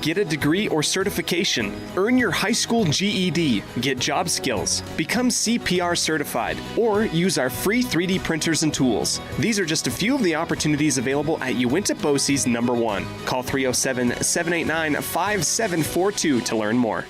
Get a degree or certification. Earn your high school GED. Get job skills. Become CPR certified. Or use our free 3D printers and tools. These are just a few of the opportunities available at Uinta BOCES #1. Call 307-789-5742 to learn more.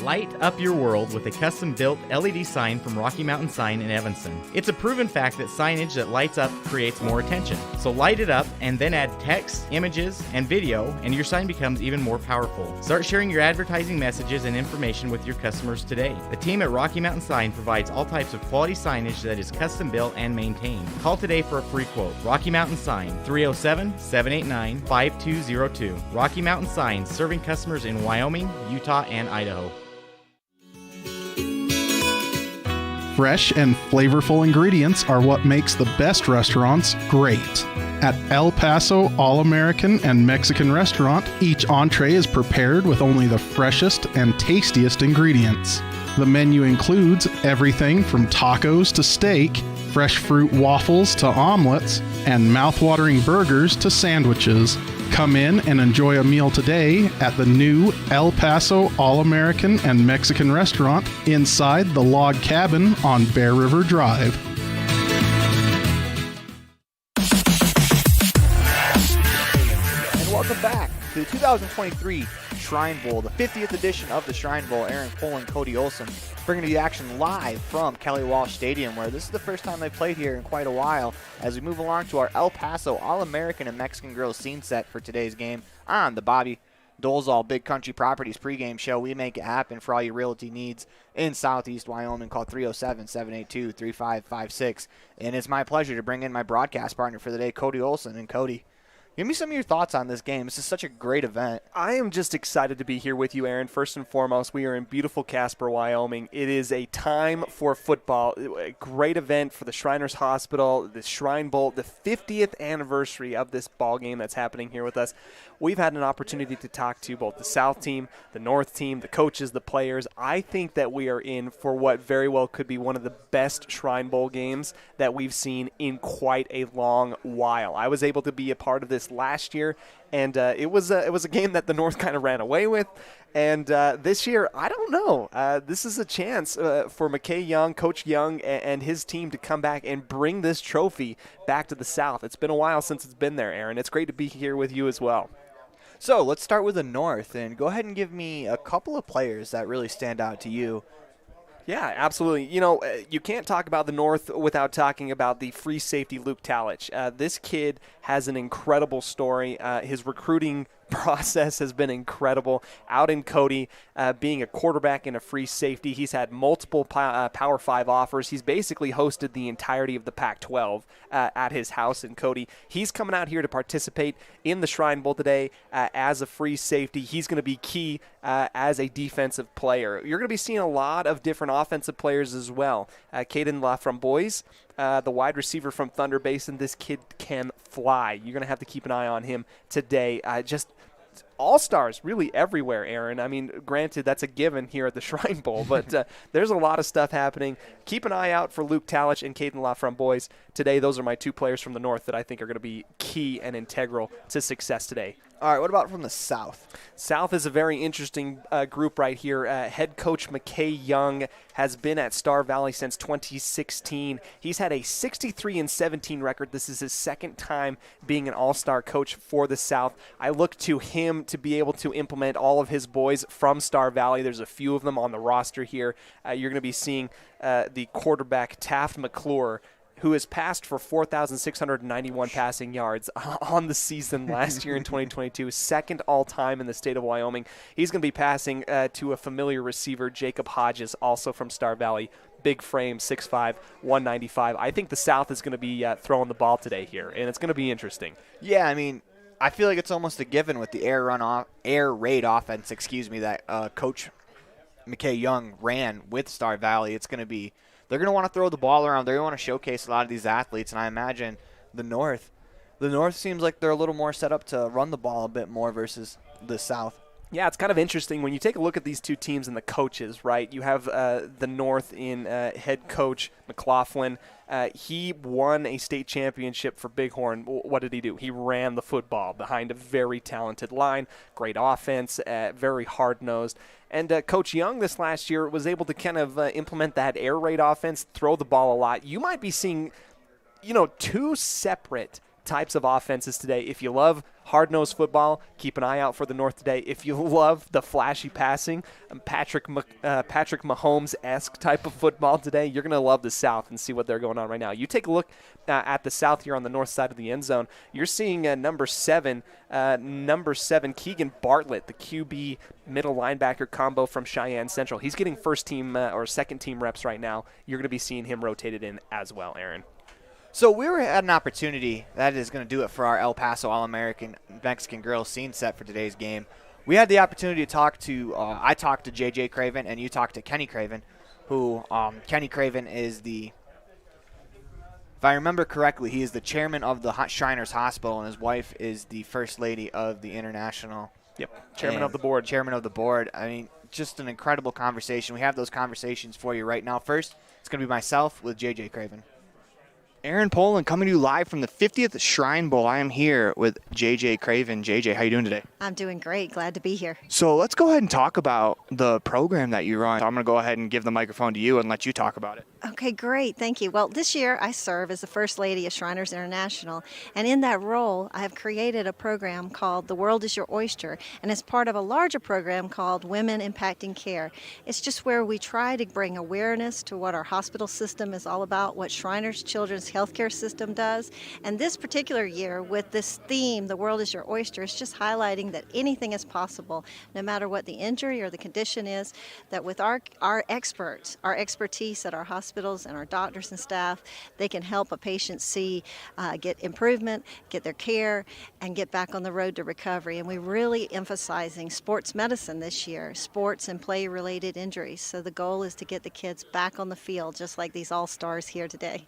Light up your world with a custom-built LED sign from Rocky Mountain Sign in Evanston. It's a proven fact that signage that lights up creates more attention. So light it up and then add text, images, and video, and your sign becomes even more powerful. Start sharing your advertising messages and information with your customers today. The team at Rocky Mountain Sign provides all types of quality signage that is custom-built and maintained. Call today for a free quote. Rocky Mountain Sign, 307-789-5202. Rocky Mountain Sign, serving customers in Wyoming, Utah, and Idaho. Fresh and flavorful ingredients are what makes the best restaurants great. At El Paso All-American and Mexican Restaurant, each entree is prepared with only the freshest and tastiest ingredients. The menu includes everything from tacos to steak, fresh fruit waffles to omelets, and mouth-watering burgers to sandwiches. Come in and enjoy a meal today at the new El Paso All-American and Mexican Restaurant inside the log cabin on Bear River Drive. And welcome back to the 2023 Shrine Bowl, the 50th edition of the Shrine Bowl. Aaron Cole and Cody Olsen bringing you the action live from Kelly Walsh Stadium, where this is the first time they've played here in quite a while, as we move along to our El Paso All-American and Mexican Girls scene set for today's game on the Bobby Dolzall Big Country Properties pregame show. We make it happen for all your realty needs in Southeast Wyoming. Call 307-782-3556. And it's my pleasure to bring in my broadcast partner for the day, Cody Olsen. And Cody, give me some of your thoughts on this game. This is such a great event. I am just excited to be here with you, Aaron. First and foremost, we are in beautiful Casper, Wyoming. It is a time for football. A great event for the Shriners Hospital, the Shrine Bowl, the 50th anniversary of this ball game that's happening here with us. We've had an opportunity to talk to both the South team, the North team, the coaches, the players. I think that we are in for what very well could be one of the best Shrine Bowl games that we've seen in quite a long while. I was able to be a part of this last year, and it was a game that the North kind of ran away with. And this year, I don't know. This is a chance for McKay Young, Coach Young, and his team to come back and bring this trophy back to the South. It's been a while since it's been there, Aaron. It's great to be here with you as well. So let's start with the North, and go ahead and give me a couple of players that really stand out to you. Yeah, absolutely. You know, you can't talk about the North without talking about the free safety Luke Talich. This kid has an incredible story. His recruiting process has been incredible. Out in Cody, being a quarterback and a free safety, he's had multiple Power 5 offers. He's basically hosted the entirety of the Pac-12 at his house in Cody. He's coming out here to participate in the Shrine Bowl today as a free safety. He's going to be key as a defensive player. You're going to be seeing a lot of different offensive players as well. Caden Laframboise, the wide receiver from Thunder Basin. This kid can fly. You're going to have to keep an eye on him today. Just all-stars really everywhere, Aaron. I mean, granted, that's a given here at the Shrine Bowl, but there's a lot of stuff happening. Keep an eye out for Luke Talich and Caden Laframboise today. Those are my two players from the North that I think are going to be key and integral to success today. All right, what about from the South? South is a very interesting group right here. Head coach McKay Young has been at Star Valley since 2016. He's had a 63-17 record. This is his second time being an all-star coach for the South. I look to him to be able to implement all of his boys from Star Valley. There's a few of them on the roster here. You're going to be seeing the quarterback Taft McClure, who has passed for 4,691 passing yards on the season last year in 2022, second all-time in the state of Wyoming. He's going to be passing to a familiar receiver, Jacob Hodges, also from Star Valley. Big frame, 6'5", 195. I think the South is going to be throwing the ball today here, and it's going to be interesting. Yeah, I mean, I feel like it's almost a given with the air raid offense, that Coach McKay Young ran with Star Valley. It's going to be – they're going to want to throw the ball around. They're going to want to showcase a lot of these athletes, and I imagine the North seems like they're a little more set up to run the ball a bit more versus the South. Yeah, it's kind of interesting when you take a look at these two teams and the coaches, right? You have the North in head coach McLaughlin, He won a state championship for Bighorn. What did he do? He ran the football behind a very talented line, great offense, very hard-nosed. And Coach Young this last year was able to kind of implement that air raid offense, throw the ball a lot. You might be seeing, two separate types of offenses today. If you love hard-nosed football, keep an eye out for the North today. If you love the flashy passing, Patrick Mahomes-esque type of football today, you're going to love the South and see what they're going on right now. You take a look at the South here on the north side of the end zone. You're seeing number seven, Keegan Bartlett, the QB middle linebacker combo from Cheyenne Central. He's getting first-team or second-team reps right now. You're going to be seeing him rotated in as well, Aaron. So we were at an opportunity that is going to do it for our El Paso All-American Mexican girls scene set for today's game. We had the opportunity to talk to, I talked to JJ Craven and you talked to Kenny Craven, who Kenny Craven is the, if I remember correctly, he is the chairman of the Shriners Hospital and his wife is the first lady of the International. Yep, chairman of the board. Chairman of the board. I mean, just an incredible conversation. We have those conversations for you right now. First, it's going to be myself with JJ Craven. Aaron Poland coming to you live from the 50th Shrine Bowl. I am here with JJ Craven. JJ, how you doing today? I'm doing great. Glad to be here. So let's go ahead and talk about the program that you run. So I'm going to go ahead and give the microphone to you and let you talk about it. Okay, great. Thank you. Well, this year I serve as the First Lady of Shriners International, and in that role I have created a program called The World is Your Oyster, and it's part of a larger program called Women Impacting Care. It's just where we try to bring awareness to what our hospital system is all about, what Shriners Children's healthcare system does, and this particular year with this theme, The World is Your Oyster, is just highlighting that anything is possible, no matter what the injury or the condition is, that with our experts, our expertise at our hospitals and our doctors and staff, they can help a patient get improvement, get their care, and get back on the road to recovery. And we're really emphasizing sports medicine this year, sports and play-related injuries. So the goal is to get the kids back on the field, just like these all-stars here today.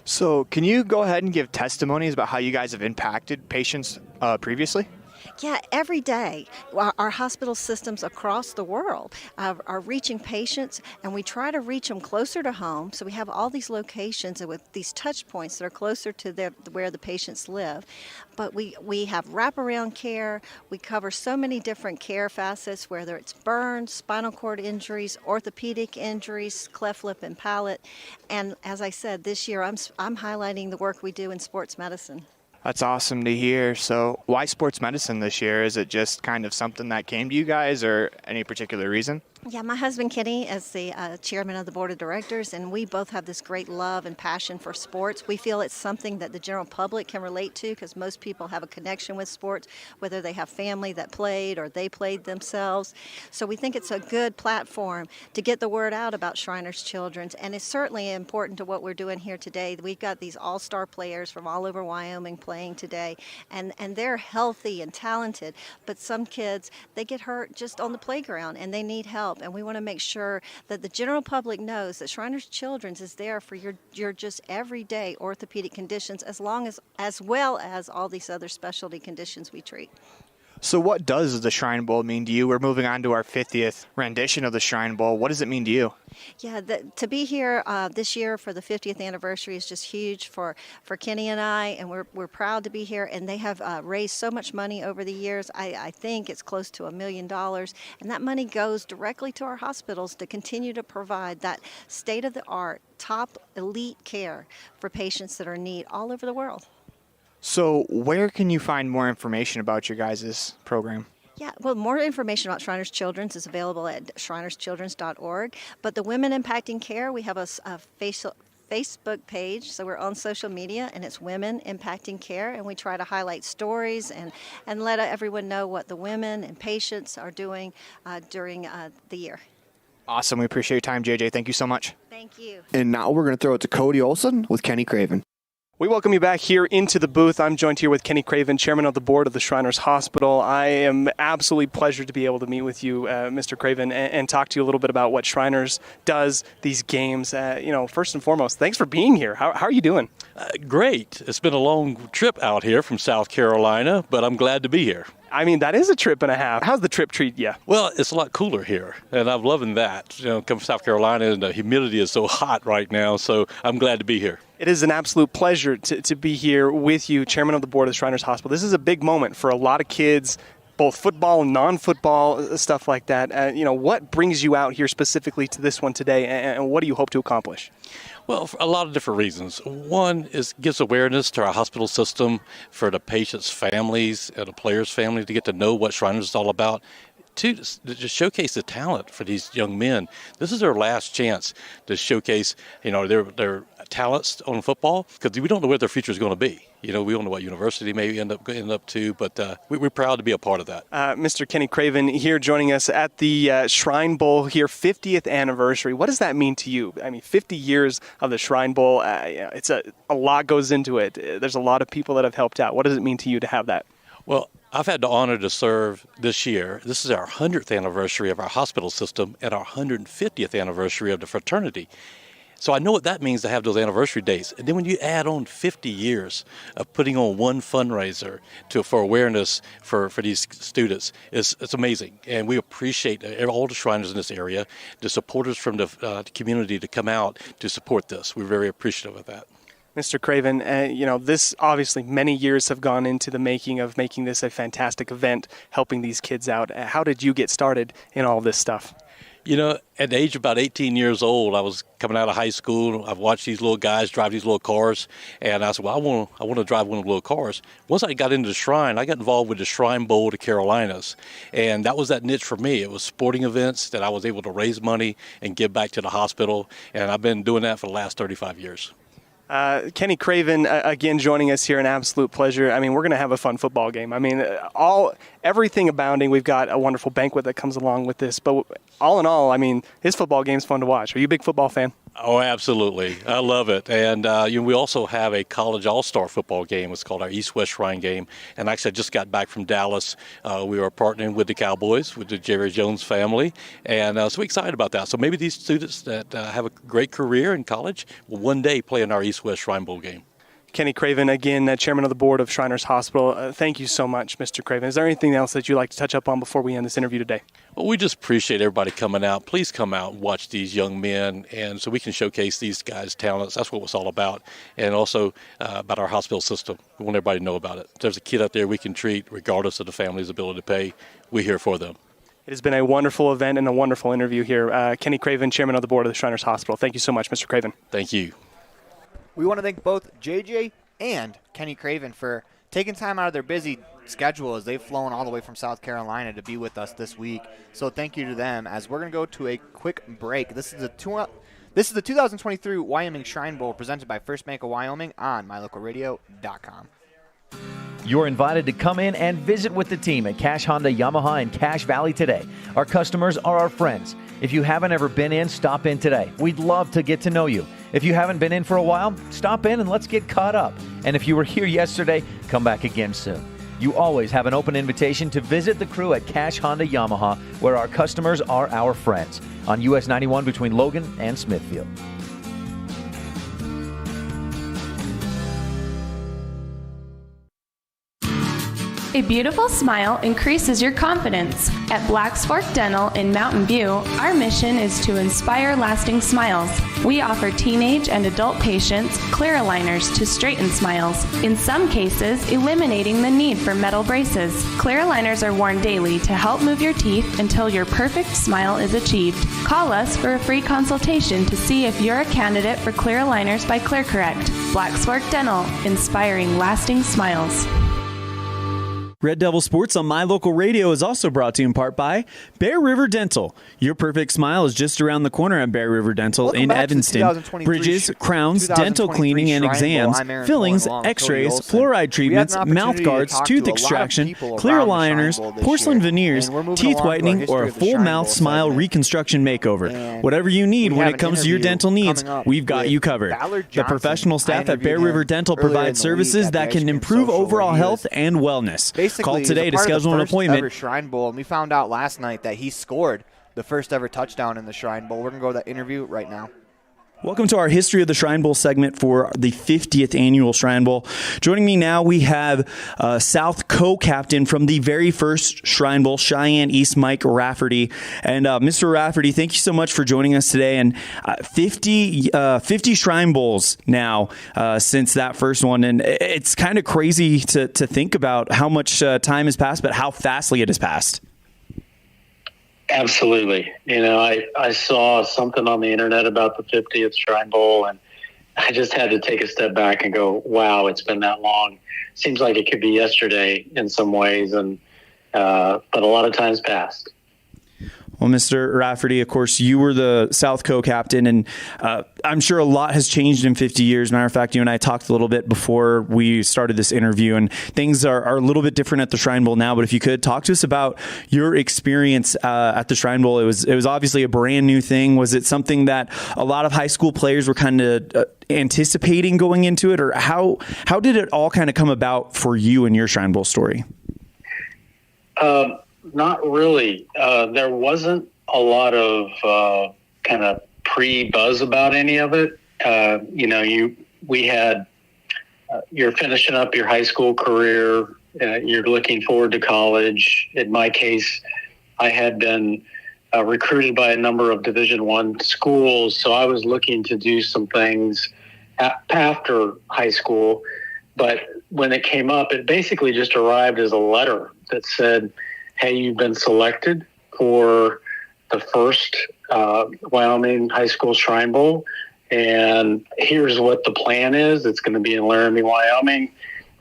So can you go ahead and give testimonies about how you guys have impacted patients previously? Yeah, every day our hospital systems across the world are reaching patients, and we try to reach them closer to home. So we have all these locations with these touch points that are closer to where the patients live. But we have wraparound care. We cover so many different care facets, whether it's burns, spinal cord injuries, orthopedic injuries, cleft lip and palate. And as I said, this year I'm highlighting the work we do in sports medicine. That's awesome to hear. So why sports medicine this year? Is it just kind of something that came to you guys or any particular reason? Yeah, my husband Kenny is the chairman of the board of directors, and we both have this great love and passion for sports. We feel it's something that the general public can relate to because most people have a connection with sports, whether they have family that played or they played themselves. So we think it's a good platform to get the word out about Shriners Children's, and it's certainly important to what we're doing here today. We've got these all-star players from all over Wyoming playing today, and they're healthy and talented, but some kids, they get hurt just on the playground and they need help. And we want to make sure that the general public knows that Shriners Children's is there for your just everyday orthopedic conditions as well as all these other specialty conditions we treat. So what does the Shrine Bowl mean to you? We're moving on to our 50th rendition of the Shrine Bowl. What does it mean to you? Yeah, to be here this year for the 50th anniversary is just huge for Kenny and I, and we're proud to be here. And they have raised so much money over the years. I think it's close to $1 million, and that money goes directly to our hospitals to continue to provide that state-of-the-art, top elite care for patients that are in need all over the world. So where can you find more information about your guys' program? Yeah, well, more information about Shriners Children's is available at shrinerschildrens.org. But the Women Impacting Care, we have a Facebook page, so we're on social media, and it's Women Impacting Care, and we try to highlight stories and let everyone know what the women and patients are doing during the year. Awesome. We appreciate your time, JJ. Thank you so much. Thank you. And now we're going to throw it to Cody Olsen with Kenny Craven. We welcome you back here into the booth. I'm joined here with Kenny Craven, chairman of the board of the Shriners Hospital. I am absolutely pleasured to be able to meet with you, Mr. Craven, and talk to you a little bit about what Shriners does, these games. First and foremost, thanks for being here. How are you doing? Great. It's been a long trip out here from South Carolina, but I'm glad to be here. I mean, that is a trip and a half. How's the trip treat you? Well, it's a lot cooler here, and I'm loving that. Come from South Carolina, and the humidity is so hot right now, so I'm glad to be here. It is an absolute pleasure to be here with you, chairman of the board of the Shriners Hospital. This is a big moment for a lot of kids, both football and non-football, stuff like that. What brings you out here specifically to this one today, and what do you hope to accomplish? Well, for a lot of different reasons. One is gives awareness to our hospital system for the patients' families and the players' family to get to know what Shriners is all about. Two, to just showcase the talent for these young men. This is their last chance to showcase, their talents on football, because we don't know where their future is going to be. We don't know what university may end up to, but we're proud to be a part of that. Mr. Kenny Craven here joining us at the Shrine Bowl here, 50th anniversary. What does that mean to you? I mean, 50 years of the Shrine Bowl, it's a lot goes into it. There's a lot of people that have helped out. What does it mean to you to have that? Well, I've had the honor to serve this year. This is our 100th anniversary of our hospital system and our 150th anniversary of the fraternity. So I know what that means to have those anniversary dates. And then when you add on 50 years of putting on one fundraiser for awareness for these students, it's amazing. And we appreciate all the Shriners in this area, the supporters from the community to come out to support this. We're very appreciative of that. Mr. Craven, this obviously many years have gone into the making this a fantastic event, helping these kids out. How did you get started in all this stuff? At the age of about 18 years old, I was coming out of high school. I've watched these little guys drive these little cars, and I said, well, I want to drive one of the little cars. Once I got into the Shrine, I got involved with the Shrine Bowl of the Carolinas, and that was that niche for me. It was sporting events that I was able to raise money and give back to the hospital, and I've been doing that for the last 35 years. Kenny Craven, again, joining us here, an absolute pleasure. I mean, we're going to have a fun football game. I mean, everything abounding. We've got a wonderful banquet that comes along with this. But all in all, I mean, his football game's fun to watch. Are you a big football fan? Oh, absolutely. I love it. And we also have a college all-star football game. It's called our East-West Shrine game. And actually, I just got back from Dallas. We are partnering with the Cowboys, with the Jerry Jones family. And so we're excited about that. So maybe these students that have a great career in college will one day play in our East-West Shrine Bowl game. Kenny Craven, again, chairman of the board of Shriners Hospital. Thank you so much, Mr. Craven. Is there anything else that you'd like to touch up on before we end this interview today? Well, we just appreciate everybody coming out. Please come out and watch these young men, and so we can showcase these guys' talents. That's what it's all about, and also about our hospital system. We want everybody to know about it. If there's a kid out there we can treat, regardless of the family's ability to pay, we're here for them. It has been a wonderful event and a wonderful interview here. Kenny Craven, chairman of the board of the Shriners Hospital. Thank you so much, Mr. Craven. Thank you. We want to thank both JJ and Kenny Craven for taking time out of their busy schedule as they've flown all the way from South Carolina to be with us this week. So thank you to them as we're going to go to a quick break. This is the 2023 Wyoming Shrine Bowl presented by First Bank of Wyoming on MyLocalRadio.com. You're invited to come in and visit with the team at Cache Honda Yamaha in Cache Valley today. Our customers are our friends. If you haven't ever been in, stop in today. We'd love to get to know you. If you haven't been in for a while, stop in and let's get caught up. And if you were here yesterday, come back again soon. You always have an open invitation to visit the crew at Cache Honda Yamaha, where our customers are our friends, on US 91 between Logan and Smithfield. A beautiful smile increases your confidence. At Black's Fork Dental in Mountain View, our mission is to inspire lasting smiles. We offer teenage and adult patients clear aligners to straighten smiles, in some cases eliminating the need for metal braces. Clear aligners are worn daily to help move your teeth until your perfect smile is achieved. Call us for a free consultation to see if you're a candidate for clear aligners by ClearCorrect. Black's Fork Dental, inspiring lasting smiles. Red Devil Sports on My Local Radio is also brought to you in part by Bear River Dental. Your perfect smile is just around the corner at Bear River Dental in Evanston. Bridges, crowns, dental cleaning and exams, fillings, x-rays, fluoride treatments, mouth guards, tooth extraction, clear aligners, porcelain veneers, teeth whitening, or a full mouth smile reconstruction makeover. Whatever you need when it comes to your dental needs, we've got you covered. The professional staff at Bear River Dental provide services that can improve overall health and wellness. Call today to schedule an appointment. Ever Shrine Bowl, and we found out last night that he scored the first ever touchdown in the Shrine Bowl. We're going to go to that interview right now. Welcome to our History of the Shrine Bowl segment for the 50th annual Shrine Bowl. Joining me now, we have South co-captain from the very first Shrine Bowl, Cheyenne East, Mike Rafferty. And Mr. Rafferty, thank you so much for joining us today. And 50 Shrine Bowls now since that first one. And it's kind of crazy to think about how much time has passed, but how fastly it has passed. Absolutely. You know, I saw something on the internet about the 50th Shrine Bowl, and I just had to take a step back and go, wow, it's been that long. Seems like it could be yesterday in some ways, and but a lot of time's passed. Well, Mr. Rafferty, of course, you were the South co-captain, and I'm sure a lot has changed in 50 years. Matter of fact, you and I talked a little bit before we started this interview, and things are a little bit different at the Shrine Bowl now. But if you could talk to us about your experience at the Shrine Bowl, it was obviously a brand new thing. Was it something that a lot of high school players were kind of anticipating going into it, or how did it all kind of come about for you and your Shrine Bowl story? Not really. There wasn't a lot of kind of pre-buzz about any of it. You're finishing up your high school career. You're looking forward to college. In my case, I had been recruited by a number of Division I schools, so I was looking to do some things after high school. But when it came up, it basically just arrived as a letter that said, hey, you've been selected for the first Wyoming High School Shrine Bowl, and here's what the plan is. It's going to be in Laramie, Wyoming.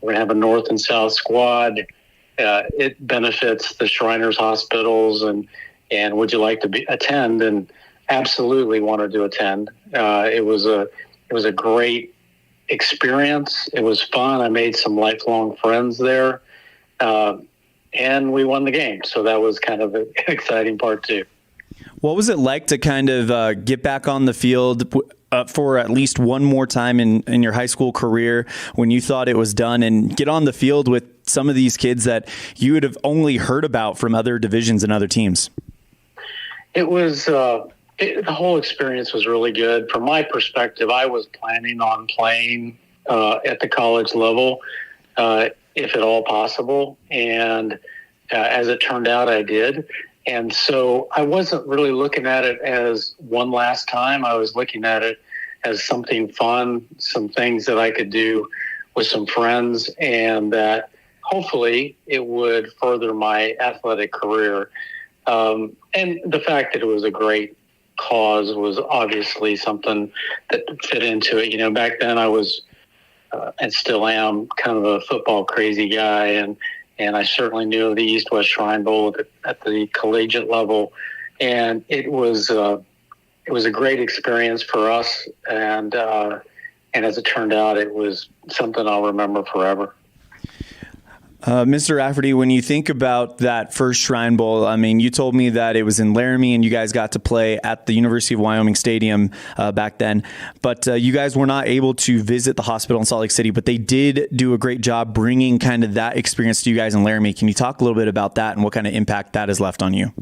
We're going to have a North and South squad. It benefits the Shriners hospitals, and would you like to attend? And absolutely wanted to attend. It was a great experience. It was fun. I made some lifelong friends there. And we won the game. So that was kind of an exciting part too. What was it like to kind of get back on the field for at least one more time in your high school career when you thought it was done, and get on the field with some of these kids that you would have only heard about from other divisions and other teams? It was, the whole experience was really good. From my perspective, I was planning on playing at the college level, if at all possible. And as it turned out, I did. And so I wasn't really looking at it as one last time. I was looking at it as something fun, some things that I could do with some friends, and that hopefully it would further my athletic career. And the fact that it was a great cause was obviously something that fit into it. You know, back then I was and still am kind of a football crazy guy, and I certainly knew of the East-West Shrine Bowl at the collegiate level, and it was a great experience for us, and as it turned out, it was something I'll remember forever. Mr. Rafferty, when you think about that first Shrine Bowl, I mean, you told me that it was in Laramie and you guys got to play at the University of Wyoming Stadium back then, but you guys were not able to visit the hospital in Salt Lake City, but they did do a great job bringing kind of that experience to you guys in Laramie. Can you talk a little bit about that and what kind of impact that has left on you?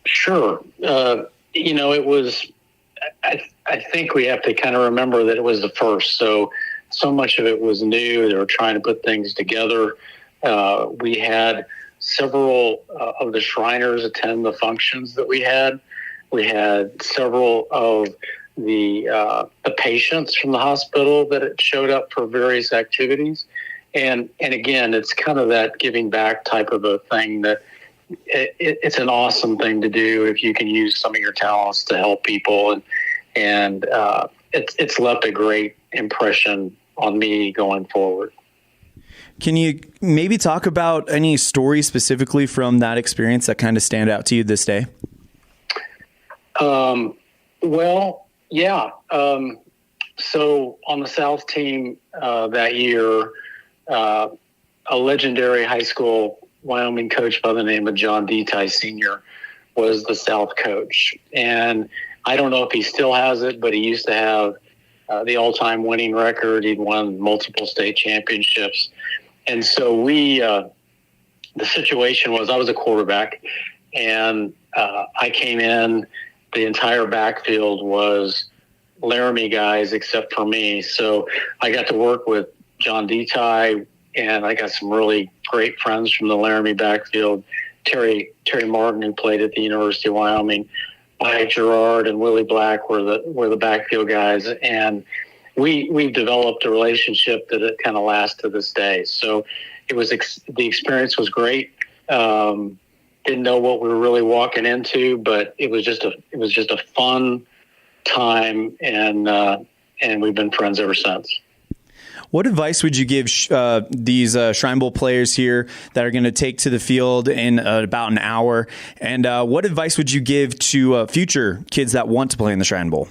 Sure. It was, I think we have to kind of remember that it was the first. So much of it was new. They were trying to put things together. We had several of the Shriners attend the functions that we had. We had several of the patients from the hospital that showed up for various activities. And again, it's kind of that giving back type of a thing that it's an awesome thing to do if you can use some of your talents to help people. And it's left a great impression on me going forward. Can you maybe talk about any stories specifically from that experience that kind of stand out to you this day? Well, yeah. So on the South team that year, a legendary high school Wyoming coach by the name of John Detai Sr. was the South coach. And I don't know if he still has it, but he used to have the all-time winning record. He'd won multiple state championships. And so the situation was I was a quarterback, and I came in. The entire backfield was Laramie guys except for me. So I got to work with John Detai, and I got some really great friends from the Laramie backfield. Terry Martin, who played at the University of Wyoming, Mike Gerard and Willie Black were the backfield guys, and we've developed a relationship that it kind of lasts to this day. So it was the experience was great. Didn't know what we were really walking into, but it was just a fun time, and we've been friends ever since. What advice would you give these Shrine Bowl players here that are going to take to the field in about an hour? And what advice would you give to future kids that want to play in the Shrine Bowl?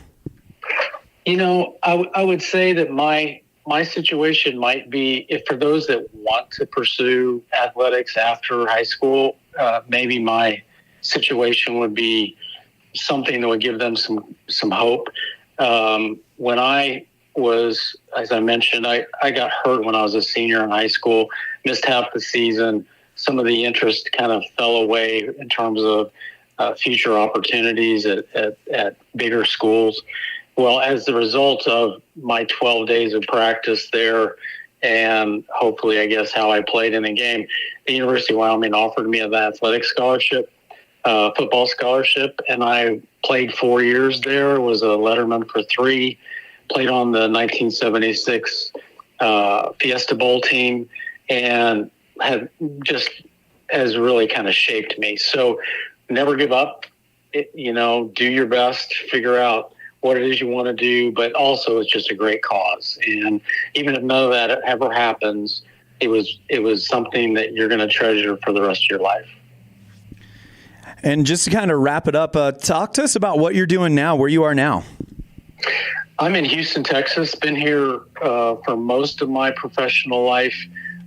I would say that my situation might be, if for those that want to pursue athletics after high school, maybe my situation would be something that would give them some hope. When I was, as I mentioned, I got hurt when I was a senior in high school, missed half the season. Some of the interest kind of fell away in terms of future opportunities at bigger schools. Well, as the result of my 12 days of practice there, and hopefully, I guess, how I played in the game, the University of Wyoming offered me an athletic scholarship, football scholarship, and I played 4 years there, was a letterman for 3, played on the 1976 Fiesta Bowl team, and has really kind of shaped me. So never give up, do your best, figure out what it is you want to do, but also it's just a great cause. And even if none of that ever happens, it was something that you're going to treasure for the rest of your life. And just to kind of wrap it up, talk to us about what you're doing now, where you are now. I'm in Houston, Texas. Been here for most of my professional life.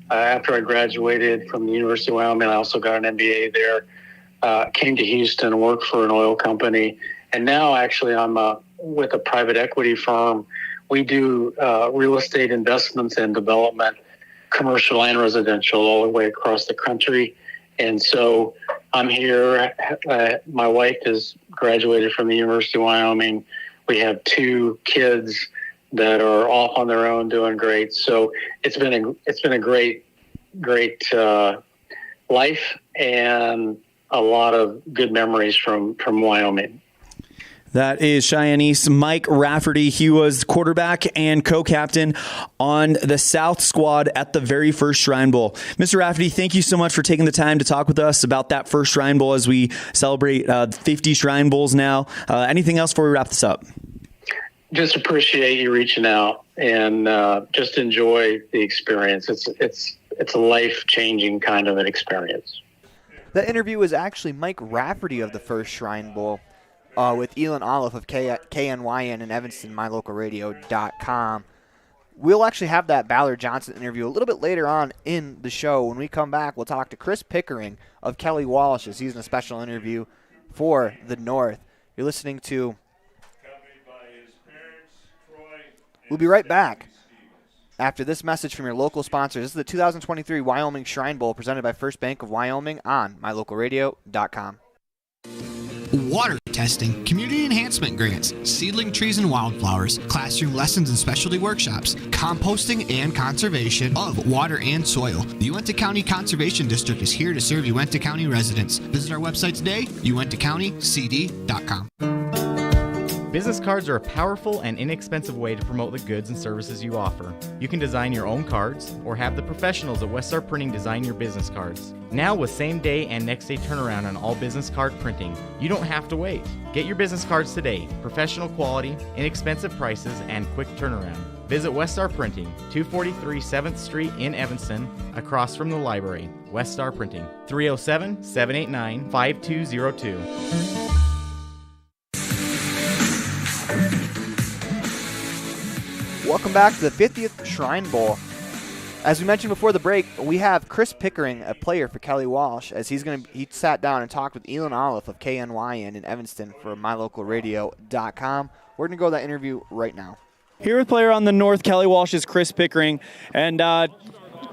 After I graduated from the University of Wyoming, I also got an MBA there. Came to Houston, worked for an oil company, and now actually I'm with a private equity firm. We do real estate investments and development, commercial and residential, all the way across the country. And so I'm here. My wife has graduated from the University of Wyoming. We have 2 kids that are off on their own, doing great. So it's been a great life and a lot of good memories from Wyoming. That is Cheyenne's Mike Rafferty. He was quarterback and co-captain on the South squad at the very first Shrine Bowl. Mr. Rafferty, thank you so much for taking the time to talk with us about that first Shrine Bowl as we celebrate 50 Shrine Bowls now. Anything else before we wrap this up? Just appreciate you reaching out and just enjoy the experience. It's a life-changing kind of an experience. The interview was actually Mike Rafferty of the first Shrine Bowl. With Elon Olive of KNYN in Evanston, mylocalradio.com. We'll actually have that Ballard Johnson interview a little bit later on in the show. When we come back, we'll talk to Chris Pickering of Kelly Walsh as he's in a special interview for the North. You're listening to... We'll be right back after this message from your local sponsors. This is the 2023 Wyoming Shrine Bowl presented by First Bank of Wyoming on mylocalradio.com. Water testing, community enhancement grants, seedling trees and wildflowers, classroom lessons and specialty workshops, composting and conservation of water and soil. The Uintah County Conservation District is here to serve Uintah County residents. Visit our website today, uintacountycd.com. Business cards are a powerful and inexpensive way to promote the goods and services you offer. You can design your own cards or have the professionals at Westar Printing design your business cards. Now with same-day and next-day turnaround on all business card printing, you don't have to wait. Get your business cards today. Professional quality, inexpensive prices, and quick turnaround. Visit Westar Printing, 243 7th Street in Evanston, across from the library. Westar Printing, 307-789-5202. Welcome back to the 50th Shrine Bowl. As we mentioned before the break, we have Chris Pickering, a player for Kelly Walsh, as he sat down and talked with Elon Olive of KNYN in Evanston for MyLocalRadio.com. We're going to go to that interview right now. Here with player on the North, Kelly Walsh, is Chris Pickering, and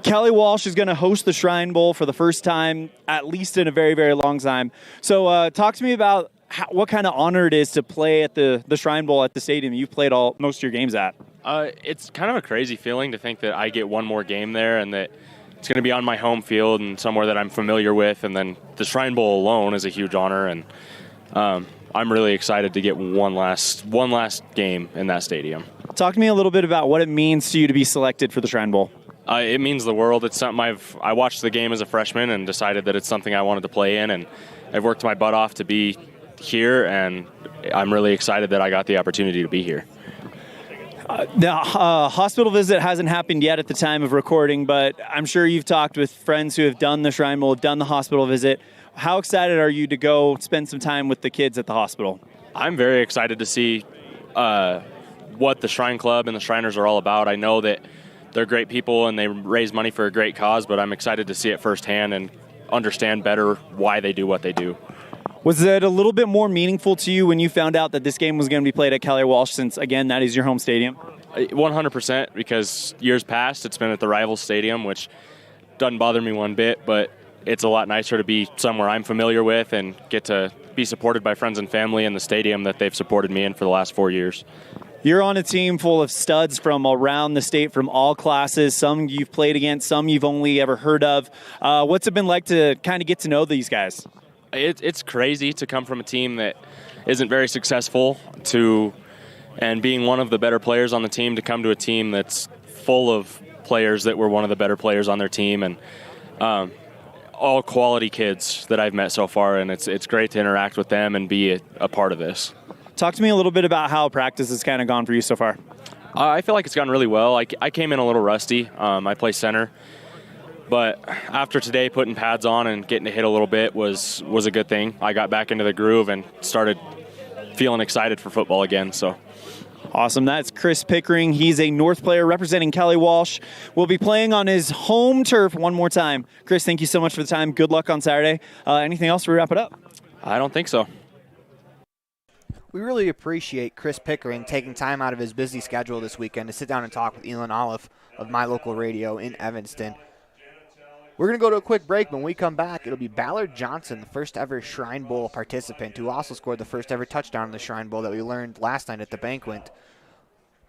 Kelly Walsh is going to host the Shrine Bowl for the first time, at least in a very, very long time. So talk to me about what kind of honor it is to play at the Shrine Bowl at the stadium you've played most of your games at. It's kind of a crazy feeling to think that I get one more game there and that it's going to be on my home field and somewhere that I'm familiar with. And then the Shrine Bowl alone is a huge honor, and I'm really excited to get one last game in that stadium. Talk to me a little bit about what it means to you to be selected for the Shrine Bowl. It means the world. It's something I watched the game as a freshman and decided that it's something I wanted to play in, and I've worked my butt off to be here, and I'm really excited that I got the opportunity to be here. The hospital visit hasn't happened yet at the time of recording, but I'm sure you've talked with friends who have done the Shrine Bowl, have done the hospital visit. How excited are you to go spend some time with the kids at the hospital? I'm very excited to see what the Shrine Club and the Shriners are all about. I know that they're great people and they raise money for a great cause, but I'm excited to see it firsthand and understand better why they do what they do. Was it a little bit more meaningful to you when you found out that this game was going to be played at Kelly Walsh, since, again, that is your home stadium? 100%, because years past it's been at the rival stadium, which doesn't bother me one bit, but it's a lot nicer to be somewhere I'm familiar with and get to be supported by friends and family in the stadium that they've supported me in for the last 4 years. You're on a team full of studs from around the state, from all classes. Some you've played against, some you've only ever heard of. What's it been like to kind of get to know these guys? It's crazy to come from a team that isn't very successful and being one of the better players on the team to come to a team that's full of players that were one of the better players on their team, and all quality kids that I've met so far, and it's great to interact with them and be a part of this. Talk to me a little bit about how practice has kind of gone for you so far. I feel like it's gone really well. I came in a little rusty. I play center. But after today, putting pads on and getting to hit a little bit was a good thing. I got back into the groove and started feeling excited for football again. So awesome. That's Chris Pickering. He's a North player representing Kelly Walsh. Will be playing on his home turf one more time. Chris, thank you so much for the time. Good luck on Saturday. Anything else before we wrap it up? I don't think so. We really appreciate Chris Pickering taking time out of his busy schedule this weekend to sit down and talk with Elon Olive of My Local Radio in Evanston. We're going to go to a quick break. When we come back, it'll be Ballard Johnson, the first ever Shrine Bowl participant, who also scored the first ever touchdown in the Shrine Bowl that we learned last night at the banquet.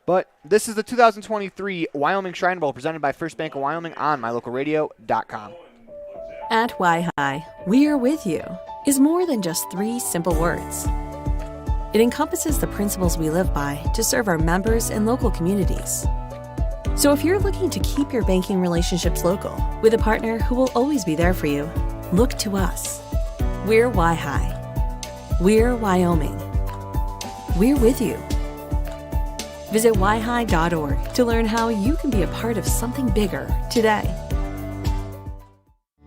But this is the 2023 Wyoming Shrine Bowl presented by First Bank of Wyoming on MyLocalRadio.com. At Y-High, we are with you is more than just 3 simple words. It encompasses the principles we live by to serve our members and local communities. So if you're looking to keep your banking relationships local with a partner who will always be there for you, look to us. We're Y-High. We're Wyoming. We're with you. Visit yhigh.org to learn how you can be a part of something bigger today.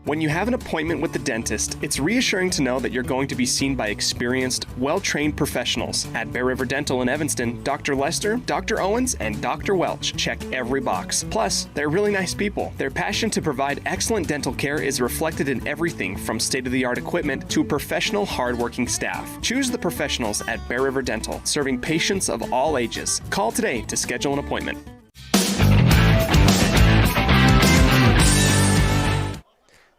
When you have an appointment with the dentist, it's reassuring to know that you're going to be seen by experienced, well-trained professionals. At Bear River Dental in Evanston, Dr. Lester, Dr. Owens, and Dr. Welch check every box. Plus, they're really nice people. Their passion to provide excellent dental care is reflected in everything from state-of-the-art equipment to professional, hard-working staff. Choose the professionals at Bear River Dental, serving patients of all ages. Call today to schedule an appointment.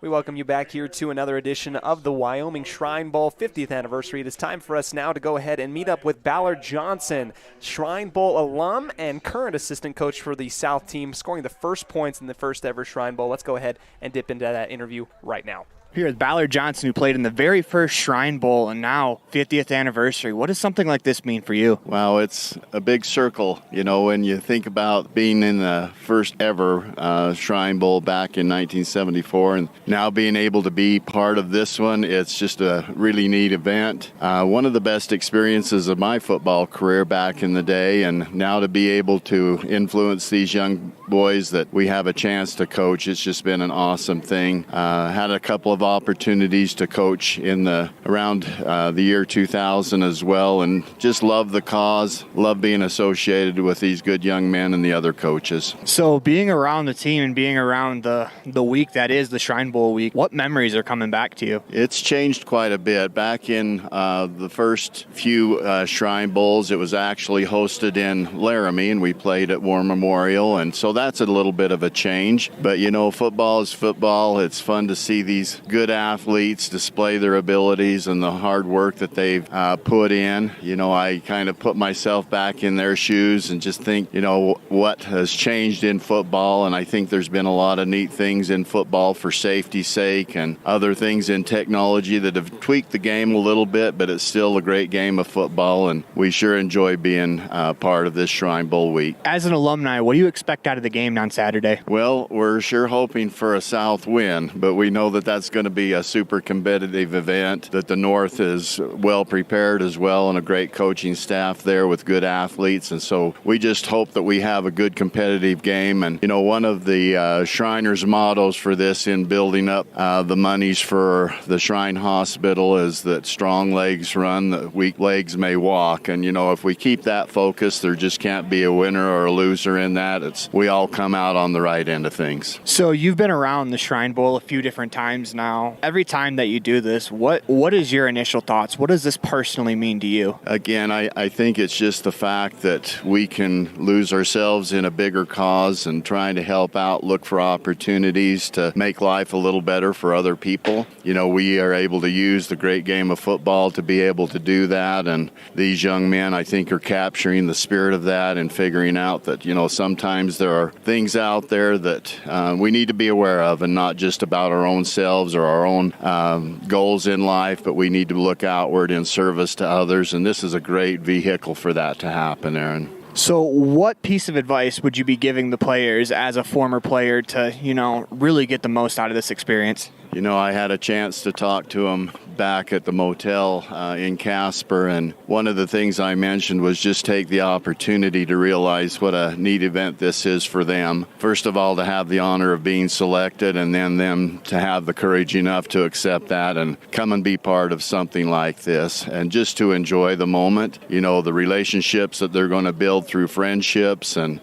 We welcome you back here to another edition of the Wyoming Shrine Bowl 50th anniversary. It is time for us now to go ahead and meet up with Ballard Johnson, Shrine Bowl alum and current assistant coach for the South team, scoring the first points in the first ever Shrine Bowl. Let's go ahead and dip into that interview right now. Here with Ballard Johnson, who played in the very first Shrine Bowl and now 50th anniversary. What does something like this mean for you? Well, it's a big circle. You know, when you think about being in the first ever Shrine Bowl back in 1974 and now being able to be part of this one, it's just a really neat event. One of the best experiences of my football career back in the day, and now to be able to influence these young boys that we have a chance to coach, it's just been an awesome thing. Had a couple of opportunities to coach in around the year 2000 as well, and just love the cause, love being associated with these good young men and the other coaches. So being around the team and being around the week that is the Shrine Bowl week, what memories are coming back to you? It's changed quite a bit. Back in the first few Shrine Bowls, it was actually hosted in Laramie, and we played at War Memorial, and so that's a little bit of a change. But you know, football is football. It's fun to see these good athletes display their abilities and the hard work that they've put in. You know, I kind of put myself back in their shoes and just think, you know, what has changed in football, and I think there's been a lot of neat things in football for safety's sake and other things in technology that have tweaked the game a little bit, but it's still a great game of football, and we sure enjoy being part of this Shrine Bowl week. As an alumni, what do you expect out of the game on Saturday? Well, we're sure hoping for a south win, but we know that that's going to be a super competitive event, that the North is well prepared as well, and a great coaching staff there with good athletes, and so we just hope that we have a good competitive game. And you know, one of the Shriners' mottos for this in building up the monies for the Shrine Hospital is that strong legs run, that weak legs may walk. And you know, if we keep that focus, there just can't be a winner or a loser in that. We all come out on the right end of things. So you've been around the Shrine Bowl a few different times now. Every time that you do this, what is your initial thoughts? What does this personally mean to you? Again, I think it's just the fact that we can lose ourselves in a bigger cause and trying to help out, look for opportunities to make life a little better for other people. You know, we are able to use the great game of football to be able to do that, and these young men, I think, are capturing the spirit of that and figuring out that, you know, sometimes there are things out there that we need to be aware of, and not just about our own selves or our own goals in life, but we need to look outward in service to others, and this is a great vehicle for that to happen, Aaron. So what piece of advice would you be giving the players as a former player to, you know, really get the most out of this experience? You know, I had a chance to talk to them back at the motel in Casper, and one of the things I mentioned was just take the opportunity to realize what a neat event this is for them. First of all, to have the honor of being selected, and then them to have the courage enough to accept that and come and be part of something like this, and just to enjoy the moment. You know, the relationships that they're going to build through friendships and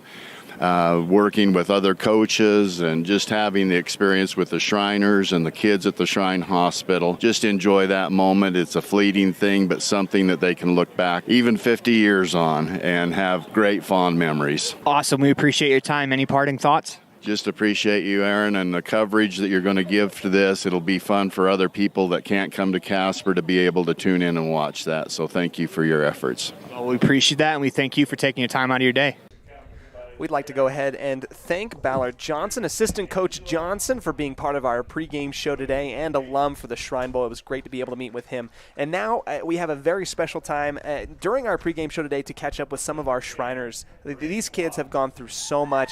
working with other coaches, and just having the experience with the Shriners and the kids at the Shrine Hospital. Just enjoy that moment. It's a fleeting thing, but something that they can look back even 50 years on and have great fond memories. Awesome. We appreciate your time. Any parting thoughts? Just appreciate you, Aaron, and the coverage that you're going to give to this. It'll be fun for other people that can't come to Casper to be able to tune in and watch that. So thank you for your efforts. Well, we appreciate that, and we thank you for taking your time out of your day. We'd like to go ahead and thank Ballard Johnson, Assistant Coach Johnson, for being part of our pregame show today, and alum for the Shrine Bowl. It was great to be able to meet with him. And now we have a very special time during our pregame show today to catch up with some of our Shriners. These kids have gone through so much.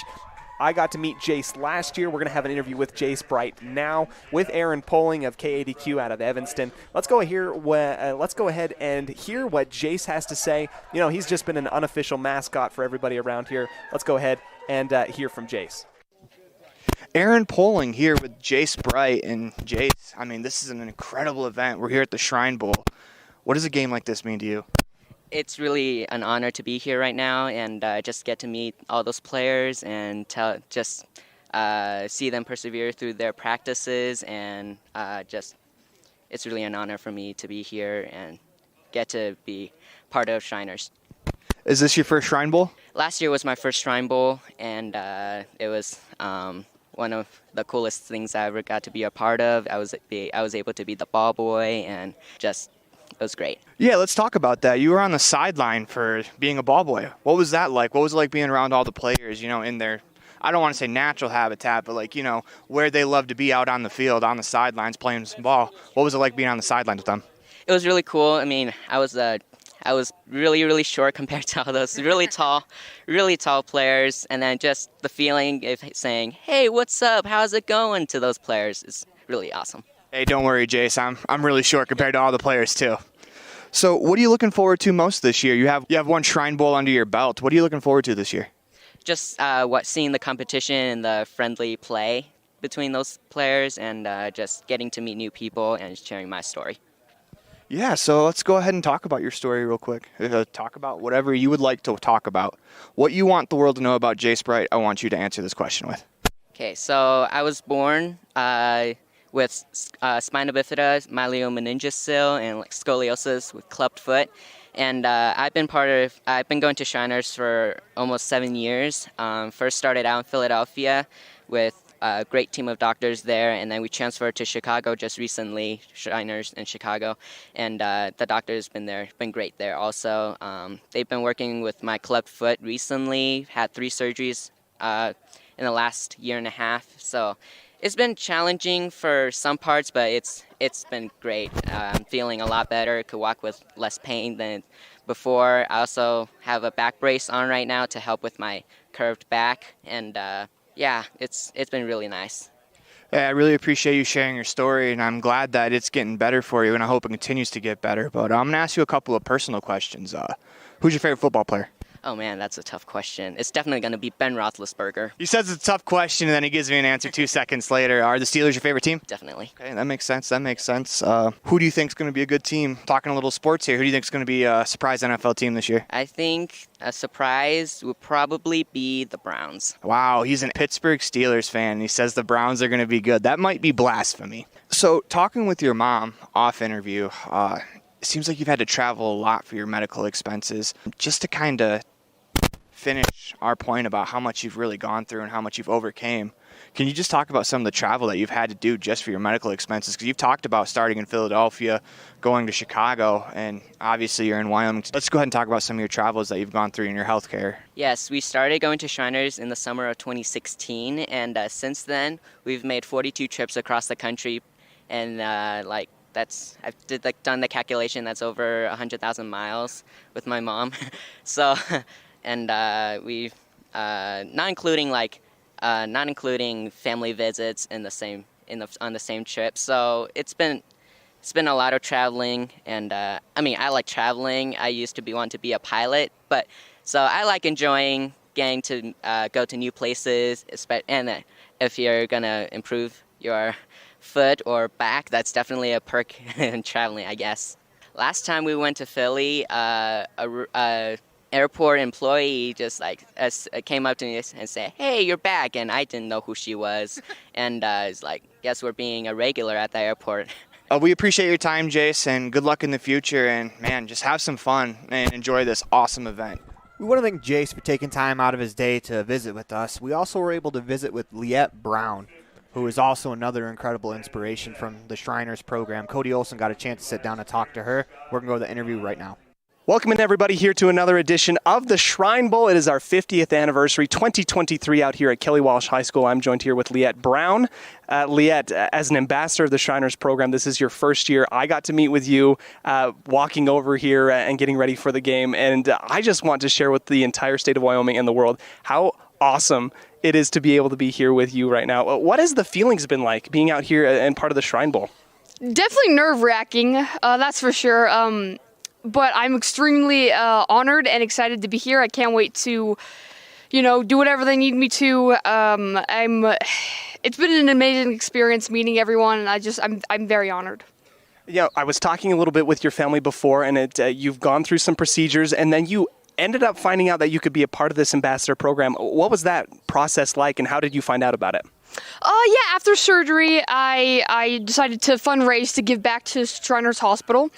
I got to meet Jace last year. We're going to have an interview with Jace Bright now with Aaron Poling of KADQ out of Evanston. Let's go ahead and hear what Jace has to say. You know, he's just been an unofficial mascot for everybody around here. Let's go ahead and hear from Jace. Aaron Poling here with Jace Bright. And Jace, I mean, this is an incredible event. We're here at the Shrine Bowl. What does a game like this mean to you? It's really an honor to be here right now and just get to meet all those players and see them persevere through their practices, and it's really an honor for me to be here and get to be part of Shriners. Is this your first Shrine Bowl? Last year was my first Shrine Bowl, and it was one of the coolest things I ever got to be a part of. I was able to be the ball boy, and it was great. Yeah, let's talk about that. You were on the sideline for being a ball boy. What was that like? What was it like being around all the players, you know, in their I don't want to say natural habitat, but like, where they love to be out on the field, on the sidelines, playing some ball. What was it like being on the sidelines with them? It was really cool. I mean, I was really, really short compared to all those really tall players, and then just the feeling of saying, "Hey, what's up? How's it going?" to those players is really awesome. Hey, don't worry, Jace. I'm really short compared to all the players too. So, what are you looking forward to most this year? You have one Shrine Bowl under your belt. What are you looking forward to this year? Just seeing the competition and the friendly play between those players, and just getting to meet new people and sharing my story. Yeah, so let's go ahead and talk about your story real quick. Talk about whatever you would like to talk about. What you want the world to know about Jace Bright, I want you to answer this question with. Okay, so I was born with spina bifida, myeliomeningocele, and scoliosis with clubbed foot. And I've been going to Shriners for almost 7 years. First started out in Philadelphia with a great team of doctors there, and then we transferred to Chicago just recently, Shriners in Chicago, and the doctors been great there also. They've been working with my clubbed foot recently, had 3 surgeries in the last year and a half, so it's been challenging for some parts, but it's been great. I'm feeling a lot better, could walk with less pain than before. I also have a back brace on right now to help with my curved back, and yeah, it's been really nice. Yeah, I really appreciate you sharing your story, and I'm glad that it's getting better for you, and I hope it continues to get better. But I'm going to ask you a couple of personal questions. Who's your favorite football player? Oh, man, that's a tough question. It's definitely going to be Ben Roethlisberger. He says it's a tough question, and then he gives me an answer 2 seconds later. Are the Steelers your favorite team? Definitely. Okay, that makes sense. Who do you think is going to be a good team? Talking a little sports here. Who do you think is going to be a surprise NFL team this year? I think a surprise would probably be the Browns. Wow, he's a Pittsburgh Steelers fan, and he says the Browns are going to be good. That might be blasphemy. So, talking with your mom off interview, it seems like you've had to travel a lot for your medical expenses. Just to kind of finish our point about how much you've really gone through and how much you've overcame, can you just talk about some of the travel that you've had to do just for your medical expenses? Because you've talked about starting in Philadelphia, going to Chicago, and obviously you're in Wyoming. Let's go ahead and talk about some of your travels that you've gone through in your healthcare. Yes, we started going to Shriners in the summer of 2016, and since then we've made 42 trips across the country, and I've done the calculation. That's over 100,000 miles with my mom. So. And we've not including family visits on the same trip. So it's been a lot of traveling, and I like traveling. I used to want to be a pilot, but so I like enjoying getting to go to new places. And if you're gonna improve your foot or back, that's definitely a perk in traveling, I guess. Last time we went to Philly, airport employee just came up to me and said, "Hey, you're back," and I didn't know who she was, and it's like, guess we're being a regular at the airport. We appreciate your time, Jace, and good luck in the future, and man, just have some fun and enjoy this awesome event. We want to thank Jace for taking time out of his day to visit with us. We also were able to visit with Liette Brown, who is also another incredible inspiration from the Shriners program. Cody Olsen got a chance to sit down and talk to her. We're going to go to the interview right now. Welcome in, everybody, here to another edition of the Shrine Bowl. It is our 50th anniversary, 2023, out here at Kelly Walsh High School. I'm joined here with Liette Brown. Liette, as an ambassador of the Shriners program, this is your first year. I got to meet with you walking over here and getting ready for the game, and I just want to share with the entire state of Wyoming and the world how awesome it is to be able to be here with you right now. What has the feelings been like being out here and part of the Shrine Bowl? Definitely nerve-wracking, that's for sure. But I'm extremely honored and excited to be here. I can't wait to, do whatever they need me to. It's been an amazing experience meeting everyone, and I'm very honored. Yeah, I was talking a little bit with your family before, and you've gone through some procedures, and then you ended up finding out that you could be a part of this ambassador program. What was that process like, and how did you find out about it? Yeah, after surgery, I decided to fundraise to give back to Shriners Hospital,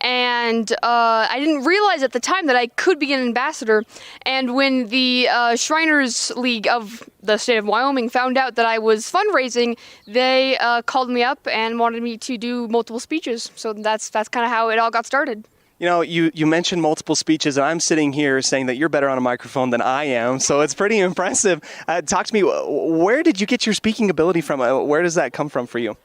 and I didn't realize at the time that I could be an ambassador, and when the Shriners League of the state of Wyoming found out that I was fundraising, they called me up and wanted me to do multiple speeches, so that's kind of how it all got started. You know, you mentioned multiple speeches, and I'm sitting here saying that you're better on a microphone than I am, so it's pretty impressive. Talk to me, where did you get your speaking ability from? Where does that come from for you?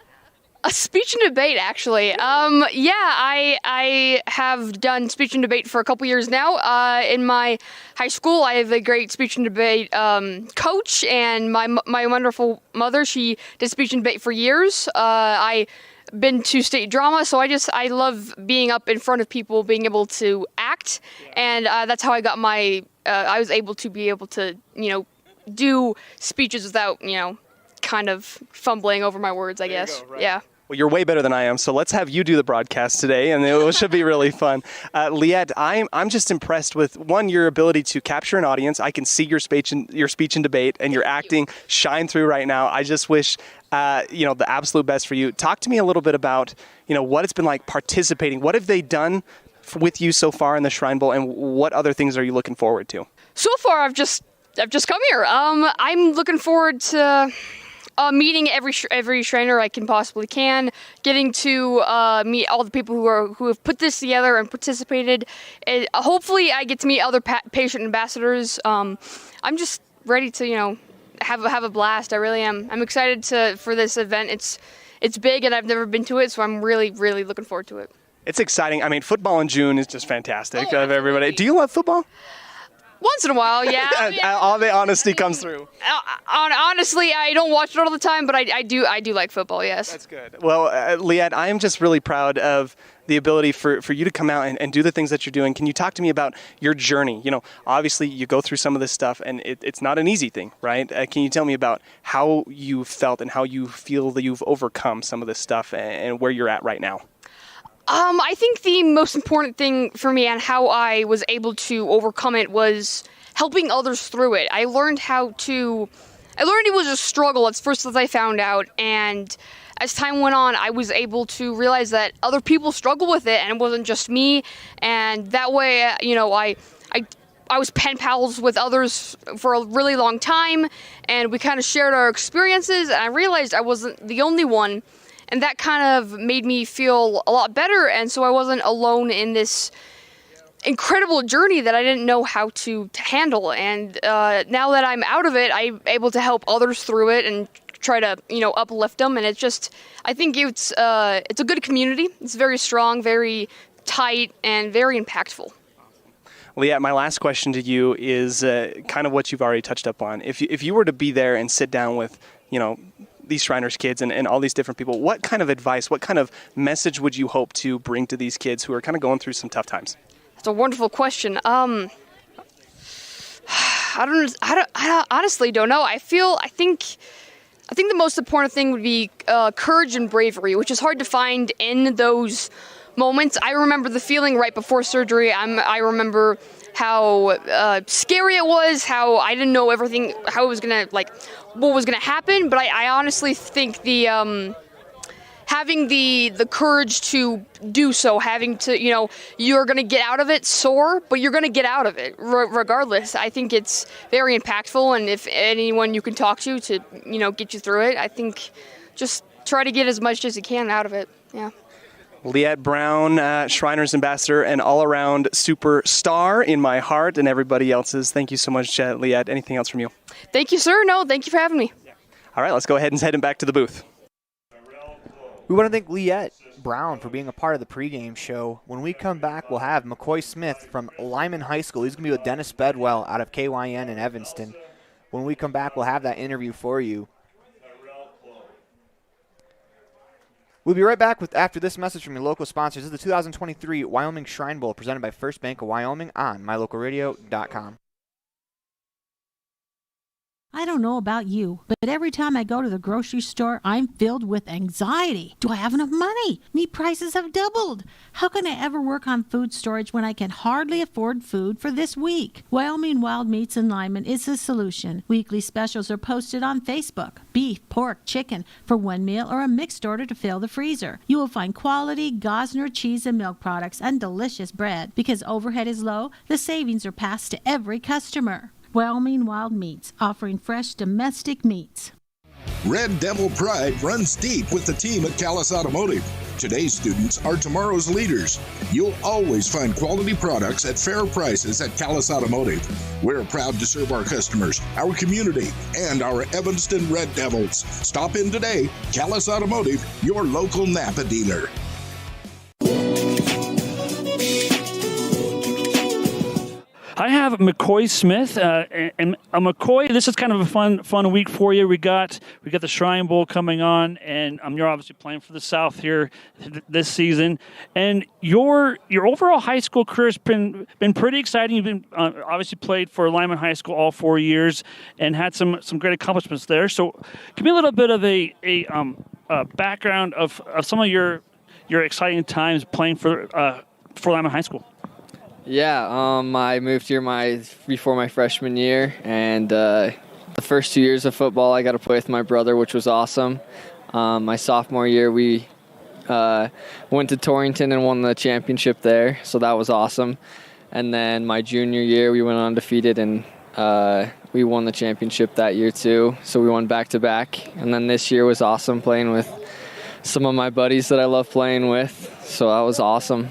A speech and debate, actually. I have done speech and debate for a couple years now. In my high school, I have a great speech and debate coach, and my wonderful mother, she did speech and debate for years. I been to state drama, so I love being up in front of people, being able to act, and that's how I got my. I was able to do speeches without kind of fumbling over my words, I guess. Right. Yeah. Well, you're way better than I am, so let's have you do the broadcast today, and it should be really fun. Liette, I'm just impressed with, one, your ability to capture an audience. I can see your speech and debate, and your acting shine through right now. I just wish, the absolute best for you. Talk to me a little bit about, what it's been like participating. What have they done with you so far in the Shrine Bowl, and what other things are you looking forward to? So far, I've just come here. I'm looking forward to meeting every Shriner I can possibly can, getting to meet all the people who have put this together and participated. And hopefully, I get to meet other patient ambassadors. I'm just ready to have a blast. I really am. I'm excited for this event. It's big, and I've never been to it, so I'm really, really looking forward to it. It's exciting. I mean, football in June is just fantastic. Of everybody. Do you love football? Once in a while, yeah. All the honesty comes through. Honestly, I don't watch it all the time, but I do like football, yes. That's good. Well, Liette, I am just really proud of the ability for you to come out and do the things that you're doing. Can you talk to me about your journey? Obviously, you go through some of this stuff, and it's not an easy thing, right? Can you tell me about how you felt and how you feel that you've overcome some of this stuff and where you're at right now? I think the most important thing for me and how I was able to overcome it was helping others through it. I learned it was a struggle at first, as I found out, and as time went on, I was able to realize that other people struggle with it, and it wasn't just me, and that way, I was pen pals with others for a really long time, and we kind of shared our experiences, and I realized I wasn't the only one. And that kind of made me feel a lot better, and so I wasn't alone in this incredible journey that I didn't know how to handle. And now that I'm out of it, I'm able to help others through it and try to, uplift them. And it's just, I think it's a good community. It's very strong, very tight, and very impactful. Liette, my last question to you is kind of what you've already touched up on. If you were to be there and sit down with, these Shriners kids and all these different people, what kind of advice, what kind of message would you hope to bring to these kids who are kind of going through some tough times? That's a wonderful question. I honestly don't know. I think the most important thing would be courage and bravery, which is hard to find in those moments. I remember the feeling right before surgery. I remember how scary it was, how I didn't know everything, how it was what was gonna happen. But I honestly think the having the courage to do so, having to, you're gonna get out of it sore, but you're gonna get out of it regardless. I think it's very impactful, and if anyone you can talk to get you through it, I think just try to get as much as you can out of it. Yeah. Liette Brown, Shriners Ambassador, and all-around superstar in my heart and everybody else's. Thank you so much, Liette. Anything else from you? Thank you, sir. No, thank you for having me. All right, let's go ahead and head back to the booth. We want to thank Liette Brown for being a part of the pregame show. When we come back, we'll have McCoy Smith from Lyman High School. He's going to be with Dennis Bedwell out of KYN in Evanston. When we come back, we'll have that interview for you. We'll be right back after this message from your local sponsors. This is the 2023 Wyoming Shrine Bowl presented by First Bank of Wyoming on mylocalradio.com. I don't know about you, but every time I go to the grocery store, I'm filled with anxiety. Do I have enough money? Meat prices have doubled. How can I ever work on food storage when I can hardly afford food for this week? Wyoming Wild Meats in Lyman is the solution. Weekly specials are posted on Facebook. Beef, pork, chicken for one meal or a mixed order to fill the freezer. You will find quality Gosner cheese and milk products and delicious bread. Because overhead is low, the savings are passed to every customer. Wyoming Wild Meats, offering fresh domestic meats. Red Devil pride runs deep with the team at Callis Automotive. Today's students are tomorrow's leaders. You'll always find quality products at fair prices at Callis Automotive. We're proud to serve our customers, our community, and our Evanston Red Devils. Stop in today. Callis Automotive, your local Napa dealer. I have McCoy Smith, and McCoy. This is kind of a fun week for you. We got the Shrine Bowl coming on, and you're obviously playing for the South here this season. And your overall high school career has been pretty exciting. You've been obviously played for Lyman High School all 4 years, and had some great accomplishments there. So, give me a little bit of a background of some of your exciting times playing for Lyman High School. Yeah, I moved here before my freshman year, and the first 2 years of football I got to play with my brother, which was awesome. My sophomore year we went to Torrington and won the championship there, so that was awesome. And then my junior year we went undefeated, and we won the championship that year too, so we won back-to-back. And then this year was awesome playing with some of my buddies that I love playing with, so that was awesome.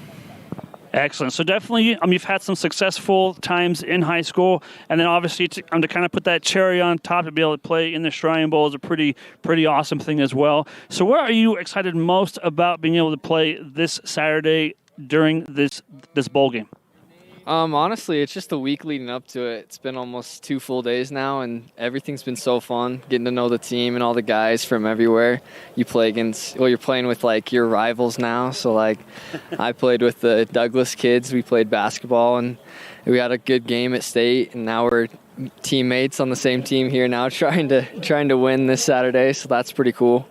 Excellent. So definitely, you've had some successful times in high school, and then obviously to kind of put that cherry on top to be able to play in the Shrine Bowl is a pretty awesome thing as well. So what are you excited most about being able to play this Saturday during this bowl game? Honestly, it's just the week leading up to it. It's been almost 2 full days now, and everything's been so fun, getting to know the team and all the guys from everywhere. You play against, you're playing with, your rivals now. So, I played with the Douglas kids. We played basketball, and we had a good game at state, and now we're teammates on the same team here now trying to win this Saturday, so that's pretty cool.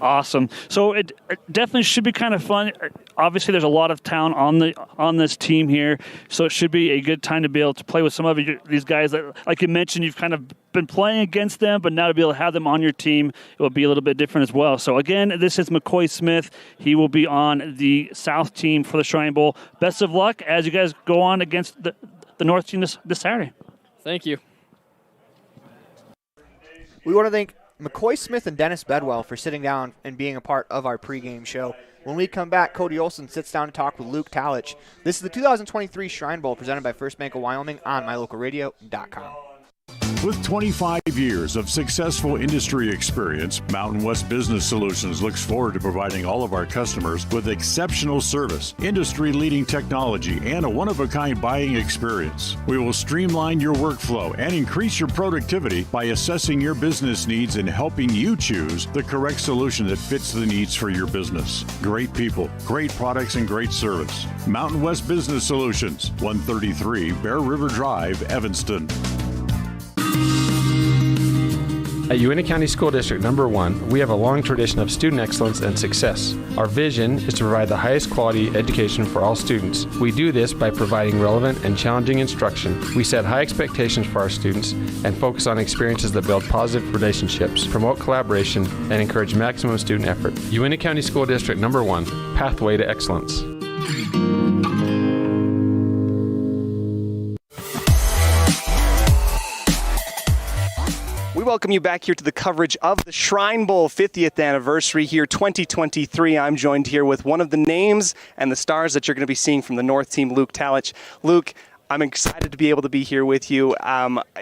Awesome. So it definitely should be kind of fun. Obviously, there's a lot of talent on this team here, so it should be a good time to be able to play with some of these guys that, like you mentioned, you've kind of been playing against them, but now to be able to have them on your team, it will be a little bit different as well. So again, this is McCoy Smith. He will be on the South team for the Shrine Bowl. Best of luck as you guys go on against the North team this Saturday. Thank you. We want to thank McCoy Smith and Dennis Bedwell for sitting down and being a part of our pregame show. When we come back, Cody Olsen sits down to talk with Luke Talich. This is the 2023 Shrine Bowl presented by First Bank of Wyoming on mylocalradio.com. With 25 years of successful industry experience, Mountain West Business Solutions looks forward to providing all of our customers with exceptional service, industry-leading technology, and a one-of-a-kind buying experience. We will streamline your workflow and increase your productivity by assessing your business needs and helping you choose the correct solution that fits the needs for your business. Great people, great products, and great service. Mountain West Business Solutions, 133 Bear River Drive, Evanston. At Uintah County School District Number 1, we have a long tradition of student excellence and success. Our vision is to provide the highest quality education for all students. We do this by providing relevant and challenging instruction. We set high expectations for our students and focus on experiences that build positive relationships, promote collaboration, and encourage maximum student effort. Uintah County School District Number 1, Pathway to Excellence. We welcome you back here to the coverage of the Shrine Bowl 50th anniversary here, 2023. I'm joined here with one of the names and the stars that you're going to be seeing from the North team, Luke Talich. Luke, I'm excited to be able to be here with you.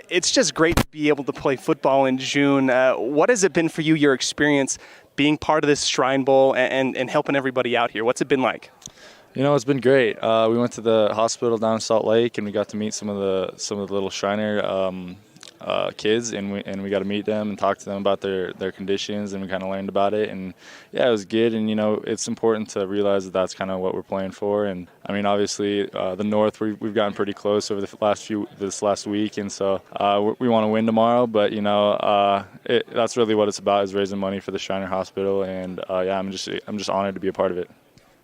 It's just great to be able to play football in June. What has it been for you, your experience being part of this Shrine Bowl and helping everybody out here? What's it been like? You know, it's been great. We went to the hospital down in Salt Lake, and we got to meet some of the little Shriner kids, and we got to meet them and talk to them about their conditions, and we kind of learned about it. And yeah, it was good. And you know, it's important to realize that that's kind of what we're playing for. And I mean, obviously, the North, we've gotten pretty close over this last week, and so we want to win tomorrow. But you know, that's really what it's about, is raising money for the Shriner Hospital. And yeah, I'm just honored to be a part of it.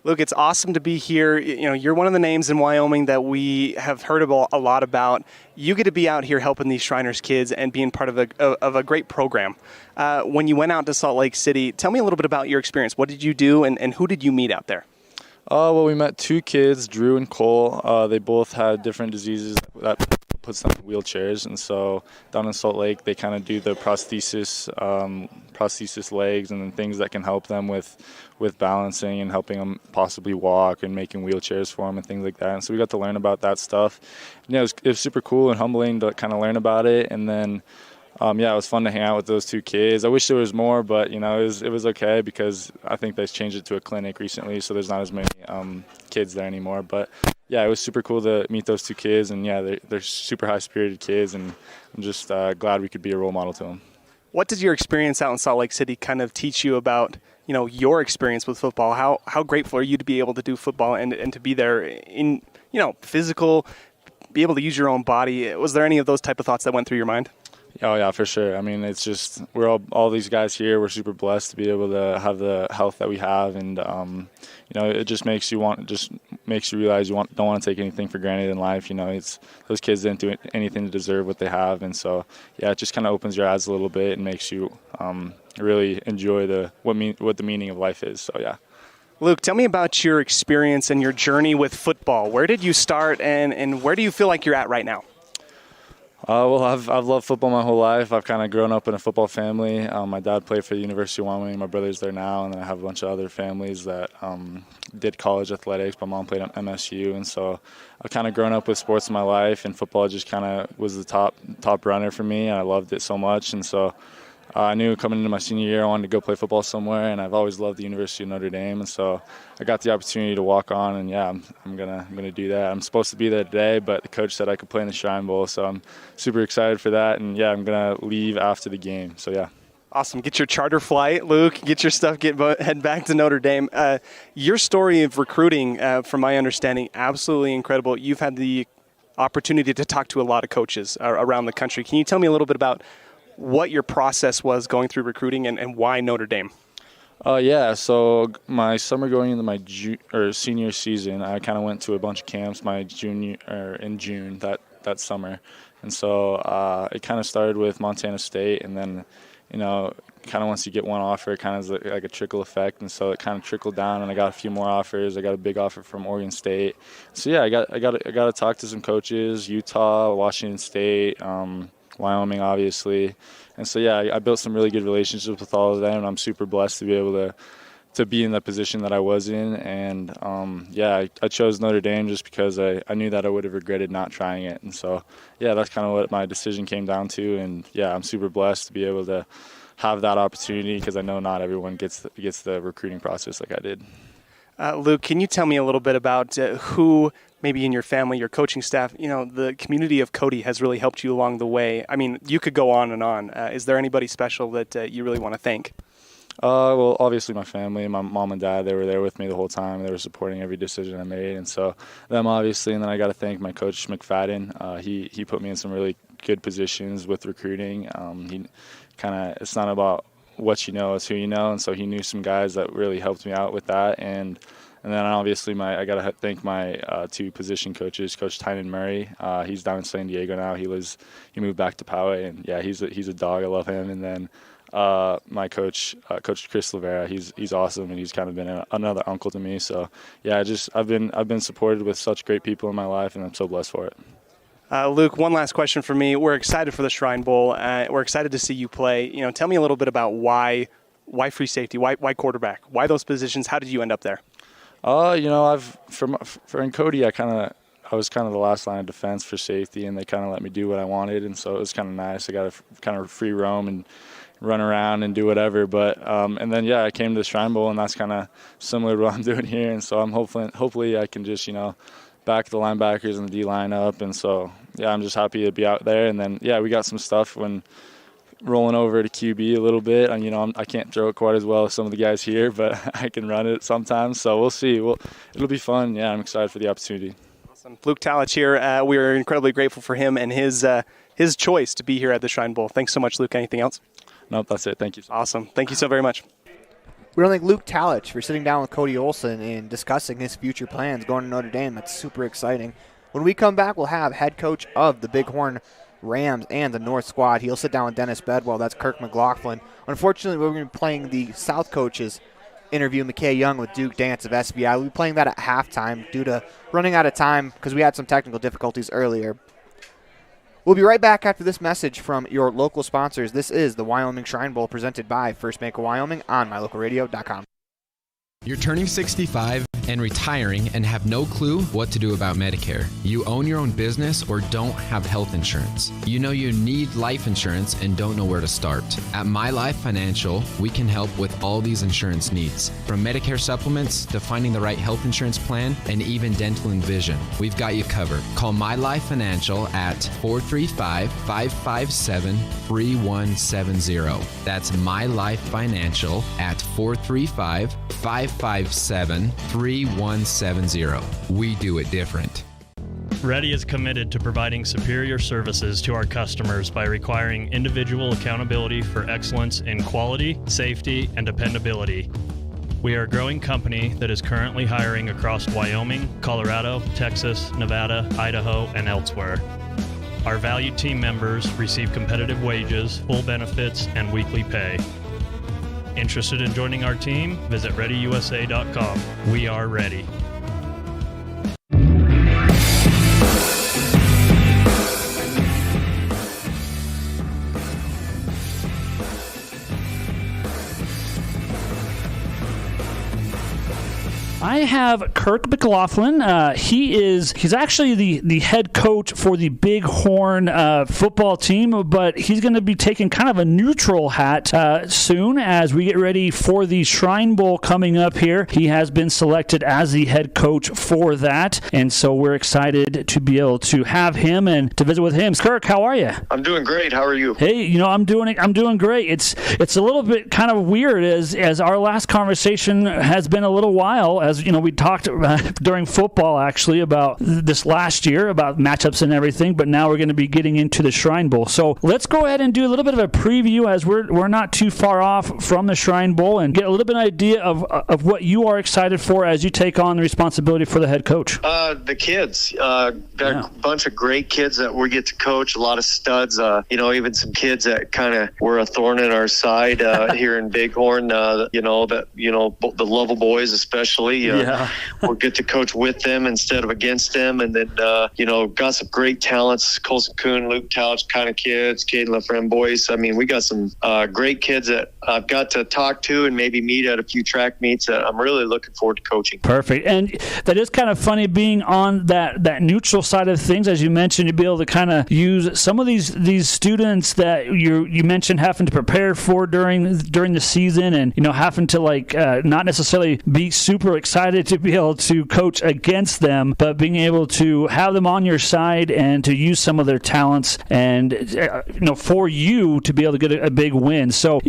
Luke, it's awesome to be here. You know, you're one of the names in Wyoming that we have heard a lot about. You get to be out here helping these Shriners kids and being part of a great program. When you went out to Salt Lake City, tell me a little bit about your experience. What did you do, and who did you meet out there? Well, we met two kids, Drew and Cole. They both had different diseases that puts them in wheelchairs. And so down in Salt Lake, they kind of do the prosthesis legs and then things that can help them with balancing and helping them possibly walk and making wheelchairs for them and things like that. And so we got to learn about that stuff. And it was super cool and humbling to kind of learn about it. And then it was fun to hang out with those two kids. I wish there was more, but it was okay because I think they changed it to a clinic recently, so there's not as many kids there anymore. But yeah, it was super cool to meet those two kids, and yeah, they're super high-spirited kids, and I'm just glad we could be a role model to them. What did your experience out in Salt Lake City kind of teach you about your experience with football? How grateful are you to be able to do football and to be there in physical, be able to use your own body? Was there any of those type of thoughts that went through your mind? Oh yeah, for sure. I mean, it's just we're all these guys here. We're super blessed to be able to have the health that we have, and it just makes you realize you don't want to take anything for granted in life. It's those kids didn't do anything to deserve what they have, and so yeah, it just kind of opens your eyes a little bit and makes you really enjoy what the meaning of life is. So yeah. Luke, tell me about your experience and your journey with football. Where did you start, and where do you feel like you're at right now? Well, I've loved football my whole life. I've kind of grown up in a football family. My dad played for the University of Wyoming. My brother's there now, and then I have a bunch of other families that did college athletics. My mom played at MSU, and so I've kind of grown up with sports in my life, and football just kind of was the top runner for me, and I loved it so much. And so I knew coming into my senior year I wanted to go play football somewhere, and I've always loved the University of Notre Dame, and so I got the opportunity to walk on, and yeah, I'm gonna do that. I'm supposed to be there today, but the coach said I could play in the Shrine Bowl, so I'm super excited for that, and yeah, I'm gonna leave after the game. So yeah. Awesome. Get your charter flight, Luke. Get your stuff. Head back to Notre Dame. Your story of recruiting, from my understanding, absolutely incredible. You've had the opportunity to talk to a lot of coaches around the country. Can you tell me a little bit about what your process was going through recruiting and why Notre Dame? So my summer going into my senior season, I kind of went to a bunch of camps in June that summer. And so it kind of started with Montana State, and then, kind of once you get one offer, it kind of is like a trickle effect. And so it kind of trickled down, and I got a few more offers. I got a big offer from Oregon State. So yeah, I got to talk to some coaches, Utah, Washington State, Wyoming, obviously. And so, yeah, I built some really good relationships with all of them, and I'm super blessed to be able to be in the position that I was in. And, I chose Notre Dame just because I knew that I would have regretted not trying it. And so, yeah, that's kind of what my decision came down to. And, yeah, I'm super blessed to be able to have that opportunity because I know not everyone gets the recruiting process like I did. Luke, can you tell me a little bit about who maybe in your family, your coaching staff, the community of Cody has really helped you along the way? I mean, you could go on and on. Is there anybody special that you really want to thank? Well, obviously my family, my mom and dad, they were there with me the whole time. They were supporting every decision I made. And so them, obviously, and then I got to thank my coach, McFadden. He put me in some really good positions with recruiting. It's not about what you know, it's who you know. And so he knew some guys that really helped me out with that. And then obviously I got to thank my two position coaches, Coach Tynan Murray. He's down in San Diego now. He moved back to Poway, and yeah, he's a dog. I love him. And then my coach, Coach Chris Lavera, he's awesome, and he's kind of been another uncle to me. So yeah, I've been supported with such great people in my life, and I'm so blessed for it. Luke, one last question for me. We're excited for the Shrine Bowl. We're excited to see you play. Tell me a little bit about why free safety, why quarterback, why those positions. How did you end up there? For Cody, I was kind of the last line of defense for safety, and they kind of let me do what I wanted, and so it was kind of nice. I got to kind of free roam and run around and do whatever. But and then I came to the Shrine Bowl, and that's kind of similar to what I'm doing here. And so I'm hopefully I can just back the linebackers and the D line up. And so yeah, I'm just happy to be out there. And then we got some stuff when rolling over to QB a little bit. And, I can't throw it quite as well as some of the guys here, but I can run it sometimes. So we'll see. It'll be fun. Yeah, I'm excited for the opportunity. Awesome. Luke Talich here. We are incredibly grateful for him and his choice to be here at the Shrine Bowl. Thanks so much, Luke. Anything else? Nope, that's it. Thank you. Awesome. Thank you so very much. We want to thank Luke Talich for sitting down with Cody Olsen and discussing his future plans going to Notre Dame. That's super exciting. When we come back, we'll have head coach of the Bighorn Rams and the North Squad. He'll sit down with Dennis Bedwell. That's Kirk McLaughlin. Unfortunately, we're going to be playing the South coaches interview, McKay Young with Duke Dance of SBI. We'll be playing that at halftime due to running out of time because we had some technical difficulties earlier. We'll be right back after this message from your local sponsors. This is the Wyoming Shrine Bowl presented by First Bank of Wyoming on mylocalradio.com. You're turning 65 and retiring and have no clue what to do about Medicare. You own your own business or don't have health insurance. You know you need life insurance and don't know where to start. At My Life Financial, we can help with all these insurance needs, from Medicare supplements to finding the right health insurance plan and even dental and vision. We've got you covered. Call My Life Financial at 435-557-3170. That's My Life Financial at 435-557-3170. We do it different. Ready is committed to providing superior services to our customers by requiring individual accountability for excellence in quality, safety, and dependability. We are a growing company that is currently hiring across Wyoming, Colorado, Texas, Nevada, Idaho, and elsewhere. Our valued team members receive competitive wages, full benefits, and weekly pay. Interested in joining our team? Visit ReadyUSA.com. We are ready. I have Kirk McLaughlin. He's actually the head coach for the Bighorn football team, but he's going to be taking kind of a neutral hat soon as we get ready for the Shrine Bowl coming up here. He has been selected as the head coach for that, and so we're excited to be able to have him and to visit with him. Kirk, how are you? I'm doing great. How are you? Hey, I'm doing great. It's a little bit kind of weird as our last conversation has been a little while. As we talked during football actually about this last year, about matchups and everything, but now we're going to be getting into the Shrine Bowl. So let's go ahead and do a little bit of a preview as we're not too far off from the Shrine Bowl and get a little bit of an idea of what you are excited for as you take on the responsibility for the head coach. The kids. Got a bunch of great kids that we get to coach, a lot of studs, even some kids that kind of were a thorn in our side here in Bighorn, the Lovell boys especially. We'll get to coach with them instead of against them. And then, got some great talents, Colson Kuhn, Luke Tauch kind of kids, Caden LaFramboise. I mean, we got some great kids that I've got to talk to and maybe meet at a few track meets that I'm really looking forward to coaching. Perfect. And that is kind of funny being on that neutral side of things, as you mentioned, to be able to kind of use some of these students that you mentioned having to prepare for during the season and, having to not necessarily be super excited to be able to coach against them, but being able to have them on your side and to use some of their talents and for you to be able to get a big win. So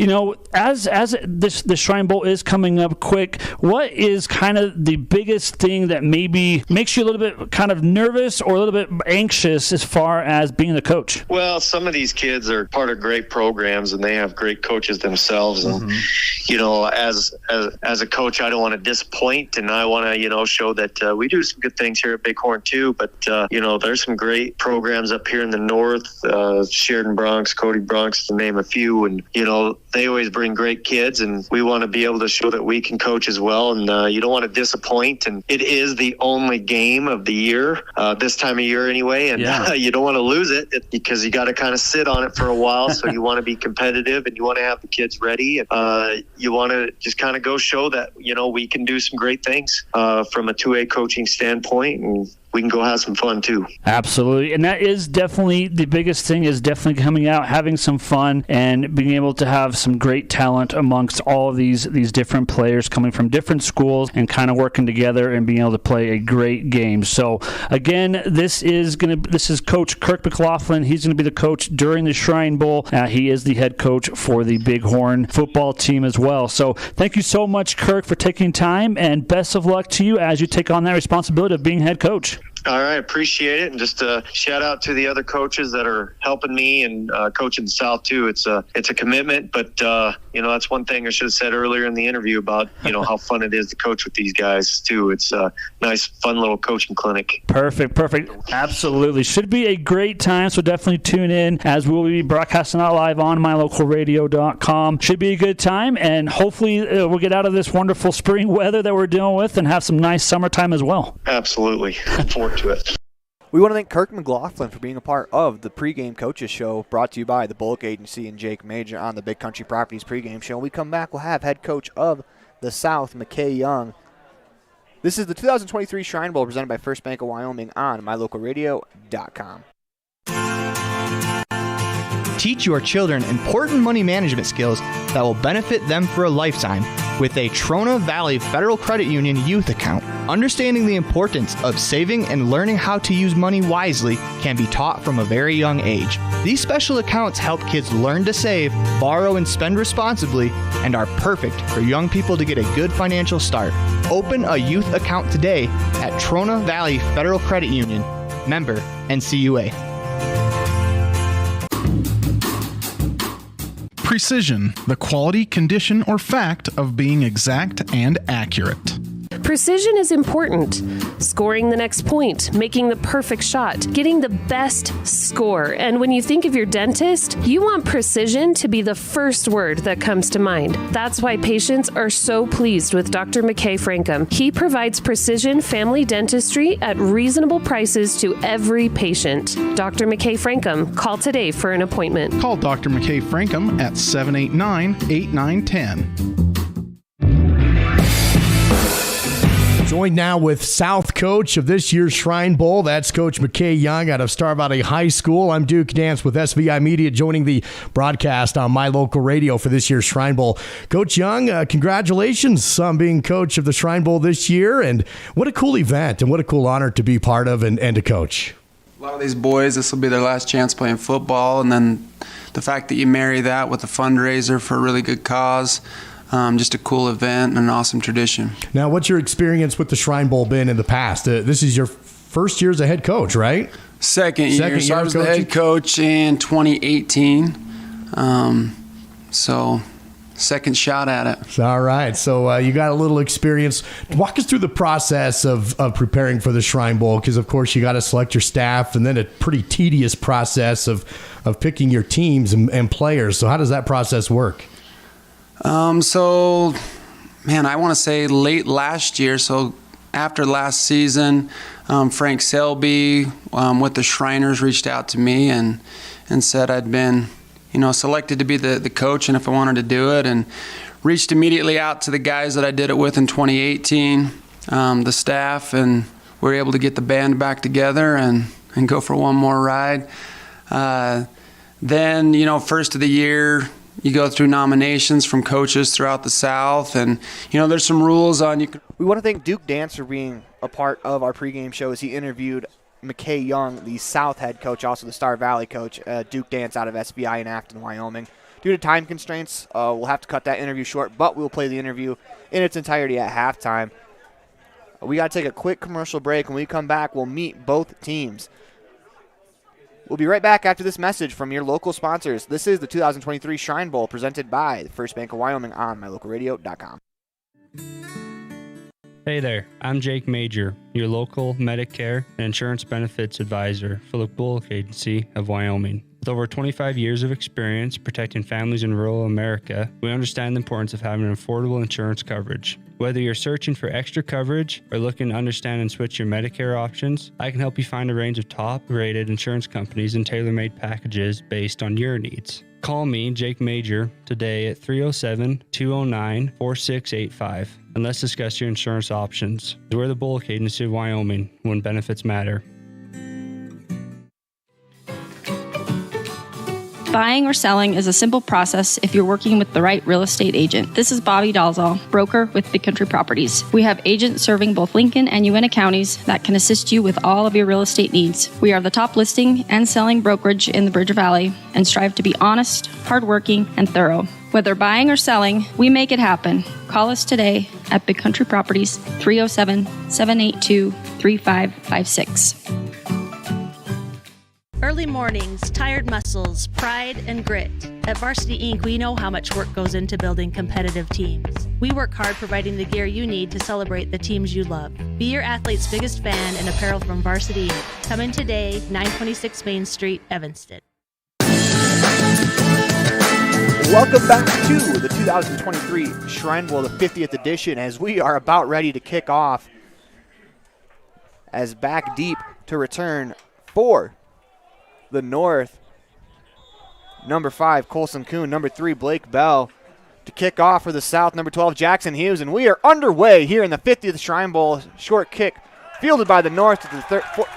as this Shrine Bowl is coming up quick, what is kind of the biggest thing that maybe makes you a little bit kind of nervous or a little bit anxious as far as being the coach? Well, some of these kids are part of great programs and they have great coaches themselves. And as a coach, I don't want to disappoint, and I want to show that we do some good things here at Bighorn too. But there's some great programs up here in the north, Sheridan Bronx, Cody Bronx, to name a few, and they always bring great kids, and we want to be able to show that we can coach as well. And you don't want to disappoint, and it is the only game of the year, this time of year anyway, and you don't want to lose it because you got to kind of sit on it for a while. So you want to be competitive and you want to have the kids ready. You want to just kind of go show that we can do some great things from a 2A coaching standpoint, and we can go have some fun too. Absolutely. And that is definitely the biggest thing, is definitely coming out, having some fun, and being able to have some great talent amongst all of these different players coming from different schools and kind of working together and being able to play a great game. So again, this is Coach Kirk McLaughlin. He's going to be the coach during the Shrine Bowl. He is the head coach for the Bighorn football team as well. So thank you so much, Kirk, for taking time, and best of luck to you as you take on that responsibility of being head coach. All right, appreciate it, and just a shout out to the other coaches that are helping me and coaching the South too. It's a commitment, but that's one thing I should have said earlier in the interview about how fun it is to coach with these guys too. It's a nice, fun little coaching clinic. Perfect, absolutely. Should be a great time. So definitely tune in as we'll be broadcasting out live on mylocalradio.com. Should be a good time, and hopefully we'll get out of this wonderful spring weather that we're dealing with and have some nice summertime as well. Absolutely, look forward to it. We want to thank Kirk McLaughlin for being a part of the Pregame Coaches Show, brought to you by the Bullock Agency and Jake Major on the Big Country Properties Pregame Show. When we come back, we'll have head coach of the South, McKay Young. This is the 2023 Shrine Bowl presented by First Bank of Wyoming on mylocalradio.com. Teach your children important money management skills that will benefit them for a lifetime with a Trona Valley Federal Credit Union youth account. Understanding the importance of saving and learning how to use money wisely can be taught from a very young age. These special accounts help kids learn to save, borrow, and spend responsibly, and are perfect for young people to get a good financial start. Open a youth account today at Trona Valley Federal Credit Union, member NCUA. Precision, the quality, condition, or fact of being exact and accurate. Precision is important. Scoring the next point, making the perfect shot, getting the best score. And when you think of your dentist, you want precision to be the first word that comes to mind. That's why patients are so pleased with Dr. McKay Frankum. He provides precision family dentistry at reasonable prices to every patient. Dr. McKay Frankum, call today for an appointment. Call Dr. McKay Frankum at 789-8910. Joined now with South coach of this year's Shrine Bowl. That's Coach McKay Young out of Star Valley High School. I'm Duke Dance with SVI Media, joining the broadcast on My Local Radio for this year's Shrine Bowl. Coach Young, congratulations on being coach of the Shrine Bowl this year. And what a cool event and what a cool honor to be part of and to coach. A lot of these boys, this will be their last chance playing football. And then the fact that you marry that with a fundraiser for a really good cause. Just a cool event and an awesome tradition. Now, what's your experience with the Shrine Bowl been in the past? This is your first year as a head coach, right? Second year. So I was the head coach in 2018. So second shot at it. All right. So you got a little experience. Walk us through the process of preparing for the Shrine Bowl, because, of course, you got to select your staff and then a pretty tedious process of picking your teams and players. So how does that process work? I want to say late last year, so after last season, Frank Selby with the Shriners reached out to me and said I'd been, selected to be the coach and if I wanted to do it, and reached immediately out to the guys that I did it with in 2018, the staff, and we were able to get the band back together and go for one more ride. Then, first of the year, you go through nominations from coaches throughout the South, and there's some rules on you. We want to thank Duke Dance for being a part of our pregame show as he interviewed McKay Young, the South head coach, also the Star Valley coach, Duke Dance out of SBI in Afton, Wyoming. Due to time constraints, we'll have to cut that interview short, but we'll play the interview in its entirety at halftime. We got to take a quick commercial break. When we come back, we'll meet both teams. We'll be right back after this message from your local sponsors. This is the 2023 Shrine Bowl presented by the First Bank of Wyoming on mylocalradio.com. Hey there, I'm Jake Major, your local Medicare and insurance benefits advisor for the Bullock Agency of Wyoming. With over 25 years of experience protecting families in rural America, we understand the importance of having affordable insurance coverage. Whether you're searching for extra coverage or looking to understand and switch your Medicare options, I can help you find a range of top-rated insurance companies and tailor-made packages based on your needs. Call me, Jake Major, today at 307-209-4685, and let's discuss your insurance options. We're the Bullock Agency of Wyoming, when benefits matter. Buying or selling is a simple process if you're working with the right real estate agent. This is Bobby Dalzall, broker with Big Country Properties. We have agents serving both Lincoln and Uintah counties that can assist you with all of your real estate needs. We are the top listing and selling brokerage in the Bridger Valley and strive to be honest, hardworking, and thorough. Whether buying or selling, we make it happen. Call us today at Big Country Properties, 307-782-3556. Early mornings, tired muscles, pride, and grit. At Varsity Inc., we know how much work goes into building competitive teams. We work hard providing the gear you need to celebrate the teams you love. Be your athlete's biggest fan in apparel from Varsity Inc. Come in today, 926 Main Street, Evanston. Welcome back to the 2023 Shrine Bowl, the 50th edition, as we are about ready to kick off. As back deep to return for the North, number 5, Colson Kuhn. Number 3, Blake Bell. To kick off for the South, number 12, Jackson Hughes. And we are underway here in the 50th Shrine Bowl. Short kick fielded by the North to the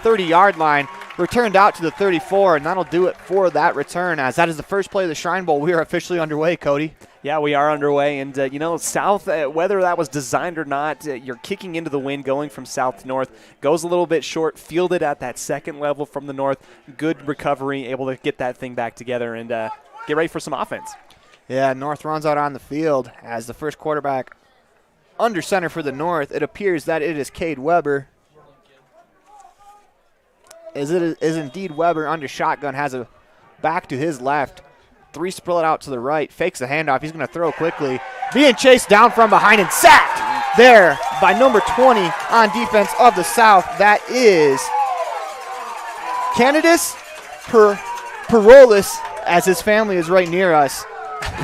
30-yard line. Returned out to the 34, and that'll do it for that return, as that is the first play of the Shrine Bowl. We are officially underway, Cody. Yeah, we are underway, and South, whether that was designed or not, you're kicking into the wind, going from south to north. Goes a little bit short, fielded at that second level from the North. Good recovery, able to get that thing back together and get ready for some offense. Yeah, North runs out on the field as the first quarterback under center for the North. It appears that it is Cade Weber. Is indeed Weber under shotgun, has a back to his left. 3 split out to the right, fakes the handoff. He's going to throw quickly. Being chased down from behind and sacked there by number 20 on defense of the South. That is Candidace Perolis, as his family is right near us.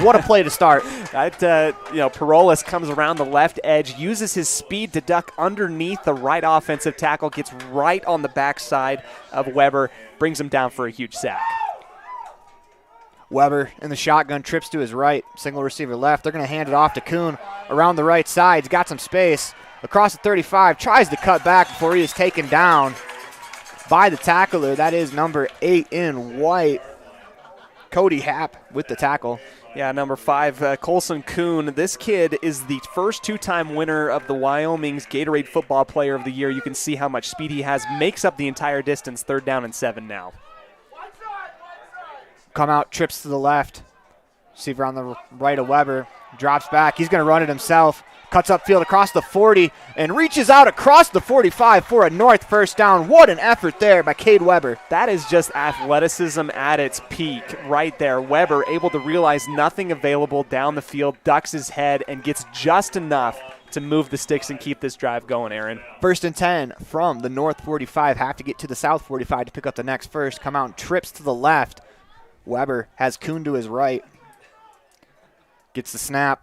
What a play to start. Perolis comes around the left edge, uses his speed to duck underneath the right offensive tackle, gets right on the backside of Weber, brings him down for a huge sack. Weber in the shotgun, trips to his right, single receiver left. They're going to hand it off to Kuhn around the right side. He's got some space. Across the 35, tries to cut back before he is taken down by the tackler. That is number 8 in white, Cody Happ with the tackle. Yeah, number 5, Colson Kuhn. This kid is the first 2-time winner of the Wyoming's Gatorade Football Player of the Year. You can see how much speed he has. Makes up the entire distance. 3rd down and 7 now. Come out, trips to the left. Receiver on the right of Weber. Drops back. He's going to run it himself. Cuts upfield across the 40 and reaches out across the 45 for a North first down. What an effort there by Cade Weber. That is just athleticism at its peak right there. Weber able to realize nothing available down the field, ducks his head, and gets just enough to move the sticks and keep this drive going, Aaron. 1st and 10 from the North 45. Have to get to the South 45 to pick up the next first. Come out and trips to the left. Weber has Kuhn to his right. Gets the snap.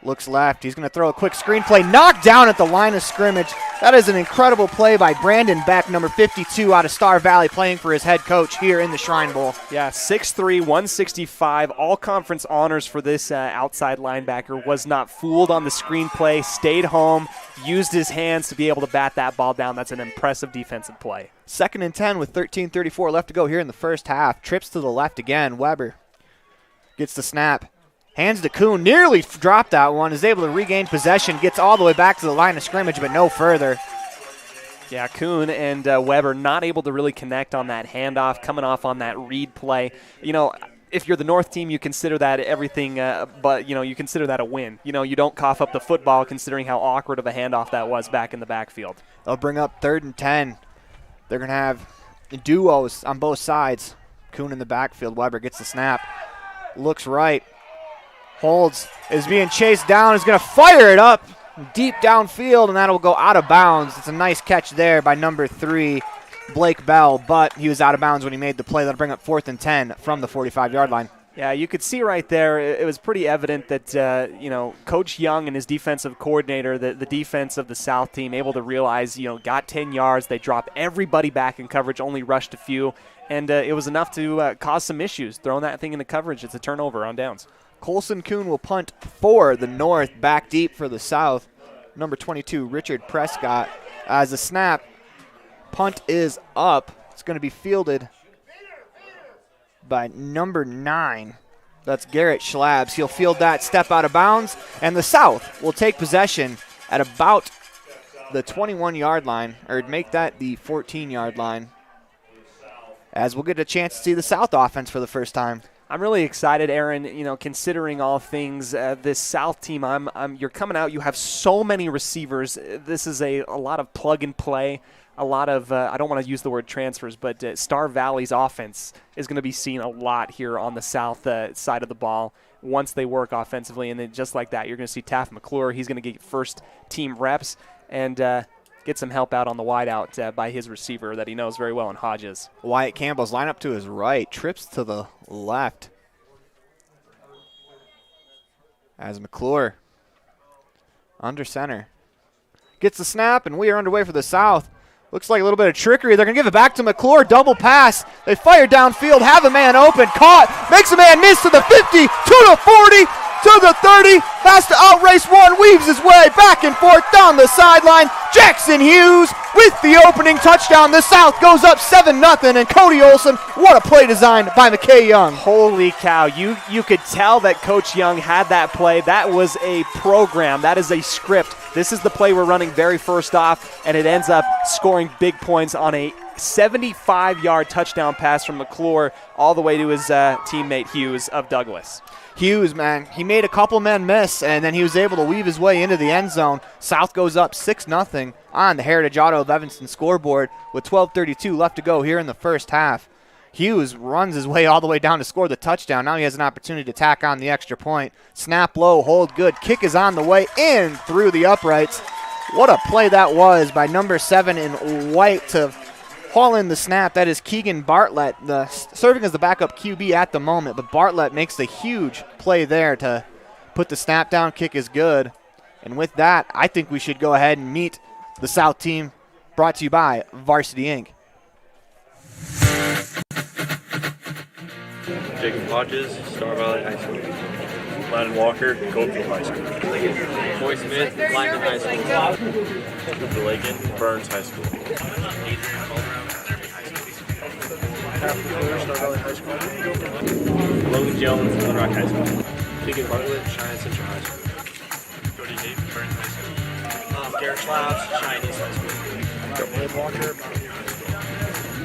Looks left. He's going to throw a quick screen play. Knocked down at the line of scrimmage. That is an incredible play by Brandon Beck, number 52 out of Star Valley, playing for his head coach here in the Shrine Bowl. Yeah, 6'3", 165, all-conference honors for this outside linebacker. Was not fooled on the screen play, stayed home, used his hands to be able to bat that ball down. That's an impressive defensive play. 2nd and 10 with 13:34 left to go here in the first half. Trips to the left again. Weber gets the snap. Hands to Kuhn, nearly dropped that one, is able to regain possession, gets all the way back to the line of scrimmage, but no further. Yeah, Kuhn and Weber not able to really connect on that handoff, coming off on that read play. If you're the North team, you consider that everything, but you consider that a win. You don't cough up the football considering how awkward of a handoff that was back in the backfield. They'll bring up 3rd and 10. They're going to have duos on both sides. Kuhn in the backfield. Weber gets the snap. Looks right. Holds, is being chased down, is going to fire it up deep downfield, and that'll go out of bounds. It's a nice catch there by number 3, Blake Bell, but he was out of bounds when he made the play. That'll bring up 4th and 10 from the 45-yard line. Yeah, you could see right there, it was pretty evident that, Coach Young and his defensive coordinator, the defense of the South team, able to realize, got 10 yards. They dropped everybody back in coverage, only rushed a few, and it was enough to cause some issues. Throwing that thing into coverage, it's a turnover on downs. Colson Kuhn will punt for the North, back deep for the South. Number 22, Richard Prescott. As the snap, punt is up. It's going to be fielded by number 9. That's Garrett Schlabs. He'll field that, step out of bounds, and the South will take possession at about the 21-yard line, or make that the 14-yard line, as we'll get a chance to see the South offense for the first time. I'm really excited, Aaron, considering all things. This South team, you're coming out. You have so many receivers. This is a lot of plug and play, a lot of, I don't want to use the word transfers, but Star Valley's offense is going to be seen a lot here on the South side of the ball once they work offensively. And then just like that, you're going to see Taft McClure. He's going to get first team reps and get some help out on the wideout by his receiver that he knows very well in Hodges. Wyatt Campbell's line up to his right, trips to the left. As McClure under center gets the snap, and we are underway for the South. Looks like a little bit of trickery. They're going to give it back to McClure. Double pass. They fire downfield, have a man open. Caught. Makes a man miss to the 50, to the 40, to the 30. Has to outrace one. Weaves his way back and forth down the sideline. Jackson Hughes with the opening touchdown. The South goes up 7-0. And Cody Olsen, what a play designed by McKay Young. Holy cow. You could tell that Coach Young had that play. That was a program. That is a script. This is the play we're running very first off, and it ends up scoring big points on a 75-yard touchdown pass from McClure all the way to his teammate Hughes of Douglas. Hughes, man, he made a couple men miss, and then he was able to weave his way into the end zone. South goes up 6-0 on the Heritage Auto of Evanston scoreboard with 12:32 left to go here in the first half. Hughes runs his way all the way down to score the touchdown. Now he has an opportunity to tack on the extra point. Snap low, hold good. Kick is on the way in through the uprights. What a play that was by number 7 in white to haul in the snap. That is Keegan Bartlett, serving as the backup QB at the moment. But Bartlett makes the huge play there to put the snap down. Kick is good. And with that, I think we should go ahead and meet the South team, brought to you by Varsity Inc. Jacob Hodges, Star Valley High School. Landon Walker, Coldfield High School. Boy Smith, Lyman High School. Cooper Lakin, Burns High School. Star Valley High School. Logan Jones, Little Rock High School. Keegan Bartlett, Cheyenne Central High School. Cody Hayes, Burns High School. Garrett Schlaps, Cheyenne East High School. Wade Walker,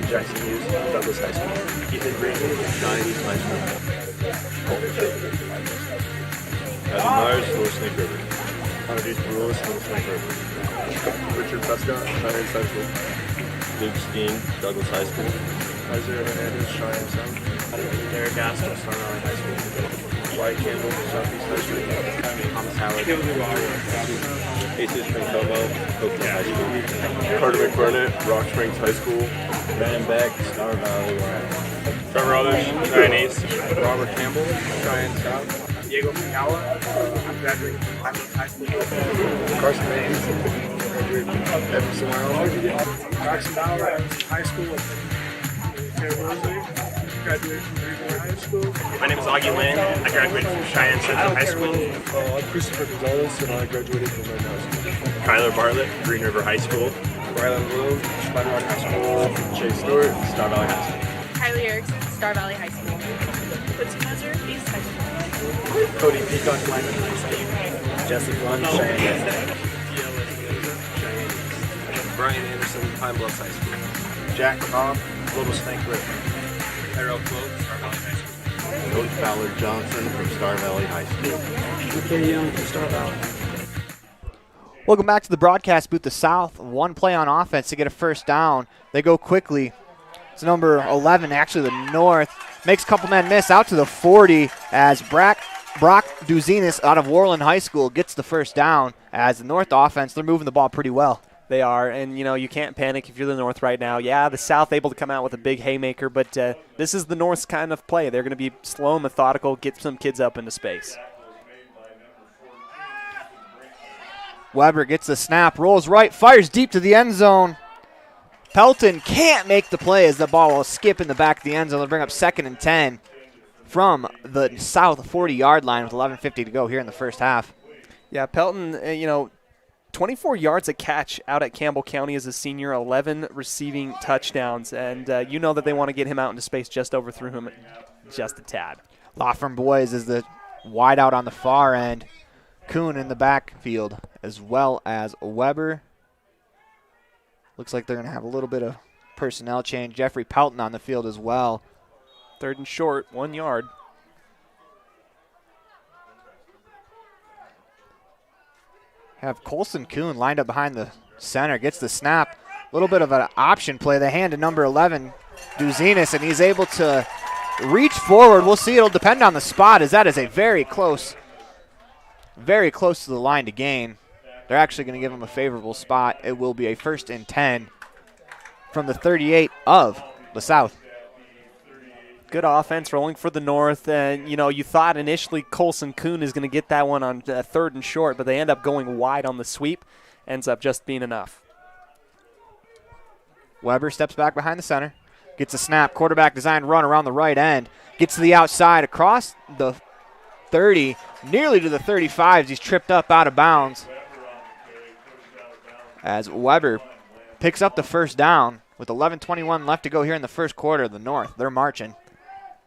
Jackson Hughes, Douglas High School. Ethan Green, Cheyenne East High School. Adam Myers, Little Snake River. Hunter Deuce Brulis, Little Snake River. Richard Prescott, Cheyenne High School. Luke Steen, Douglas High School. Isaiah Hernandez, Cheyenne South. Derek Gaston, Star Valley High School. Wyatt Campbell, Southeast High School. Thomas Howard. Jesus Francomo, Oakland High School. Carter McBurnett, Rock Springs High School. Brandon Beck, Star Valley. Trevor Rothers, Cheyenne East. Robert Campbell, Cheyenne South. Diego Mikawa, I'm graduating from Wyoming High School. Carson Mays, graduating from Evanston, Wyoming. Jackson Bauer, High School. Taylor Rosie, graduated from Greenville High School. My name is Augie Lynn. I graduated from Cheyenne Central High School. I'm Christopher Gonzalez, and I graduated from Lynn High School. Kyler Bartlett, Green River High School. Rylan Bloom, Spider Rock High School. Chase Stewart, Star Valley High School. Kylie Erickson, Star Valley High School. Quincy Measure, East High School. Cody Peacock, Lyman High School. Jesse Lund, Cheyenne. Brian Anderson, Pine Bluff High School. Jack Cobb, Little Snake River. Harold Clove, Star Valley High School. Coach Ballard Johnson from Star Valley High School. McKay Young from Star Valley. Welcome back to the broadcast booth. The South, one play on offense to get a first down. They go quickly. It's number 11, actually the North. Makes a couple men miss out to the 40 as Brock Duzinis out of Worland High School gets the first down. As the North offense, they're moving the ball pretty well. They are, and you can't panic if you're the North right now. Yeah, the South able to come out with a big haymaker, but this is the North's kind of play. They're going to be slow and methodical, get some kids up into space. Weber gets the snap, rolls right, fires deep to the end zone. Pelton can't make the play as the ball will skip in the back of the end zone. They'll bring up 2nd and 10 from the South 40-yard line with 11:50 to go here in the first half. Yeah, Pelton, 24 yards a catch out at Campbell County as a senior, 11 receiving touchdowns, and you know that they want to get him out into space. Just overthrew him just a tad. Laughlin Boys is the wide out on the far end. Kuhn in the backfield as well as Weber. Looks like they're going to have a little bit of personnel change. Jeffrey Pelton on the field as well. 3rd and short, 1 yard. Have Colson Kuhn lined up behind the center, gets the snap. A little bit of an option play. They hand to number 11, Duzinis, and he's able to reach forward. We'll see. It'll depend on the spot, as that is a very close to the line to gain. They're actually going to give him a favorable spot. It will be a 1st and 10 from the 38 of the South. Good offense rolling for the North. And, you thought initially Colson Kuhn is going to get that one on 3rd and short, but they end up going wide on the sweep. Ends up just being enough. Weber steps back behind the center. Gets a snap. Quarterback design run around the right end. Gets to the outside across the 30, nearly to the 35. He's tripped up out of bounds. As Weber picks up the first down with 11:21 left to go here in the first quarter. The North, they're marching.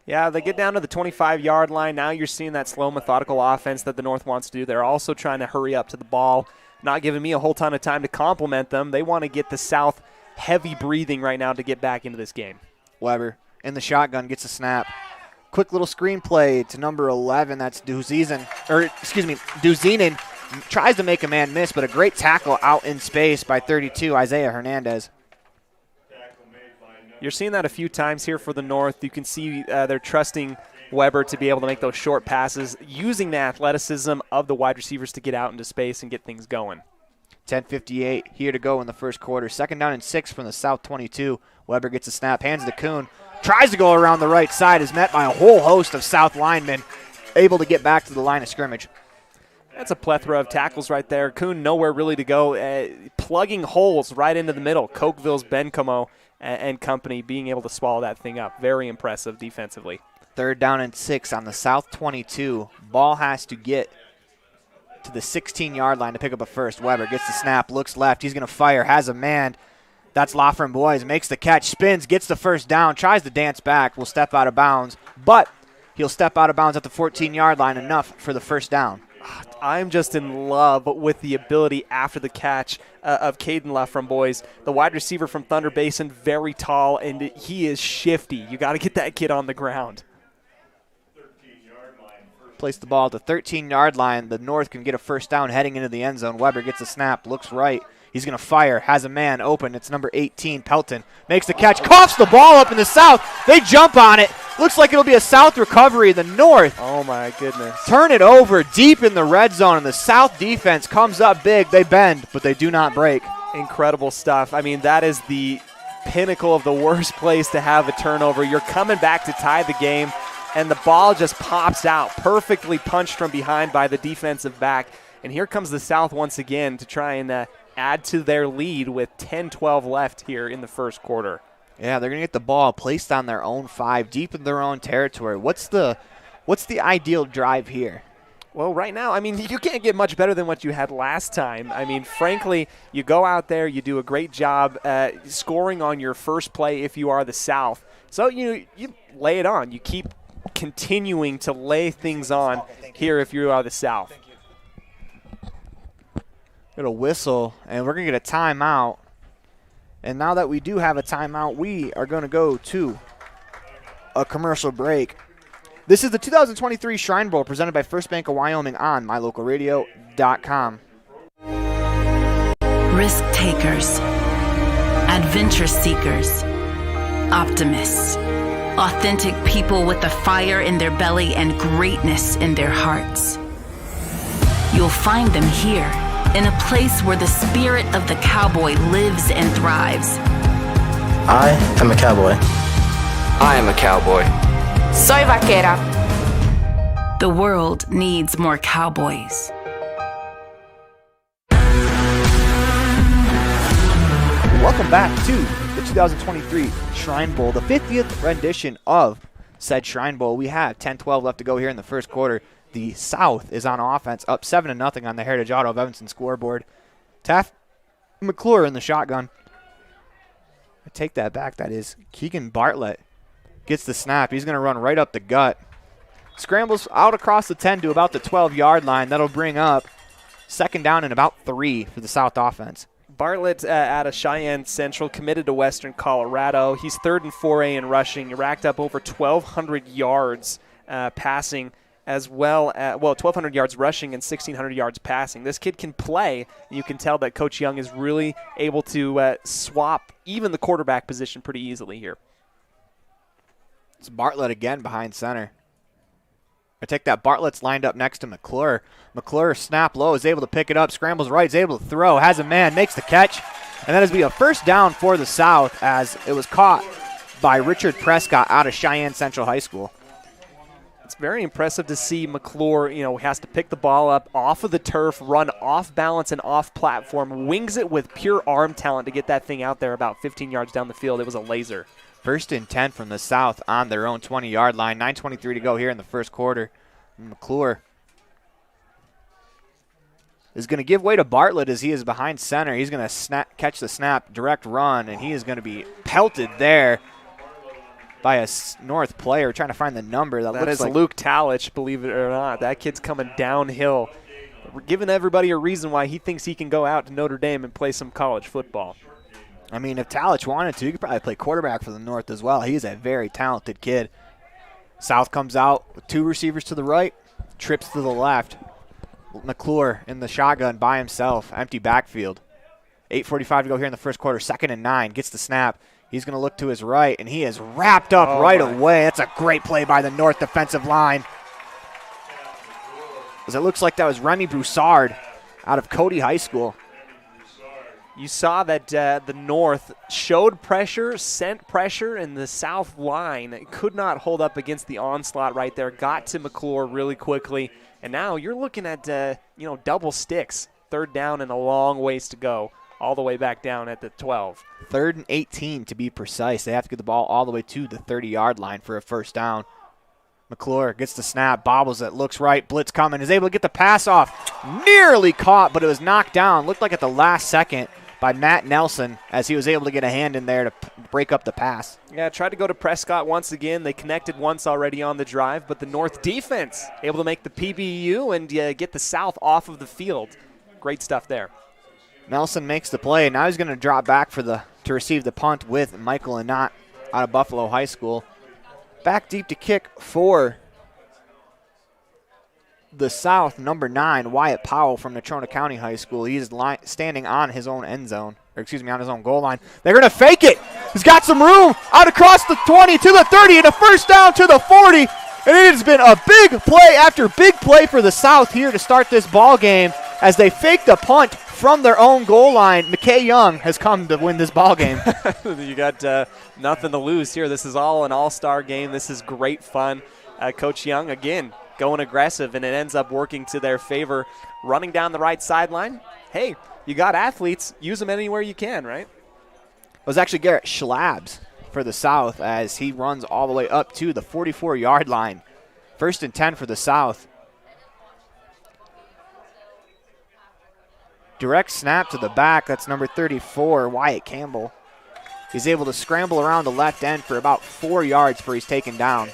Yeah, they get down to the 25-yard line. Now you're seeing that slow, methodical offense that the North wants to do. They're also trying to hurry up to the ball, not giving me a whole ton of time to compliment them. They want to get the South heavy breathing right now to get back into this game. Weber in the shotgun gets a snap. Quick little screen play to number 11. That's Duzinen. Tries to make a man miss, but a great tackle out in space by 32, Isaiah Hernandez. You're seeing that a few times here for the North. You can see they're trusting Weber to be able to make those short passes, using the athleticism of the wide receivers to get out into space and get things going. 10:58 here to go in the first quarter. 2nd down and 6 from the South 22. Weber gets a snap, hands to Kuhn. Tries to go around the right side, is met by a whole host of South linemen, able to get back to the line of scrimmage. That's a plethora of tackles right there. Kuhn nowhere really to go, plugging holes right into the middle. Cokeville's Bencomo and company being able to swallow that thing up. Very impressive defensively. 3rd down and 6 on the South 22. Ball has to get to the 16-yard line to pick up a first. Weber gets the snap, looks left. He's going to fire, has a man. That's Laframboise, makes the catch, spins, gets the first down, tries to dance back, will step out of bounds, but he'll step out of bounds at the 14-yard line, enough for the first down. I'm just in love with the ability after the catch of Caden Laframboise, the wide receiver from Thunder Basin, very tall, and he is shifty. You got to get that kid on the ground. Place the ball at the 13-yard line. The North can get a first down heading into the end zone. Weber gets a snap, looks right. He's going to fire, has a man open. It's number 18, Pelton. Makes the catch, coughs the ball up in the South. They jump on it. Looks like it'll be a South recovery. The North. Oh, my goodness. Turn it over deep in the red zone, and the South defense comes up big. They bend, but they do not break. Incredible stuff. I mean, that is the pinnacle of the worst place to have a turnover. You're coming back to tie the game, and the ball just pops out, perfectly punched from behind by the defensive back. And here comes the South once again to try and add to their lead with 10-12 left here in the first quarter. Yeah, they're going to get the ball placed on their own 5, deep in their own territory. What's the ideal drive here? Well, right now, I mean, you can't get much better than what you had last time. I mean, frankly, you go out there, you do a great job scoring on your first play if you are the South. So you lay it on. You keep continuing to lay things on here if you are the South. Get a whistle, and we're going to get a timeout. And now that we do have a timeout, we are going to go to a commercial break. This is the 2023 Shrine Bowl presented by First Bank of Wyoming on mylocalradio.com. Risk takers, adventure seekers, optimists, authentic people with the fire in their belly and greatness in their hearts. You'll find them here, in a place where the spirit of the cowboy lives and thrives. I am a cowboy. I am a cowboy. Soy vaquera. The world needs more cowboys. Welcome back to the 2023 Shrine Bowl, the 50th rendition of said Shrine Bowl. We have 10-12 left to go here in the first quarter. The South is on offense, up 7-0 on the Heritage Auto of Evanston scoreboard. Taft McClure in the shotgun. I take that back. That is Keegan Bartlett. Gets the snap. He's going to run right up the gut. Scrambles out across the 10 to about the 12-yard line. That'll bring up 2nd down and about 3 for the South offense. Bartlett out of Cheyenne Central, committed to Western Colorado. He's 3rd and 4A in rushing. He racked up over 1,200 yards passing, as well as 1,200 yards rushing and 1,600 yards passing. This kid can play. You can tell that Coach Young is really able to swap even the quarterback position pretty easily here. It's Bartlett again behind center. I take that. Bartlett's lined up next to McClure. McClure snap low, is able to pick it up, scrambles right, is able to throw, has a man, makes the catch. And that is be a first down for the South as it was caught by Richard Prescott out of Cheyenne Central High School. It's very impressive to see McClure, has to pick the ball up off of the turf, run off balance and off platform, wings it with pure arm talent to get that thing out there about 15 yards down the field. It was a laser. 1st and 10 from the South on their own 20-yard line. 9:23 to go here in the first quarter. McClure is going to give way to Bartlett as he is behind center. He's going to catch the snap, direct run, and he is going to be pelted there by a North player trying to find the number. That is like Luke Talich, believe it or not. That kid's coming downhill. We're giving everybody a reason why he thinks he can go out to Notre Dame and play some college football. I mean, if Talich wanted to, he could probably play quarterback for the North as well. He's a very talented kid. South comes out with 2 receivers to the right, trips to the left. McClure in the shotgun by himself, empty backfield. 8:45 to go here in the first quarter, 2nd and 9, gets the snap. He's going to look to his right, and he is wrapped up away. That's a great play by the North defensive line. As it looks like that was Remy Broussard out of Cody High School. You saw that the North showed pressure, sent pressure, and the South line could not hold up against the onslaught right there. Got to McClure really quickly, and now you're looking at double sticks, 3rd down and a long ways to go, all the way back down at the 12. 3rd and 18 to be precise. They have to get the ball all the way to the 30-yard line for a first down. McClure gets the snap, bobbles it, looks right, blitz coming, is able to get the pass off. Nearly caught, but it was knocked down. Looked like at the last second by Matt Nelson as he was able to get a hand in there to break up the pass. Yeah, tried to go to Prescott once again. They connected once already on the drive, but the North defense able to make the PBU and get the South off of the field. Great stuff there. Nelson makes the play. Now he's going to drop back to receive the punt with Michael Anott out of Buffalo High School. Back deep to kick for the South, number 9, Wyatt Powell from Natrona County High School. He's standing on his own end zone, on his own goal line. They're going to fake it. He's got some room out across the 20 to the 30 and a first down to the 40. And it has been a big play after big play for the South here to start this ball game as they fake the punt from their own goal line. McKay Young has come to win this ball game. You got nothing to lose here. This is all an all-star game. This is great fun. Coach Young, again, going aggressive, and it ends up working to their favor. Running down the right sideline. Hey, you got athletes. Use them anywhere you can, right? It was actually Garrett Schlabs for the South as he runs all the way up to the 44-yard line. 1st and 10 for the South. Direct snap to the back. That's number 34, Wyatt Campbell. He's able to scramble around the left end for about 4 yards before he's taken down.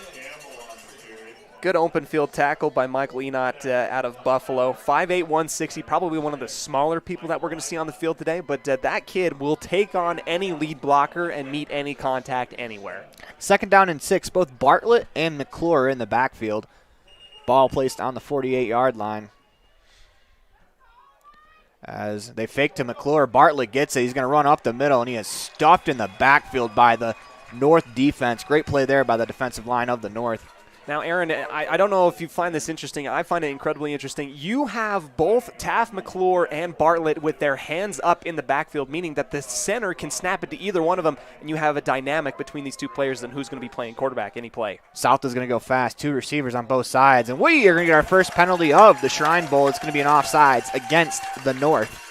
Good open field tackle by Michael Enott out of Buffalo. 5'8", 160, probably one of the smaller people that we're going to see on the field today, but that kid will take on any lead blocker and meet any contact anywhere. 2nd down and 6, both Bartlett and McClure in the backfield. Ball placed on the 48-yard line. As they fake to McClure, Bartlett gets it. He's going to run up the middle, and he is stuffed in the backfield by the North defense. Great play there by the defensive line of the North. Now, Aaron, I don't know if you find this interesting. I find it incredibly interesting. You have both Taft McClure and Bartlett with their hands up in the backfield, meaning that the center can snap it to either one of them, and you have a dynamic between these two players and who's going to be playing quarterback any play. South is going to go fast. 2 receivers on both sides. And we are going to get our first penalty of the Shrine Bowl. It's going to be an offsides against the North.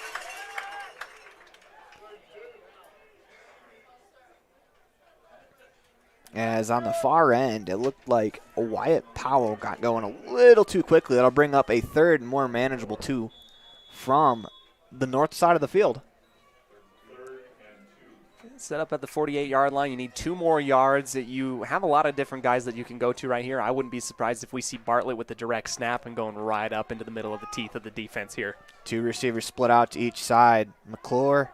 As on the far end, it looked like Wyatt Powell got going a little too quickly. That'll bring up a 3rd and more manageable 2 from the north side of the field. Set up at the 48-yard line. You need 2 more yards. You have a lot of different guys that you can go to right here. I wouldn't be surprised if we see Bartlett with the direct snap and going right up into the middle of the teeth of the defense here. 2 receivers split out to each side. McClure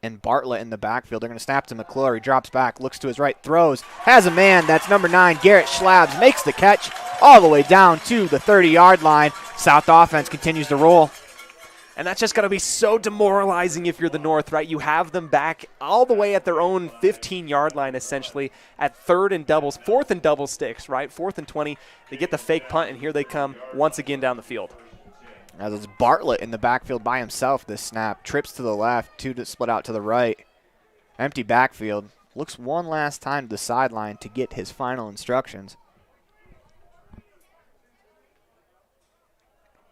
and Bartlett in the backfield. They're going to snap to McClure. He drops back, looks to his right, throws, has a man. That's number 9, Garrett Schlabs, makes the catch all the way down to the 30-yard line. South offense continues to roll. And that's just going to be so demoralizing if you're the North, right? You have them back all the way at their own 15-yard line, essentially, at 4th and double sticks, right? 4th and 20. They get the fake punt, and here they come once again down the field. As it's Bartlett in the backfield by himself this snap. Trips to the left, 2 to split out to the right. Empty backfield. Looks one last time to the sideline to get his final instructions.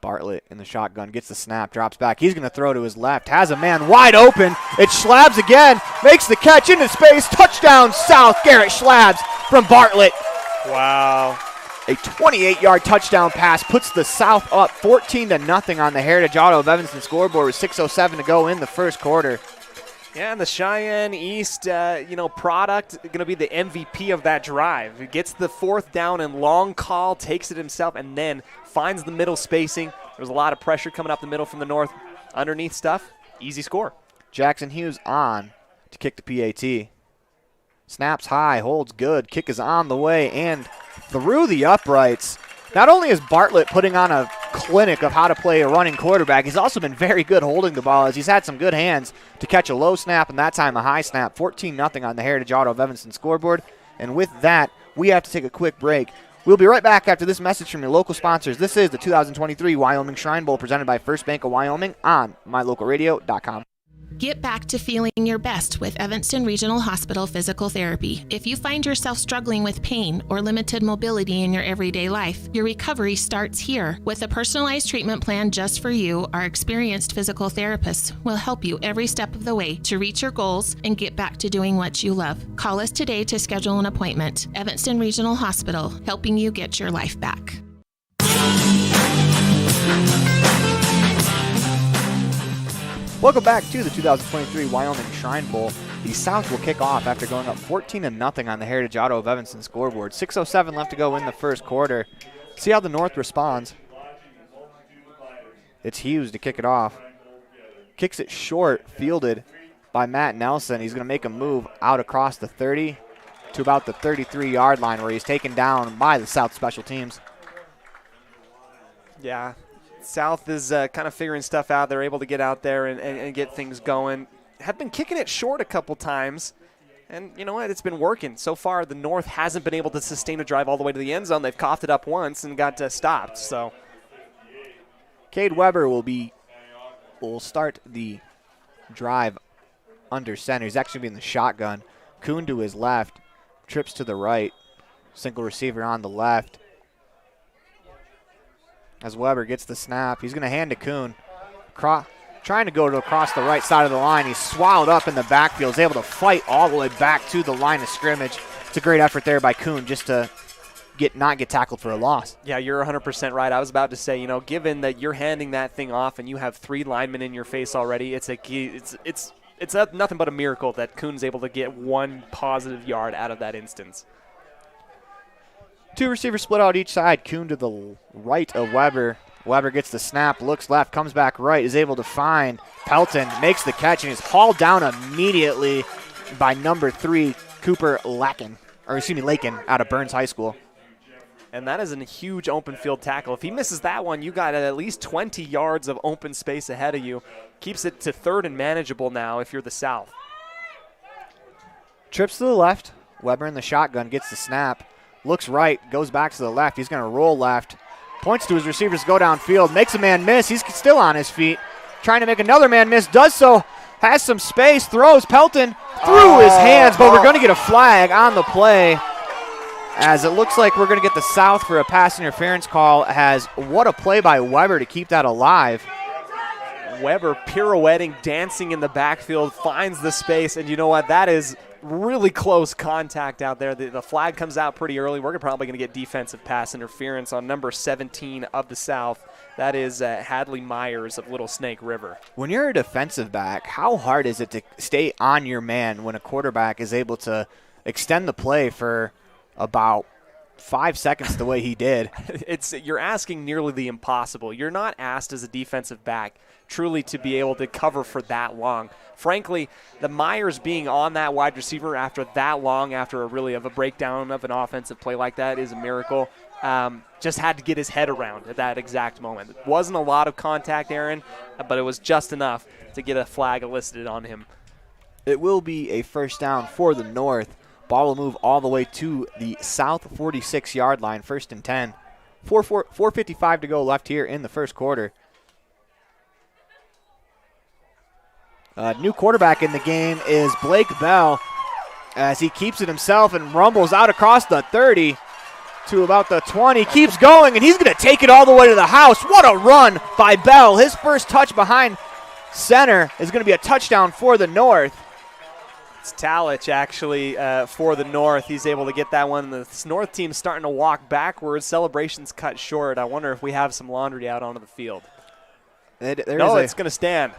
Bartlett in the shotgun, gets the snap, drops back. He's going to throw to his left, has a man wide open. It's Schlabs again, makes the catch into space. Touchdown South, Garrett Schlabs from Bartlett. Wow. A 28-yard touchdown pass puts the South up 14-0 on the Heritage Auto of Evanston scoreboard with 6:07 to go in the first quarter. Yeah, and the Cheyenne East, product going to be the MVP of that drive. He gets the 4th down and long call, takes it himself, and then finds the middle spacing. There's a lot of pressure coming up the middle from the north. Underneath stuff, easy score. Jackson Hughes on to kick the PAT. Snaps high, holds good. Kick is on the way and through the uprights. Not only is Bartlett putting on a clinic of how to play a running quarterback, he's also been very good holding the ball as he's had some good hands to catch a low snap and that time a high snap. 14-0 on the Heritage Auto of Evanston scoreboard. And with that, we have to take a quick break. We'll be right back after this message from your local sponsors. This is the 2023 Wyoming Shrine Bowl presented by First Bank of Wyoming on mylocalradio.com. Get back to feeling your best with Evanston Regional Hospital Physical Therapy. If you find yourself struggling with pain or limited mobility in your everyday life, your recovery starts here. With a personalized treatment plan just for you, our experienced physical therapists will help you every step of the way to reach your goals and get back to doing what you love. Call us today to schedule an appointment. Evanston Regional Hospital, helping you get your life back. Welcome back to the 2023 Wyoming Shrine Bowl. The South will kick off after going up 14-0 on the Heritage Auto of Evanston scoreboard. 6:07 left to go in the first quarter. See how the North responds. It's Hughes to kick it off. Kicks it short, fielded by Matt Nelson. He's going to make a move out across the 30 to about the 33-yard line where he's taken down by the South special teams. Yeah. South is kind of figuring stuff out. They're able to get out there and get things going. Have been kicking it short a couple times, and you know what? It's been working. So far, the North hasn't been able to sustain a drive all the way to the end zone. They've coughed it up once and got stopped. So, Cade Weber will start the drive under center. He's actually in the shotgun. Kuhn to his left, trips to the right, single receiver on the left. As Weber gets the snap, he's going to hand to Kuhn. Trying to go across the right side of the line. He's swallowed up in the backfield. He's able to fight all the way back to the line of scrimmage. It's a great effort there by Kuhn just to not get tackled for a loss. Yeah, you're 100% right. I was about to say, given that you're handing that thing off and you have 3 linemen in your face already, it's nothing but a miracle that Kuhn's able to get 1 positive yard out of that instance. 2 receivers split out each side. Kuhn to the right of Weber. Weber gets the snap, looks left, comes back right, is able to find Pelton, makes the catch, and is hauled down immediately by number 3, Cooper Lakin out of Burns High School. And that is a huge open field tackle. If he misses that one, you got at least 20 yards of open space ahead of you. Keeps it to 3rd and manageable now if you're the South. Trips to the left. Weber in the shotgun gets the snap. Looks right, goes back to the left. He's going to roll left. Points to his receivers to go downfield. Makes a man miss. He's still on his feet. Trying to make another man miss. Does so. Has some space. Throws Pelton through his hands. But we're going to get a flag on the play. As it looks like we're going to get the South for a pass interference call. What a play by Weber to keep that alive. Weber pirouetting, dancing in the backfield, finds the space. And you know what? That is really close contact out there. The flag comes out pretty early. We're probably going to get defensive pass interference on number 17 of the South. That is Hadley Myers of Little Snake River. When you're a defensive back, how hard is it to stay on your man when a quarterback is able to extend the play for about 5 seconds the way he did? You're asking nearly the impossible. You're not asked as a defensive back truly to be able to cover for that long. Frankly, the Myers being on that wide receiver after that long, after a breakdown of an offensive play like that, is a miracle. Just had to get his head around at that exact moment. It wasn't a lot of contact, Aaron, but it was just enough to get a flag elicited on him. It will be a first down for the North. Ball will move all the way to the South 46-yard line, 1st and 10. 4:55 to go left here in the first quarter. New quarterback in the game is Blake Bell as he keeps it himself and rumbles out across the 30. to about the 20. Keeps going, and he's going to take it all the way to the house. What a run by Bell. His first touch behind center is going to be a touchdown for the North. It's Talich, actually, for the North. He's able to get that one. The North team's starting to walk backwards. Celebration's cut short. I wonder if we have some laundry out onto the field. It's going to stand.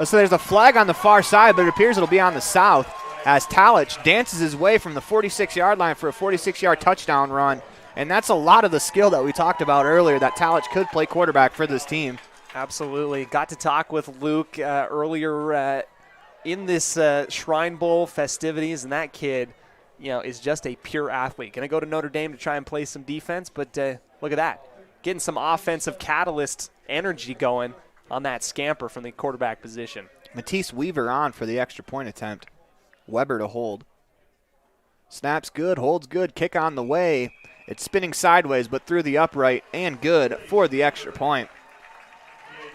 So there's a flag on the far side, but it appears it'll be on the south as Talich dances his way from the 46-yard line for a 46-yard touchdown run. And that's a lot of the skill that we talked about earlier, that Talich could play quarterback for this team. Absolutely. Got to talk with Luke earlier in this Shrine Bowl festivities, and that kid, is just a pure athlete. Going to go to Notre Dame to try and play some defense, but look at that. Getting some offensive catalyst energy going on that scamper from the quarterback position. Matisse Weaver on for the extra point attempt. Weber to hold. Snaps good, holds good, kick on the way. It's spinning sideways, but through the upright, and good for the extra point.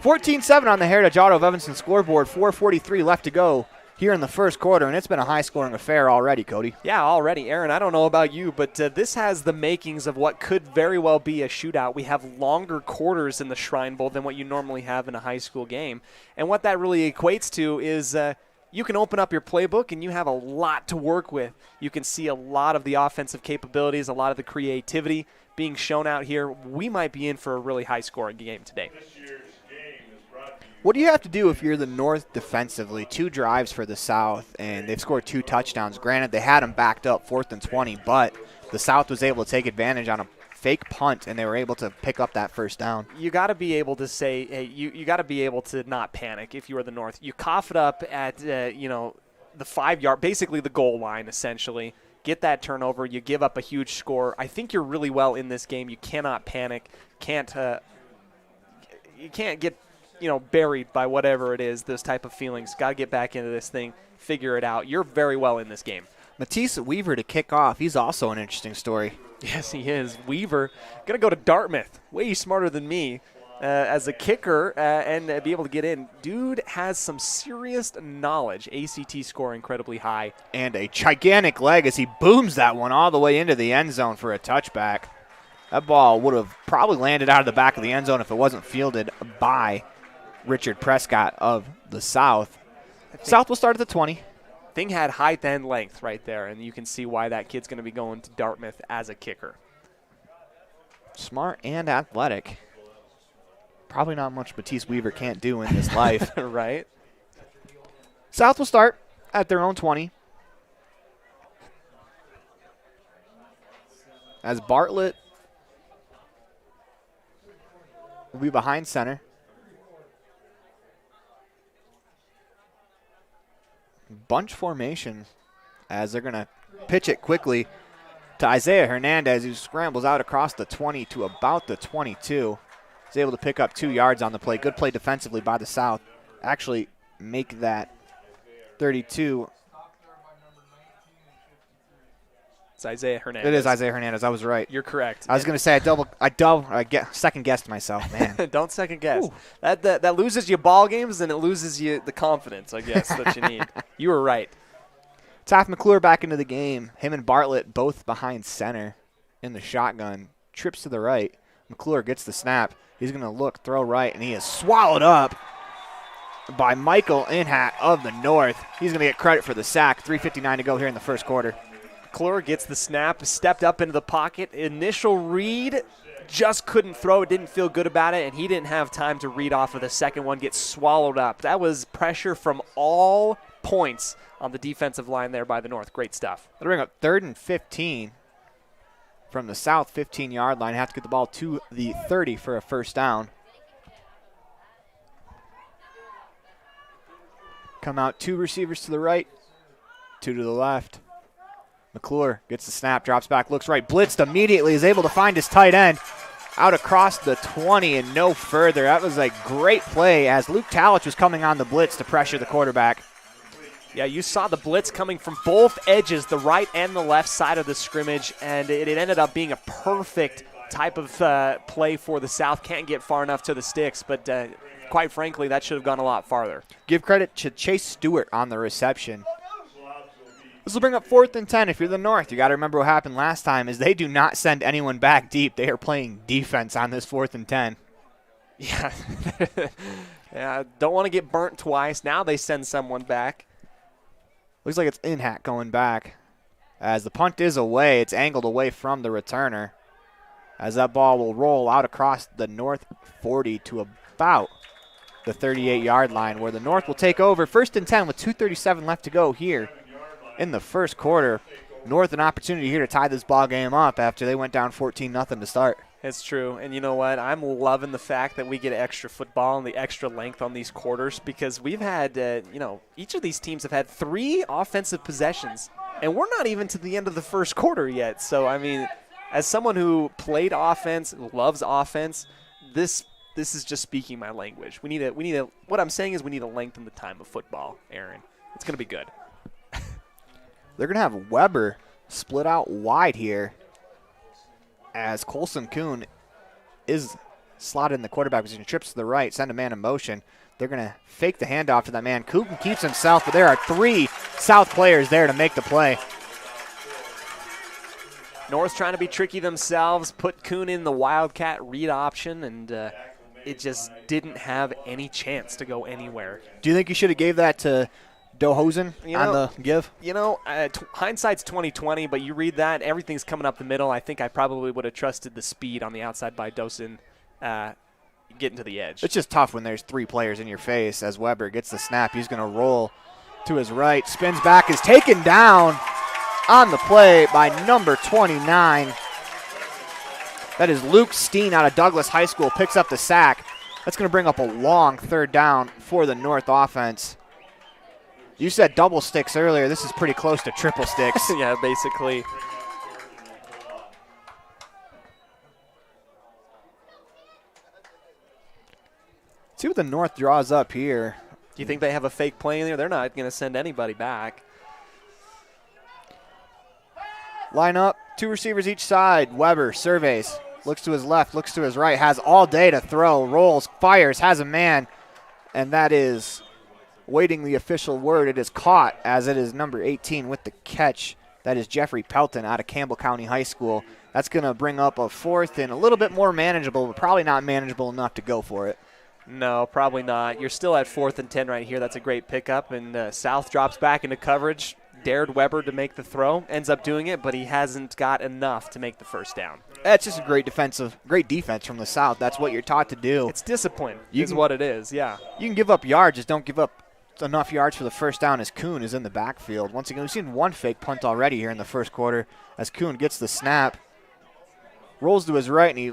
14-7 on the Heritage Auto of Evanston scoreboard. 4:43 left to go here in the first quarter, and it's been a high-scoring affair already, Cody. Yeah, already. Aaron, I don't know about you, but this has the makings of what could very well be a shootout. We have longer quarters in the Shrine Bowl than what you normally have in a high school game. And what that really equates to is you can open up your playbook and you have a lot to work with. You can see a lot of the offensive capabilities, a lot of the creativity being shown out here. We might be in for a really high-scoring game today. What do you have to do if you're the North defensively? 2 drives for the South, and they've scored 2 touchdowns. Granted, they had them backed up 4th and 20, but the South was able to take advantage on a fake punt, and they were able to pick up that first down. You got to be able to say, hey, you got to be able to not panic if you are the North. You cough it up at, the 5-yard, basically the goal line, essentially. Get that turnover. You give up a huge score. I think you're really well in this game. You cannot panic. You can't get buried by whatever it is, those type of feelings. Got to get back into this thing, figure it out. You're very well in this game. Matisse Weaver to kick off. He's also an interesting story. Yes, he is. Weaver going to go to Dartmouth. Way smarter than me as a kicker and be able to get in. Dude has some serious knowledge. ACT score incredibly high. And a gigantic leg as he booms that one all the way into the end zone for a touchback. That ball would have probably landed out of the back of the end zone if it wasn't fielded by Richard Prescott of the South. South will start at the 20. Thing had height and length right there, and you can see why that kid's going to be going to Dartmouth as a kicker. Smart and athletic. Probably not much Matisse Weaver can't do in this life. Right. South will start at their own 20. As Bartlett will be behind center. Bunch formation as they're going to pitch it quickly to Isaiah Hernandez, who scrambles out across the 20 to about the 22. He's able to pick up 2 yards on the play. Good play defensively by the South. Actually make that 32. It's Isaiah Hernandez. It is Isaiah Hernandez. I was right. You're correct. I was going to say I second guessed myself, man. Don't second guess. That loses you ball games and it loses you the confidence, I guess, that you need. You were right. Taft McClure back into the game. Him and Bartlett both behind center in the shotgun. Trips to the right. McClure gets the snap. He's going to look, throw right, and he is swallowed up by Michael Inhat of the North. He's going to get credit for the sack. 3:59 to go here in the first quarter. McClure gets the snap, stepped up into the pocket. Initial read, just couldn't throw it, didn't feel good about it, and he didn't have time to read off of the second one, get swallowed up. That was pressure from all points on the defensive line there by the North. Great stuff. That'll bring up 3rd and 15 from the South 15-yard line. Have to get the ball to the 30 for a first down. Come out 2 receivers to the right, 2 to the left. McClure gets the snap, drops back, looks right, blitzed immediately, is able to find his tight end out across the 20 and no further. That was a great play as Luke Talich was coming on the blitz to pressure the quarterback. Yeah, you saw the blitz coming from both edges, the right and the left side of the scrimmage, and it ended up being a perfect type of play for the South. Can't get far enough to the sticks, but quite frankly, that should have gone a lot farther. Give credit to Chase Stewart on the reception. This will bring up 4th and 10 if you're the North. You got to remember what happened last time is they do not send anyone back deep. They are playing defense on this 4th and 10. Yeah. Yeah, don't want to get burnt twice. Now they send someone back. Looks like it's Inhat going back. As the punt is away, it's angled away from the returner. As that ball will roll out across the North 40 to about the 38-yard line, where the North will take over. 1st and 10 with 2:37 left to go here in the first quarter. North an opportunity here to tie this ball game up after they went down 14-0 to start. It's true. And you know what? I'm loving the fact that we get extra football and the extra length on these quarters because we've had, each of these teams have had 3 offensive possessions, and we're not even to the end of the first quarter yet. So, I mean, as someone who played offense, loves offense, this is just speaking my language. We need a. What I'm saying is we need to lengthen the time of football, Aaron. It's going to be good. They're going to have Weber split out wide here as Colson Kuhn is slotted in the quarterback position, trips to the right, send a man in motion. They're going to fake the handoff to that man. Kuhn keeps himself, but there are 3 South players there to make the play. North trying to be tricky themselves, put Kuhn in the Wildcat read option, and it just didn't have any chance to go anywhere. Do you think you should have gave that to Dohosen on the give? Hindsight's 20/20, but you read that, everything's coming up the middle. I think I probably would have trusted the speed on the outside by Dosen getting to the edge. It's just tough when there's 3 players in your face. As Weber gets the snap, he's going to roll to his right, spins back, is taken down on the play by number 29. That is Luke Steen out of Douglas High School, picks up the sack. That's going to bring up a long 3rd down for the North offense. You said double sticks earlier. This is pretty close to triple sticks. Yeah, basically. See what the North draws up here. Do you think they have a fake play in there? They're not going to send anybody back. Line up, 2 receivers each side. Weber surveys, looks to his left, looks to his right, has all day to throw, rolls, fires, has a man, and that is waiting the official word. It is caught as it is number 18 with the catch. That is Jeffrey Pelton out of Campbell County High School. That's going to bring up a 4th and a little bit more manageable, but probably not manageable enough to go for it. No, probably not. You're still at 4th and 10 right here. That's a great pickup, and South drops back into coverage. Dared Weber to make the throw, ends up doing it, but he hasn't got enough to make the first down. That's just a great defense from the South. That's what you're taught to do. It's discipline is what it is, yeah. You can give up yards, just don't give up enough yards for the first down as Kuhn is in the backfield. Once again, we've seen 1 fake punt already here in the first quarter as Kuhn gets the snap, rolls to his right, and he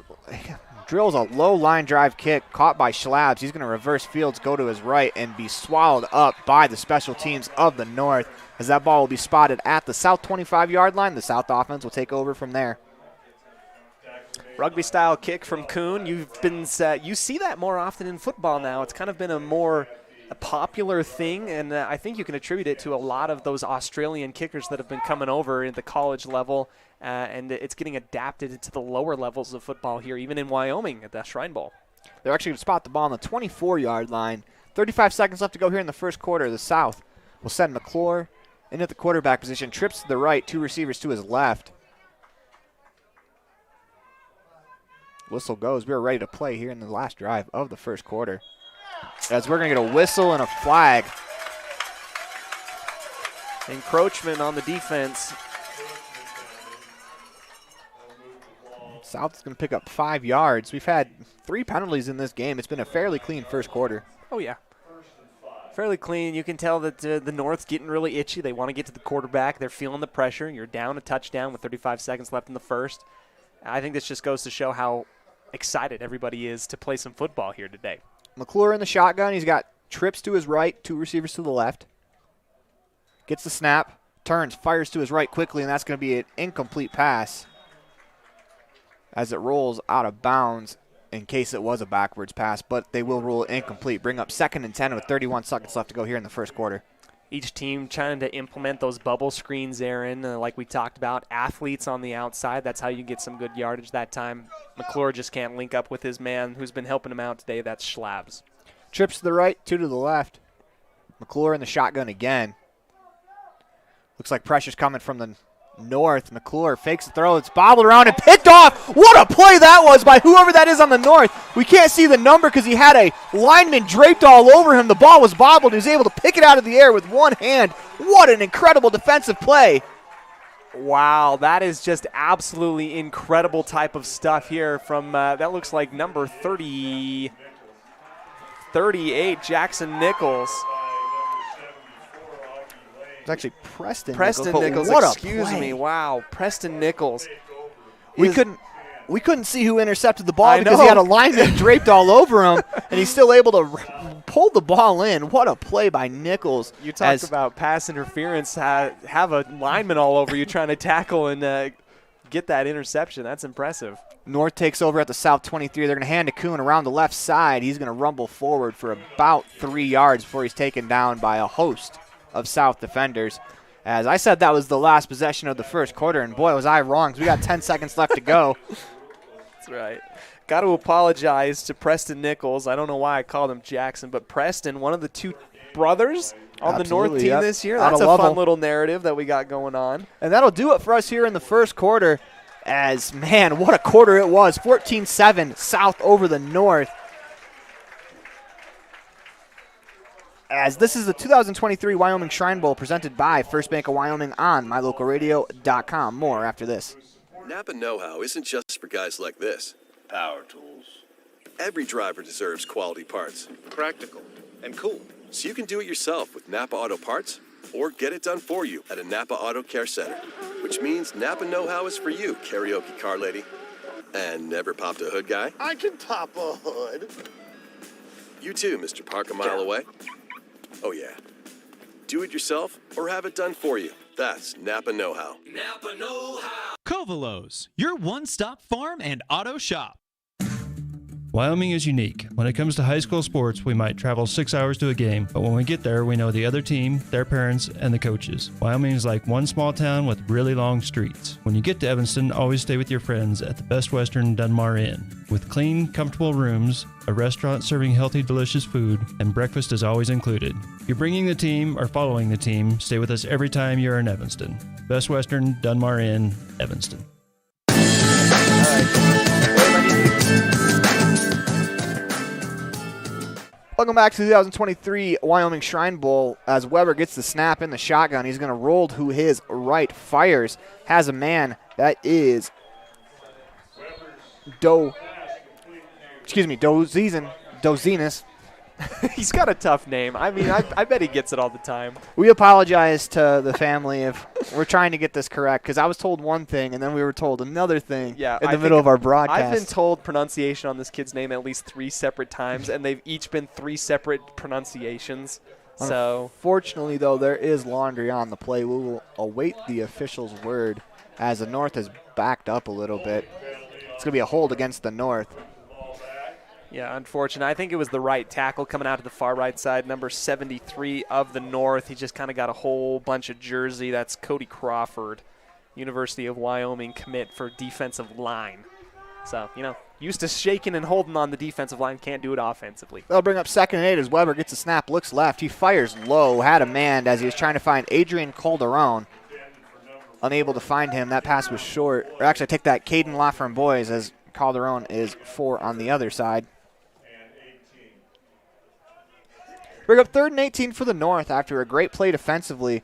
drills a low line drive kick caught by Schlabs. He's going to reverse fields, go to his right, and be swallowed up by the special teams of the North. As that ball will be spotted at the South 25-yard line, the South offense will take over from there. Rugby-style kick from Kuhn. You see that more often in football now. It's kind of been a popular thing, and I think you can attribute it to a lot of those Australian kickers that have been coming over at the college level, and it's getting adapted into the lower levels of football here, even in Wyoming at the Shrine Bowl. They're actually going to spot the ball on the 24-yard line. 35 seconds left to go here in the first quarter. The South will send McClure in at the quarterback position, trips to the right, 2 receivers to his left. Whistle goes. We're ready to play here in the last drive of the first quarter. As we're going to get a whistle and a flag. Encroachment on the defense. South is going to pick up 5 yards. We've had 3 penalties in this game. It's been a fairly clean first quarter. Oh, yeah. Fairly clean. You can tell that the North's getting really itchy. They want to get to the quarterback. They're feeling the pressure. You're down a touchdown with 35 seconds left in the first. I think this just goes to show how excited everybody is to play some football here today. McClure in the shotgun. He's got trips to his right, 2 receivers to the left. Gets the snap, turns, fires to his right quickly, and that's going to be an incomplete pass as it rolls out of bounds in case it was a backwards pass, but they will rule it incomplete. Bring up 2nd and 10 with 31 seconds left to go here in the first quarter. Each team trying to implement those bubble screens, Aaron, like we talked about. Athletes on the outside, that's how you get some good yardage that time. McClure just can't link up with his man who's been helping him out today. That's Schlabs. Trips to the right, 2 to the left. McClure in the shotgun again. Looks like pressure's coming from the north. McClure fakes the throw. It's bobbled around and picked off. What a play that was by whoever that is on the north. We can't see the number because he had a lineman draped all over him. The ball was bobbled. He was able to pick it out of the air with one hand. What an incredible defensive play. Wow, that is just absolutely incredible type of stuff here from, that looks like number 38, Jackson Nichols. It's actually Preston Nichols, what excuse me. Wow, Preston Nichols. We couldn't see who intercepted the ball because he had a lineman draped all over him, and he's still able to pull the ball in. What a play by Nichols. You talk about pass interference, have a lineman all over you trying to tackle and get that interception. That's impressive. North takes over at the South 23. They're going to hand to Kuhn around the left side. He's going to rumble forward for about 3 yards before he's taken down by a host of South defenders. As I said, that was the last possession of the first quarter, and boy, was I wrong because we got 10 seconds left to go. That's right. Got to apologize to Preston Nichols. I don't know why I called him Jackson, but Preston, one of the two brothers on the North team this year. That's a fun little narrative that we got going on. And that'll do it for us here in the first quarter. As, man, what a quarter it was. 14-7 South over the North. As this is the 2023 Wyoming Shrine Bowl presented by First Bank of Wyoming on mylocalradio.com. More after this. Napa know-how isn't just for guys like this. Power tools. Every driver deserves quality parts. Practical. And cool. So you can do it yourself with Napa Auto Parts or get it done for you at a Napa Auto Care Center. Which means Napa know-how is for you, karaoke car lady. And never popped a hood guy? I can pop a hood. You too, Mr. Park a mile away. Oh, yeah. Do it yourself or have it done for you. That's Napa Know-How. Napa Know-How. Covalos, your one-stop farm and auto shop. Wyoming is unique. When it comes to high school sports, we might travel 6 hours to a game, but when we get there, we know the other team, their parents, and the coaches. Wyoming is like one small town with really long streets. When you get to Evanston, always stay with your friends at the Best Western Dunmar Inn. With clean, comfortable rooms, a restaurant serving healthy, delicious food, and breakfast is always included. If you're bringing the team or following the team, stay with us every time you're in Evanston. Best Western Dunmar Inn, Evanston. Welcome back to the 2023 Wyoming Shrine Bowl as Weber gets the snap in the shotgun. He's going to roll to his right, fires, has a man that is Dozenis. He's got a tough name. I mean, I bet he gets it all the time. We apologize to the family if we're trying to get this correct because I was told one thing and then we were told another thing in the middle of our broadcast. I've been told pronunciation on this kid's name at least 3 separate times, and they've each been 3 separate pronunciations. So, fortunately, though, there is laundry on the play. We will await the official's word as the North has backed up a little bit. It's going to be a hold against the North. Yeah, unfortunate. I think it was the right tackle coming out to the far right side, number 73 of the North. He just kind of got a whole bunch of jersey. That's Cody Crawford, University of Wyoming commit for defensive line. So, used to shaking and holding on the defensive line, can't do it offensively. They'll bring up 2nd and 8 as Weber gets a snap, looks left. He fires low, had a man as he was trying to find Adrian Calderon. Unable to find him. That pass was short. Or actually, I take that, Caden Lafferin boys, as Calderon is 4 on the other side. Bring up 3rd and 18 for the North after a great play defensively.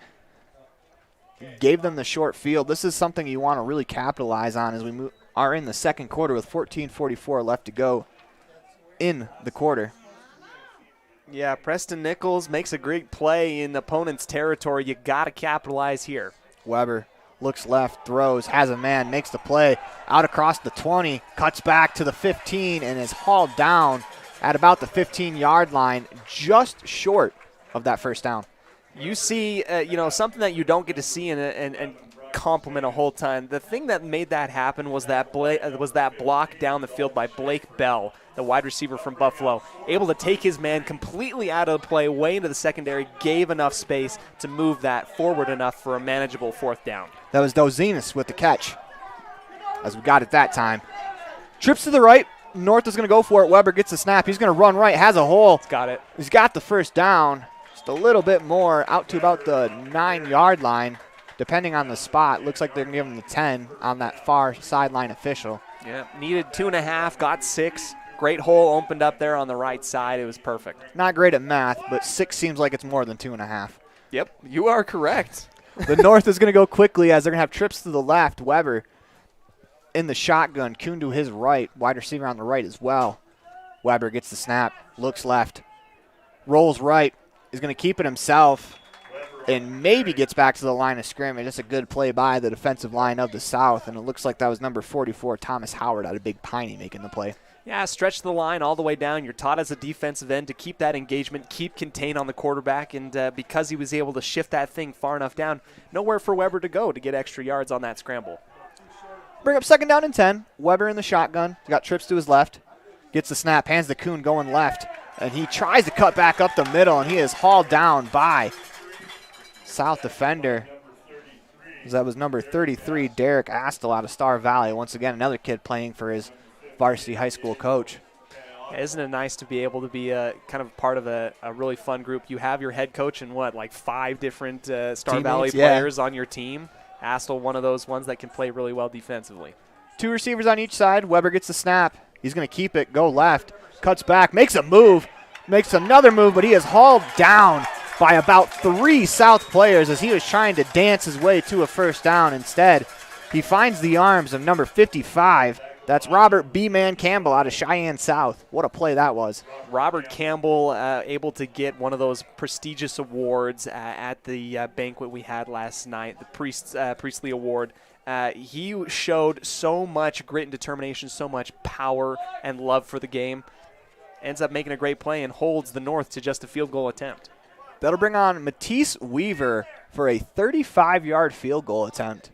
Gave them the short field. This is something you want to really capitalize on as we are in the second quarter with 14:44 left to go in the quarter. Yeah, Preston Nichols makes a great play in the opponent's territory. You got to capitalize here. Weber looks left, throws, has a man, makes the play out across the 20, cuts back to the 15, and is hauled down at about the 15-yard line, just short of that first down. You see, something that you don't get to see and compliment a whole time. The thing that made that happen was that block down the field by Blake Bell, the wide receiver from Buffalo, able to take his man completely out of the play, way into the secondary, gave enough space to move that forward enough for a manageable 4th down. That was Dozenis with the catch, as we got it that time. Trips to the right. North is going to go for it. Weber gets the snap. He's going to run right, has a hole. He's got it. He's got the first down. Just a little bit more, out to about the 9-yard line. depending on the spot. Looks like they're going to give him the 10 on that far sideline official. Yeah, needed 2.5, got 6. Great hole opened up there on the right side. It was perfect. Not great at math, but 6 seems like it's more than 2.5. Yep, you are correct. The North is going to go quickly as they're going to have trips to the left. Weber in the shotgun. Kuhn to his right. Wide receiver on the right as well. Weber gets the snap. Looks left. Rolls right. Is going to keep it himself. And maybe gets back to the line of scrimmage. That's a good play by the defensive line of the South. And it looks like that was number 44, Thomas Howard, out of Big Piney, making the play. Yeah, stretch the line all the way down. You're taught as a defensive end to keep that engagement, keep contain on the quarterback, and because he was able to shift that thing far enough down, nowhere for Weber to go to get extra yards on that scramble. Bring up 2nd down and 10. Weber in the shotgun. He's got trips to his left. Gets the snap, hands to Kuhn going left, and he tries to cut back up the middle, and he is hauled down by South defender. That was number 33, Derek Astle out of Star Valley. Once again, another kid playing for his varsity high school coach. Yeah, isn't it nice to be able to be kind of part of a really fun group? You have your head coach and like 5 different Star Teammates, Valley players on your team. Astle, one of those ones that can play really well defensively. 2 receivers on each side. Weber gets the snap. He's going to keep it, go left, cuts back, makes a move, makes another move, but he is hauled down by about 3 South players as he was trying to dance his way to a first down. Instead, he finds the arms of number 55. That's Robert B-Man Campbell out of Cheyenne South. What a play that was. Robert Campbell able to get one of those prestigious awards at the banquet we had last night, the Priestley Award. He showed so much grit and determination, so much power and love for the game. Ends up making a great play and holds the North to just a field goal attempt. That'll bring on Matisse Weaver for a 35-yard field goal attempt.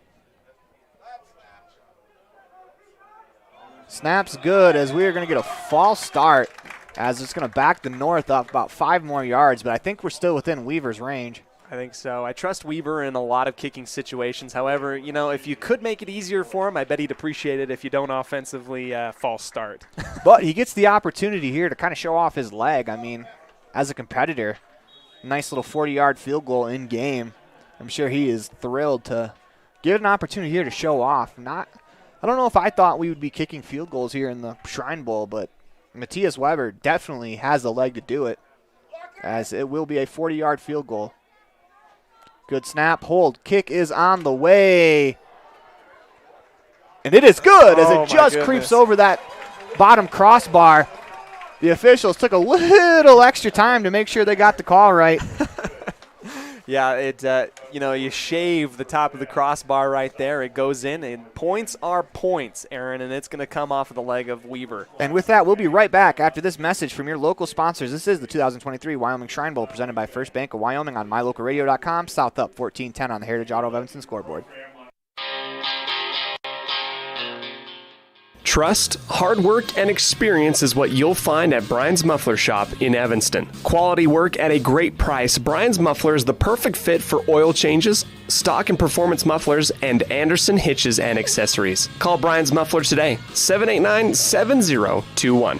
Snap's good as we are going to get a false start as it's going to back the North up about 5 more yards, but I think we're still within Weaver's range. I think so. I trust Weaver in a lot of kicking situations. However, you know, if you could make it easier for him, I bet he'd appreciate it if you don't offensively false start. But he gets the opportunity here to kind of show off his leg. I mean, as a competitor, nice little 40-yard field goal in game. I'm sure he is thrilled to get an opportunity here to show off. I don't know if I thought we would be kicking field goals here in the Shrine Bowl, but Matthias Weber definitely has the leg to do it, as it will be a 40-yard field goal. Good snap, hold, kick is on the way. And it is good as it just creeps over that bottom crossbar. The officials took a little extra time to make sure they got the call right. Yeah, you shave the top of the crossbar right there. It goes in, and points are points, Aaron, and it's going to come off of the leg of Weaver. And with that, we'll be right back after this message from your local sponsors. This is the 2023 Wyoming Shrine Bowl presented by First Bank of Wyoming on mylocalradio.com. South up 14-10 on the Heritage Auto of Evanston scoreboard. Trust, hard work, and experience is what you'll find at Brian's Muffler Shop in Evanston. Quality work at a great price. Brian's Muffler is the perfect fit for oil changes, stock and performance mufflers, and Anderson hitches and accessories. Call Brian's Muffler today, 789-7021.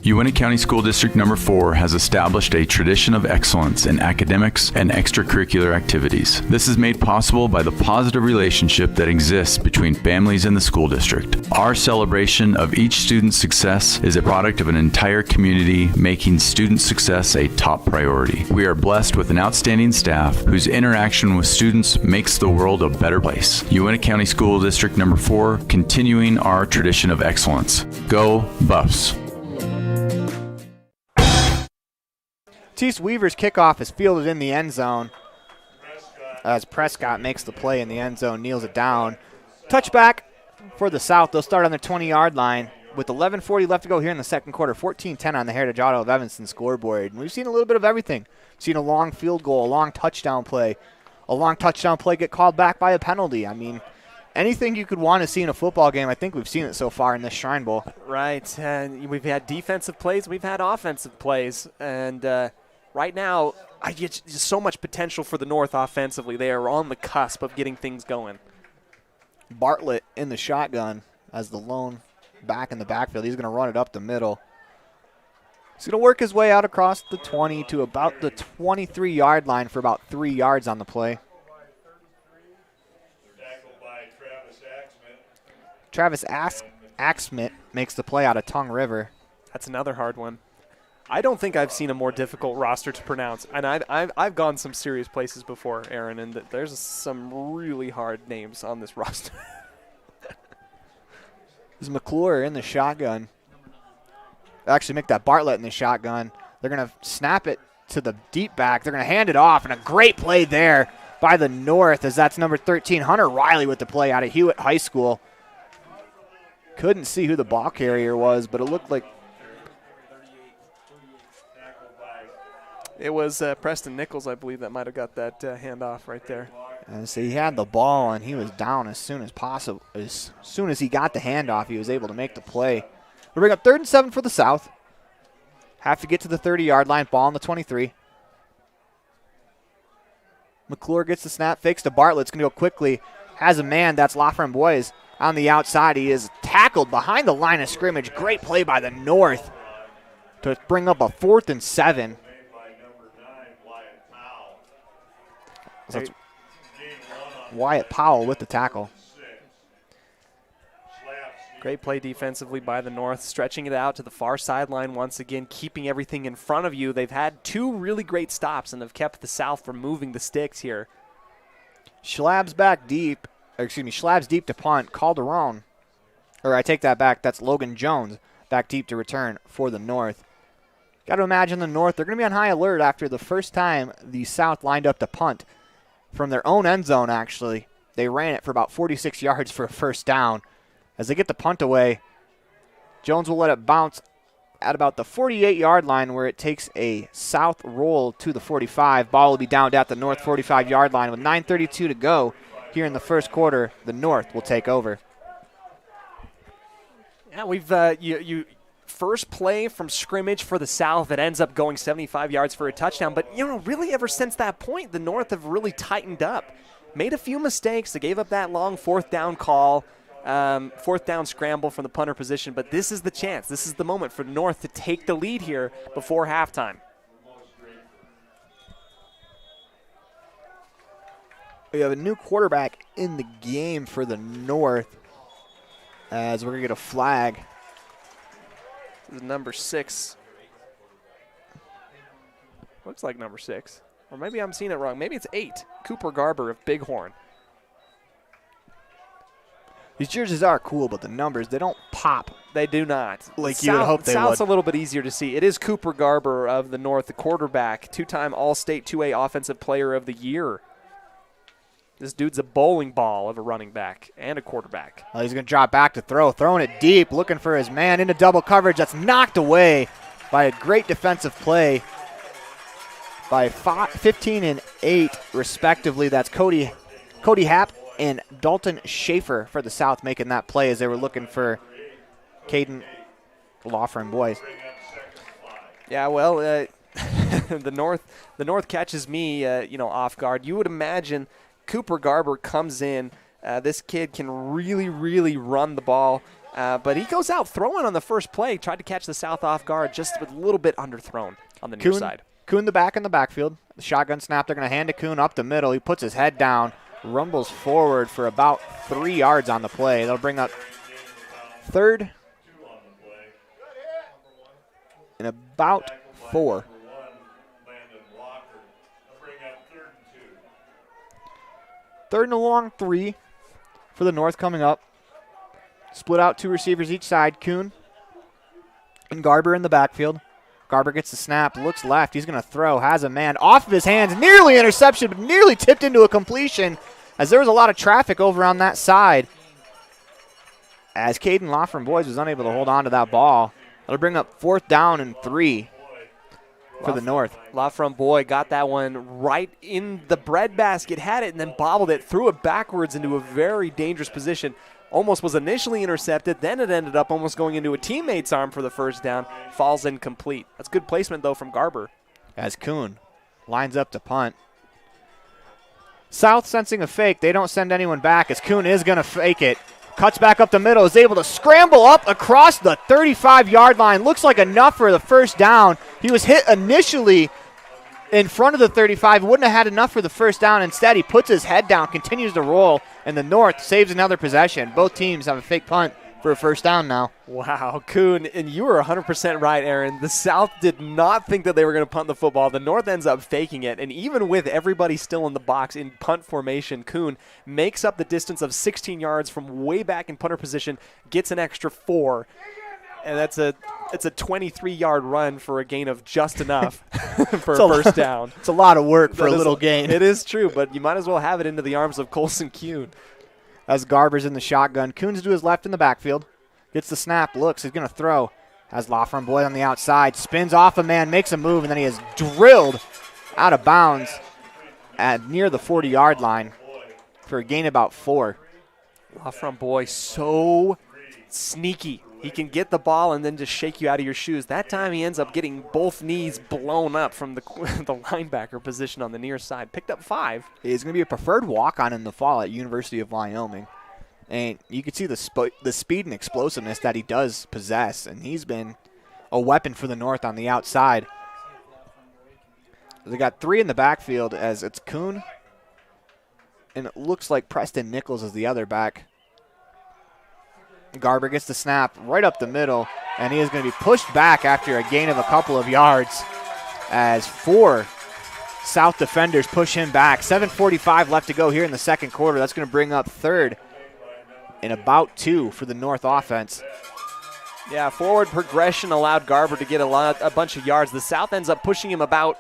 Uintah County School District Number 4 has established a tradition of excellence in academics and extracurricular activities. This is made possible by the positive relationship that exists between families and the school district. Our celebration of each student's success is a product of an entire community making student success a top priority. We are blessed with an outstanding staff whose interaction with students makes the world a better place. Uintah County School District Number 4, continuing our tradition of excellence. Go Buffs! Matisse Weaver's kickoff is fielded in the end zone as Prescott makes the play in the end zone, kneels it down. Touchback for the South. They'll start on their 20-yard line with 11:40 left to go here in the second quarter. 14-10 on the Heritage Auto of Evanston scoreboard. And we've seen a little bit of everything. We've seen a long field goal, a long touchdown play get called back by a penalty. I mean, anything you could want to see in a football game, I think we've seen it so far in this Shrine Bowl. Right, and we've had defensive plays, we've had offensive plays, and right now, I get so much potential for the North offensively. They are on the cusp of getting things going. Bartlett in the shotgun as the lone back in the backfield. He's going to run it up the middle. He's going to work his way out across the 20 to about the 23-yard line for about 3 yards on the play. Travis Axmit makes the play out of Tongue River. That's another hard one. I don't think I've seen a more difficult roster to pronounce, and I've gone some serious places before, Aaron, and there's some really hard names on this roster. This is McClure in the shotgun. Actually, make that Bartlett in the shotgun. They're going to snap it to the deep back. They're going to hand it off, and a great play there by the North, as that's number 13, Hunter Riley, with the play out of Hewitt High School. Couldn't see who the ball carrier was, but it looked like it was Preston Nichols, I believe, that might have got that handoff right there. And so he had the ball, and he was down as soon as possible. As soon as he got the handoff, he was able to make the play. We'll bring up 3rd and 7 for the South. Have to get to the 30-yard line. Ball on the 23. McClure gets the snap, fakes to Bartlett. It's going to go quickly. Has a man. That's Laframboise on the outside. He is tackled behind the line of scrimmage. Great play by the North to bring up a 4th and 7. So that's Wyatt Powell with the tackle. Great play defensively by the North, stretching it out to the far sideline once again, keeping everything in front of you. They've had 2 really great stops and have kept the South from moving the sticks here. Schlab's deep to punt. Calderon, or I take that back, that's Logan Jones back deep to return for the North. Got to imagine the North, they're going to be on high alert after the first time the South lined up to punt from their own end zone, actually. They ran it for about 46 yards for a first down. As they get the punt away, Jones will let it bounce at about the 48-yard line, where it takes a South roll to the 45. Ball will be downed at the North 45-yard line with 9:32 to go here in the first quarter. The North will take over. Yeah, we've you first play from scrimmage for the South that ends up going 75 yards for a touchdown. But, really ever since that point, the North have really tightened up. Made a few mistakes. They gave up that long 4th down call. 4th down scramble from the punter position, but this is the chance. This is the moment for North to take the lead here before halftime. We have a new quarterback in the game for the North, as we're going to get a flag. This is number 6. Looks like number 6. Or maybe I'm seeing it wrong. Maybe it's 8. Cooper Garber of Bighorn. These jerseys are cool, but the numbers, they don't pop. They do not. Like you would hope they would. South's a little bit easier to see. It is Cooper Garber of the North, the quarterback, 2-time All-State 2A Offensive Player of the Year. This dude's a bowling ball of a running back and a quarterback. Well, he's going to drop back to throw. Throwing it deep, looking for his man into double coverage. That's knocked away by a great defensive play by 15 and 8, respectively. That's Cody Happ and Dalton Schaefer for the South making that play as they were looking for Caden Laframboise. Yeah, well, the North catches me, off guard. You would imagine Cooper Garber comes in. This kid can really, really run the ball, but he goes out throwing on the first play. Tried to catch the South off guard, just a little bit underthrown on the near side. Kuhn the back in the backfield. The shotgun snap, they're going to hand to Kuhn up the middle. He puts his head down, rumbles forward for about 3 yards on the play. They'll bring up 3rd and about 4. Third and a long 3 for the North coming up. Split out 2 receivers each side. Kuhn and Garber in the backfield. Garber gets the snap, looks left. He's going to throw, has a man off of his hands. Nearly interception, but nearly tipped into a completion as there was a lot of traffic over on that side. As Caden Laframboise was unable to hold on to that ball. That'll bring up 4th down and 3 for the North. Laframboise got that one right in the breadbasket, had it, and then bobbled it, threw it backwards into a very dangerous position. Almost was initially intercepted, then it ended up almost going into a teammate's arm for the first down. Falls incomplete. That's good placement, though, from Garber. As Kuhn lines up to punt. South sensing a fake. They don't send anyone back as Kuhn is going to fake it. Cuts back up the middle, is able to scramble up across the 35-yard line. Looks like enough for the first down. He was hit initially in front of the 35. Wouldn't have had enough for the first down. Instead, he puts his head down, continues to roll, and the North saves another possession. Both teams have a fake punt for a first down now. Wow, Kuhn, and you were 100% right, Aaron. The South did not think that they were going to punt the football. The North ends up faking it, and even with everybody still in the box in punt formation, Kuhn makes up the distance of 16 yards from way back in punter position, gets an extra 4, and it's a 23-yard run for a gain of just enough for a first down. It's a lot of work for a little gain. It is true, but you might as well have it into the arms of Colson Kuhn. As Garber's in the shotgun. Kuhn's to his left in the backfield. Gets the snap, looks, he's going to throw. Has Lafron Boyd on the outside. Spins off a man, makes a move, and then he is drilled out of bounds at near the 40-yard line for a gain about 4. Lafron Boyd so sneaky. He can get the ball and then just shake you out of your shoes. That time he ends up getting both knees blown up from the linebacker position on the near side. Picked up 5. He's going to be a preferred walk-on in the fall at University of Wyoming. And you can see the speed and explosiveness that he does possess. And he's been a weapon for the North on the outside. They got 3 in the backfield as it's Kuhn. And it looks like Preston Nichols is the other back. Garber gets the snap right up the middle, and he is going to be pushed back after a gain of a couple of yards as 4 South defenders push him back. 7:45 left to go here in the second quarter. That's going to bring up 3rd and about 2 for the North offense. Yeah, forward progression allowed Garber to get a bunch of yards. The South ends up pushing him about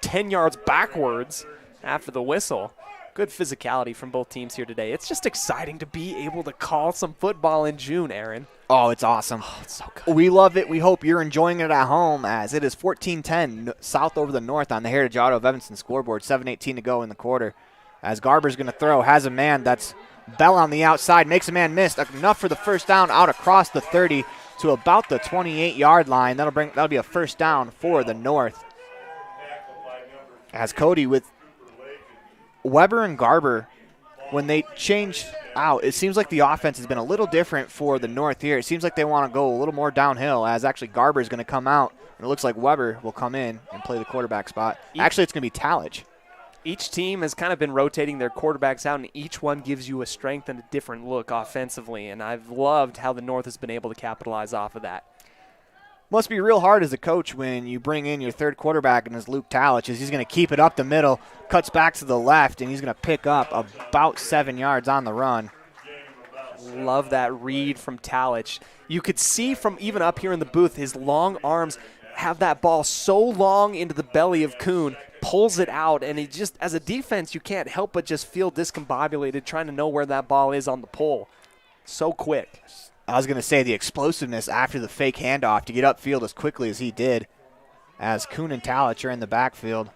10 yards backwards after the whistle. Good physicality from both teams here today. It's just exciting to be able to call some football in June, Aaron. Oh, it's awesome. Oh, it's so good. We love it. We hope you're enjoying it at home as it is 14-10 South over the North on the Heritage Auto of Evanston scoreboard. 7:18 to go in the quarter. As Garber's going to throw, has a man, that's Bell on the outside, makes a man miss. Enough for the first down out across the 30 to about the 28-yard line. That'll be a first down for the North. As Cody with Weber and Garber, when they change out, it seems like the offense has been a little different for the North here. It seems like they want to go a little more downhill as actually Garber is going to come out, and it looks like Weber will come in and play the quarterback spot. Actually, it's going to be Talich. Each team has kind of been rotating their quarterbacks out, and each one gives you a strength and a different look offensively, and I've loved how the North has been able to capitalize off of that. Must be real hard as a coach when you bring in your third quarterback, and as Luke Talich, as he's going to keep it up the middle, cuts back to the left, and he's going to pick up about 7 yards on the run. Love that read from Talich. You could see from even up here in the booth, his long arms have that ball so long into the belly of Kuhn, pulls it out, and he just, as a defense, you can't help but just feel discombobulated trying to know where that ball is on the pole. So quick. I was going to say the explosiveness after the fake handoff to get upfield as quickly as he did, as Kuhn and Talich are in the backfield.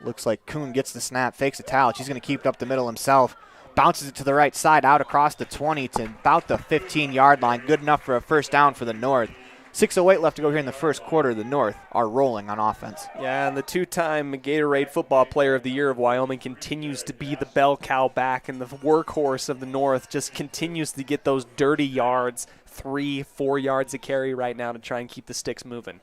Looks like Kuhn gets the snap, fakes a Talich. He's going to keep it up the middle himself. Bounces it to the right side, out across the 20 to about the 15-yard line. Good enough for a first down for the North. 6:08 left to go here in the first quarter. The North are rolling on offense. Yeah, and the two-time Gatorade Football Player of the Year of Wyoming continues to be the bell cow back, and the workhorse of the North just continues to get those dirty yards, 3-4 yards a carry right now to try and keep the sticks moving.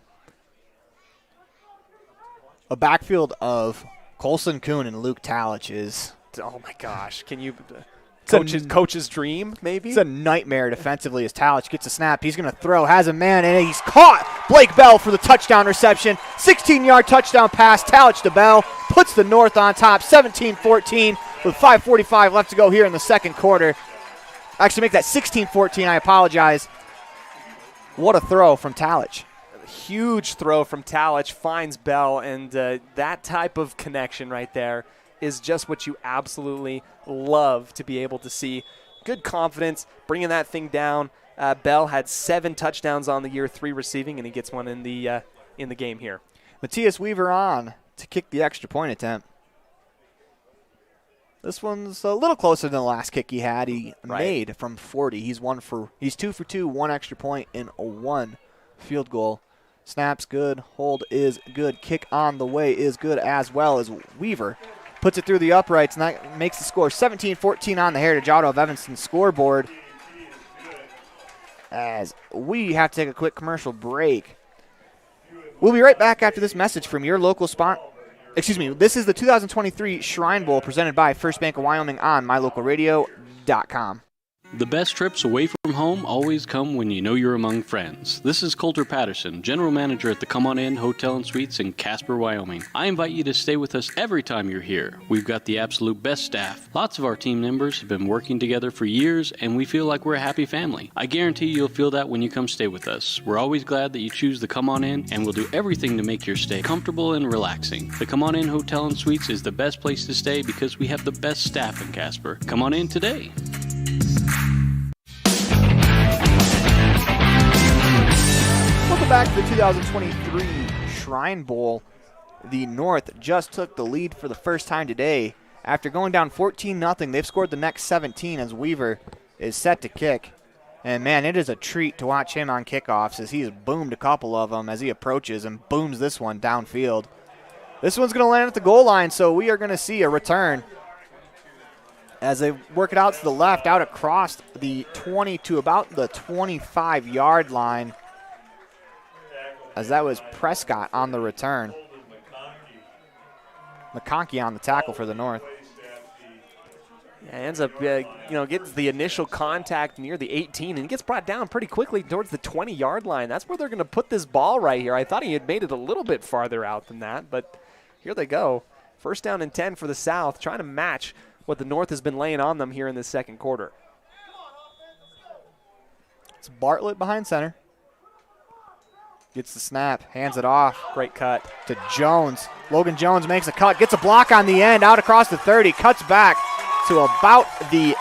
A backfield of Colson Kuhn and Luke Talich is, oh my gosh, can you... Coach's dream, maybe? It's a nightmare defensively as Talich gets a snap. He's going to throw, has a man, and he's caught. Blake Bell for the touchdown reception. 16-yard touchdown pass. Talich to Bell. Puts the North on top, 17-14 with 5:45 left to go here in the second quarter. Actually, make that 16-14. I apologize. What a throw from Talich. Huge throw from Talich, finds Bell, and that type of connection right there is just what you absolutely love to be able to see. Good confidence, bringing that thing down. Bell had 7 touchdowns on the year, 3 receiving, and he gets one in the game here. Matthias Weaver on to kick the extra point attempt. This one's a little closer than the last kick he had. He made from 40. He's 2 for 2, 1 extra point, and a 1 field goal. Snap's good, hold is good, kick on the way is good as well as Weaver puts it through the uprights, and that makes the score 17-14 on the Heritage Auto of Evanston scoreboard. As we have to take a quick commercial break. We'll be right back after this message from your local sponsor. Excuse me, this is the 2023 Shrine Bowl presented by First Bank of Wyoming on mylocalradio.com. The best trips away from home always come when you know you're among friends. This is Coulter Patterson, General Manager at the Come On In Hotel and Suites in Casper, Wyoming. I invite you to stay with us every time you're here. We've got the absolute best staff. Lots of our team members have been working together for years, and we feel like we're a happy family. I guarantee you'll feel that when you come stay with us. We're always glad that you choose the Come On In, and we'll do everything to make your stay comfortable and relaxing. The Come On In Hotel and Suites is the best place to stay because we have the best staff in Casper. Come on in today. Welcome back to the 2023 Shrine Bowl. The North just took the lead for the first time today. After going down 14-0, they've scored the next 17 as Weaver is set to kick. And, man, it is a treat to watch him on kickoffs as he has boomed a couple of them as he approaches and booms this one downfield. This one's going to land at the goal line, so we are going to see a return as they work it out to the left, out across the 20 to about the 25-yard line, as that was Prescott on the return. McConkey on the tackle for the North. Yeah, ends up, gets the initial contact near the 18, and he gets brought down pretty quickly towards the 20-yard line. That's where they're going to put this ball right here. I thought he had made it a little bit farther out than that, but here they go. First down and 10 for the South, trying to match what the North has been laying on them here in this second quarter. It's Bartlett behind center. Gets the snap, hands it off. Great cut. To Jones. Logan Jones makes a cut, gets a block on the end, out across the 30, cuts back to about the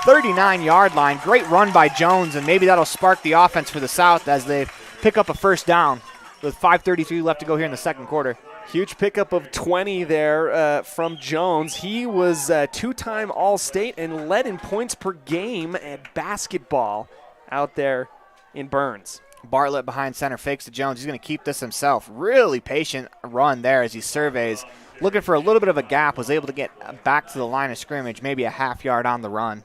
39-yard line. Great run by Jones, and maybe that'll spark the offense for the South as they pick up a first down with 5:33 left to go here in the second quarter. Huge pickup of 20 there from Jones. He was two-time All-State and led in points per game at basketball out there in Burns. Bartlett behind center, fakes to Jones. He's going to keep this himself. Really patient run there as he surveys. Looking for a little bit of a gap, was able to get back to the line of scrimmage, maybe a half yard on the run.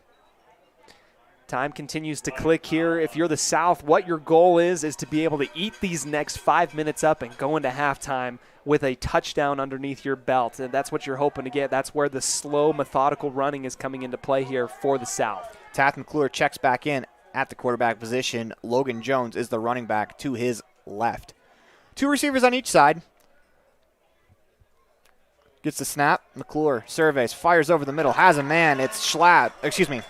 Time continues to click here. If you're the South, what your goal is to be able to eat these next 5 minutes up and go into halftime with a touchdown underneath your belt. And that's what you're hoping to get. That's where the slow, methodical running is coming into play here for the South. Tath McClure checks back in at the quarterback position. Logan Jones is the running back to his left. Two receivers on each side. Gets the snap. McClure surveys, fires over the middle, has a man. It's Schlab. Excuse me.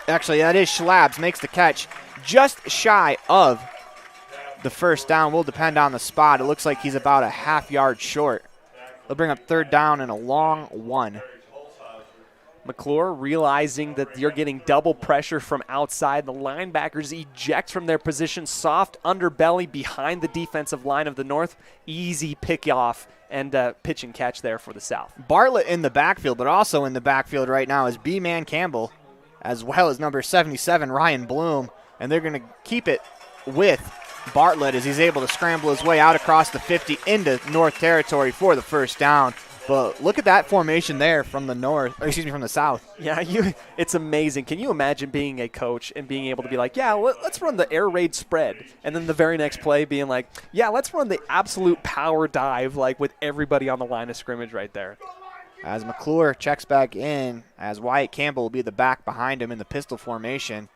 Actually, that is Schlabs. Makes the catch just shy of the first down. Will depend on the spot. It looks like he's about a half yard short. They'll bring up third down and a long one. McClure realizing that you're getting double pressure from outside. The linebackers eject from their position, soft underbelly behind the defensive line of the North. Easy pick off and pitch and catch there for the South. Bartlett in the backfield, but also in the backfield right now is B-Man Campbell, as well as number 77, Ryan Bloom. And they're going to keep it with Bartlett as he's able to scramble his way out across the 50 into North territory for the first down. But look at that formation there from the from the South. Yeah, it's amazing. Can you imagine being a coach and being able to be like, yeah, let's run the air raid spread, and then the very next play being like, yeah, let's run the absolute power dive, like with everybody on the line of scrimmage right there. As McClure checks back in, as Wyatt Campbell will be the back behind him in the pistol formation.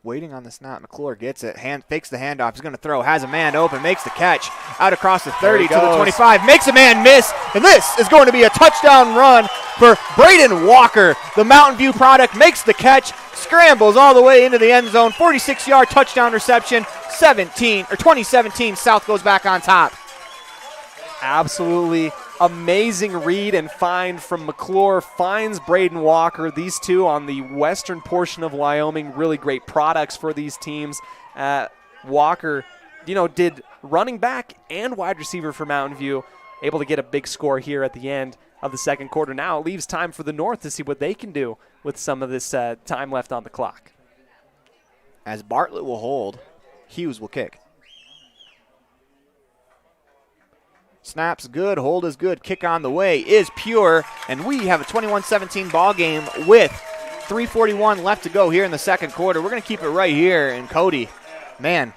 Waiting on the snap. McClure gets it. Fakes the handoff. He's going to throw. Has a man open. Makes the catch. Out across the 30 to the 25. Makes a man miss. And this is going to be a touchdown run for Braden Walker. The Mountain View product makes the catch. Scrambles all the way into the end zone. 46-yard touchdown reception. 2017 South goes back on top. Absolutely amazing read and find from McClure. Finds Braden Walker. These two on the western portion of Wyoming, really great products for these teams. Walker, did running back and wide receiver for Mountain View, able to get a big score here at the end of the second quarter. Now it leaves time for the North to see what they can do with some of this time left on the clock. As Bartlett will hold, Hughes will kick. Snap's good, hold is good, kick on the way is pure, and we have a 21-17 ball game with 3:41 left to go here in the second quarter. We're going to keep it right here, and Cody, man,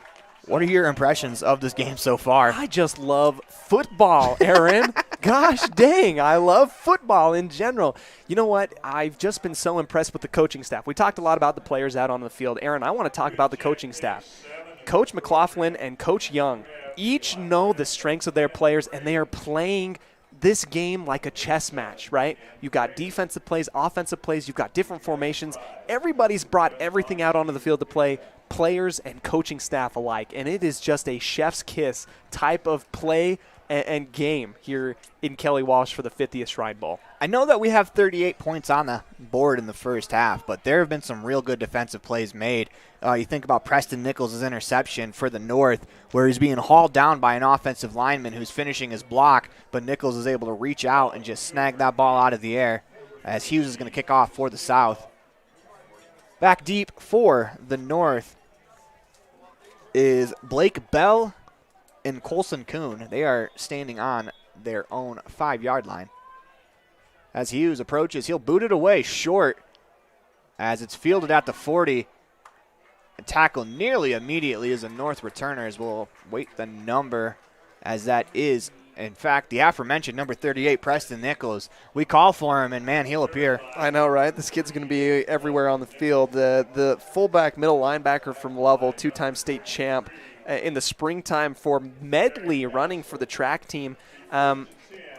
what are your impressions of this game so far? I just love football, Aaron. Gosh dang, I love football in general. You know what? I've just been so impressed with the coaching staff. We talked a lot about the players out on the field. Aaron, I want to talk about the coaching staff. Coach McLaughlin and Coach Young each know the strengths of their players, and they are playing this game like a chess match, right? You've got defensive plays, offensive plays, you've got different formations. Everybody's brought everything out onto the field to play, players and coaching staff alike, and it is just a chef's kiss type of play and game here in Kelly Walsh for the 50th Shrine Bowl. I know that we have 38 points on the board in the first half, but there have been some real good defensive plays made. You think about Preston Nichols' interception for the North, where he's being hauled down by an offensive lineman who's finishing his block, but Nichols is able to reach out and just snag that ball out of the air as Hughes is going to kick off for the South. Back deep for the North is Blake Bell and Colson Kuhn. They are standing on their own 5-yard line. As Hughes approaches, he'll boot it away short as it's fielded at the 40. And tackled nearly immediately as the North returners will wait the number, as that is, in fact, the aforementioned number 38, Preston Nichols. We call for him, and, man, he'll appear. I know, right? This kid's going to be everywhere on the field. The fullback middle linebacker from Lovell, two-time state champ in the springtime for Medley, running for the track team.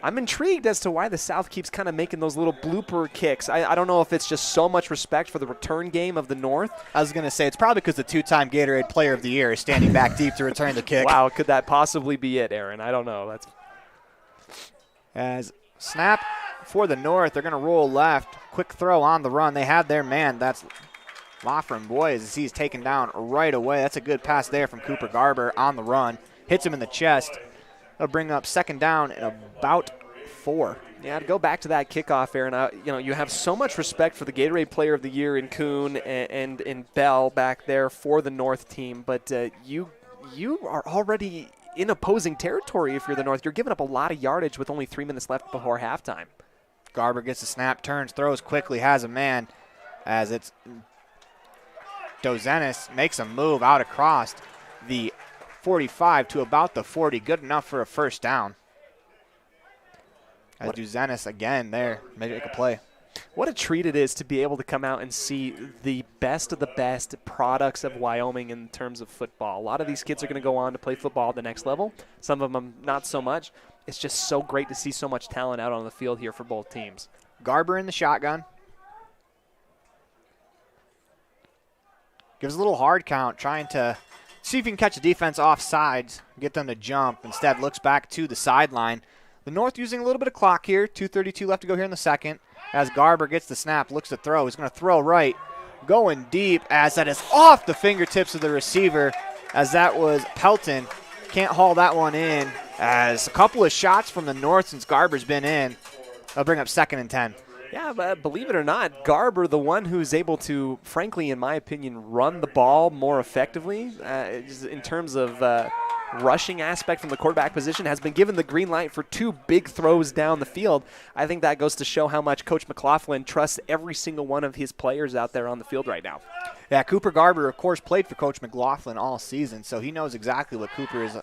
I'm intrigued as to why the South keeps kind of making those little blooper kicks. I don't know if it's just so much respect for the return game of the North. I was going to say, it's probably because the two-time Gatorade Player of the Year is standing back deep to return the kick. Wow, could that possibly be it, Aaron? I don't know. As snap for the North, they're going to roll left. Quick throw on the run. They have their man. That's Lafren Boys as he's taken down right away. That's a good pass there from Cooper Garber on the run. Hits him in the chest. That'll bring up second down and about 4. Yeah, to go back to that kickoff, Aaron, you have so much respect for the Gatorade Player of the Year in Kuhn and in Bell back there for the North team, but you are already in opposing territory if you're the North. You're giving up a lot of yardage with only 3 minutes left before halftime. Garber gets the snap, turns, throws quickly, has a man as it's Dozenis makes a move out across the 45 to about the 40. Good enough for a first down. As Dozenis again there, make a play. What a treat it is to be able to come out and see the best of the best products of Wyoming in terms of football. A lot of these kids are going to go on to play football at the next level. Some of them not so much. It's just so great to see so much talent out on the field here for both teams. Garber in the shotgun. Gives a little hard count, trying to see if he can catch the defense off sides, get them to jump. Instead, looks back to the sideline. The North using a little bit of clock here. 2:32 left to go here in the second. As Garber gets the snap, looks to throw. He's going to throw right, going deep, as that is off the fingertips of the receiver, as that was Pelton. Can't haul that one in, as a couple of shots from the North since Garber's been in. They'll bring up 2nd and 10. Yeah, but believe it or not, Garber, the one who's able to, frankly, in my opinion, run the ball more effectively in terms of rushing aspect from the quarterback position, has been given the green light for 2 big throws down the field. I think that goes to show how much Coach McLaughlin trusts every single one of his players out there on the field right now. Yeah, Cooper Garber, of course, played for Coach McLaughlin all season, so he knows exactly what Cooper is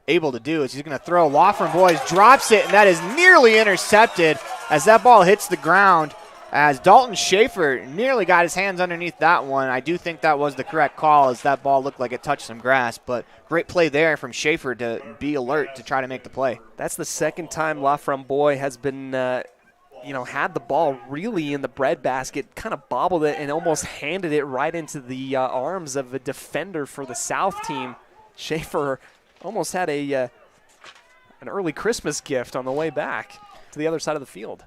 able to do. Is he's going to throw. Lafren Boys drops it, and that is nearly intercepted as that ball hits the ground, as Dalton Schaefer nearly got his hands underneath that one. I do think that was the correct call, as that ball looked like it touched some grass, but great play there from Schaefer to be alert to try to make the play. That's the second time Lafren Boy has been had the ball really in the breadbasket, kind of bobbled it and almost handed it right into the arms of a defender for the South team. Schaefer almost had an early Christmas gift on the way back to the other side of the field.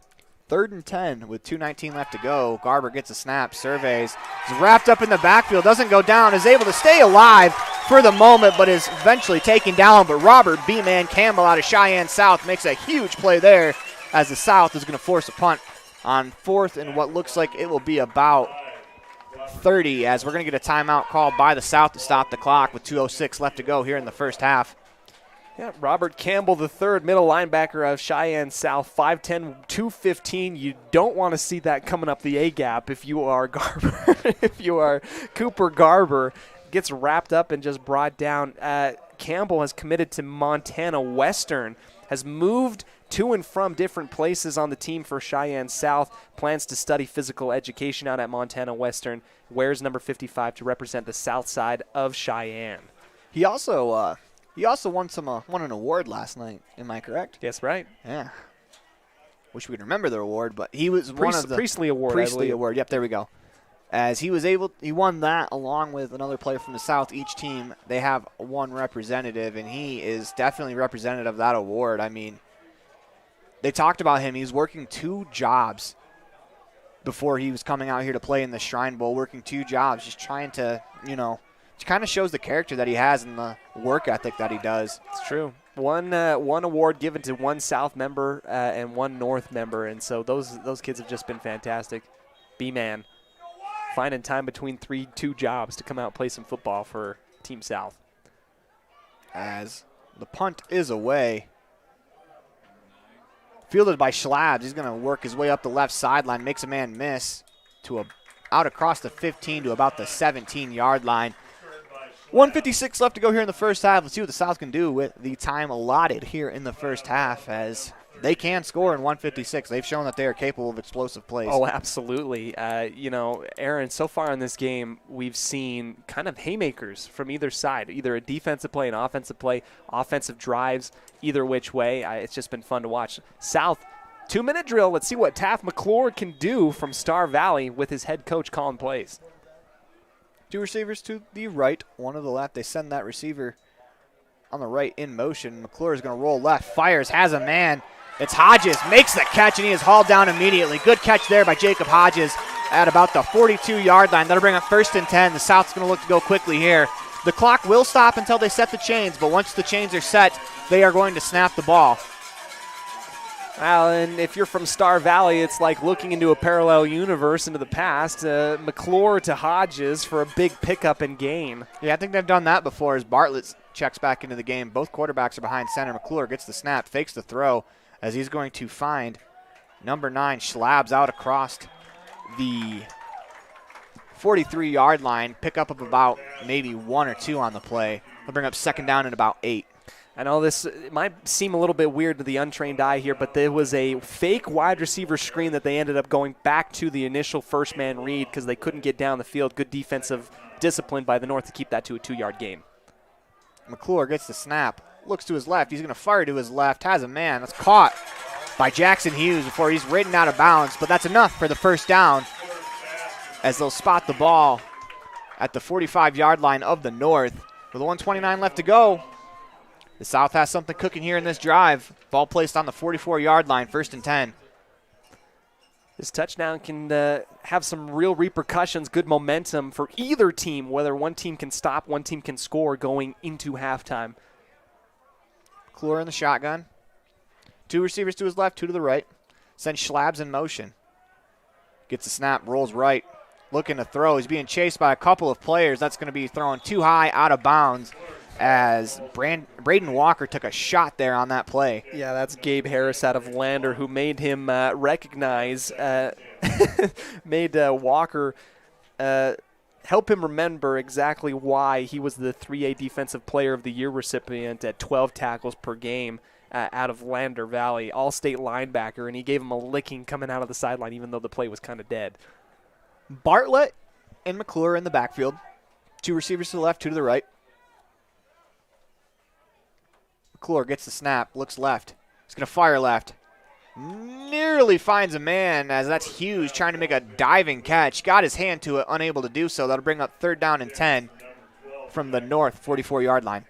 3rd and 10 with 2:19 left to go. Garber gets a snap, surveys, is wrapped up in the backfield, doesn't go down, is able to stay alive for the moment, but is eventually taken down. But Robert B-Man Campbell out of Cheyenne South makes a huge play there, as the South is going to force a punt on 4th and what looks like it will be about 30, as we're going to get a timeout called by the South to stop the clock with 2:06 left to go here in the first half. Yeah, Robert Campbell III, middle linebacker of Cheyenne South, 5'10", 215. You don't want to see that coming up the A-gap if you are Garber. If you are Cooper Garber, gets wrapped up and just brought down. Campbell has committed to Montana Western, has moved to and from different places on the team for Cheyenne South, plans to study physical education out at Montana Western, wears number 55 to represent the south side of Cheyenne. He also won an award last night. Am I correct? Yes, right. Yeah. Wish we could remember the award, but he was one of the Priestley Award. Priestley Award. Yep, there we go. As he won that along with another player from the South. Each team, they have one representative, and he is definitely representative of that award. I mean, they talked about him. He was working 2 jobs before he was coming out here to play in the Shrine Bowl, working 2 jobs, just trying to, it kind of shows the character that he has and the work ethic that he does. It's true. One award given to one South member and one North member, and so those kids have just been fantastic. B-Man finding time between 2 jobs to come out and play some football for Team South. As the punt is away. Fielded by Schlabs. He's going to work his way up the left sideline, makes a man miss out across the 15 to about the 17-yard line. 1:56 left to go here in the first half. Let's see what the South can do with the time allotted here in the first half, as they can score in 1:56. They've shown that they are capable of explosive plays. Oh, absolutely. Aaron, so far in this game, we've seen kind of haymakers from either side, either a defensive play, an offensive play, offensive drives, either which way. It's just been fun to watch. South, 2-minute drill. Let's see what Taft McClure can do from Star Valley with his head coach calling plays. 2 receivers to the right, 1 to the left. They send that receiver on the right in motion. McClure is going to roll left, fires, has a man. It's Hodges, makes the catch, and he is hauled down immediately. Good catch there by Jacob Hodges at about the 42-yard line. That'll bring up 1st and 10. The South's going to look to go quickly here. The clock will stop until they set the chains, but once the chains are set, they are going to snap the ball. Well, and if you're from Star Valley, it's like looking into a parallel universe into the past. McClure to Hodges for a big pickup and gain. Yeah, I think they've done that before as Bartlett checks back into the game. Both quarterbacks are behind center. McClure gets the snap, fakes the throw, as he's going to find number 9, Schlabs, out across the 43-yard line. Pickup of about maybe 1 or 2 on the play. They'll bring up 2nd down and about 8. I know this might seem a little bit weird to the untrained eye here, but there was a fake wide receiver screen that they ended up going back to the initial first-man read because they couldn't get down the field. Good defensive discipline by the North to keep that to a 2-yard gain. McClure gets the snap, looks to his left. He's going to fire to his left, has a man. That's caught by Jackson Hughes before he's ridden out of bounds, but that's enough for the 1st down as they'll spot the ball at the 45-yard line of the North. With 1:29 left to go, the South has something cooking here in this drive. Ball placed on the 44-yard line, 1st and 10. This touchdown can have some real repercussions, good momentum for either team, whether one team can stop, one team can score going into halftime. McClure in the shotgun. 2 receivers to his left, 2 to the right. Sends Schlabs in motion. Gets the snap, rolls right. Looking to throw. He's being chased by a couple of players. That's going to be thrown too high, out of bounds, as Braden Walker took a shot there on that play. Yeah, that's Gabe Harris out of Lander, who made him recognize, made Walker help him remember exactly why he was the 3A Defensive Player of the Year recipient at 12 tackles per game out of Lander Valley, all-state linebacker, and he gave him a licking coming out of the sideline even though the play was kind of dead. Bartlett and McClure in the backfield. 2 receivers to the left, 2 to the right. McClure gets the snap, looks left. He's going to fire left. Nearly finds a man, as that's Hughes trying to make a diving catch. Got his hand to it, unable to do so. That'll bring up 3rd down and 10 from the North 44-yard line.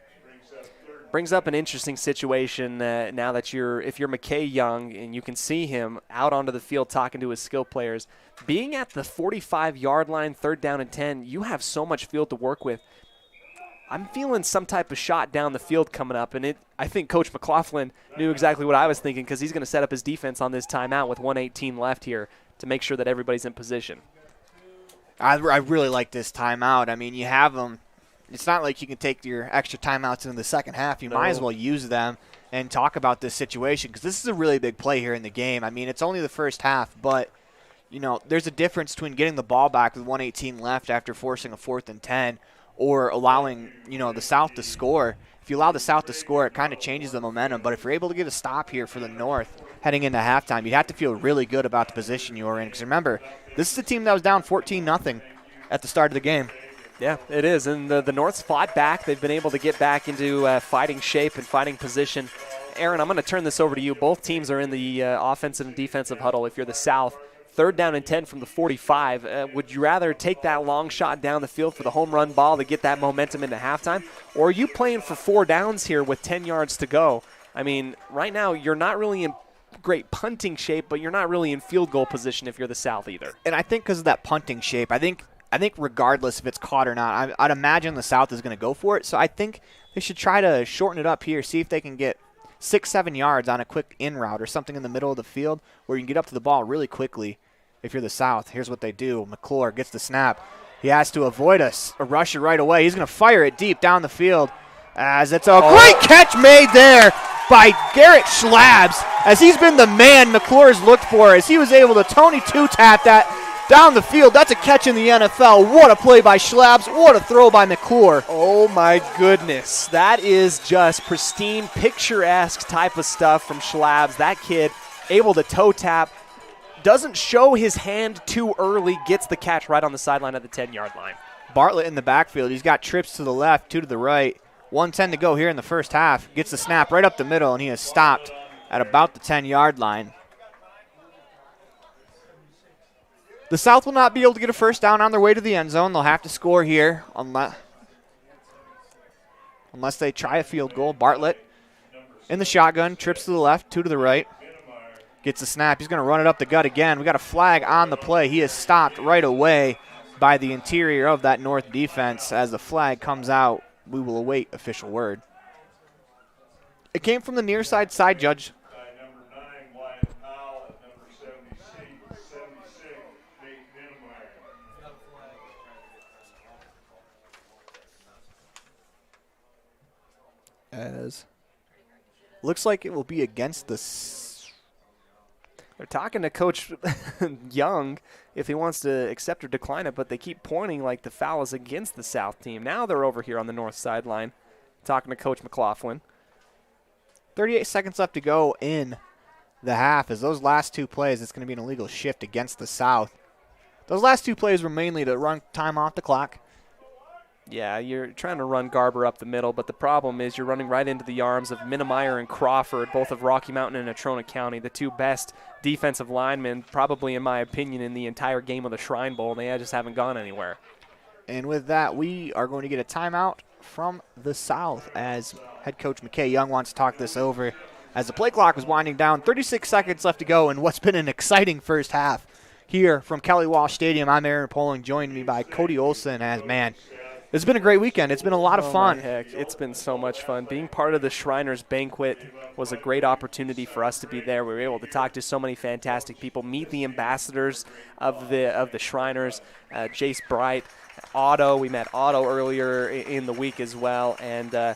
Brings up an interesting situation now that if you're McKay Young and you can see him out onto the field talking to his skill players. Being at the 45-yard line, 3rd down and 10, you have so much field to work with. I'm feeling some type of shot down the field coming up, and I think Coach McLaughlin knew exactly what I was thinking because he's going to set up his defense on this timeout with 1:18 left here to make sure that everybody's in position. I really like this timeout. I mean, you have them it's not like you can take your extra timeouts in the second half. You might as well use them and talk about this situation because this is a really big play here in the game. I mean, it's only the first half, but, you know, there's a difference between getting the ball back with 1:18 left after forcing a 4th and 10 or allowing, you know, the South to score. If you allow the South to score, it kind of changes the momentum. But if you're able to get a stop here for the North heading into halftime, you have to feel really good about the position you're in. Because remember, this is a team that was down 14-0 at the start of the game. Yeah, it is. And the North's fought back. They've been able to get back into fighting shape and fighting position. Aaron, I'm going to turn this over to you. Both teams are in the offensive and defensive huddle. If you're the South, 3rd down and 10 from the 45. Would you rather take that long shot down the field for the home run ball to get that momentum into halftime? Or are you playing for 4 downs here with 10 yards to go? I mean, right now you're not really in great punting shape, but you're not really in field goal position if you're the South either. And I think because of that punting shape, I think regardless if it's caught or not, I'd imagine the South is going to go for it. So I think they should try to shorten it up here, see if they can get 6-7 yards on a quick in route or something in the middle of the field where you can get up to the ball really quickly. If you're the South, here's what they do. McClure gets the snap. He has to avoid a rusher right away. He's going to fire it deep down the field as it's a great catch made there by Garrett Schlabs as he's been the man McClure's looked for as he was able to Tony two-tap that down the field. That's a catch in the NFL. What a play by Schlabs. What a throw by McClure. Oh, my goodness. That is just pristine, picturesque type of stuff from Schlabs. That kid able to toe-tap. Doesn't show his hand too early, gets the catch right on the sideline of the 10-yard line. Bartlett in the backfield. He's got trips to the left, 2 to the right. 1:10 to go here in the first half. Gets the snap right up the middle, and he is stopped at about the 10-yard line. The South will not be able to get a first down on their way to the end zone. They'll have to score here unless they try a field goal. Bartlett in the shotgun, trips to the left, 2 to the right. Gets the snap. He's going to run it up the gut again. We got a flag on the play. He is stopped right away by the interior of that North defense. As the flag comes out, we will await official word. It came from the near side judge. As looks like it will be against the They're talking to Coach Young if he wants to accept or decline it, but they keep pointing like the foul is against the South team. Now they're over here on the North sideline talking to Coach McLaughlin. 38 seconds left to go in the half. As those last 2 plays, it's going to be an illegal shift against the South. Those last 2 plays were mainly to run time off the clock. Yeah, you're trying to run Garber up the middle, but the problem is you're running right into the arms of Minnemeyer and Crawford, both of Rocky Mountain and Natrona County, the 2 best defensive linemen, probably in my opinion, in the entire game of the Shrine Bowl. They just haven't gone anywhere. And with that, we are going to get a timeout from the South as head coach McKay Young wants to talk this over. As the play clock was winding down, 36 seconds left to go in what's been an exciting first half. Here from Kelly Walsh Stadium, I'm Aaron Poling, joined me by Cody Olsen as, man, it's been a great weekend. It's been a lot of fun. Heck, it's been so much fun. Being part of the Shriners Banquet was a great opportunity for us to be there. We were able to talk to so many fantastic people, meet the ambassadors of the Shriners, Jace Bright, Otto. We met Otto earlier in the week as well, and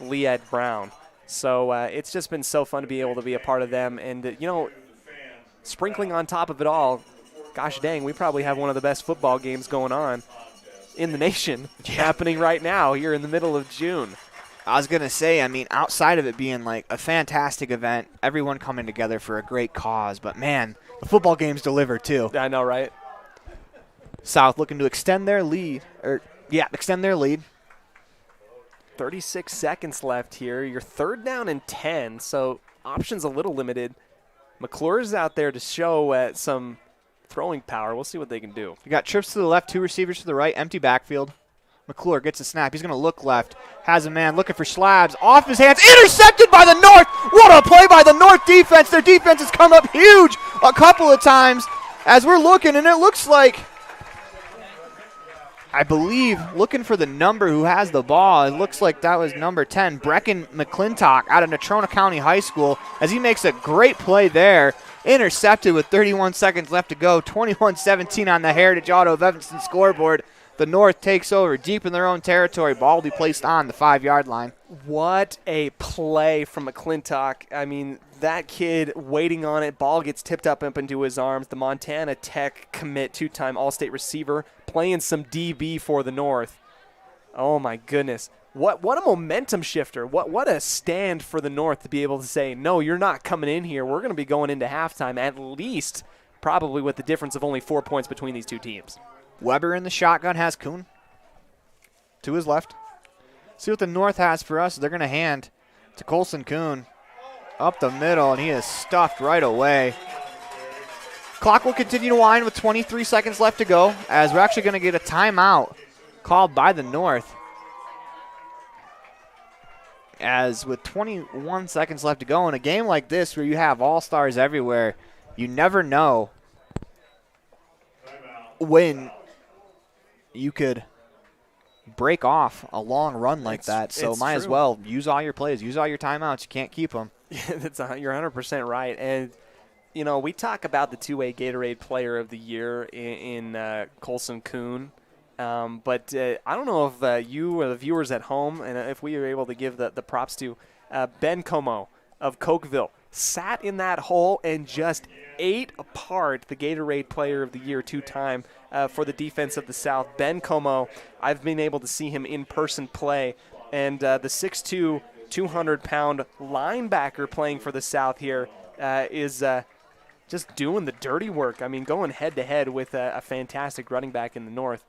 Lead Brown. So it's just been so fun to be able to be a part of them. And, you know, sprinkling on top of it all, gosh dang, we probably have one of the best football games going on in the nation happening right now here in the middle of June. I was going to say, I mean, outside of it being like a fantastic event, everyone coming together for a great cause, but man, the football games deliver too. I know, right? South looking to extend their lead. Extend their lead. 36 seconds left here. You're 3rd down and 10, so options a little limited. McClure's out there to show some throwing power. We'll see what they can do. You got trips to the left, 2 receivers to the right, empty backfield. McClure gets a snap. He's going to look left. Has a man looking for Schlabs. Off his hands. Intercepted by the North. What a play by the North defense. Their defense has come up huge a couple of times as we're looking, and it looks like, I believe, looking for the number who has the ball. It looks like that was number 10, Brecken McClintock out of Natrona County High School, as he makes a great play there. Intercepted with 31 seconds left to go. 21-17 on the Heritage Auto of Evanston scoreboard. The North takes over deep in their own territory. Ball will be placed on the 5-yard line. What a play from McClintock. I mean, that kid waiting on it. Ball gets tipped up into his arms. The Montana Tech commit, 2-time All-State receiver, playing some DB for the North. Oh, my goodness. What a momentum shifter. What a stand for the North to be able to say, no, you're not coming in here. We're going to be going into halftime, at least probably with the difference of only 4 points between these two teams. Weber in the shotgun has Kuhn to his left. See what the North has for us. They're going to hand to Colson Kuhn up the middle, and he is stuffed right away. Clock will continue to wind with 23 seconds left to go, as we're actually going to get a timeout called by the North. As with 21 seconds left to go in a game like this where you have all-stars everywhere, you never know when you could break off a long run like that. So might as well use all your plays, use all your timeouts. You can't keep them. You're 100% right. And, you know, we talk about the two-way Gatorade Player of the Year in Colson Kuhn. But I don't know if you or the viewers at home, and if we were able to give the props to Ben Como of Cokeville, sat in that hole and just ate apart the Gatorade Player of the Year 2-time for the defense of the South. Ben Como, I've been able to see him in person play, and the 6'2", 200-pound linebacker playing for the South here is just doing the dirty work. I mean, going head-to-head with a fantastic running back in the North.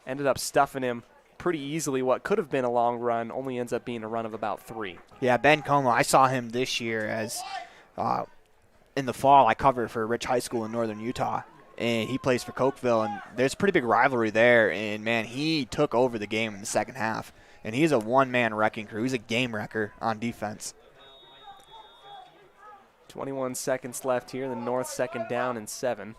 Ended up stuffing him pretty easily. What could have been a long run only ends up being a run of about 3. Yeah, Ben Como, I saw him this year as in the fall I covered for Rich High School in northern Utah, and he plays for Cokeville, and there's a pretty big rivalry there, and, man, he took over the game in the second half, and he's a one-man wrecking crew. He's a game wrecker on defense. 21 seconds left here. The North second down and 7.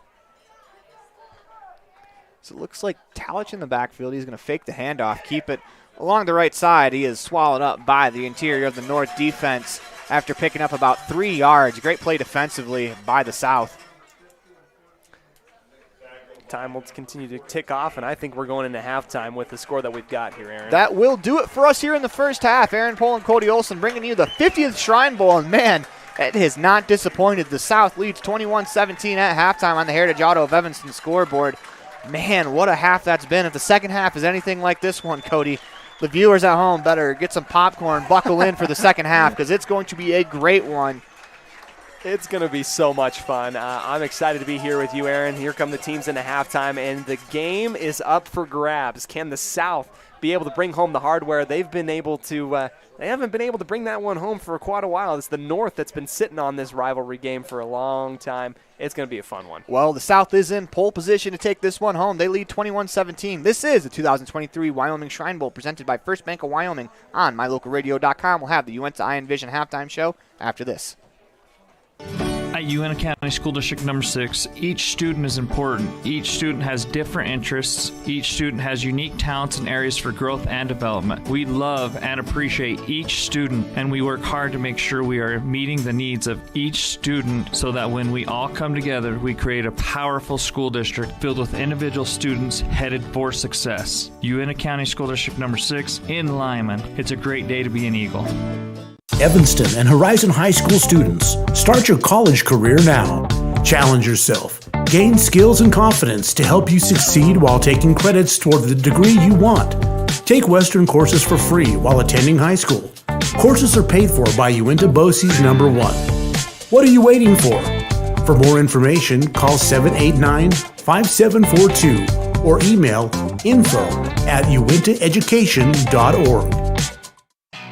So it looks like Talich in the backfield. He's going to fake the handoff, keep it along the right side. He is swallowed up by the interior of the North defense after picking up about 3 yards. Great play defensively by the South. Time will continue to tick off, and I think we're going into halftime with the score that we've got here, Aaron. That will do it for us here in the first half. Aaron Pohl and Cody Olsen bringing you the 50th Shrine Bowl, and, man, it has not disappointed. The South leads 21-17 at halftime on the Heritage Auto of Evanston scoreboard. Man, what a half that's been. If the second half is anything like this one, Cody, the viewers at home better get some popcorn, buckle in for the second half, because it's going to be a great one. It's going to be so much fun. I'm excited to be here with you, Aaron. Here come the teams into halftime, and the game is up for grabs. Can the South be able to bring home the hardware? They've been able to they haven't been able to bring that one home for quite a while. It's the North that's been sitting on this rivalry game for a long time. It's going to be a fun one. Well, the South is in pole position to take this one home. They lead 21-17. This is the 2023 Wyoming Shrine Bowl presented by First Bank of Wyoming on MyLocalRadio.com. We'll have the Uinta Iron Vision halftime show after this. At Uinta County School District number 6, each student is important. Each student has different interests. Each student has unique talents and areas for growth and development. We love and appreciate each student, and we work hard to make sure we are meeting the needs of each student so that when we all come together, we create a powerful school district filled with individual students headed for success. Uinta County School District number 6 in Lyman. It's a great day to be an Eagle. Evanston and Horizon High School students, start your college career now. Challenge yourself. Gain skills and confidence to help you succeed while taking credits toward the degree you want. Take Western courses for free while attending high school. Courses are paid for by Uinta BOCES number 1. What are you waiting for? For more information, call 789-5742 or email info@uintaeducation.org.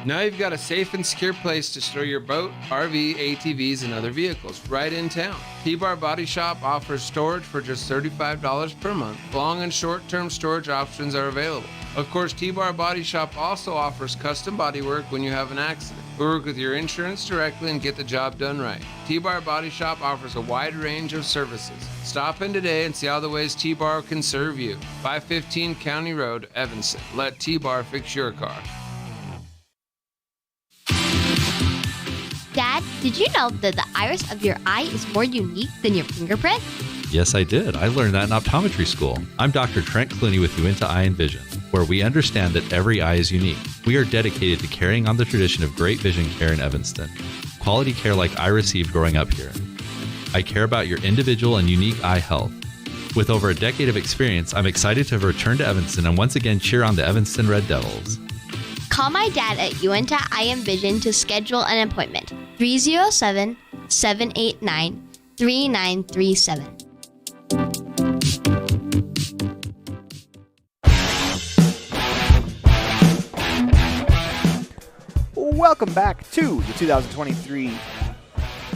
Now you've got a safe and secure place to store your boat, RV, ATVs, and other vehicles right in town. T-Bar Body Shop offers storage for just $35 per month. Long and short-term storage options are available. Of course, T-Bar Body Shop also offers custom bodywork when you have an accident. We work with your insurance directly and get the job done right. T-Bar Body Shop offers a wide range of services. Stop in today and see all the ways T-Bar can serve you. 515 County Road, Evanston. Let T-Bar fix your car. Dad, did you know that the iris of your eye is more unique than your fingerprint? Yes, I did. I learned that in optometry school. I'm Dr. Trent Clooney with Uinta Eye and Vision, where we understand that every eye is unique. We are dedicated to carrying on the tradition of great vision care in Evanston. Quality care like I received growing up here. I care about your individual and unique eye health. With over a decade of experience, I'm excited to have returned to Evanston and once again cheer on the Evanston Red Devils. Call my dad at Uinta Eye and Vision to schedule an appointment. 307-789-3937. Welcome back to the 2023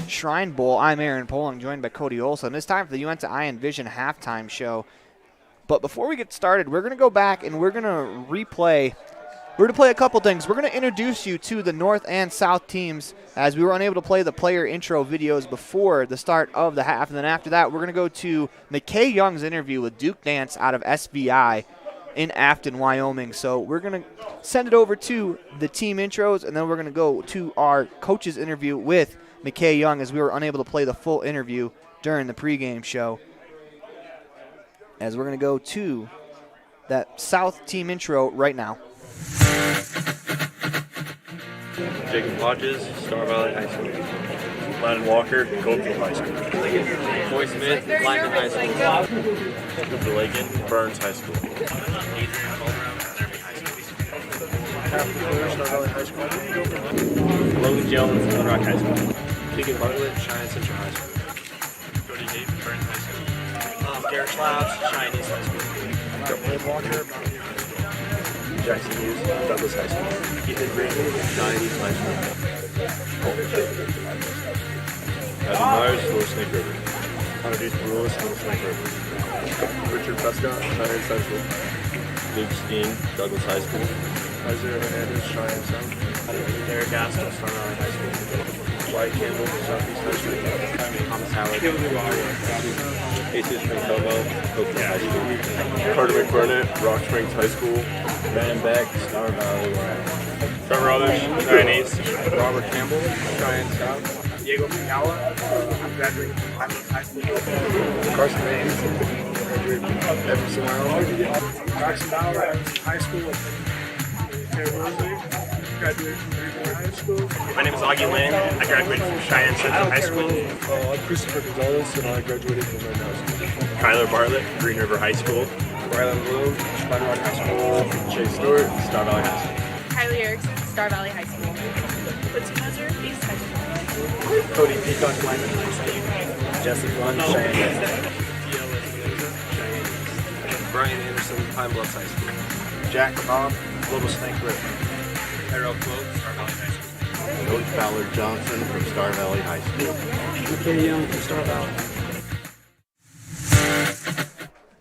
Shrine Bowl. I'm Aaron Poling, joined by Cody Olsen. It's time for the Uinta Eye and Vision halftime show. But before we get started, we're going to go back and we're going to replay. We're going to play a couple things. We're going to introduce you to the North and South teams, as we were unable to play the player intro videos before the start of the half. And then after that, we're going to go to McKay Young's interview with Duke Dance out of SVI in Afton, Wyoming. So we're going to send it over to the team intros, and then we're going to go to our coach's interview with McKay Young, as we were unable to play the full interview during the pregame show. As we're going to go to that South team intro right now. Jacob Hodges, Star Valley High School. Landon Walker, Coldfield High School. Boy Smith, Lyman High School. Cooper Lakin, Burns High School. Star Valley High School. Logan Geldien, Little Rock High School. Keegan Bartlett, Cheyenne Central High School. Cody Hayes, Burns High School. Garrett Schlaus, Cheyenne East High School. Wade Walker, Jackson Hughes, Douglas High School. Ethan Green, Cheyenne East High School. Adam Myers, Little Snake River. Hunter Deuce Little Snake River. Richard Prescott, Cheyenne Central. Luke Steen, Douglas High School. Isaiah Hernandez, Cheyenne South. Derek Gaston, Star Valley High School. Wyatt Campbell, Southeast High School. Thomas Howard, Jesus Mancomo, Oakland High School. Carter McBurnett, Rock Springs High School. Van Beck, Star Valley. Trevor Others, Cheyenne East. Robert Campbell, Cheyenne South. Diego Mikawa, I'm graduating from High School. Carson Hayes, graduating from Evanston, Wyoming. Jackson Bauer, High School. Taylor Rosley, graduated from Greenwood High School. My name is Augie Lynn. I graduated from Cheyenne Central High School. I'm Christopher Gonzalez, and I graduated from Lynn High School. Kyler Bartlett, Green River High School. Ryland Blue, Spider Rock High School. Chase Stewart, Star Valley High School. Kylie Erickson, Star Valley High School. Quincy Measure, East High School. Cody Peacock, Lyman High School. Jesse Lund, Cheyenne East. Brian Anderson, Pine Bluff High School. Jack Cobb, Little Snake River. Harold Quote, Star Valley High School. Luke Ballard Johnson from Star Valley High School. McKay Young from Star Valley.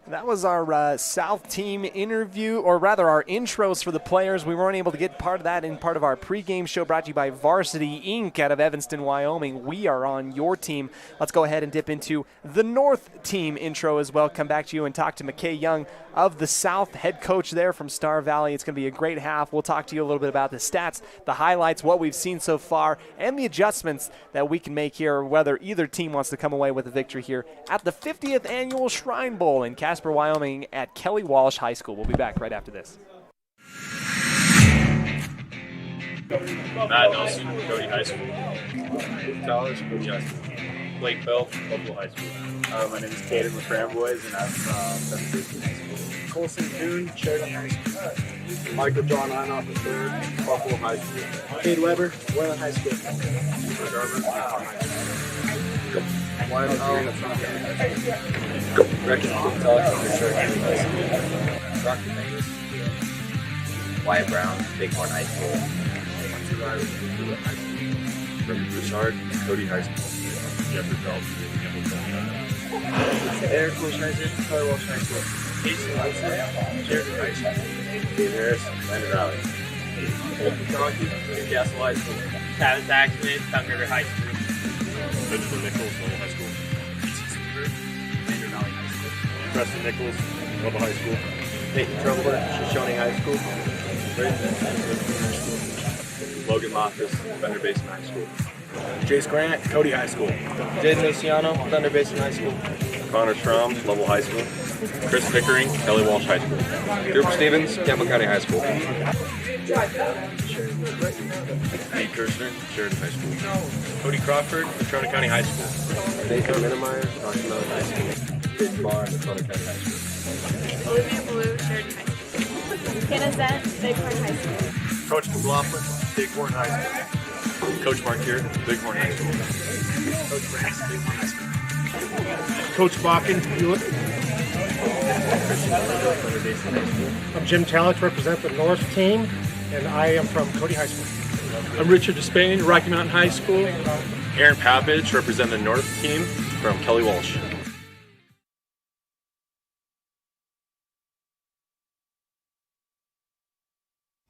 That was our South team interview, or rather our intros for the players. We weren't able to get part of that in part of our pregame show, brought to you by Varsity Inc. out of Evanston, Wyoming. We are on your team. Let's go ahead and dip into the North team intro as well. Come back to you and talk to McKay Young of the South, head coach there from Star Valley. It's going to be a great half. We'll talk to you a little bit about the stats, the highlights, what we've seen so far, and the adjustments that we can make here, whether either team wants to come away with a victory here at the 50th Annual Shrine Bowl in Casper, Wyoming at Kelly Walsh High School. We'll be back right after this. Matt Nelson, Cody High School. Towers, Cody High School. Blake Bell, Buffalo High School. My name is Caden with Framboys, and I'm from Evanston High School. Colson Kuhn, Sheridan High School. Michael John Einoff III, Buffalo High School. Cade Weber, Wayland High School. Garber, High School. Wyatt Allen, Rex Dr. Magus, Wyatt Brown, Bighorn High School. Richard Bouchard, Cody High School. Jeffrey Phelps, Eric Wilsheiser, Tyler Walsh High School. Casey Olsen, Sheridan High School. Dave Harris, Lander Valley. Colton Conkey, Newcastle High School. Travis Axman, Fountain River High School. Benjamin Nichols, Level High School. Lander Valley High School. Preston Nichols, Level High School. Peyton Trumbull, Shoshone High School. Logan Mathis, Thunder Basin High School. Jace Grant, Cody High School. Jaden Luciano, Thunder Basin High School. Connor Strom, Level High School. Chris Pickering, Kelly Walsh High School. Cooper Stevens, Campbell County High School. Nate Kirshner, Sheridan High School. Cody Crawford, Natrona County High School. Nathan Minnemeyer, Dr. Mellon High School. Jason Barr, Natrona County High School. Olivia Blue, Sheridan High School. Hannah Zett, Bighorn High School. Coach McLaughlin, Bighorn High School. Coach Markier, Bighorn High School. Coach Brass, Bighorn High School. Coach Bakken, Hewitt. I'm Jim Talent, represent the North team, and I am from Cody High School. I'm Richard Despain, Rocky Mountain High School. Aaron Papich, represent the North team from Kelly Walsh.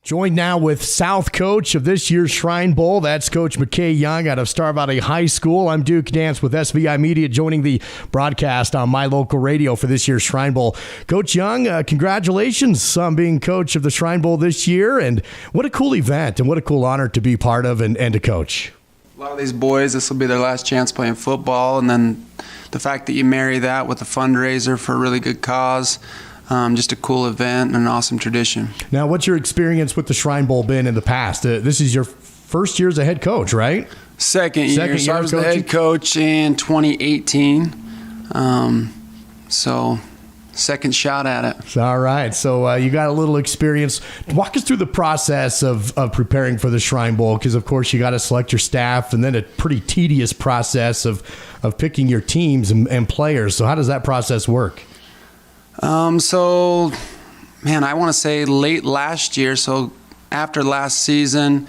Joined now with South coach of this year's Shrine Bowl. That's Coach McKay Young out of Star Valley High School. I'm Duke Dance with SVI Media, joining the broadcast on my local radio for this year's Shrine Bowl. Coach Young, congratulations on being coach of the Shrine Bowl this year. And what a cool event and what a cool honor to be part of and to coach. A lot of these boys, this will be their last chance playing football. And then the fact that you marry that with a fundraiser for a really good cause. Just a cool event and an awesome tradition. Now, what's your experience with the Shrine Bowl been in the past? This is your first year as a head coach, right? Second year. So I was the head coach in 2018. So second shot at it. All right. So you got a little experience. Walk us through the process of preparing for the Shrine Bowl, because, of course, you got to select your staff and then a pretty tedious process of picking your teams and players. So how does that process work? I want to say late last year, so after last season,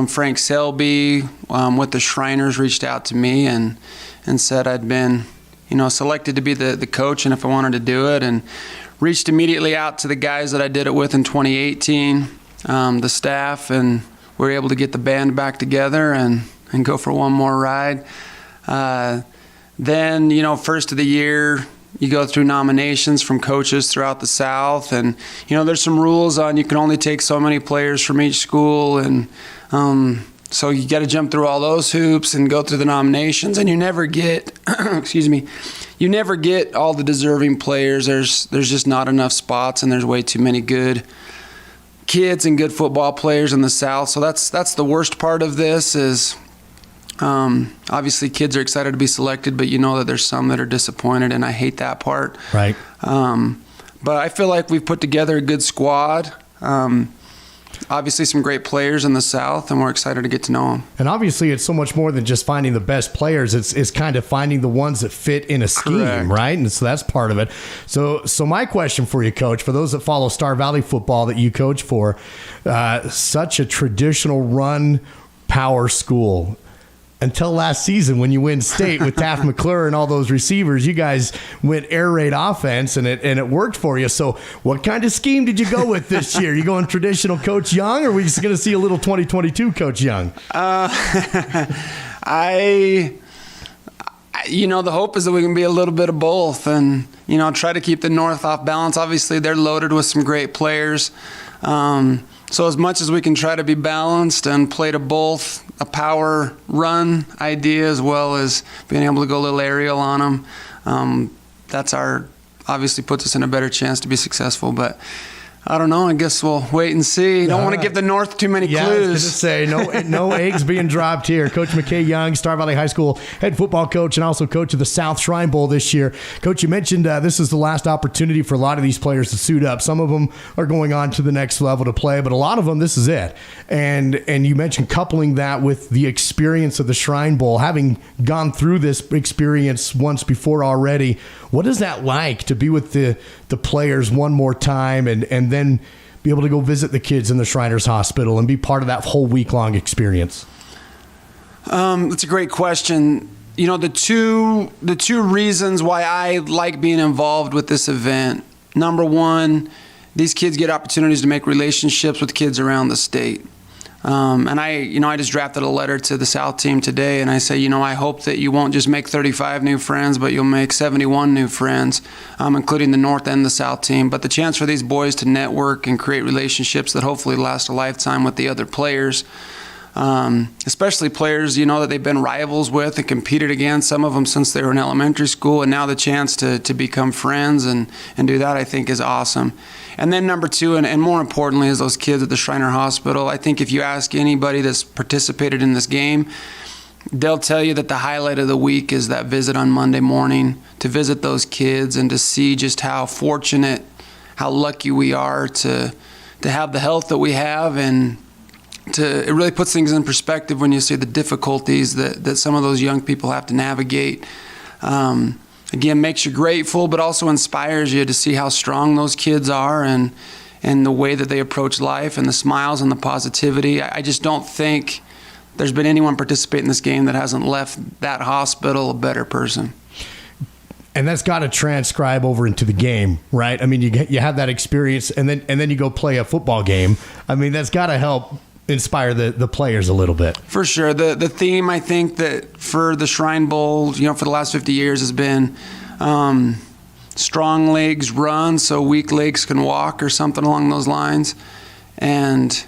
Frank Selby with the Shriners reached out to me and said I'd been, selected to be the coach and if I wanted to do it, and reached immediately out to the guys that I did it with in 2018, the staff, and we were able to get the band back together and go for one more ride. Then, first of the year, you go through nominations from coaches throughout the South, and there's some rules on you can only take so many players from each school, and so you got to jump through all those hoops and go through the nominations, and you never get you never get all the deserving players. There's just not enough spots, and there's way too many good kids and good football players in the South. So that's the worst part of this is obviously kids are excited to be selected, but that there's some that are disappointed, and I hate that part. Right. But I feel like we've put together a good squad. Obviously some great players in the South, and we're excited to get to know them. And obviously it's so much more than just finding the best players. It's kind of finding the ones that fit in a scheme, correct, right? And so that's part of it. So my question for you, Coach, for those that follow Star Valley football that you coach for, such a traditional run power school, until last season when you win state with Taft McClure and all those receivers, you guys went air raid offense and it worked for you. So what kind of scheme did you go with this year? You going traditional Coach Young, or are we just going to see a little 2022 Coach Young? The hope is that we can be a little bit of both and, try to keep the North off balance. Obviously, they're loaded with some great players. So as much as we can try to be balanced and play to both a power run idea as well as being able to go a little aerial on them, obviously puts us in a better chance to be successful. But I don't know. I guess we'll wait and see. Don't want to give the North too many clues. I was going to say, no eggs being dropped here. Coach McKay Young, Star Valley High School head football coach and also coach of the South Shrine Bowl this year. Coach, you mentioned this is the last opportunity for a lot of these players to suit up. Some of them are going on to the next level to play, but a lot of them, this is it. And you mentioned coupling that with the experience of the Shrine Bowl, having gone through this experience once before already. What is that like to be with the players one more time and then be able to go visit the kids in the Shriners Hospital and be part of that whole week-long experience? That's a great question. The two reasons why I like being involved with this event. Number one, these kids get opportunities to make relationships with kids around the state. And I just drafted a letter to the South team today, and I say, I hope that you won't just make 35 new friends, but you'll make 71 new friends, including the North and the South team. But the chance for these boys to network and create relationships that hopefully last a lifetime with the other players. especially players, that they've been rivals with and competed against, some of them since they were in elementary school, and now the chance to become friends and do that, I think, is awesome. And then number two, and more importantly, is those kids at the Shriner Hospital. I think if you ask anybody that's participated in this game, they'll tell you that the highlight of the week is that visit on Monday morning, to visit those kids and to see just how fortunate, how lucky we are to have the health that we have, and it really puts things in perspective when you see the difficulties that some of those young people have to navigate. Again, makes you grateful, but also inspires you to see how strong those kids are and the way that they approach life and the smiles and the positivity. I just don't think there's been anyone participate in this game that hasn't left that hospital a better person. And that's got to transcribe over into the game, right? I mean, you have that experience, and then you go play a football game. I mean, that's got to help inspire the players a little bit. For sure. The theme, I think, that for the Shrine Bowl, for the last 50 years has been strong legs run so weak legs can walk, or something along those lines. And,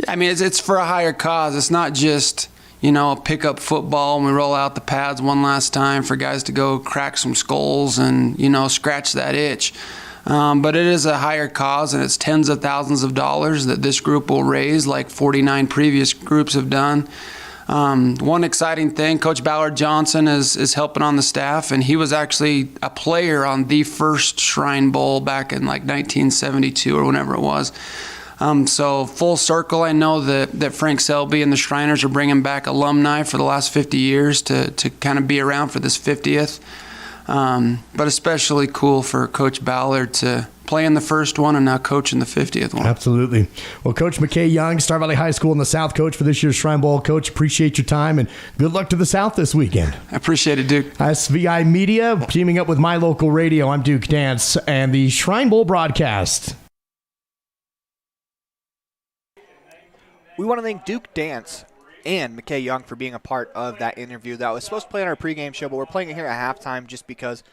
I mean, it's for a higher cause. It's not just, a pickup football and we roll out the pads one last time for guys to go crack some skulls and, scratch that itch. But it is a higher cause, and it's tens of thousands of dollars that this group will raise, like 49 previous groups have done. One exciting thing, Coach Ballard Johnson is helping on the staff, and he was actually a player on the first Shrine Bowl back in like 1972 or whenever it was. So full circle, I know that Frank Selby and the Shriners are bringing back alumni for the last 50 years to kind of be around for this 50th. But especially cool for Coach Ballard to play in the first one and now coach in the 50th one. Absolutely. Well, Coach McKay Young, Star Valley High School in the South coach for this year's Shrine Bowl. Coach, appreciate your time, and good luck to the South this weekend. I appreciate it, Duke. SVI Media, teaming up with My Local Radio. I'm Duke Dance, and the Shrine Bowl broadcast. We want to thank Duke Dance and McKay Young for being a part of that interview that was supposed to play on our pregame show, but we're playing it here at halftime just because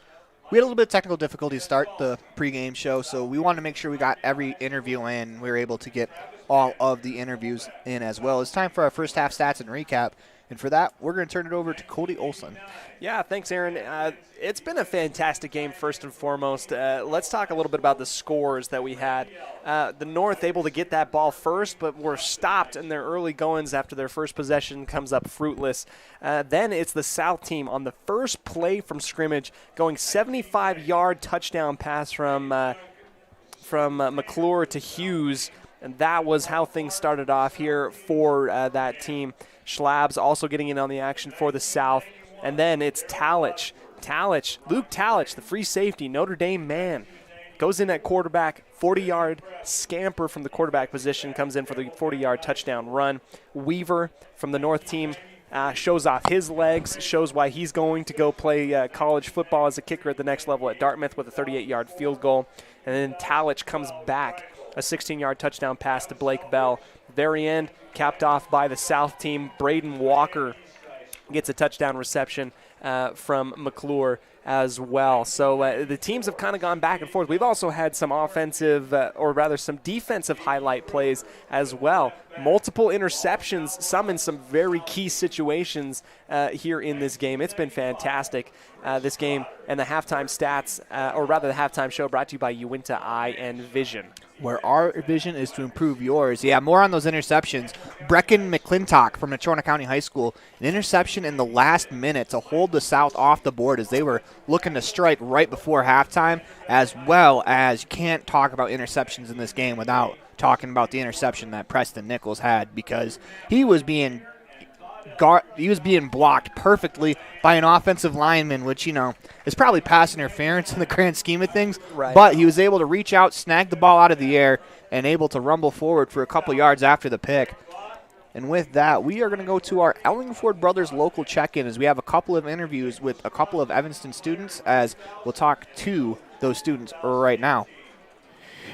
we had a little bit of technical difficulty to start the pregame show, so we wanted to make sure we got every interview in. We were able to get all of the interviews in as well. It's time for our first half stats and recap, and for that, we're going to turn it over to Cody Olsen. Yeah, thanks, Aaron. It's been a fantastic game, first and foremost. Let's talk a little bit about the scores that we had. The North able to get that ball first, but were stopped in their early goings after their first possession comes up fruitless. Then it's the South team on the first play from scrimmage, going 75-yard touchdown pass from McClure to Hughes, and that was how things started off here for that team. Schlabs also getting in on the action for the South. And then it's Talich, Luke Talich, the free safety, Notre Dame man, goes in at quarterback, 40-yard scamper from the quarterback position, comes in for the 40-yard touchdown run. Weaver from the North team shows off his legs, shows why he's going to go play college football as a kicker at the next level at Dartmouth with a 38-yard field goal. And then Talich comes back, a 16-yard touchdown pass to Blake Bell. Very end, capped off by the South team. Braden Walker gets a touchdown reception from McClure as well. So the teams have kind of gone back and forth. We've also had some offensive, or rather some defensive highlight plays as well. Multiple interceptions, some in some very key situations here in this game. It's been fantastic, this game. And the halftime stats, or rather the halftime show, brought to you by Uinta Eye and Vision. Where our vision is to improve yours. Yeah, more on those interceptions. Brecken McClintock from Natrona County High School, an interception in the last minute to hold the South off the board as they were looking to strike right before halftime, as well as you can't talk about interceptions in this game without talking about the interception that Preston Nichols had, because he was being blocked perfectly by an offensive lineman, which, is probably pass interference in the grand scheme of things. Right. But he was able to reach out, snag the ball out of the air, and able to rumble forward for a couple yards after the pick. And with that, we are going to go to our Ellingford Brothers local check-in as we have a couple of interviews with a couple of Evanston students, as we'll talk to those students right now.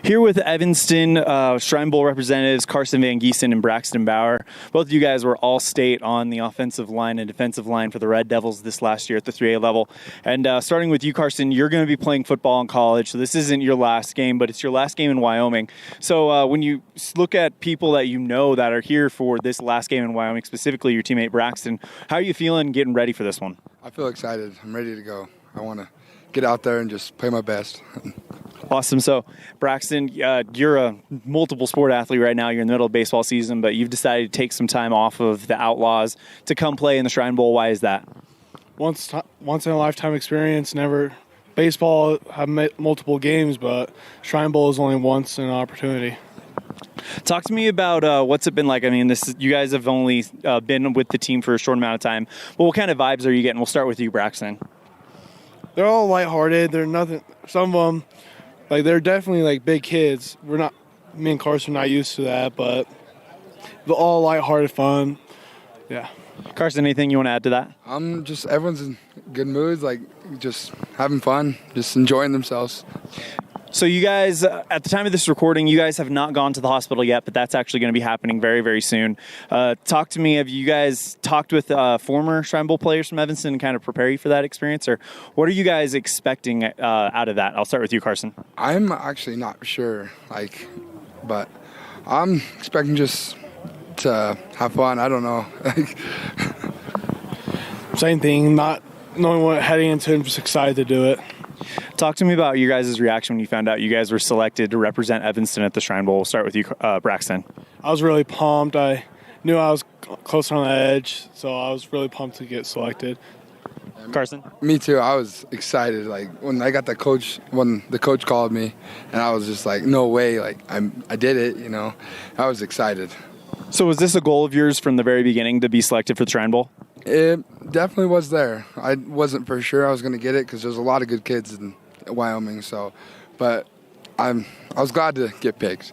Here with Evanston Shrine Bowl representatives Carson Van Giesen and Braxton Bauer. Both of you guys were all-state on the offensive line and defensive line for the Red Devils this last year at the 3A level. And starting with you, Carson, you're going to be playing football in college, so this isn't your last game, but it's your last game in Wyoming. So when you look at people that you know that are here for this last game in Wyoming, specifically your teammate Braxton, how are you feeling getting ready for this one? I feel excited. I'm ready to go. I want to get out there and just play my best. Awesome. So, Braxton, you're a multiple sport athlete right now. You're in the middle of baseball season, but you've decided to take some time off of the Outlaws to come play in the Shrine Bowl. Why is that? Once in a lifetime experience. Never baseball have multiple games, but Shrine Bowl is only once an opportunity. Talk to me about what's it been like. I mean, you guys have only been with the team for a short amount of time. But what kind of vibes are you getting? We'll start with you, Braxton. They're all lighthearted. They're nothing. Some of them, they're definitely big kids. Me and Carson are not used to that, but they're all lighthearted fun. Yeah. Carson, anything you want to add to that? Everyone's in good moods, just having fun, just enjoying themselves. So you guys, at the time of this recording, you guys have not gone to the hospital yet, but that's actually going to be happening very, very soon. Talk to me. Have you guys talked with former Shrine Bowl players from Evanston and kind of prepare you for that experience? Or what are you guys expecting out of that? I'll start with you, Carson. I'm actually not sure, but I'm expecting just to have fun. I don't know. Same thing, not knowing what heading into, I'm just excited to do it. Talk to me about your guys' reaction when you found out you guys were selected to represent Evanston at the Shrine Bowl. We'll start with you, Braxton. I was really pumped. I knew I was close on the edge, so I was really pumped to get selected. Carson? Me too. I was excited. When I got when the coach called me, and I was just no way. I did it. I was excited. So was this a goal of yours from the very beginning to be selected for the Shrine Bowl? It definitely was there. I wasn't for sure I was going to get it because there's a lot of good kids in Wyoming. But I was glad to get picked.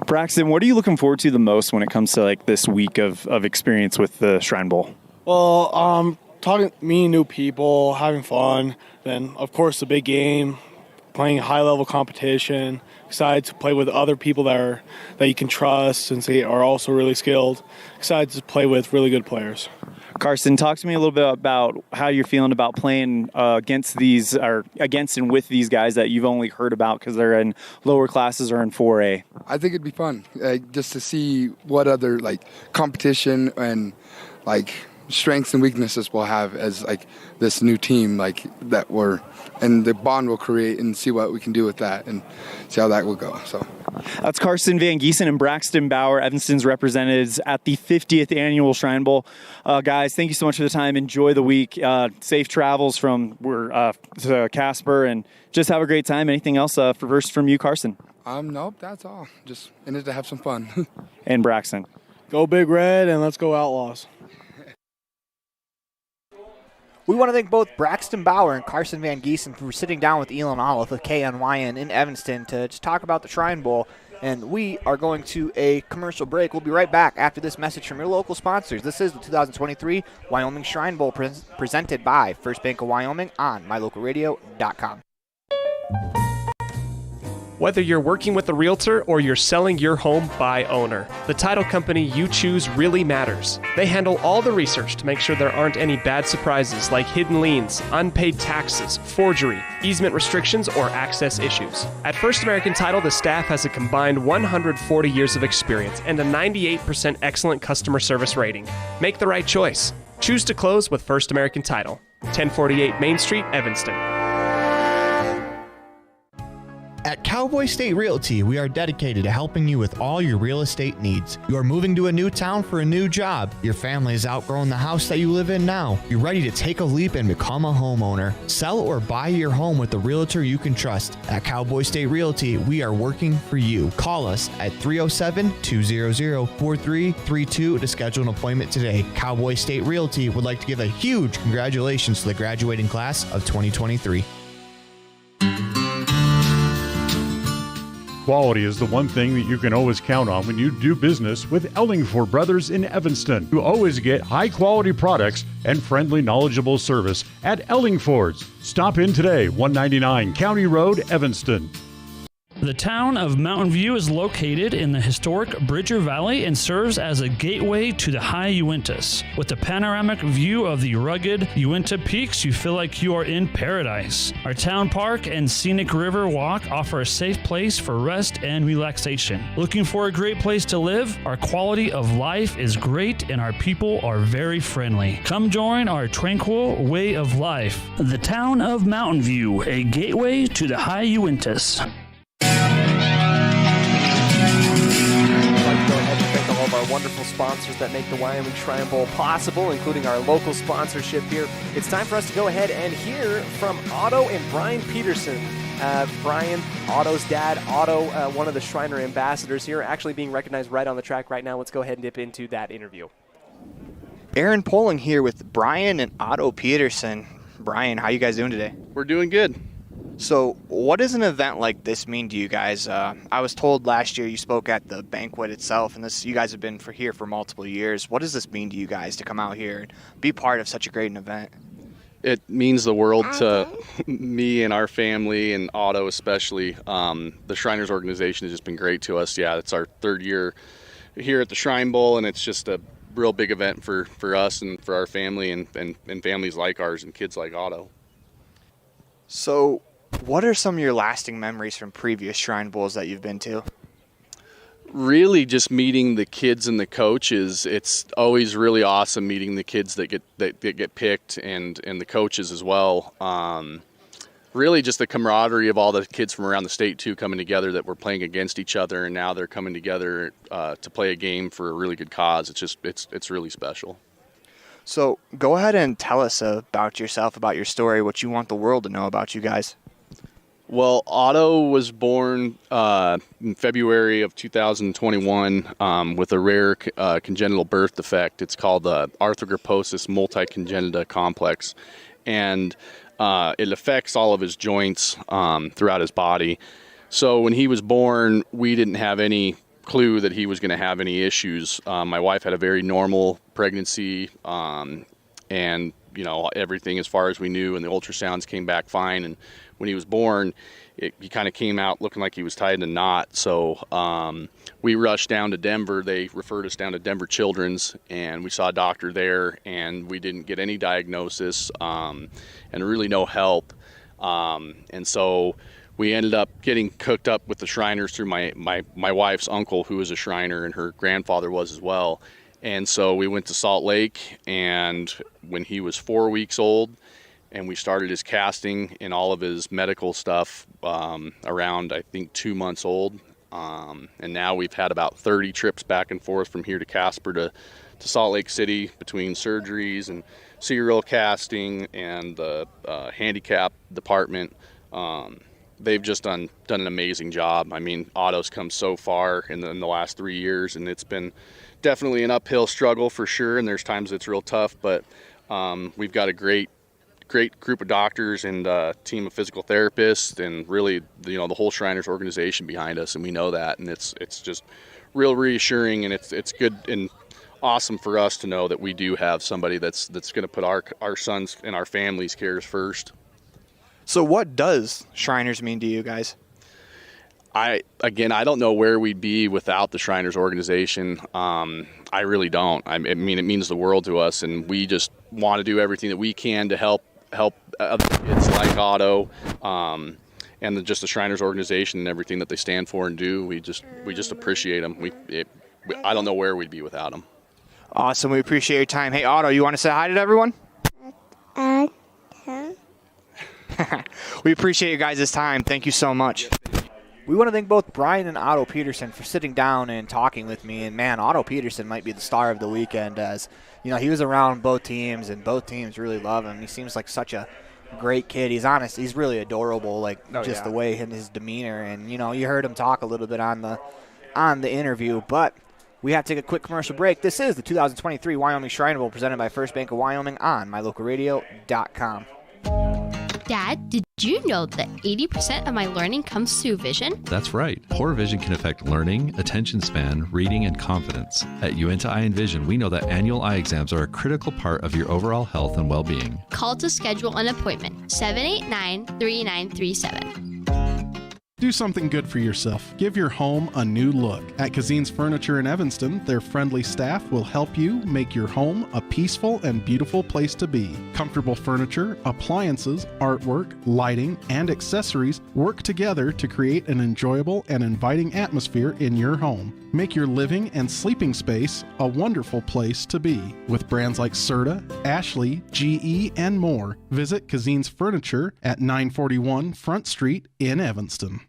Braxton, what are you looking forward to the most when it comes to this week of experience with the Shrine Bowl? Well, meeting new people, having fun. Then of course the big game, playing high level competition. Excited to play with other people that you can trust since they are also really skilled. Excited to play with really good players. Carson, talk to me a little bit about how you're feeling about playing against and with these guys that you've only heard about because they're in lower classes or in 4A. I think it'd be fun just to see what other competition and strengths and weaknesses we'll have as this new team and the bond we'll create and see what we can do with that and see how that will go. So that's Carson Van Giesen and Braxton Bauer, Evanston's representatives at the 50th annual Shrine Bowl. Guys, thank you so much for the time. Enjoy the week. Safe travels to Casper, and just have a great time. Anything else first from you, Carson? Nope, that's all. Just in it to have some fun. And Braxton. Go Big Red and let's go Outlaws. We want to thank both Braxton Bauer and Carson Van Giesen for sitting down with Elon Olive of KNYN in Evanston to just talk about the Shrine Bowl. And we are going to a commercial break. We'll be right back after this message from your local sponsors. This is the 2023 Wyoming Shrine Bowl presented by First Bank of Wyoming on mylocalradio.com. Whether you're working with a realtor or you're selling your home by owner, the title company you choose really matters. They handle all the research to make sure there aren't any bad surprises like hidden liens, unpaid taxes, forgery, easement restrictions, or access issues. At First American Title, the staff has a combined 140 years of experience and a 98% excellent customer service rating. Make the right choice. Choose to close with First American Title. 1048 Main Street, Evanston. At Cowboy State Realty, we are dedicated to helping you with all your real estate needs. You are moving to a new town for a new job. Your family has outgrown the house that you live in now. You're ready to take a leap and become a homeowner. Sell or buy your home with a realtor you can trust. At Cowboy State Realty, we are working for you. Call us at 307-200-4332 to schedule an appointment today. Cowboy State Realty would like to give a huge congratulations to the graduating class of 2023. Quality is the one thing that you can always count on when you do business with Ellingford Brothers in Evanston. You always get high-quality products and friendly, knowledgeable service at Ellingford's. Stop in today, 199 County Road, Evanston. The town of Mountain View is located in the historic Bridger Valley and serves as a gateway to the high Uintas. With a panoramic view of the rugged Uinta peaks, you feel like you are in paradise. Our town park and scenic river walk offer a safe place for rest and relaxation. Looking for a great place to live? Our quality of life is great and our people are very friendly. Come join our tranquil way of life. The town of Mountain View, a gateway to the high Uintas. Our wonderful sponsors that make the Wyoming Shrine Bowl possible, including our local sponsorship here. It's time for us to go ahead and hear from Otto and Brian Peterson. Brian, Otto's dad, Otto, one of the Shriner ambassadors here, actually being recognized right on the track right now. Let's go ahead and dip into that interview. Aaron Poling here with Brian and Otto Peterson. Brian, how you guys doing today? We're doing good. So what does an event like this mean to you guys? I was told last year you spoke at the banquet itself, and you guys have been here for multiple years. What does this mean to you guys to come out here and be part of such a great event? It means the world to me and our family, and Otto especially. The Shriners organization has just been great to us. Yeah, it's our third year here at the Shrine Bowl, and it's just a real big event for us and for our family and families like ours and kids like Otto. So what are some of your lasting memories from previous Shrine Bowls that you've been to? Really just meeting the kids and the coaches. It's always really awesome meeting the kids that get picked and the coaches as well. Really just the camaraderie of all the kids from around the state too coming together that were playing against each other, and now they're coming together to play a game for a really good cause. It's really special. So go ahead and tell us about yourself, about your story, what you want the world to know about you guys. Well, Otto was born in February of 2021 with a rare congenital birth defect. It's called the arthrogryposis multicongenita complex, and it affects all of his joints throughout his body. So when he was born, we didn't have any clue that he was going to have any issues. My wife had a very normal pregnancy, and everything as far as we knew, and the ultrasounds came back fine. And when he was born, he kind of came out looking like he was tied in a knot. So we rushed down to Denver. They referred us down to Denver Children's, and we saw a doctor there, and we didn't get any diagnosis and really no help. And so we ended up getting hooked up with the Shriners through my wife's uncle, who was a Shriner, and her grandfather was as well. And so we went to Salt Lake, and when he was 4 weeks old, and we started his casting and all of his medical stuff around, I think, 2 months old. And now we've had about 30 trips back and forth from here to Casper to Salt Lake City between surgeries and serial casting and the handicap department. They've just done an amazing job. I mean, Otto's come so far in the last 3 years, and it's been definitely an uphill struggle for sure, and there's times it's real tough, but we've got a great group of doctors and a team of physical therapists, and really the whole Shriners organization behind us, and we know that, and it's just real reassuring, and it's good and awesome for us to know that we do have somebody that's going to put our sons and our families' cares first. So what does Shriners mean to you guys? I don't know where we'd be without the Shriners organization. I really don't. I mean, it means the world to us, and we just want to do everything that we can to help other kids like Otto, and just the Shriners organization and everything that they stand for and do. We just appreciate them. I don't know where we'd be without them. Awesome. We appreciate your time. Hey, Otto, you want to say hi to everyone? We appreciate you guys' time. Thank you so much. We want to thank both Brian and Otto Peterson for sitting down and talking with me. And, man, Otto Peterson might be the star of the weekend, as, he was around both teams, and both teams really love him. He seems like such a great kid. He's honest. He's really adorable, the way in his demeanor. And, you heard him talk a little bit on the interview. But we have to take a quick commercial break. This is the 2023 Wyoming Shrine Bowl presented by First Bank of Wyoming on mylocalradio.com. Dad, did you know that 80% of my learning comes through vision? That's right. Poor vision can affect learning, attention span, reading, and confidence. At Uinta Eye and Vision, we know that annual eye exams are a critical part of your overall health and well-being. Call to schedule an appointment, 789-3937. Do something good for yourself. Give your home a new look. At Kazine's Furniture in Evanston, their friendly staff will help you make your home a peaceful and beautiful place to be. Comfortable furniture, appliances, artwork, lighting, and accessories work together to create an enjoyable and inviting atmosphere in your home. Make your living and sleeping space a wonderful place to be. With brands like Serta, Ashley, GE, and more, visit Kazine's Furniture at 941 Front Street in Evanston.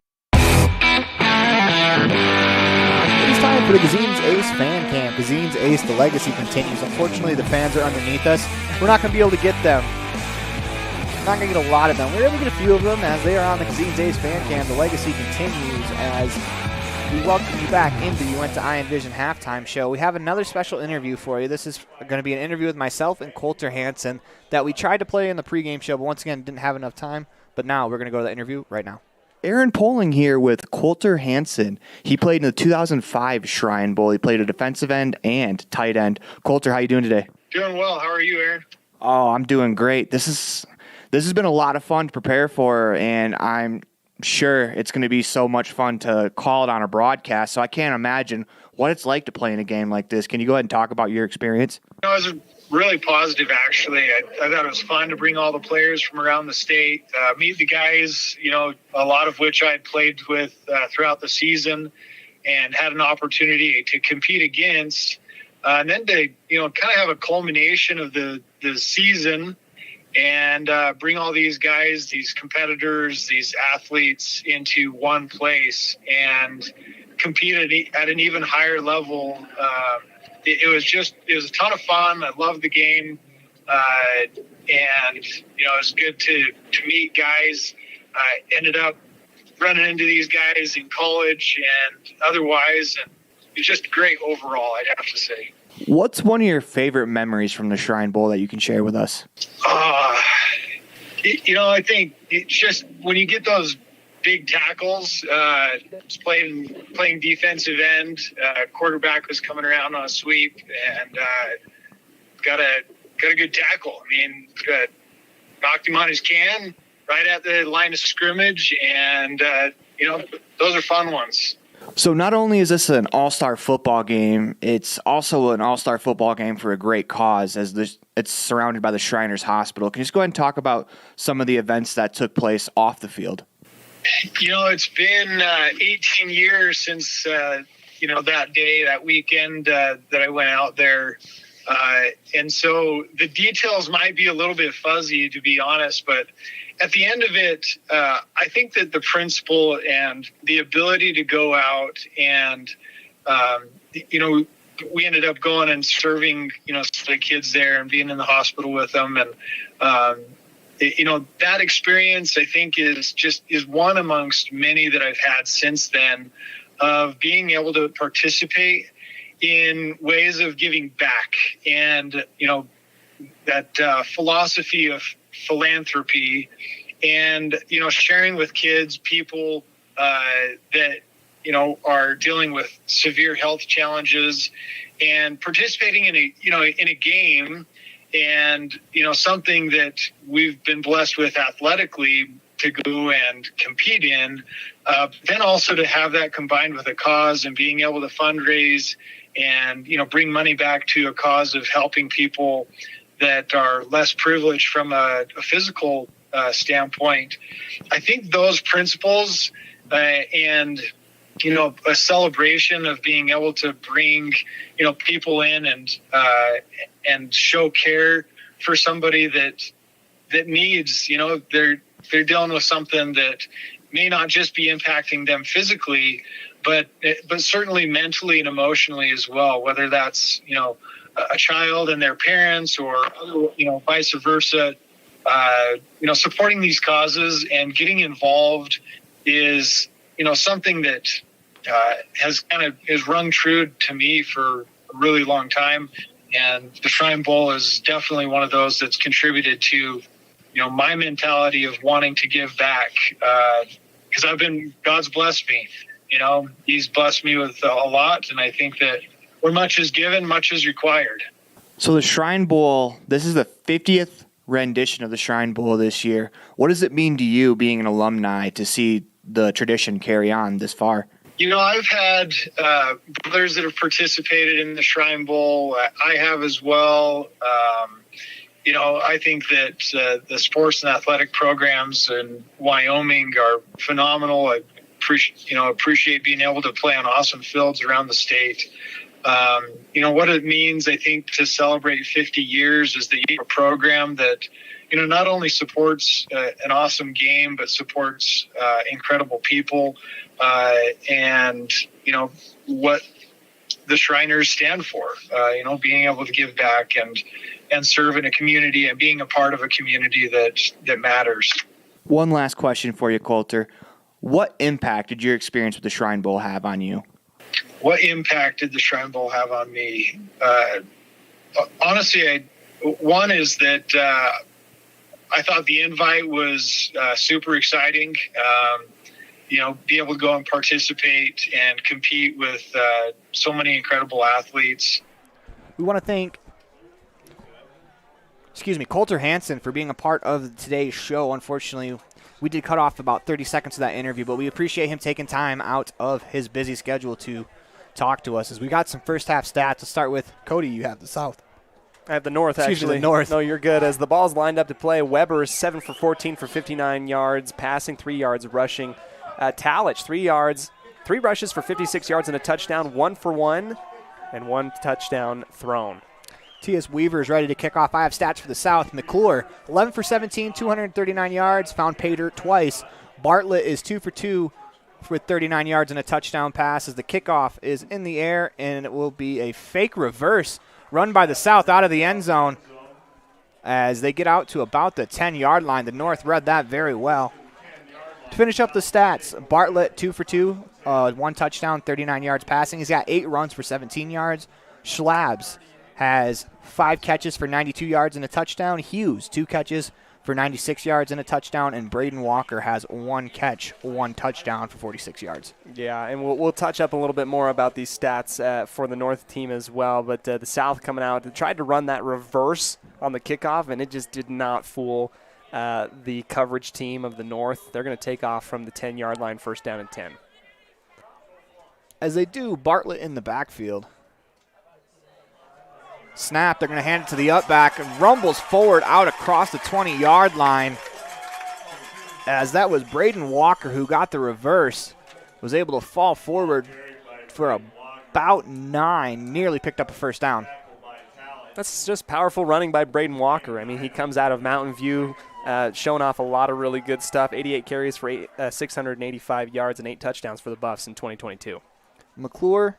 It is time for the Gazine's Ace fan camp. Gazine's Ace, the legacy continues. Unfortunately, the fans are underneath us. We're not going to be able to get them. Not going to get a lot of them. We're able to get a few of them as they are on the Gazine's Ace fan camp. The legacy continues as we welcome you back into the Uinta Iron Vision halftime show. We have another special interview for you. This is going to be an interview with myself and Coulter Hansen that we tried to play in the pregame show, but once again didn't have enough time. But now we're going to go to the interview right now. Aaron Poling here with Coulter Hansen. He played in the 2005 Shrine Bowl. He played a defensive end and tight end. Coulter, how you doing today? Doing well. How are you, Aaron? Oh, I'm doing great. This has been a lot of fun to prepare for, and I'm sure it's going to be so much fun to call it on a broadcast. So I can't imagine what it's like to play in a game like this. Can you go ahead and talk about your experience? It was really positive, actually. I thought it was fun to bring all the players from around the state, meet the guys, a lot of which I had played with throughout the season and had an opportunity to compete against. And then to, kind of have a culmination of the season and bring all these guys, these competitors, these athletes into one place and compete at an even higher level. It was a ton of fun. I loved the game. And, it was good to meet guys. I ended up running into these guys in college and otherwise. And it's just great overall, I'd have to say. What's one of your favorite memories from the Shrine Bowl that you can share with us? I think it's just when you get those big tackles, playing defensive end, quarterback was coming around on a sweep and got a good tackle. I mean, knocked him on his can right at the line of scrimmage, and those are fun ones. So not only is this an all-star football game, it's also an all-star football game for a great cause as it's surrounded by the Shriners Hospital. Can you just go ahead and talk about some of the events that took place off the field? It's been 18 years since, that day, that weekend that I went out there. And so the details might be a little bit fuzzy, to be honest, but at the end of it, I think that the principle and the ability to go out and, we ended up going and serving, the kids there and being in the hospital with them. And, that experience, I think, is one amongst many that I've had since then of being able to participate in ways of giving back and, that philosophy of philanthropy and, sharing with kids, people that, are dealing with severe health challenges and participating in a game and, something that we've been blessed with athletically to go and compete in, then also to have that combined with a cause and being able to fundraise and, bring money back to a cause of helping people that are less privileged from a physical standpoint. I think those principles and, a celebration of being able to bring, people in and show care for somebody that needs, they're dealing with something that may not just be impacting them physically, but certainly mentally and emotionally as well, whether that's, a child and their parents or, vice versa. Supporting these causes and getting involved is, something that has rung true to me for a really long time. And the Shrine Bowl is definitely one of those that's contributed to, my mentality of wanting to give back. Because God's blessed me, He's blessed me with a lot. And I think that where much is given, much is required. So the Shrine Bowl, this is the 50th rendition of the Shrine Bowl this year. What does it mean to you, being an alumni, to see the tradition carry on this far? I've had brothers that have participated in the Shrine Bowl. I have as well. I think that the sports and athletic programs in Wyoming are phenomenal. I appreciate being able to play on awesome fields around the state. What it means, I think, to celebrate 50 years is that you have a program that, not only supports an awesome game, but supports incredible people and, what the Shriners stand for, being able to give back and serve in a community and being a part of a community that matters. One last question for you, Coulter. What impact did your experience with the Shrine Bowl have on you? What impact did the Shrine Bowl have on me? Honestly, one is that I thought the invite was super exciting. Be able to go and participate and compete with so many incredible athletes. We want to thank Coulter Hansen for being a part of today's show. Unfortunately, we did cut off about 30 seconds of that interview, but we appreciate him taking time out of his busy schedule to talk to us. As we got some first half stats, to start with Cody, you have the South. I have the North, actually. Excuse me, the North. No, you're good. As the ball's lined up to play, Weber is 7 for 14 for 59 yards, passing 3 yards, rushing. Talich, 3 yards, 3 rushes for 56 yards and a touchdown, 1 for 1, and 1 touchdown thrown. T.S. Weaver is ready to kick off. I have stats for the South. McClure, 11 for 17, 239 yards, found pay dirt twice. Bartlett is 2 for 2 with 39 yards and a touchdown pass as the kickoff is in the air, and it will be a fake reverse run by the South out of the end zone as they get out to about the 10-yard line. The North read that very well. To finish up the stats, Bartlett 2 for 2, 1 touchdown, 39 yards passing. He's got 8 runs for 17 yards. Schlabs has 5 catches for 92 yards and a touchdown. Hughes, 2 catches for 96 yards and a touchdown. And Braden Walker has 1 catch, 1 touchdown for 46 yards. Yeah, and we'll touch up a little bit more about these stats for the North team as well. But the South coming out, tried to run that reverse on the kickoff, and it just did not fool the coverage team of the North. They're going to take off from the 10-yard line, first down and 10. As they do, Bartlett in the backfield. Snap, they're going to hand it to the up back and rumbles forward out across the 20-yard line. As that was Braden Walker who got the reverse, was able to fall forward for about 9, nearly picked up a first down. That's just powerful running by Braden Walker. I mean, he comes out of Mountain View, showing off a lot of really good stuff. 88 carries for 685 yards and 8 touchdowns for the Buffs in 2022. McClure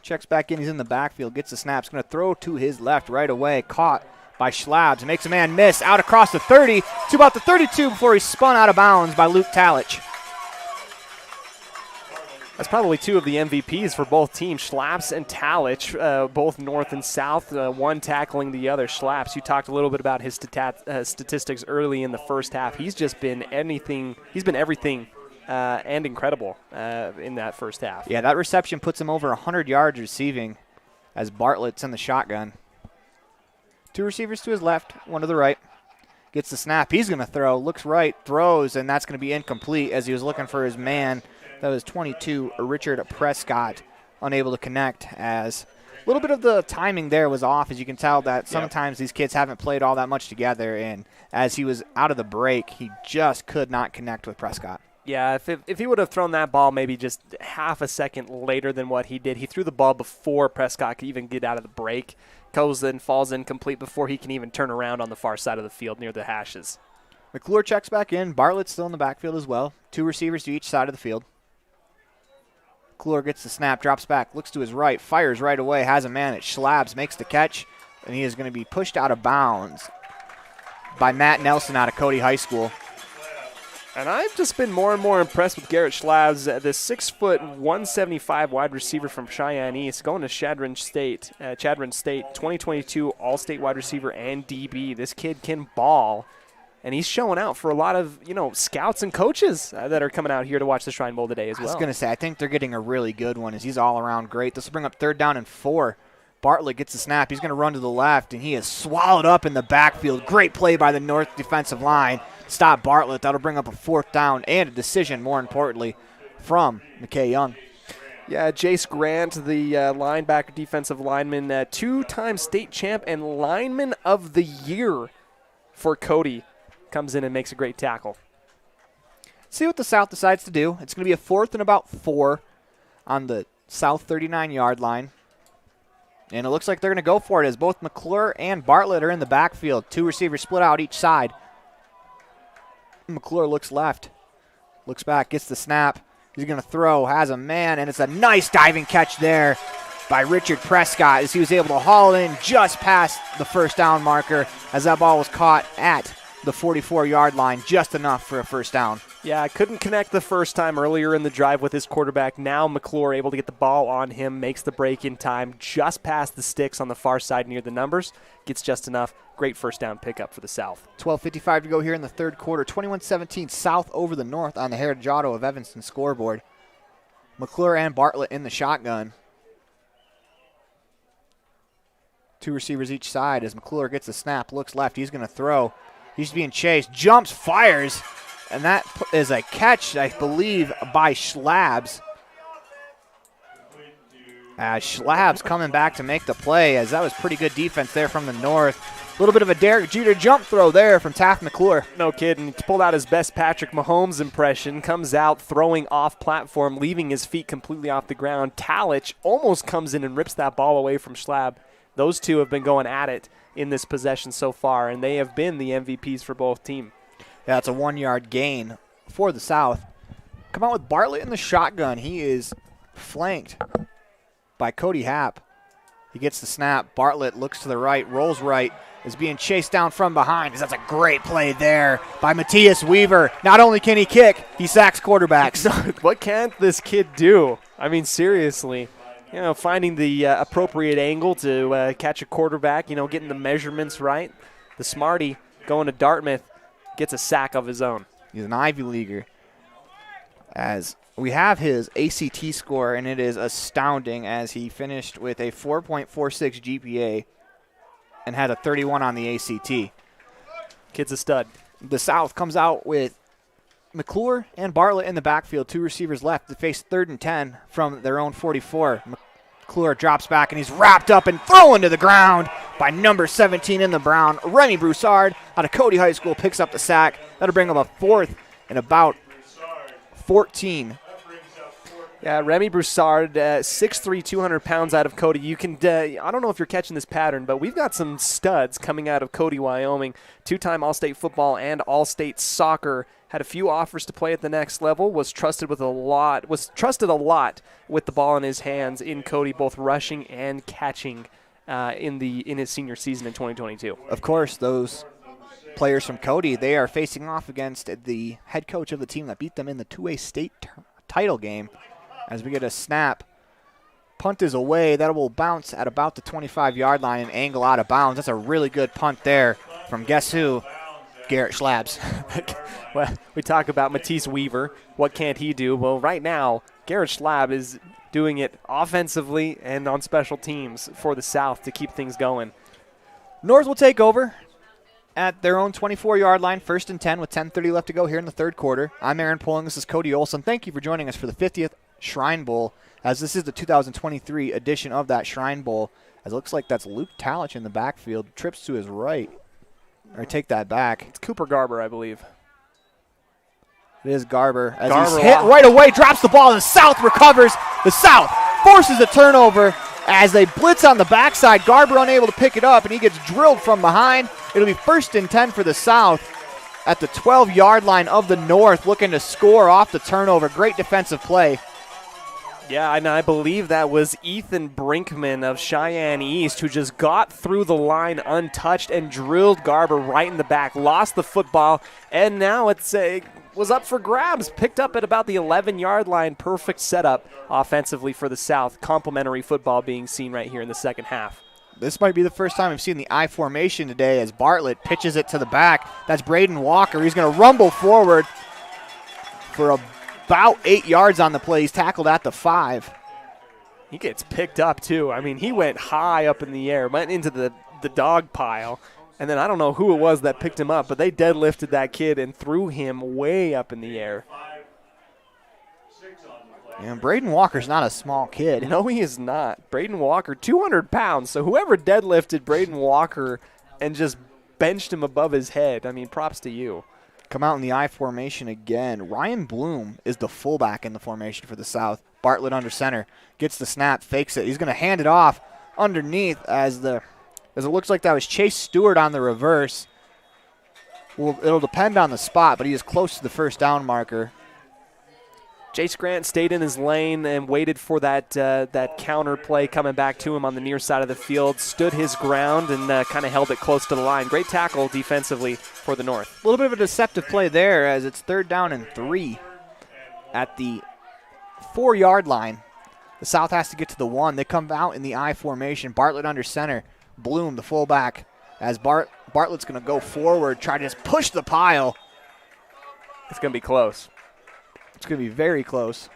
checks back in. He's in the backfield, gets the snaps, going to throw to his left right away. Caught by Schlabs. Makes a man miss out across the 30 to about the 32 before he's spun out of bounds by Luke Talich. That's probably 2 of the MVPs for both teams, Schlaps and Talich, both North and South, one tackling the other. Schlaps, you talked a little bit about his statistics early in the first half. He's just been anything. He's been everything and incredible in that first half. Yeah, that reception puts him over 100 yards receiving as Bartlett's in the shotgun. 2 receivers to his left, 1 to the right. Gets the snap. He's going to throw. Looks right, throws, and that's going to be incomplete as he was looking for his man. That was 22, Richard Prescott, unable to connect as a little bit of the timing there was off. As you can tell that sometimes these kids haven't played all that much together, and as he was out of the break, he just could not connect with Prescott. Yeah, if he would have thrown that ball maybe just half a second later than what he did, he threw the ball before Prescott could even get out of the break. Goes in, falls incomplete before he can even turn around on the far side of the field near the hashes. McClure checks back in. Bartlett's still in the backfield as well. 2 receivers to each side of the field. McClure gets the snap, drops back, looks to his right, fires right away, has a man at Schlabs, makes the catch, and he is going to be pushed out of bounds by Matt Nelson out of Cody High School. And I've just been more and more impressed with Garrett Schlabs, the 6', 175 wide receiver from Cheyenne East, going to Chadron State, 2022 All-State wide receiver and DB. This kid can ball, and he's showing out for a lot of, scouts and coaches that are coming out here to watch the Shrine Bowl today as well. I was going to say, I think they're getting a really good one as he's all around great. This will bring up 3rd down and 4. Bartlett gets the snap. He's going to run to the left, and he is swallowed up in the backfield. Great play by the North defensive line. stop Bartlett. That'll bring up a 4th down and a decision, more importantly, from McKay Young. Yeah, Jace Grant, the linebacker, defensive lineman, 2-time state champ and lineman of the year for Cody, comes in and makes a great tackle. See what the South decides to do. It's going to be a 4th and about 4 on the South 39-yard line. And it looks like they're going to go for it as both McClure and Bartlett are in the backfield. 2 receivers split out each side. McClure looks left, looks back, gets the snap. He's going to throw, has a man, and it's a nice diving catch there by Richard Prescott as he was able to haul in just past the 1st down marker as that ball was caught at the 44-yard line, just enough for a 1st down. Yeah, couldn't connect the first time earlier in the drive with his quarterback. Now McClure able to get the ball on him, makes the break in time, just past the sticks on the far side near the numbers. Gets just enough. Great 1st down pickup for the South. 12:55 to go here in the 3rd quarter. 21-17 South over the North on the Heritage Auto of Evanston scoreboard. McClure and Bartlett in the shotgun. 2 receivers each side as McClure gets the snap, looks left. He's going to throw. He's being chased, jumps, fires. And that is a catch, I believe, by Schlabs. Schlabs coming back to make the play, as that was pretty good defense there from the North. A little bit of a Derek Jeter jump throw there from Taft McClure. No kidding. He pulled out his best Patrick Mahomes impression, comes out throwing off platform, leaving his feet completely off the ground. Talich almost comes in and rips that ball away from Schlab. Those two have been going at it in this possession so far, and they have been the MVPs for both teams. Yeah, it's a 1-yard gain for the South. Come out with Bartlett in the shotgun. He is flanked by Cody Happ. He gets the snap. Bartlett looks to the right, rolls right, is being chased down from behind. That's a great play there by Matthias Weaver. Not only can he kick, he sacks quarterbacks. What can't this kid do? I mean, seriously. Finding the appropriate angle to catch a quarterback, getting the measurements right. The smarty going to Dartmouth gets a sack of his own. He's an Ivy Leaguer. As we have his ACT score, and it is astounding as he finished with a 4.46 GPA and had a 31 on the ACT. Kid's a stud. The South comes out with McClure and Bartlett in the backfield, 2 receivers left to face 3rd and 10 from their own 44. McClure drops back, and he's wrapped up and thrown to the ground by number 17 in the brown. Remy Broussard out of Cody High School picks up the sack. That'll bring up a 4th and about 14. Yeah, Remy Broussard, 6'3", 200 pounds out of Cody. You can, I don't know if you're catching this pattern, but we've got some studs coming out of Cody, Wyoming. 2-time All-State football and All-State soccer. Had a few offers to play at the next level. Was trusted a lot with the ball in his hands in Cody, both rushing and catching in his senior season in 2022. Of course, those players from Cody, they are facing off against the head coach of the team that beat them in the 2A state title game. As we get a snap, punt is away. That will bounce at about the 25-yard line and angle out of bounds. That's a really good punt there from guess who? Garrett Schlabs. Well, we talk about Matisse Weaver. What can't he do? Well, right now, Garrett Schlab is doing it offensively and on special teams for the South to keep things going. North will take over at their own 24-yard line, 1st and 10 with 10:30 left to go here in the 3rd quarter. I'm Aaron Pulling. This is Cody Olsen. Thank you for joining us for the 50th Shrine Bowl, as this is the 2023 edition of that Shrine Bowl. As it looks like that's Luke Talich in the backfield. Trips to his right. Or take that back. It's Cooper Garber, I believe. It is Garber. As he's hit right away, drops the ball, and the South recovers. The South forces a turnover as they blitz on the backside. Garber unable to pick it up, and he gets drilled from behind. It'll be 1st and 10 for the South at the 12-yard line of the North, looking to score off the turnover. Great defensive play. Yeah, and I believe that was Ethan Brinkman of Cheyenne East who just got through the line untouched and drilled Garber right in the back, lost the football, and now it was up for grabs, picked up at about the 11-yard line. Perfect setup offensively for the South. Complimentary football being seen right here in the second half. This might be the first time we've seen the I formation today as Bartlett pitches it to the back. That's Braden Walker. He's going to rumble forward for about 8 yards on the play. He's tackled at the 5. He gets picked up, too. I mean, he went high up in the air, went into the dog pile And then I don't know who it was that picked him up, but they deadlifted that kid and threw him way up in the air. And Braden Walker's not a small kid. No, he is not. Braden Walker, 200 pounds. So whoever deadlifted Braden Walker and just benched him above his head, I mean, props to you. Come out in the I formation again. Ryan Bloom is the fullback in the formation for the South. Bartlett under center. Gets the snap, fakes it. He's going to hand it off underneath as it looks like that was Chase Stewart on the reverse. Well, it'll depend on the spot, but he is close to the first down marker. Jace Grant stayed in his lane and waited for that counter play coming back to him on the near side of the field, stood his ground, and kind of held it close to the line. Great tackle defensively for the North. A little bit of a deceptive play there as it's 3rd down and 3 at the 4-yard line. The South has to get to the 1. They come out in the I formation. Bartlett under center. Bloom, the fullback, as Bartlett's going to go forward, try to just push the pile. It's going to be close. It's going to be very close.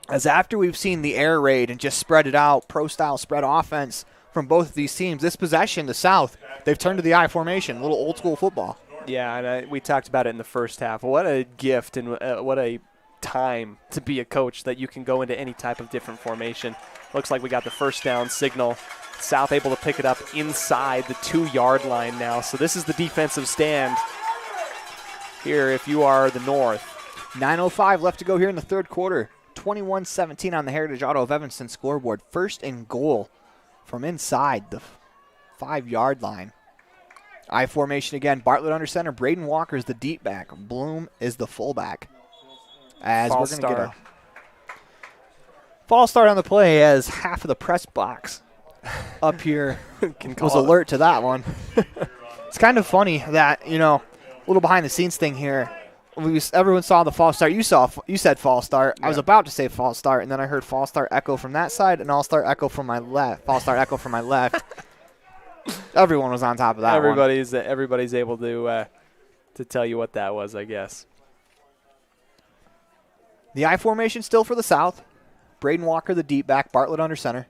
As after we've seen the air raid and just spread it out, pro-style spread offense from both of these teams, this possession, the South, they've turned to the I formation, a little old-school football. Yeah, and we talked about it in the first half. What a gift and what a time to be a coach that you can go into any type of different formation. Looks like we got the first down signal. South able to pick it up inside the 2-yard line now. So this is the defensive stand here if you are the North. 9:05 left to go here in the 3rd quarter. 21-17 on the Heritage Auto of Evanston scoreboard. 1st and goal from inside the 5-yard line. I formation again. Bartlett under center. Braden Walker is the deep back. Bloom is the fullback. As we're going to get a false start on the play as half of the press box up here was alert to that one. It's kind of funny that, a little behind the scenes thing here. Everyone saw the false start. You said false start. Yeah. I was about to say false start, and then I heard false start echo from that side and all-star echo from my left. False start echo from my left. Everyone was on top of that. Everybody's able to tell you what that was, I guess. The I formation still for the South. Braden Walker, the deep back. Bartlett under center.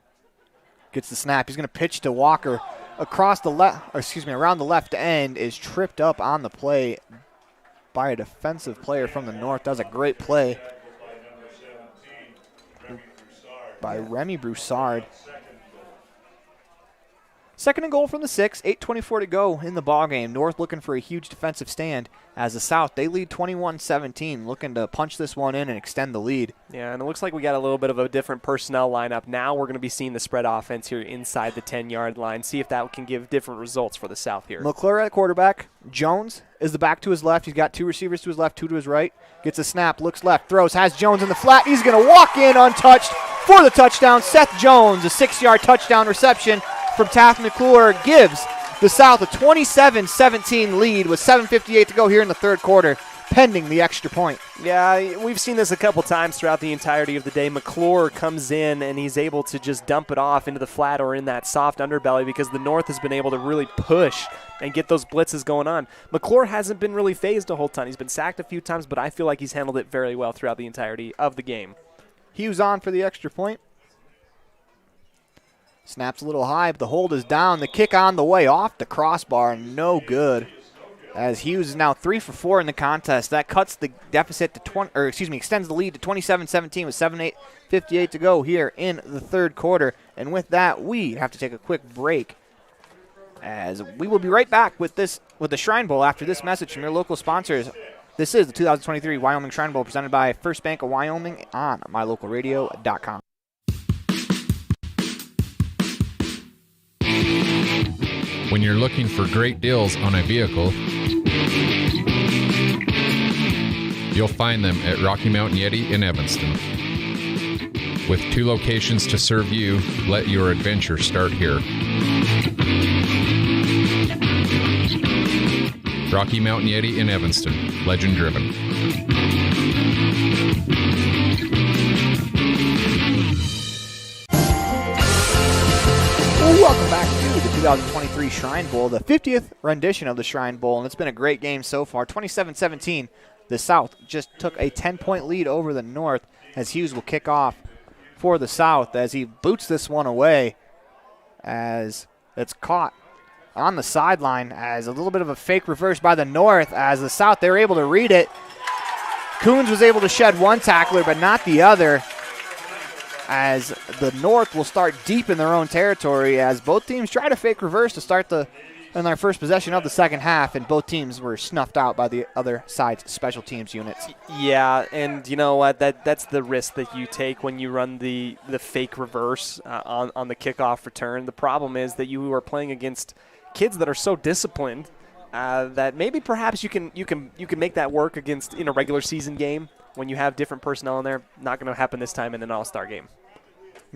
Gets the snap. He's going to pitch to Walker around the left end. Is tripped up on the play by a defensive player from the North. Does a great play by Remy Broussard. 2nd and goal from the 6, 8:24 to go in the ballgame. North looking for a huge defensive stand as the South, they lead 21-17, looking to punch this one in and extend the lead. Yeah, and it looks like we got a little bit of a different personnel lineup. Now we're going to be seeing the spread offense here inside the 10-yard line. See if that can give different results for the South here. McClure at quarterback. Jones is the back to his left. He's got 2 receivers to his left, 2 to his right. Gets a snap, looks left, throws, has Jones in the flat. He's going to walk in untouched for the touchdown. Seth Jones, a 6-yard touchdown reception from Taft McClure, gives the South a 27-17 lead with 7:58 to go here in the 3rd quarter, pending the extra point. Yeah, we've seen this a couple times throughout the entirety of the day. McClure comes in and he's able to just dump it off into the flat or in that soft underbelly because the North has been able to really push and get those blitzes going on. McClure hasn't been really phased a whole ton. He's been sacked a few times, but I feel like he's handled it very well throughout the entirety of the game. He was on for the extra point. Snaps a little high, but the hold is down. The kick on the way off the crossbar, no good. As Hughes is now 3 for 4 in the contest. That cuts the deficit to extends the lead to 27-17 with 7:58 to go here in the 3rd quarter. And with that, we have to take a quick break. As we will be right back with the Shrine Bowl after this message from your local sponsors. This is the 2023 Wyoming Shrine Bowl presented by First Bank of Wyoming on mylocalradio.com. When you're looking for great deals on a vehicle, you'll find them at Rocky Mountain Yeti in Evanston. With 2 locations to serve you, let your adventure start here. Rocky Mountain Yeti in Evanston, legend driven. Welcome back to the 2023 Shrine Bowl, the 50th rendition of the Shrine Bowl, and it's been a great game so far. 27-17, the South just took a 10-point lead over the North as Hughes will kick off for the South as he boots this one away as it's caught on the sideline as a little bit of a fake reverse by the North as the South, they were able to read it. Coons was able to shed one tackler, but not the other, as the North will start deep in their own territory as both teams try to fake reverse to start in their first possession of the second half, and both teams were snuffed out by the other side's special teams units. Yeah, and you know what? That's the risk that you take when you run the fake reverse on the kickoff return. The problem is that you are playing against kids that are so disciplined that maybe perhaps you can make that work against in a regular season game when you have different personnel in there. Not going to happen this time in an all-star game.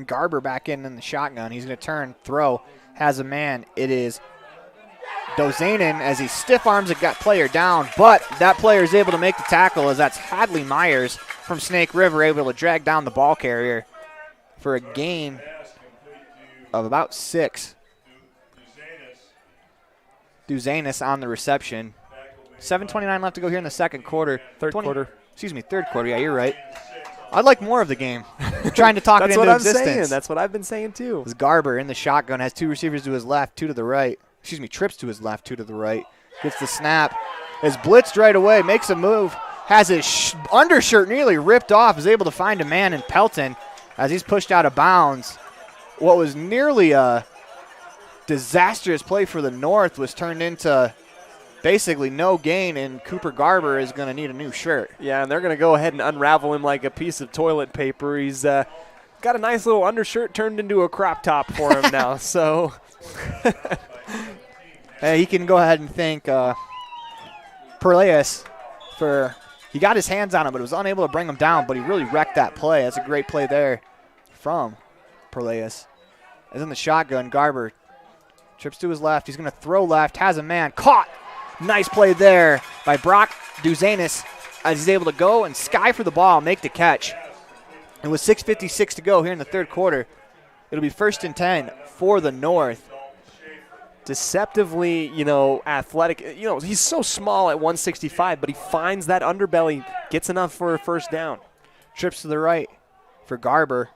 Garber back in the shotgun. He's going to turn, throw, has a man. It is Dozanen as he stiff arms a player down, but that player is able to make the tackle as that's Hadley Myers from Snake River able to drag down the ball carrier for a gain of about 6. Duzanis on the reception. 7:29 left to go here in the second quarter. Third quarter. Yeah, you're right. I'd like more of the game. I'm trying to talk it into existence. That's what I'm saying. That's what I've been saying too. This Garber in the shotgun has 2 receivers to his left, 2 to the right. Trips to his left, 2 to the right. Gets the snap. Is blitzed right away, makes a move. Has his undershirt nearly ripped off. Is able to find a man in Pelton as he's pushed out of bounds. What was nearly a disastrous play for the North was turned into basically no gain, and Cooper Garber is going to need a new shirt. Yeah, and they're going to go ahead and unravel him like a piece of toilet paper. He's got a nice little undershirt turned into a crop top for him now. So hey, he can go ahead and thank Perleas for he got his hands on him, but was unable to bring him down, but he really wrecked that play. That's a great play there from Perleas. As in the shotgun, Garber trips to his left. He's going to throw left, has a man, caught. Nice play there by Brock Duzanis as he's able to go and sky for the ball, make the catch. And with 6:56 to go here in the third quarter, it'll be 1st and 10 for the North. Deceptively, athletic. He's so small at 165, but he finds that underbelly, gets enough for a first down. Trips to the right for Garber.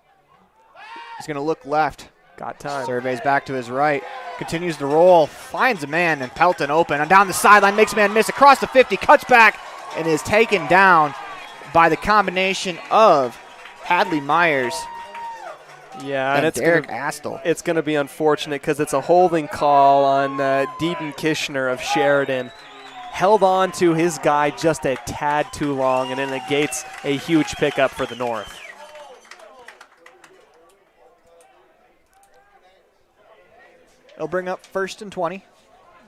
He's going to look left. Got time. Surveys back to his right. Continues to roll. Finds a man, and Pelton open. And down the sideline, makes a man miss. Across the 50, cuts back, and is taken down by the combination of Hadley Myers and it's Derek Astle. It's going to be unfortunate because it's a holding call on Deaton Kishner of Sheridan. Held on to his guy just a tad too long, and it negates a huge pickup for the North. It'll bring up 1st and 20.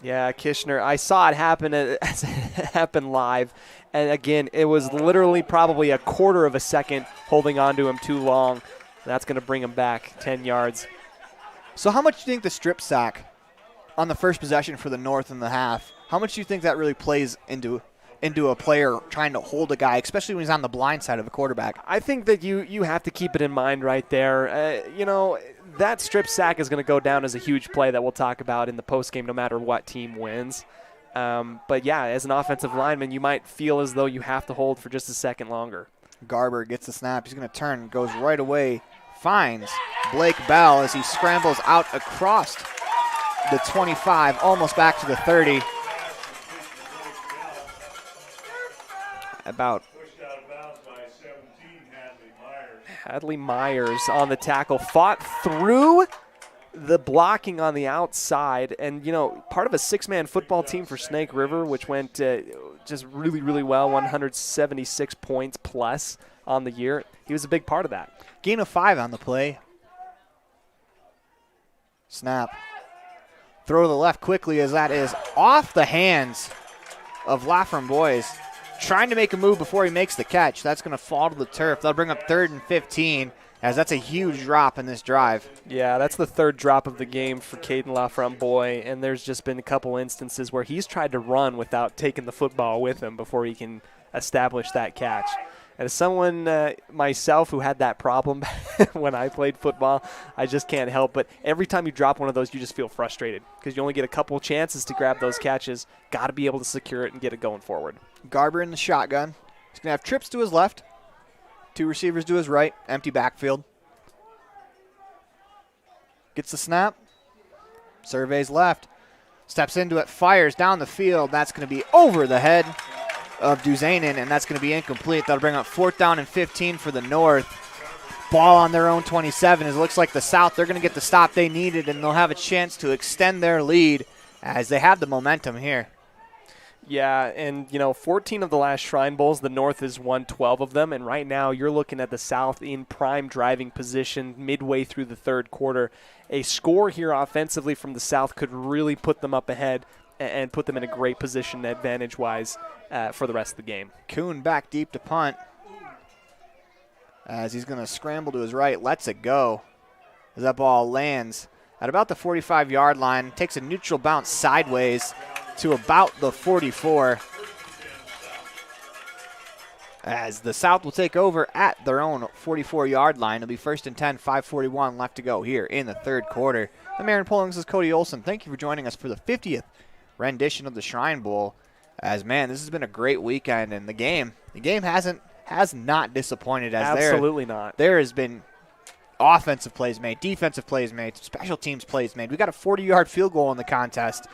Yeah, Kishner. I saw it happen live. And again, it was literally probably a quarter of a second holding on to him too long. That's going to bring him back 10 yards. So how much do you think the strip sack on the first possession for the North in the half, how much do you think that really plays into a player trying to hold a guy, especially when he's on the blind side of a quarterback? I think that you have to keep it in mind right there. That strip sack is going to go down as a huge play that we'll talk about in the postgame no matter what team wins. But, yeah, as an offensive lineman, you might feel as though you have to hold for just a second longer. Garber gets the snap. He's going to turn, goes right away, finds Blake Bell as he scrambles out across the 25, almost back to the 30. About Hadley Myers on the tackle, fought through the blocking on the outside, and part of a 6-man football team for Snake River, which went just really, really well, 176 points plus on the year. He was a big part of that. Gain of 5 on the play. Snap. Throw to the left quickly as that is off the hands of Lafram Boys. Trying to make a move before he makes the catch. That's going to fall to the turf. They'll bring up 3rd and 15, as that's a huge drop in this drive. Yeah, that's the 3rd drop of the game for Caden Lafram Boy, and there's just been a couple instances where he's tried to run without taking the football with him before he can establish that catch. And as someone, myself, who had that problem when I played football, I just can't help. But every time you drop one of those, you just feel frustrated because you only get a couple chances to grab those catches. Got to be able to secure it and get it going forward. Garber in the shotgun. He's going to have trips to his left, 2 receivers to his right, empty backfield. Gets the snap. Surveys left. Steps into it, fires down the field. That's going to be over the head of Duzanin, and that's going to be incomplete. That'll bring up 4th down and 15 for the North. Ball on their own 27. It looks like the South, they're going to get the stop they needed, and they'll have a chance to extend their lead as they have the momentum here. Yeah, and, 14 of the last Shrine Bowls, the North has won 12 of them, and right now you're looking at the South in prime driving position midway through the third quarter. A score here offensively from the South could really put them up ahead and put them in a great position advantage-wise for the rest of the game. Kuhn back deep to punt as he's going to scramble to his right, lets it go as that ball lands at about the 45-yard line, takes a neutral bounce sideways to about the 44 as the South will take over at their own 44-yard line. It'll be 1st and 10, 5:41 left to go here in the third quarter. I'm Aaron Pullings, this is Cody Olsen. Thank you for joining us for the 50th rendition of the Shrine Bowl. As, man, this has been a great weekend, and the game has not disappointed. Absolutely not. There has been offensive plays made, defensive plays made, special teams plays made. We got a 40-yard field goal in the contest.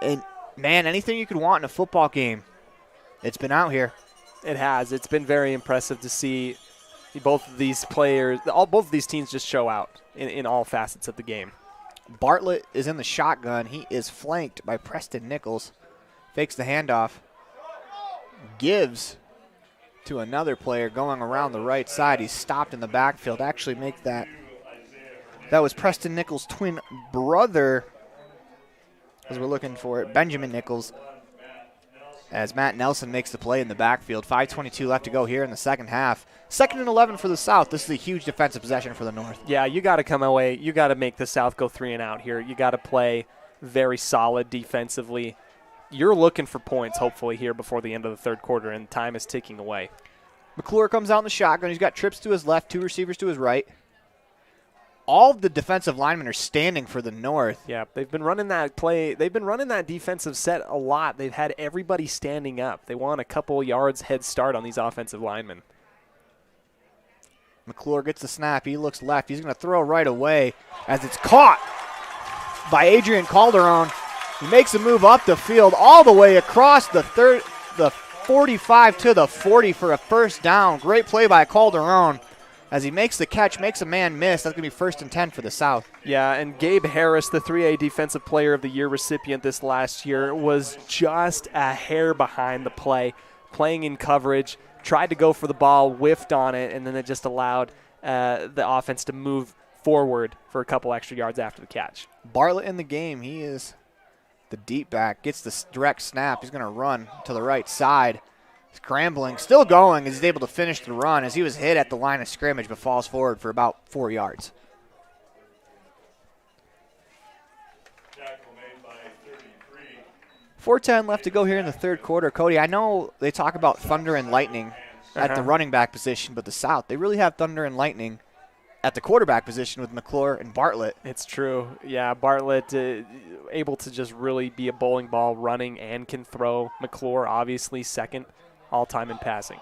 And, man, anything you could want in a football game, it's been out here. It has. It's been very impressive to see both of these players, both of these teams just show out in all facets of the game. Bartlett is in the shotgun. He is flanked by Preston Nichols. Fakes the handoff. Gives to another player going around the right side. He's stopped in the backfield. Actually make that. That was Preston Nichols' twin brother, as we're looking for it, Benjamin Nichols, as Matt Nelson makes the play in the backfield. 5:22 left to go here in the second half. 2nd and 11 for the South. This is a huge defensive possession for the North. Yeah, you got to come away. You got to make the South go 3 and out here. You got to play very solid defensively. You're looking for points, hopefully, here before the end of the third quarter, and time is ticking away. McClure comes out in the shotgun. He's got trips to his left, 2 receivers to his right. All of the defensive linemen are standing for the North. Yeah, they've been running that play. They've been running that defensive set a lot. They've had everybody standing up. They want a couple yards head start on these offensive linemen. McClure gets the snap. He looks left. He's going to throw right away as it's caught by Adrian Calderon. He makes a move up the field all the way across the 45 to the 40 for a first down. Great play by Calderon. As he makes the catch, makes a man miss. That's going to be 1st and 10 for the South. Yeah, and Gabe Harris, the 3A Defensive Player of the Year recipient this last year, was just a hair behind the play, playing in coverage, tried to go for the ball, whiffed on it, and then it just allowed the offense to move forward for a couple extra yards after the catch. Bartlett in the game. He is the deep back, gets the direct snap. He's going to run to the right side. Scrambling, still going as he's able to finish the run as he was hit at the line of scrimmage but falls forward for about 4 yards. .410 left to go here in the third quarter. Cody, I know they talk about thunder and lightning at the running back position, but the South, they really have thunder and lightning at the quarterback position with McClure and Bartlett. It's true. Yeah, Bartlett able to just really be a bowling ball running and can throw. McClure, obviously, second all-time in passing.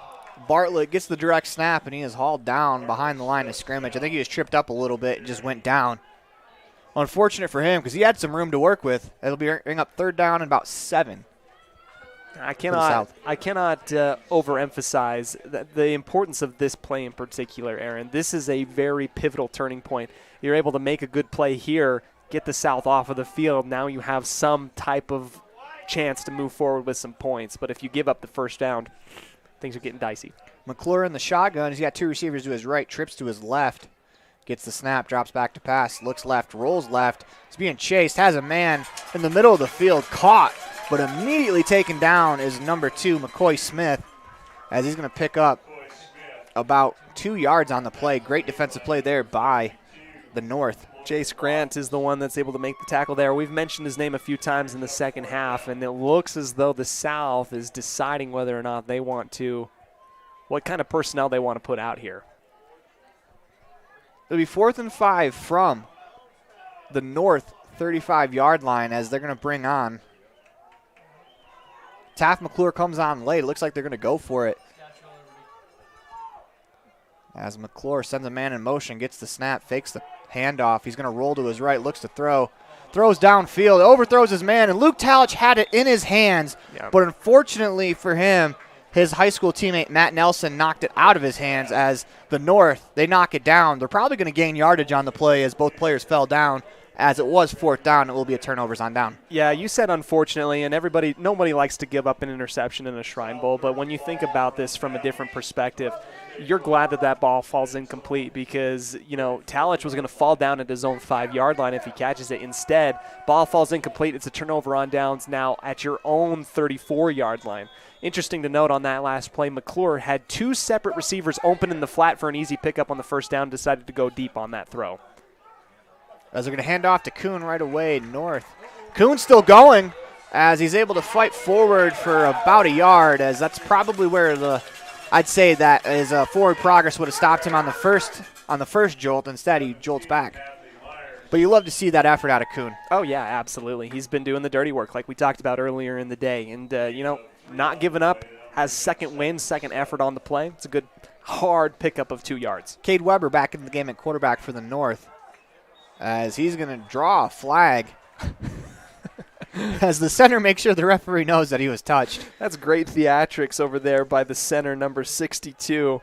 Bartlett gets the direct snap, and he is hauled down behind the line of scrimmage. I think he was tripped up a little bit and just went down. Unfortunate for him because he had some room to work with. It'll bring up 3rd down and about 7. I cannot overemphasize the importance of this play in particular, Aaron. This is a very pivotal turning point. You're able to make a good play here, get the South off of the field. Now you have some type of chance to move forward with some points. But if you give up the first down, things are getting dicey. McClure in the shotgun. He's got 2 receivers to his right, trips to his left. Gets the snap, drops back to pass, looks left, rolls left. He's being chased, has a man in the middle of the field, caught, but immediately taken down is number 2, McCoy Smith, as he's going to pick up about 2 yards on the play. Great defensive play there by the North. Jace Grant is the one that's able to make the tackle there. We've mentioned his name a few times in the second half, and it looks as though the South is deciding whether or not they want to, what kind of personnel they want to put out here. It'll be 4th and 5 from the North 35-yard line as they're going to bring on. Taft McClure comes on late. It looks like they're going to go for it. As McClure sends a man in motion, gets the snap, fakes the handoff. He's going to roll to his right, looks to throw. throws downfield, overthrows his man, and Luke Talich had it in his hands. Yeah. But unfortunately for him, his high school teammate Matt Nelson knocked it out of his hands as the North, they knock it down. They're probably going to gain yardage on the play as both players fell down. As it was 4th down, it will be a turnovers on down. Yeah, you said unfortunately, and nobody likes to give up an interception in a Shrine Bowl, but when you think about this from a different perspective, you're glad that ball falls incomplete because, Talich was going to fall down at his own 5-yard line if he catches it. Instead, ball falls incomplete. It's a turnover on downs now at your own 34-yard line. Interesting to note on that last play, McClure had 2 separate receivers open in the flat for an easy pickup on the first down, decided to go deep on that throw. As they're going to hand off to Kuhn right away, North. Kuhn's still going as he's able to fight forward for about a yard, as that's probably where I'd say that his forward progress would have stopped him on the first jolt. Instead, he jolts back. But you love to see that effort out of Kuhn. Oh, yeah, absolutely. He's been doing the dirty work like we talked about earlier in the day. And, not giving up, has second win, second effort on the play. It's a good, hard pickup of 2 yards. Cade Weber back in the game at quarterback for the North, as he's going to draw a flag as the center makes sure the referee knows that he was touched. That's great theatrics over there by the center, number 62.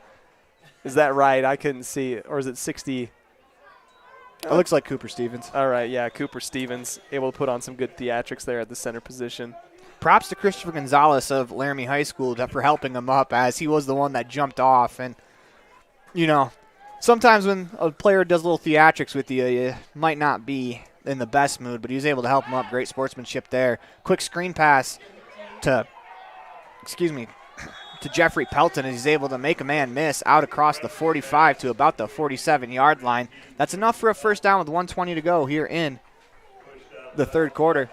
Is that right? I couldn't see it. Or is it 60? It looks like Cooper Stevens. All right, yeah, Cooper Stevens able to put on some good theatrics there at the center position. Props to Christopher Gonzalez of Laramie High School for helping him up, as he was the one that jumped off. And, sometimes when a player does little theatrics with you, you might not be in the best mood, but he was able to help him up. Great sportsmanship there. Quick screen pass to Jeffrey Pelton, as he's able to make a man miss out across the 45 to about the 47-yard line. That's enough for a first down with 1:20 to go here in the third quarter.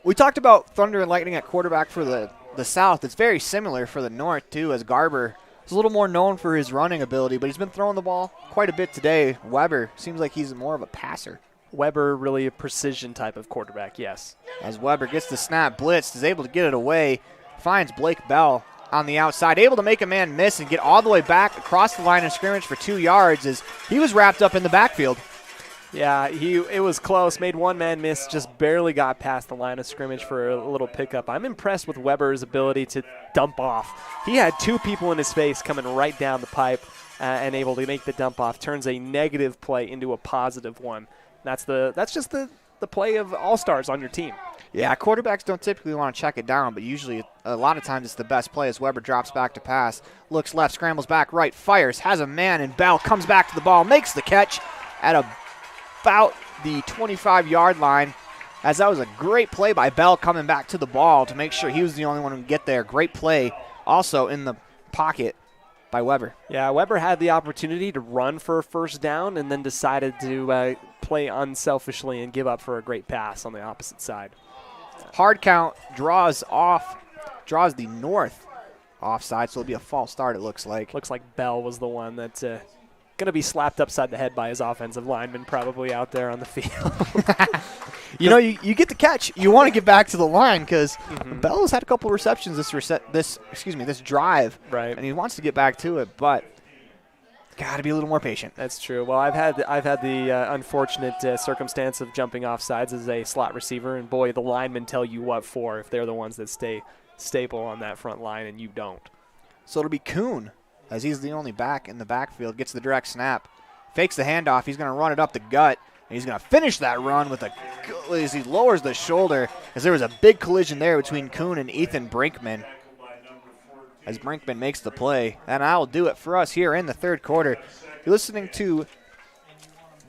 We talked about Thunder and Lightning at quarterback for the South. It's very similar for the North, too, as Garber is a little more known for his running ability, but he's been throwing the ball quite a bit today. Weber seems like he's more of a passer. Weber, really a precision type of quarterback, yes. As Weber gets the snap, blitzed, is able to get it away, finds Blake Bell on the outside, able to make a man miss and get all the way back across the line of scrimmage for 2 yards as he was wrapped up in the backfield. Yeah, it was close. Made one man miss, just barely got past the line of scrimmage for a little pickup. I'm impressed with Weber's ability to dump off. He had 2 people in his face coming right down the pipe and able to make the dump off. Turns a negative play into a positive one. That's just the play of all-stars on your team. Yeah, quarterbacks don't typically want to check it down, but usually a lot of times it's the best play as Weber drops back to pass, looks left, scrambles back right, fires, has a man, and Bell comes back to the ball, makes the catch at about the 25-yard line, as that was a great play by Bell coming back to the ball to make sure he was the only one who could get there. Great play also in the pocket by Weber. Yeah, Weber had the opportunity to run for a first down and then decided to play unselfishly and give up for a great pass on the opposite side. Hard count draws the North offside, so it'll be a false start, it looks like. Looks like Bell was the one that's going to be slapped upside the head by his offensive lineman probably out there on the field. You get the catch. You want to get back to the line because Bell has had a couple receptions this drive. Right. And he wants to get back to it, but got to be a little more patient. That's true. Well, I've had the unfortunate circumstance of jumping off sides as a slot receiver, and boy, the linemen tell you what for if they're the ones that stay stable on that front line and you don't. So it'll be Kuhn, as he's the only back in the backfield, gets the direct snap, fakes the handoff. He's going to run it up the gut, and he's going to finish that run as he lowers the shoulder, as there was a big collision there between Kuhn and Ethan Brinkman. As Brinkman makes the play, and that'll do it for us here in the third quarter. You're listening to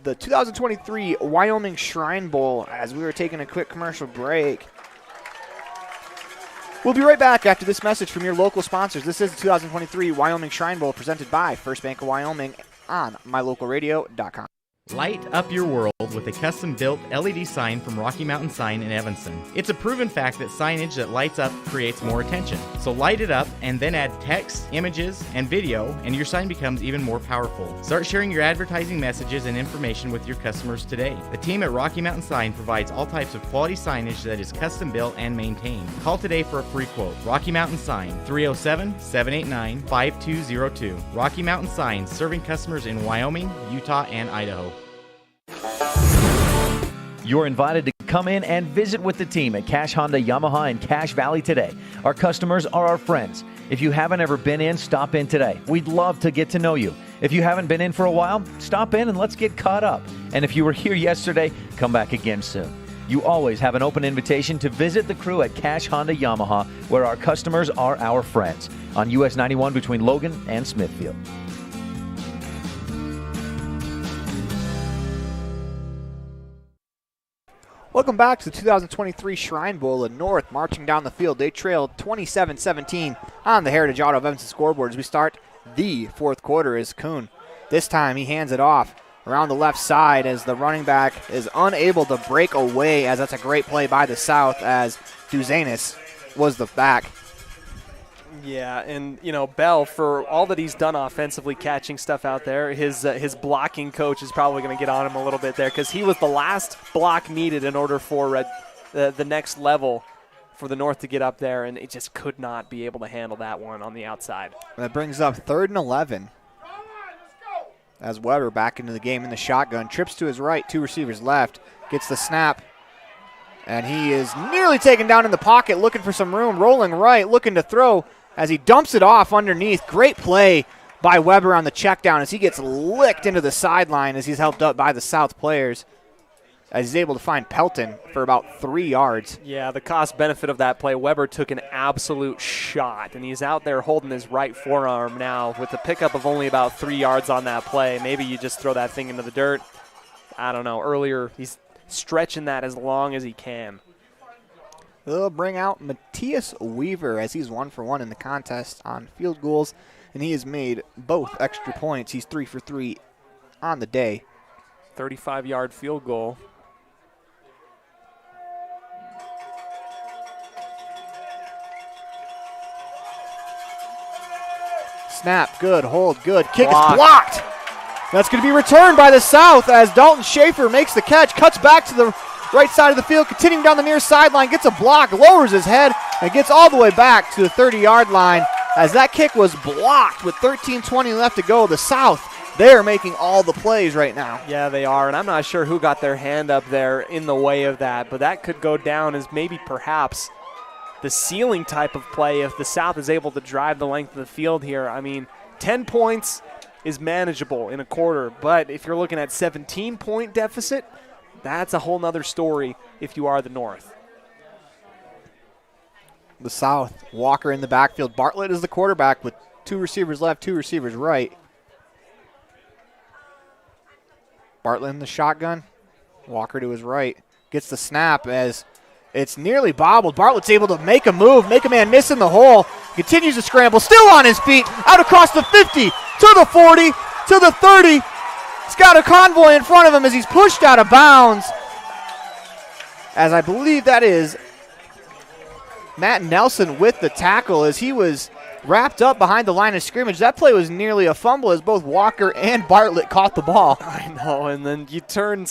the 2023 Wyoming Shrine Bowl as we were taking a quick commercial break. We'll be right back after this message from your local sponsors. This is the 2023 Wyoming Shrine Bowl presented by First Bank of Wyoming on mylocalradio.com. Light up your world with a custom-built LED sign from Rocky Mountain Sign in Evanston. It's a proven fact that signage that lights up creates more attention. So light it up and then add text, images, and video, and your sign becomes even more powerful. Start sharing your advertising messages and information with your customers today. The team at Rocky Mountain Sign provides all types of quality signage that is custom-built and maintained. Call today for a free quote. Rocky Mountain Sign, 307-789-5202. Rocky Mountain Sign, serving customers in Wyoming, Utah, and Idaho. You're invited to come in and visit with the team at Cache Honda Yamaha in Cache Valley today. Our customers are our friends. If you haven't ever been in, stop in today. We'd love to get to know you. If you haven't been in for a while, stop in and let's get caught up. And if you were here yesterday, come back again soon. You always have an open invitation to visit the crew at Cache Honda Yamaha, where our customers are our friends, on US 91 between Logan and Smithfield. Welcome back to the 2023 Shrine Bowl. The North marching down the field. They trailed 27-17 on the Heritage Auto of Evanston scoreboard as we start the fourth quarter. Is Kuhn. This time he hands it off around the left side as the running back is unable to break away, as that's a great play by the South as Duzanis was the back. Yeah, and, Bell, for all that he's done offensively, catching stuff out there, his blocking coach is probably going to get on him a little bit there because he was the last block needed in order for the next level for the North to get up there, and it just could not be able to handle that one on the outside. That brings up 3rd and 11. As Weber back into the game in the shotgun, trips to his right, 2 receivers left, gets the snap, and he is nearly taken down in the pocket, looking for some room, rolling right, looking to throw, as he dumps it off underneath. Great play by Weber on the check down as he gets licked into the sideline as he's helped up by the South players, as he's able to find Pelton for about 3 yards. Yeah, the cost benefit of that play, Weber took an absolute shot, and he's out there holding his right forearm now with the pickup of only about 3 yards on that play. Maybe you just throw that thing into the dirt. I don't know. Earlier, he's stretching that as long as he can. They'll bring out Matthias Weaver as he's 1 for 1 in the contest on field goals, and he has made both extra points. He's 3 for 3 on the day. 35-yard field goal. Snap, good, hold, good. Kick is blocked. That's going to be returned by the South as Dalton Schaefer makes the catch, cuts back to the right side of the field, continuing down the near sideline, gets a block, lowers his head, and gets all the way back to the 30-yard line as that kick was blocked with 13:20 left to go. The South, they are making all the plays right now. Yeah, they are, and I'm not sure who got their hand up there in the way of that, but that could go down as maybe perhaps the ceiling type of play if the South is able to drive the length of the field here. I mean, 10 points is manageable in a quarter, but if you're looking at 17-point deficit, that's a whole nother story if you are the North. The South, Walker in the backfield. Bartlett is the quarterback with 2 receivers left, 2 receivers right. Bartlett in the shotgun. Walker to his right. Gets the snap as it's nearly bobbled. Bartlett's able to make a move, make a man miss in the hole. Continues to scramble, still on his feet, out across the 50, to the 40, to the 30. He's got a convoy in front of him as he's pushed out of bounds. As I believe that is Matt Nelson with the tackle as he was wrapped up behind the line of scrimmage. That play was nearly a fumble as both Walker and Bartlett caught the ball. I know, and then you turn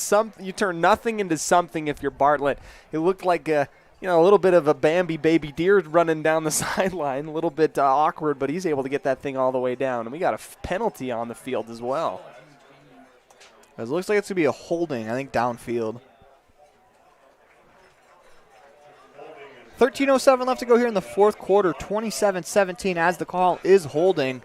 nothing into something if you're Bartlett. It looked like a little bit of a Bambi baby deer running down the sideline, a little bit awkward, but he's able to get that thing all the way down. And we got a penalty on the field as well. It looks like it's going to be a holding, I think, downfield. 13:07 left to go here in the fourth quarter, 27-17 as the call is holding.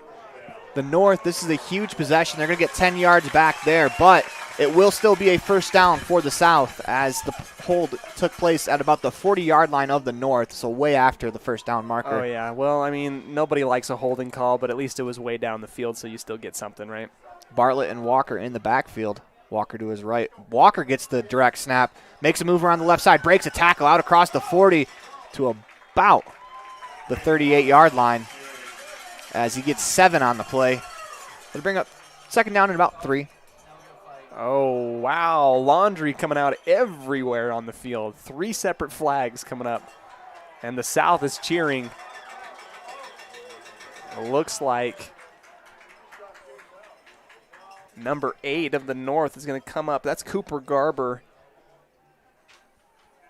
The North, this is a huge possession. They're going to get 10 yards back there, but it will still be a first down for the South as the hold took place at about the 40-yard line of the North, so way after the first down marker. Oh, yeah. Well, I mean, nobody likes a holding call, but at least it was way down the field, so you still get something, right? Bartlett and Walker in the backfield. Walker to his right. Walker gets the direct snap, makes a move around the left side, breaks a tackle out across the 40 to about the 38-yard line as he gets 7 on the play. They'll bring up second down at about 3. Oh, wow. Laundry coming out everywhere on the field. 3 separate flags coming up. And the South is cheering. It looks like number 8 of the North is going to come up. That's Cooper Garber.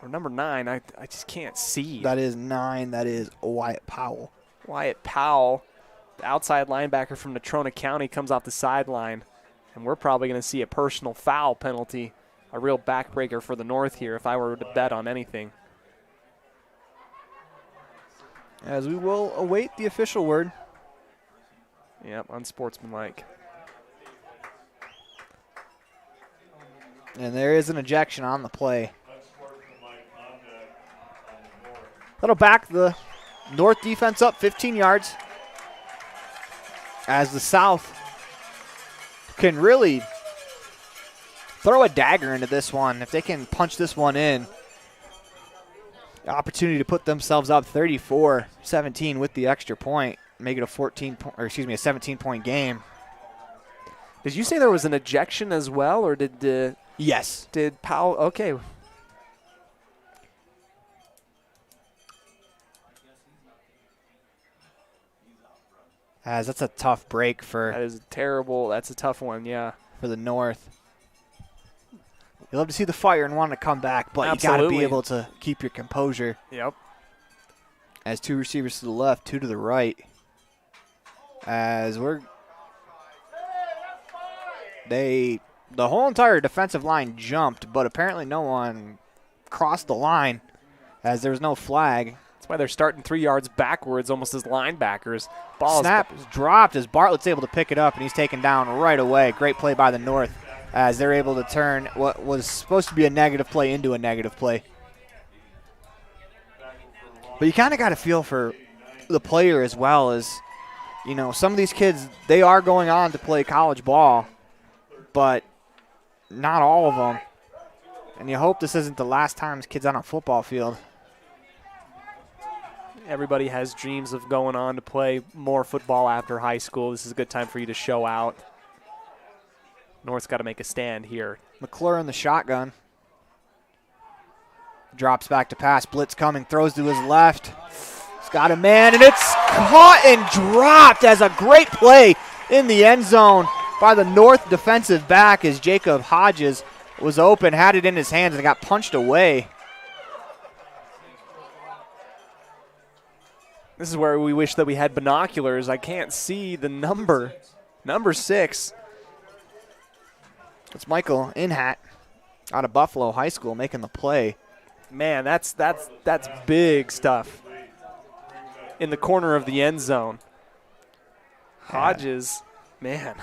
Or number 9, I just can't see. That is 9. That is Wyatt Powell. Wyatt Powell, the outside linebacker from Natrona County, comes off the sideline. And we're probably going to see a personal foul penalty, a real backbreaker for the North here if I were to bet on anything. As we will await the official word. Yep, unsportsmanlike. And there is an ejection on the play. That'll back the North defense up 15 yards. As the South can really throw a dagger into this one. If they can punch this one in, the opportunity to put themselves up 34-17 with the extra point, make it a 17-point game. Did you say there was an ejection as well, or did yes? Did Powell? Okay. As that's a tough break for. That is terrible. That's a tough one, yeah. For the North. You love to see the fire and want to come back, but Absolutely. you got to be able to keep your composure. Yep. As 2 receivers to the left, 2 to the right. As the whole entire defensive line jumped, but apparently no one crossed the line as there was no flag. That's why they're starting 3 yards backwards, almost as linebackers. Snap is dropped as Bartlett's able to pick it up, and he's taken down right away. Great play by the North as they're able to turn what was supposed to be a negative play into a negative play. But you kind of got to feel for the player as well as, you know, some of these kids, they are going on to play college ball, but not all of them. And you hope this isn't the last time kids on a football field. Everybody has dreams of going on to play more football after high school. This is a good time for you to show out. North's got to make a stand here. McClure in the shotgun. Drops back to pass. Blitz coming. Throws to his left. He's got a man, and it's caught and dropped as a great play in the end zone by the North defensive back as Jacob Hodges was open, had it in his hands, and got punched away. This is where we wish that we had binoculars. I can't see the number. Number 6. It's Michael Inhat out of Buffalo High School making the play. Man, that's big stuff. In the corner of the end zone. Hodges, man,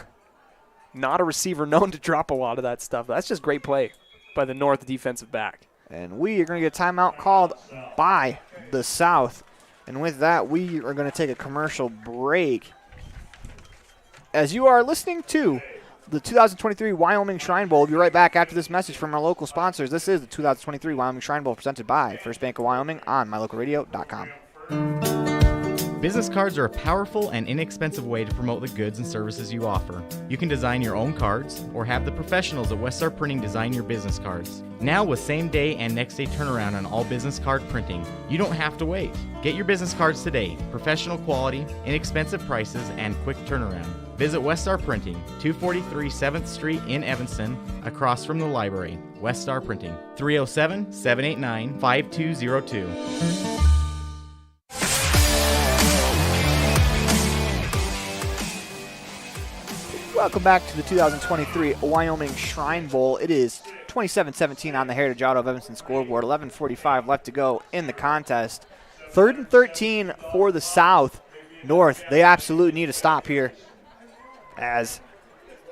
not a receiver known to drop a lot of that stuff. That's just great play by the North defensive back. And we are going to get a timeout called by the South. And with that, we are going to take a commercial break. As you are listening to the 2023 Wyoming Shrine Bowl, we'll be right back after this message from our local sponsors. This is the 2023 Wyoming Shrine Bowl presented by First Bank of Wyoming on mylocalradio.com. Business cards are a powerful and inexpensive way to promote the goods and services you offer. You can design your own cards or have the professionals at Westar Printing design your business cards. Now with same day and next day turnaround on all business card printing, you don't have to wait. Get your business cards today. Professional quality, inexpensive prices, and quick turnaround. Visit Westar Printing, 243 7th Street in Evanston, across from the library. Westar Printing, 307-789-5202. Welcome back to the 2023 Wyoming Shrine Bowl. It is 27-17 on the Heritage Auto of Evanston scoreboard. 11:45 left to go in the contest. 3rd and 13 for the South. North, they absolutely need a stop here as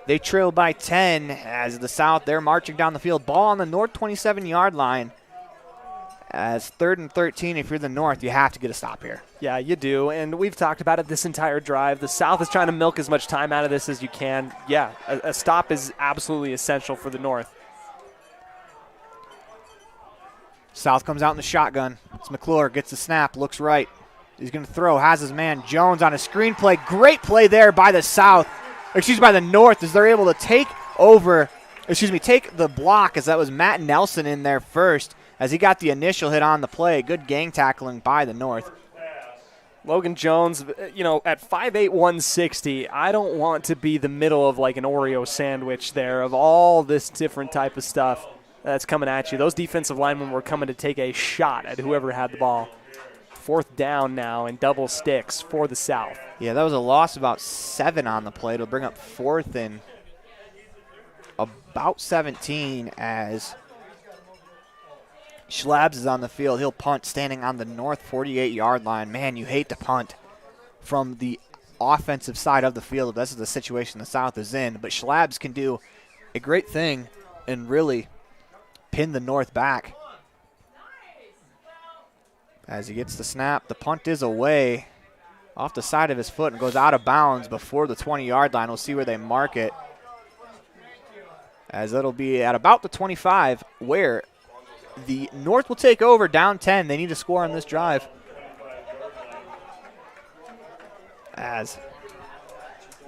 they trail by 10 as the South, they're marching down the field. Ball on the North 27-yard line. As 3rd and 13, if you're the North, you have to get a stop here. Yeah, you do, and we've talked about it this entire drive. The South is trying to milk as much time out of this as you can. Yeah, a stop is absolutely essential for the North. South comes out in the shotgun. It's McClure, gets the snap, looks right. He's going to throw, has his man Jones on a screen play. Great play there by the South, by the North, as they're able to take over take the block, as that was Matt Nelson in there first as he got the initial hit on the play. Good gang tackling by the North. Logan Jones, at 5'8", 160, I don't want to be the middle of like an Oreo sandwich there of all this different type of stuff that's coming at you. Those defensive linemen were coming to take a shot at whoever had the ball. 4th down now and double sticks for the South. Yeah, that was a loss of about 7 on the play. It'll bring up 4th and about 17 as Schlabs is on the field. He'll punt standing on the North 48-yard line. Man, you hate to punt from the offensive side of the field. This is the situation the South is in. But Schlabs can do a great thing and really pin the North back. As he gets the snap, the punt is away off the side of his foot and goes out of bounds before the 20-yard line. We'll see where they mark it, as it'll be at about the 25, where the North will take over down 10. They need to score on this drive. As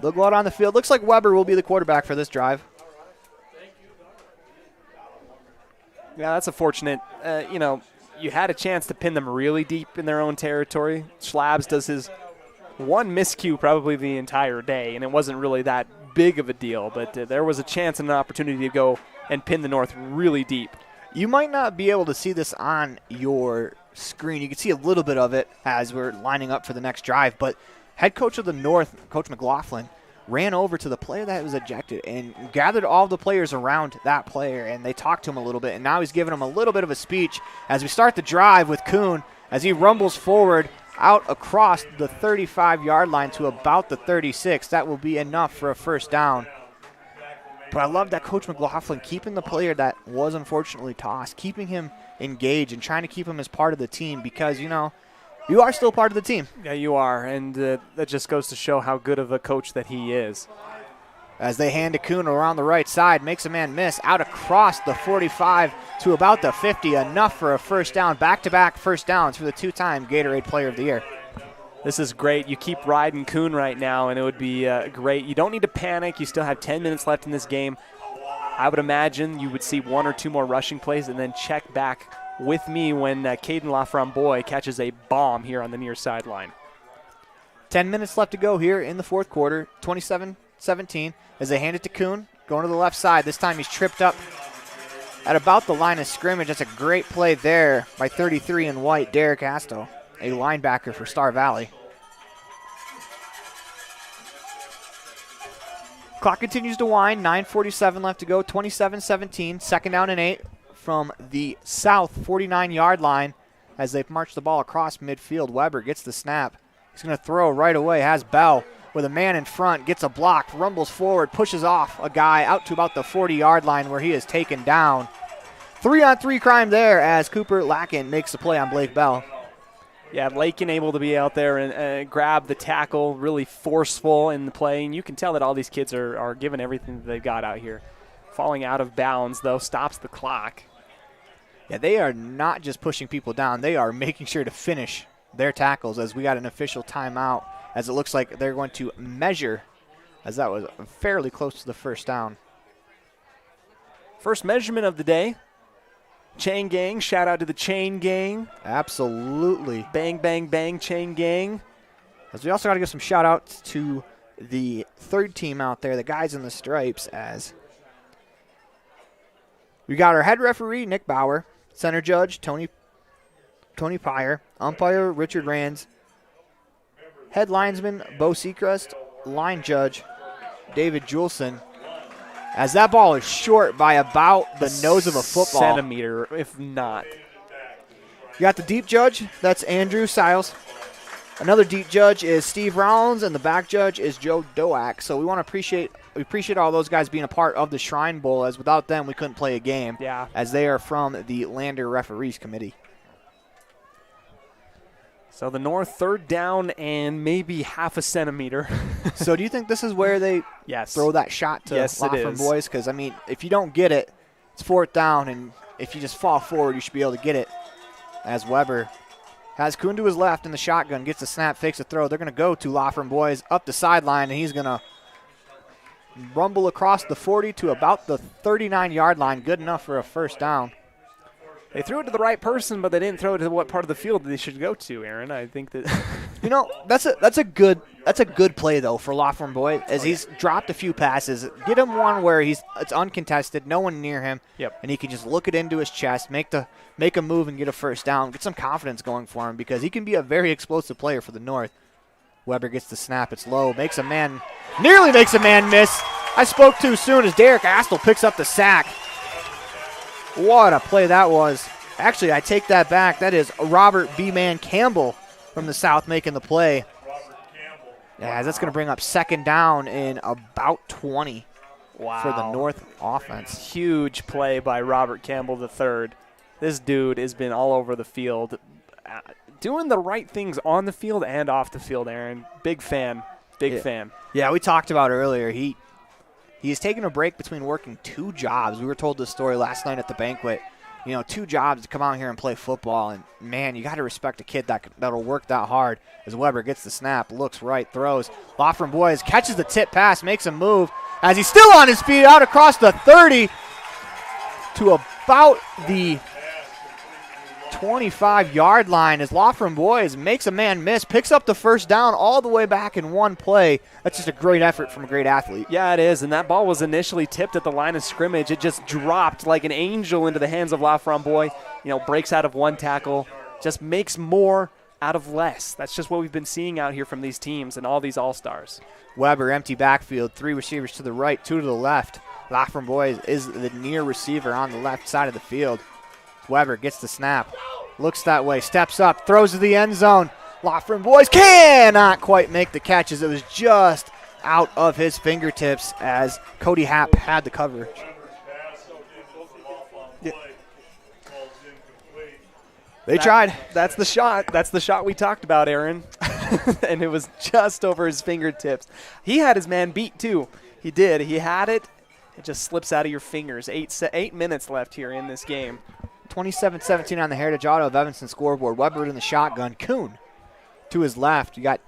they'll go out on the field. Looks like Weber will be the quarterback for this drive. Yeah, that's unfortunate. You had a chance to pin them really deep in their own territory. Schlabs does his one miscue probably the entire day, and it wasn't really that big of a deal, but there was a chance and an opportunity to go and pin the North really deep. You might not be able to see this on your screen. You can see a little bit of it as we're lining up for the next drive, but head coach of the North, Coach McLaughlin, ran over to the player that was ejected and gathered all the players around that player, and they talked to him a little bit, and now he's giving him a little bit of a speech as we start the drive with Kuhn as he rumbles forward out across the 35-yard line to about the 36. That will be enough for a first down. But I love that Coach McLaughlin keeping the player that was unfortunately tossed, keeping him engaged and trying to keep him as part of the team because, you are still part of the team. Yeah, you are, and that just goes to show how good of a coach that he is. As they hand to Kuhn around the right side, makes a man miss, out across the 45 to about the 50, enough for a first down. Back-to-back first downs for the 2-time Gatorade Player of the Year. This is great. You keep riding Kuhn right now, and it would be great. You don't need to panic. You still have 10 minutes left in this game. I would imagine you would see 1 or 2 more rushing plays and then check back with me when Caden Laframboy catches a bomb here on the near sideline. 10 minutes left to go here in the fourth quarter, 27-17, as they hand it to Kuhn, going to the left side. This time he's tripped up at about the line of scrimmage. That's a great play there by 33 in white, Derek Asto, a linebacker for Star Valley. Clock continues to wind, 9:47 left to go, 27-17, second down and 8 from the South 49-yard line as they march the ball across midfield. Weber gets the snap. He's going to throw right away, has Bell with a man in front, gets a block, rumbles forward, pushes off a guy out to about the 40-yard line where he is taken down. 3-on-3 crime there as Cooper Lacken makes the play on Blake Bell. Yeah, Lakin able to be out there and grab the tackle, really forceful in the play. And you can tell that all these kids are giving everything that they've got out here. Falling out of bounds, though, stops the clock. Yeah, they are not just pushing people down. They are making sure to finish their tackles as we got an official timeout, as it looks like they're going to measure, as that was fairly close to the first down. First measurement of the day. Chain gang, shout out to the chain gang. Absolutely. Bang, bang, bang, chain gang. As we also got to give some shout outs to the third team out there, the guys in the stripes, as we got our head referee, Nick Bauer, center judge, Tony Pyer, umpire, Richard Rands, head linesman, Bo Seacrest, line judge, David Juleson. As that ball is short by about the nose of a football. Centimeter, if not. You got the deep judge, that's Andrew Siles. Another deep judge is Steve Rollins, and the back judge is Joe Doak. So we want to appreciate all those guys being a part of the Shrine Bowl, as without them we couldn't play a game. Yeah. As they are from the Lander Referees Committee. So the North third down and maybe half a centimeter. So do you think this is where they throw that shot to Lafram boys? Because, I mean, if you don't get it, it's fourth down, and if you just fall forward, you should be able to get it. As Weber has Kuhn to his left in the shotgun, gets the snap, fakes the throw. They're going to go to Lafram boys up the sideline, and he's going to rumble across the 40 to about the 39-yard line. Good enough for a first down. They threw it to the right person, but they didn't throw it to what part of the field they should go to, Aaron. I think that that's a good play though for Laughlin Boyd, as he's dropped a few passes. Get him one where it's uncontested, no one near him, and he can just look it into his chest, make a move and get a first down, get some confidence going for him because he can be a very explosive player for the North. Weber gets the snap, it's low, nearly makes a man miss. I spoke too soon as Derek Astle picks up the sack. What a play that was. Actually, I take that back. That is Robert B-Man Campbell from the South making the play. Yeah, that's going to bring up second down in about 20 for the North offense. Huge play by Robert Campbell III. This dude has been all over the field, doing the right things on the field and off the field, Aaron. Big fan. Big fan. Yeah, we talked about earlier. He's taken a break between working 2 jobs. We were told this story last night at the banquet. 2 jobs to come out here and play football. And, man, you got to respect a kid that'll work that hard. As Weber gets the snap, looks right, throws. Laughlin Boys catches the tip pass, makes a move. As he's still on his feet, out across the 30 to about the 25-yard line as Laughlin Boys makes a man miss, picks up the first down all the way back in one play. That's just a great effort from a great athlete. Yeah, it is, and that ball was initially tipped at the line of scrimmage. It just dropped like an angel into the hands of Laughlin Boy. Breaks out of one tackle, just makes more out of less. That's just what we've been seeing out here from these teams and all these all-stars. Weber, empty backfield, 3 receivers to the right, 2 to the left. Laughlin Boys is the near receiver on the left side of the field. Weber gets the snap, looks that way, steps up, throws to the end zone. Laughlin Boys cannot quite make the catch as it was just out of his fingertips as Cody Happ had the coverage. Yeah. They tried. That's the shot. That's the shot we talked about, Aaron. And it was just over his fingertips. He had his man beat, too. He did. He had it. It just slips out of your fingers. 8 minutes left here in this game. 27-17 on the Heritage Auto of Evanston scoreboard. Weber in the shotgun. Kuhn to his left. You got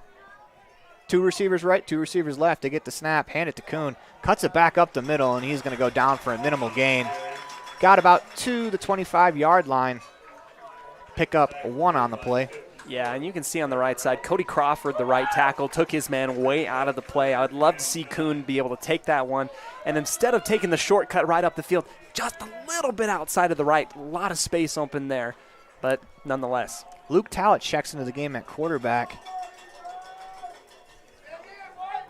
2 receivers right, 2 receivers left. They get the snap, hand it to Kuhn. Cuts it back up the middle, and he's going to go down for a minimal gain. Got about to the 25-yard line. Pick up 1 on the play. Yeah, and you can see on the right side, Cody Crawford, the right tackle, took his man way out of the play. I would love to see Kuhn be able to take that one. And instead of taking the shortcut right up the field, just a little bit outside of the right, a lot of space open there. But nonetheless. Luke Tallett checks into the game at quarterback.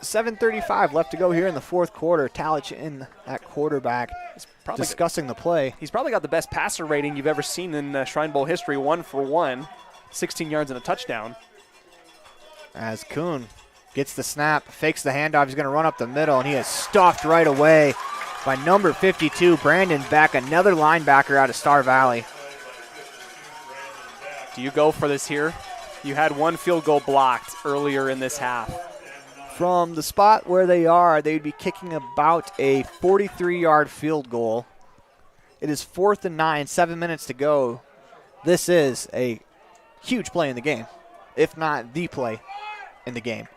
7:35 left to go here in the fourth quarter. Tallett in at quarterback, discussing the play. He's probably got the best passer rating you've ever seen in Shrine Bowl history, 1 for 1. 16 yards and a touchdown. As Kuhn gets the snap, fakes the handoff, he's going to run up the middle, and he is stuffed right away by number 52, Brandon Beck, another linebacker out of Star Valley. Do you go for this here? You had 1 field goal blocked earlier in this half. From the spot where they are, they'd be kicking about a 43-yard field goal. It is 4th and 9, 7 minutes to go. This is a huge play in the game, if not the play in the game.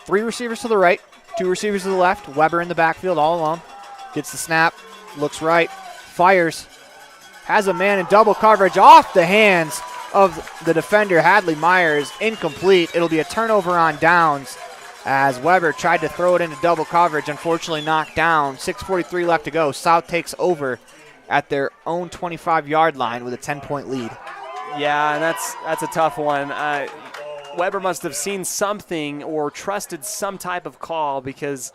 3 receivers to the right, 2 receivers to the left. Weber in the backfield all alone. Gets the snap, looks right, fires, has a man in double coverage off the hands of the defender, Hadley Myers. Incomplete. It'll be a turnover on downs as Weber tried to throw it into double coverage, unfortunately knocked down. 6:43 left to go. South takes over at their own 25-yard line with a 10-point lead. Yeah, and that's a tough one. Weber must have seen something or trusted some type of call because,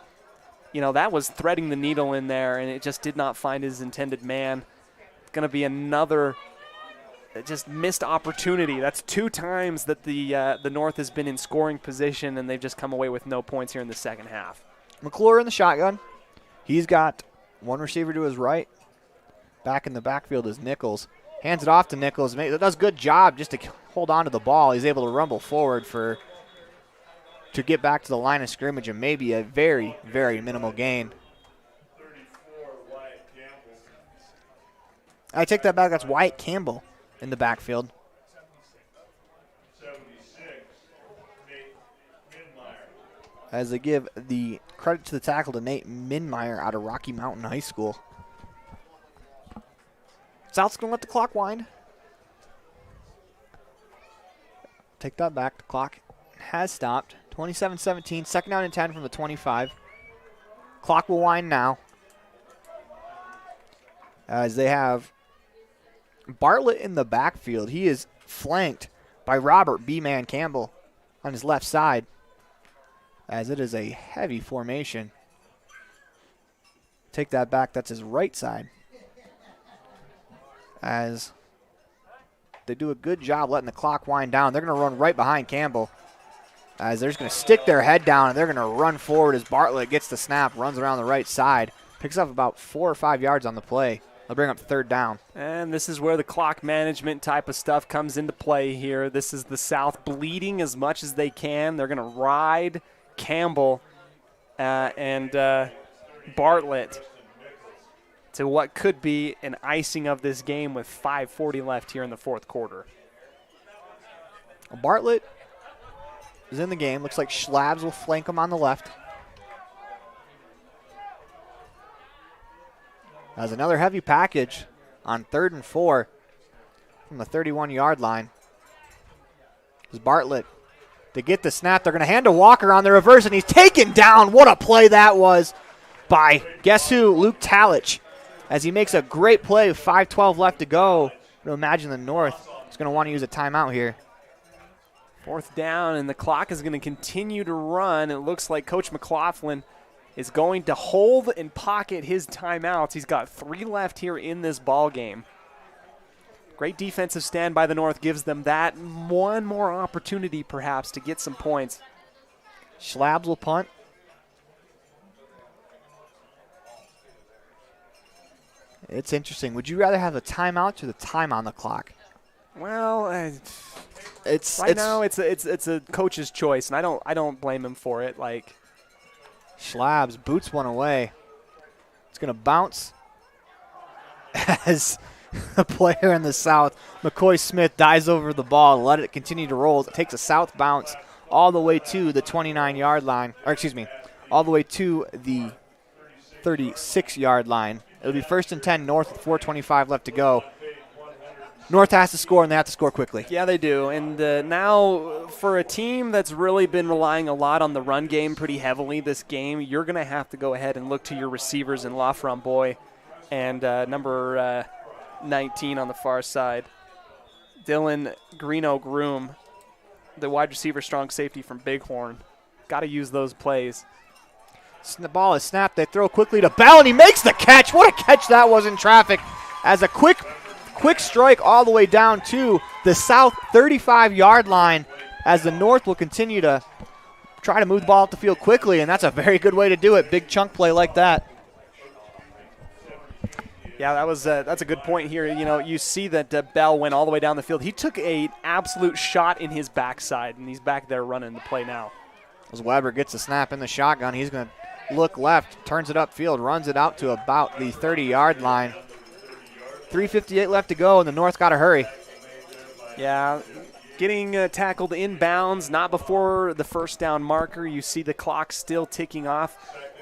that was threading the needle in there, and it just did not find his intended man. It's going to be another just missed opportunity. That's 2 times that the North has been in scoring position, and they've just come away with no points here in the second half. McClure in the shotgun. He's got 1 receiver to his right. Back in the backfield is Nichols. Hands it off to Nichols. Does a good job just to hold on to the ball. He's able to rumble forward to get back to the line of scrimmage and maybe a very, very minimal gain. I take that back. That's Wyatt Campbell in the backfield. as they give the credit to the tackle to Nate Minmeyer out of Rocky Mountain High School. South's going to let the clock wind. Take that back. The clock has stopped. 27-17, second down and 10 from the 25. Clock will wind now, as they have Bartlett in the backfield. He is flanked by Robert B-Man Campbell on his left side, as it is a heavy formation. Take that back. That's his right side, as they do a good job letting the clock wind down. They're going to run right behind Campbell, as they're just going to stick their head down, and they're going to run forward as Bartlett gets the snap, runs around the right side, picks up about 4 or 5 yards on the play. They'll bring up third down. And this is where the clock management type of stuff comes into play here. This is the South bleeding as much as they can. They're going to ride Campbell and Bartlett to what could be an icing of this game with 5:40 left here in the fourth quarter. Bartlett is in the game. Looks like Schlabs will flank him on the left. As another heavy package on 3rd and 4 from the 31-yard line. As Bartlett to get the snap. They're going to hand to Walker on the reverse, and he's taken down. What a play that was by, guess who, Luke Talich, as he makes a great play with 5:12 left to go. I imagine the North is going to want to use a timeout here. Fourth down, and the clock is going to continue to run. It looks like Coach McLaughlin is going to hold and pocket his timeouts. He's got 3 left here in this ball game. Great defensive stand by the North gives them that one more opportunity perhaps to get some points. Schlabs will punt. It's interesting. Would you rather have a timeout or the time on the clock? Well, it's a coach's choice, and I don't blame him for it. Like, Schlabs boots one away. It's going to bounce as a player in the South, McCoy Smith, dives over the ball and let it continue to roll. It takes a South bounce all the way to the 29-yard line, or excuse me, all the way to the 36-yard line. It'll be 1st and 10 North with 4:25 left to go. North has to score, and they have to score quickly. Yeah, they do. And now for a team that's really been relying a lot on the run game pretty heavily this game, you're going to have to go ahead and look to your receivers in Laframboy and number 19 on the far side, Dylan Greeno-Groom, the wide receiver strong safety from Bighorn. Got to use those plays. The ball is snapped. They throw quickly to Bell, and he makes the catch. What a catch that was in traffic, as a quick strike all the way down to the South 35-yard line, as the North will continue to try to move the ball up the field quickly, and that's a very good way to do it. Big chunk play like that. Yeah, that's a good point here. You know, you see that Bell went all the way down the field. He took an absolute shot in his backside, and he's back there running the play now. As Weber gets the snap in the shotgun, he's going to look left, turns it upfield, runs it out to about the 30-yard line. 3:58 left to go, and the North got to hurry. Yeah, getting tackled inbounds, not before the first down marker. You see the clock still ticking off.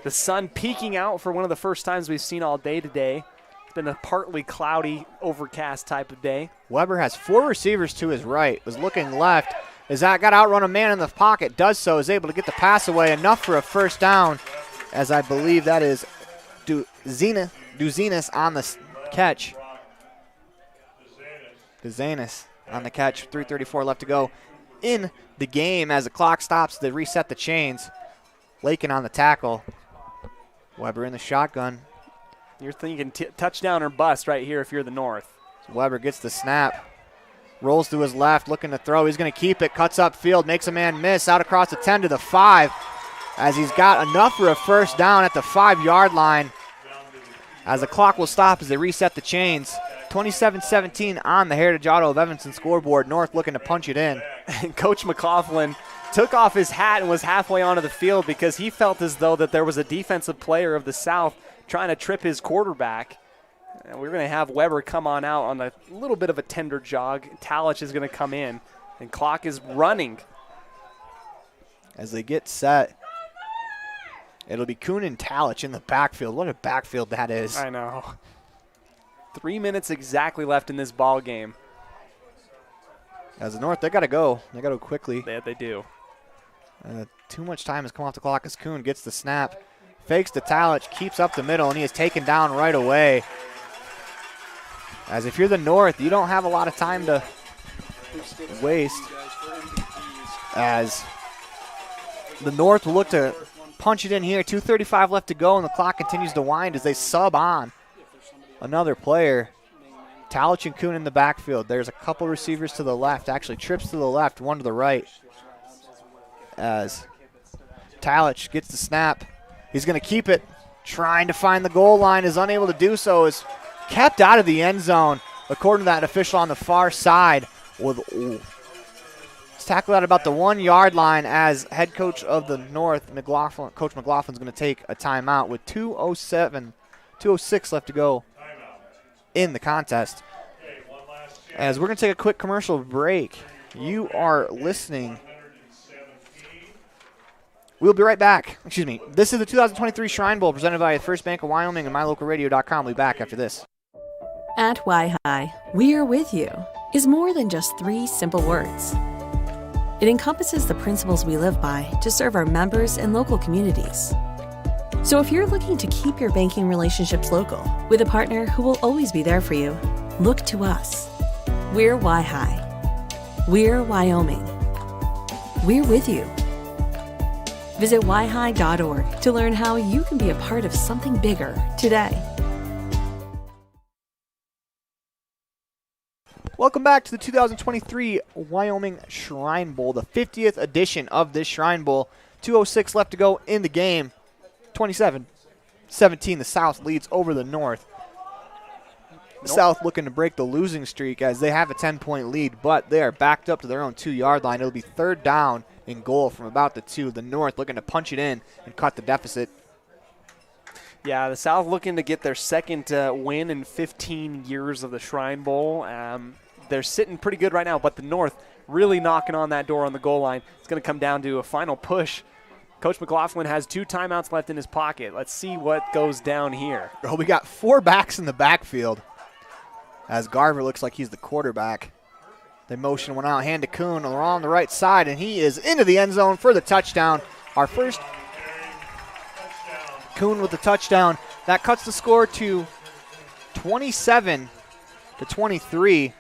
The sun peeking out for one of the first times we've seen all day today. It's been a partly cloudy, overcast type of day. Weber has 4 receivers to his right, was looking left. As that got outrun a man in the pocket, does so, is able to get the pass away, enough for a first down, as I believe that is Duzenis on the catch. Duzenis on the catch, 3:34 left to go in the game. As the clock stops, they reset the chains. Lakin on the tackle. Weber in the shotgun. You're thinking touchdown or bust right here if you're the North. So Weber gets the snap. Rolls to his left, looking to throw. He's going to keep it, cuts upfield, makes a man miss, out across the 10 to the 5, as he's got enough for a first down at the 5-yard line. As the clock will stop as they reset the chains. 27-17 on the Heritage Auto of Evanston scoreboard. North looking to punch it in. And Coach McLaughlin took off his hat and was halfway onto the field because he felt as though that there was a defensive player of the South trying to trip his quarterback. And we're going to have Weber come on out on a little bit of a tender jog. Talich is going to come in, and clock is running. As they get set, It'll be Kuhn and Talich in the backfield. What a backfield that is. I know. 3 minutes exactly left in this ball game. As the North, they got to go. They got to go quickly. They do. Too much time has come off the clock as Kuhn gets the snap. Fakes to Talich, keeps up the middle, and he is taken down right away. As if you're the North, you don't have a lot of time to waste. As the North will look to punch it in here. 2:35 left to go, and the clock continues to wind as they sub on another player. Talich and Kuhn in the backfield. There's a couple receivers to the left, actually trips to the left, one to the right. As Talich gets the snap. He's going to keep it, trying to find the goal line, is unable to do so, is kept out of the end zone, according to that official on the far side. It's tackled at about the 1 yard line as head coach of the North, Coach McLaughlin's going to take a timeout with 2:06 left to go in the contest. As we're going to take a quick commercial break. You are listening. We'll be right back. Excuse me. This is the 2023 Shrine Bowl presented by First Bank of Wyoming and MyLocalRadio.com. We'll be back after this. At Y-Hi, we are with you is more than just 3 simple words. It encompasses the principles we live by to serve our members and local communities. So if you're looking to keep your banking relationships local with a partner who will always be there for you, look to us. We're Y-Hi. We're Wyoming. We're with you. Visit yhi.org to learn how you can be a part of something bigger today. Welcome back to the 2023 Wyoming Shrine Bowl, the 50th edition of this Shrine Bowl. 2:06 left to go in the game. 27-17, the South leads over the North. The South looking to break the losing streak as they have a 10-point lead, but they are backed up to their own 2-yard line. It'll be 3rd down and goal from about the 2. The North looking to punch it in and cut the deficit. Yeah, the South looking to get their second win in 15 years of the Shrine Bowl. They're sitting pretty good right now, but the North really knocking on that door on the goal line. It's going to come down to a final push. Coach McLaughlin has 2 timeouts left in his pocket. Let's see what goes down here. Oh, we got 4 backs in the backfield as Garver looks like he's the quarterback. The motion went out, hand to Kuhn on the right side, and he is into the end zone for the touchdown. Our first Kuhn with the touchdown. That cuts the score to 27-23.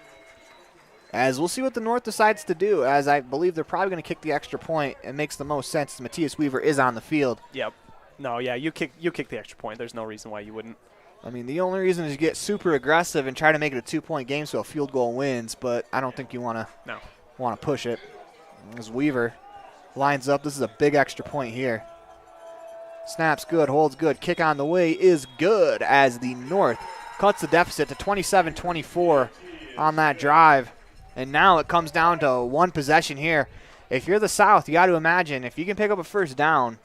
As we'll see what the North decides to do, as I believe they're probably going to kick the extra point. It makes the most sense. Matthias Weaver is on the field. Yep. No, yeah, you kick the extra point. There's no reason why you wouldn't. I mean, the only reason is you get super aggressive and try to make it a 2-point game so a field goal wins, but I don't think you want to push it. As Weaver lines up, this is a big extra point here. Snaps good, holds good, kick on the way is good as the North cuts the deficit to 27-24 on that drive. And now it comes down to one possession here. If you're the South, you got to imagine if you can pick up a first down,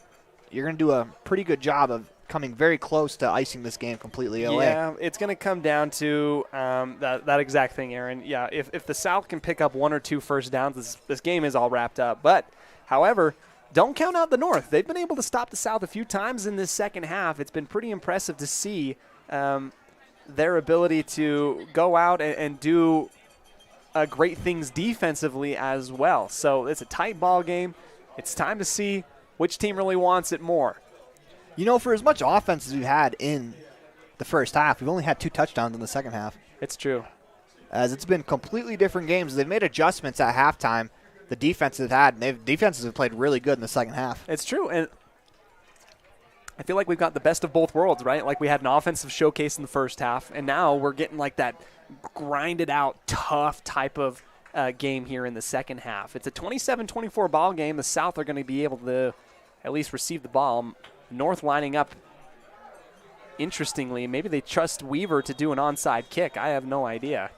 you're going to do a pretty good job of coming very close to icing this game completely away. Yeah, it's going to come down to that exact thing, Aaron. Yeah, if the South can pick up 1 or 2 first downs, this game is all wrapped up. But, however, don't count out the North. They've been able to stop the South a few times in this second half. It's been pretty impressive to see their ability to go out and do great things defensively as well. So it's a tight ball game. It's time to see which team really wants it more. You know, for as much offense as we've had in the first half, we've only had 2 touchdowns in the second half. It's true. As it's been completely different games. They've made adjustments at halftime. The defenses have played really good in the second half. It's true. And I feel like we've got the best of both worlds, right? Like we had an offensive showcase in the first half, and now we're getting like that grinded out, tough type of game here in the second half. It's a 27-24 ball game. The South are going to be able to at least receive the ball. North lining up interestingly. Maybe they trust Weaver to do an onside kick. I have no idea.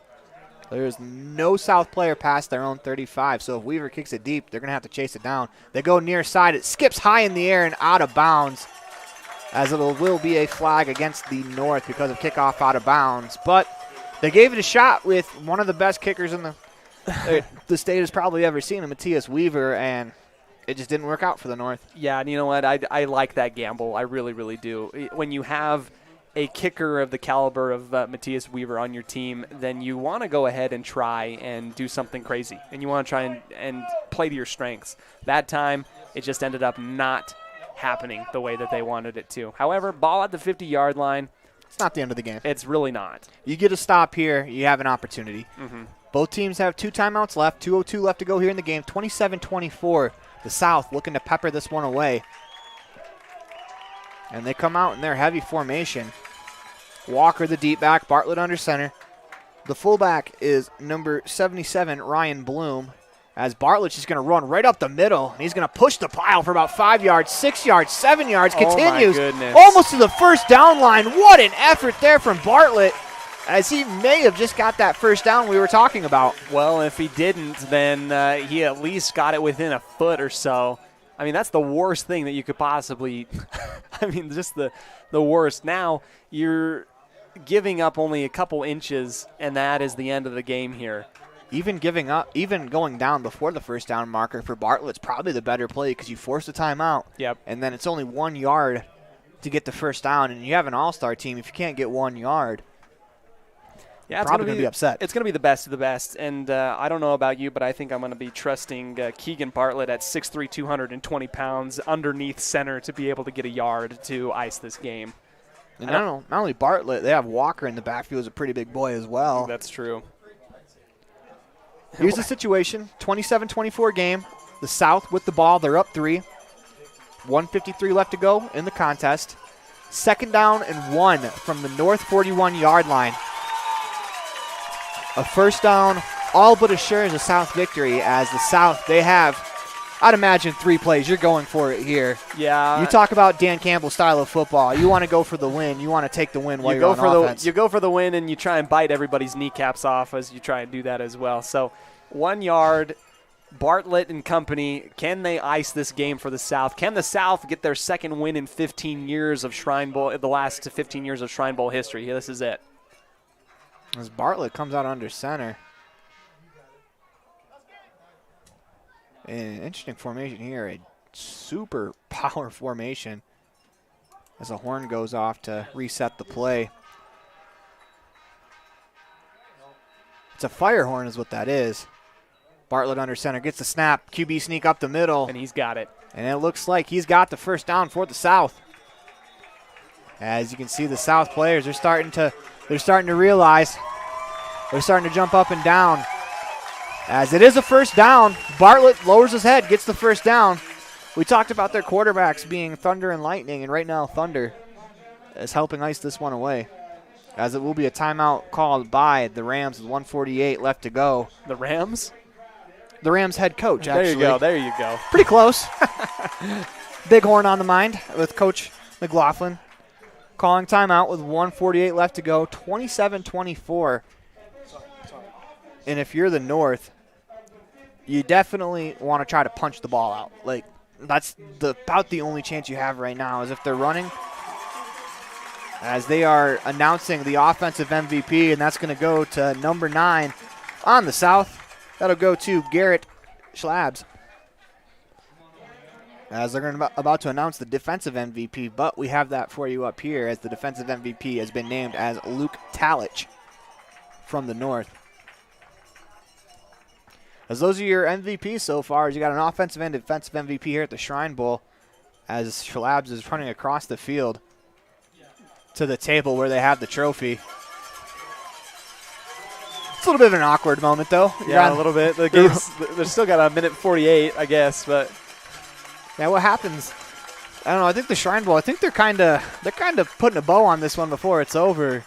There's no South player past their own 35, so if Weaver kicks it deep, they're going to have to chase it down. They go near side. It skips high in the air and out of bounds, as it will be a flag against the North because of kickoff out of bounds. But they gave it a shot with one of the best kickers in the state has probably ever seen, Matthias Weaver, and it just didn't work out for the North. Yeah, and you know what? I like that gamble. I really, really do. When you have a kicker of the caliber of Matthias Weaver on your team, then you want to go ahead and try and do something crazy. And you want to try and play to your strengths. That time, it just ended up not happening the way that they wanted it to. However, ball at the 50-yard line. It's not the end of the game. It's really not. You get a stop here, you have an opportunity. Mm-hmm. Both teams have 2 timeouts left, 2:02 left to go here in the game, 27-24. The South looking to pepper this one away. And they come out in their heavy formation. Walker, the deep back, Bartlett under center. The fullback is number 77, Ryan Bloom, as Bartlett's just going to run right up the middle. And he's going to push the pile for about 5 yards, 6 yards, 7 yards, continues almost to the first down line. What an effort there from Bartlett, as he may have just got that first down we were talking about. Well, if he didn't, then he at least got it within a foot or so. I mean, that's the worst thing that you could possibly – I mean, just the worst. Now you're giving up only a couple inches, and that is the end of the game here. Even going down before the first down marker for Bartlett's probably the better play because you force the timeout. Yep. And then it's only 1 yard to get the first down, and you have an all-star team. If you can't get 1 yard, yeah, it's probably going to be upset. It's going to be the best of the best. And I don't know about you, but I think I'm going to be trusting Keegan Bartlett at 6'3", 220 pounds underneath center to be able to get a yard to ice this game. And not only Bartlett, they have Walker in the backfield as a pretty big boy as well. That's true. Here's the situation, 27-24 game. The South with the ball, they're up 3. 1:53 left to go in the contest. 2nd down and 1 from the North 41-yard line. A first down all but assures a South victory, as the South, they have, I'd imagine, 3 plays. You're going for it here. Yeah. You talk about Dan Campbell's style of football. You want to go for the win. You want to take the win while you're on offense. You go for the win, and you try and bite everybody's kneecaps off as you try and do that as well. So 1 yard, Bartlett and company, can they ice this game for the South? Can the South get their second win in 15 years of Shrine Bowl, the last 15 years of Shrine Bowl history? This is it. As Bartlett comes out under center. An interesting formation here, a super power formation as a horn goes off to reset the play. It's a fire horn is what that is. Bartlett under center gets the snap, QB sneak up the middle. And he's got it. And it looks like he's got the first down for the South. As you can see, the South players, they're starting to realize, they're starting to jump up and down. As it is a first down, Bartlett lowers his head, gets the first down. We talked about their quarterbacks being Thunder and Lightning, and right now Thunder is helping ice this one away. As it will be a timeout called by the Rams with 1:48 left to go. The Rams? The Rams head coach, actually. There you go. Pretty close. Bighorn on the mind with Coach McLaughlin. Calling timeout with 1:48 left to go, 27-24. And if you're the North, you definitely want to try to punch the ball out. Like, that's about the only chance you have right now is if they're running. As they are announcing the offensive MVP, and that's going to go to number 9 on the South. That'll go to Garrett Schlabs. As they're about to announce the defensive MVP, but we have that for you up here as the defensive MVP has been named as Luke Talich from the North. As those are your MVPs so far, as you got an offensive and defensive MVP here at the Shrine Bowl, as Schlabs is running across the field to the table where they have the trophy. It's a little bit of an awkward moment, though. Yeah, a little bit. The game's, they've still got a minute 48, I guess, but yeah, what happens? I don't know. I think the Shrine Bowl, I think they're kind of putting a bow on this one before it's over.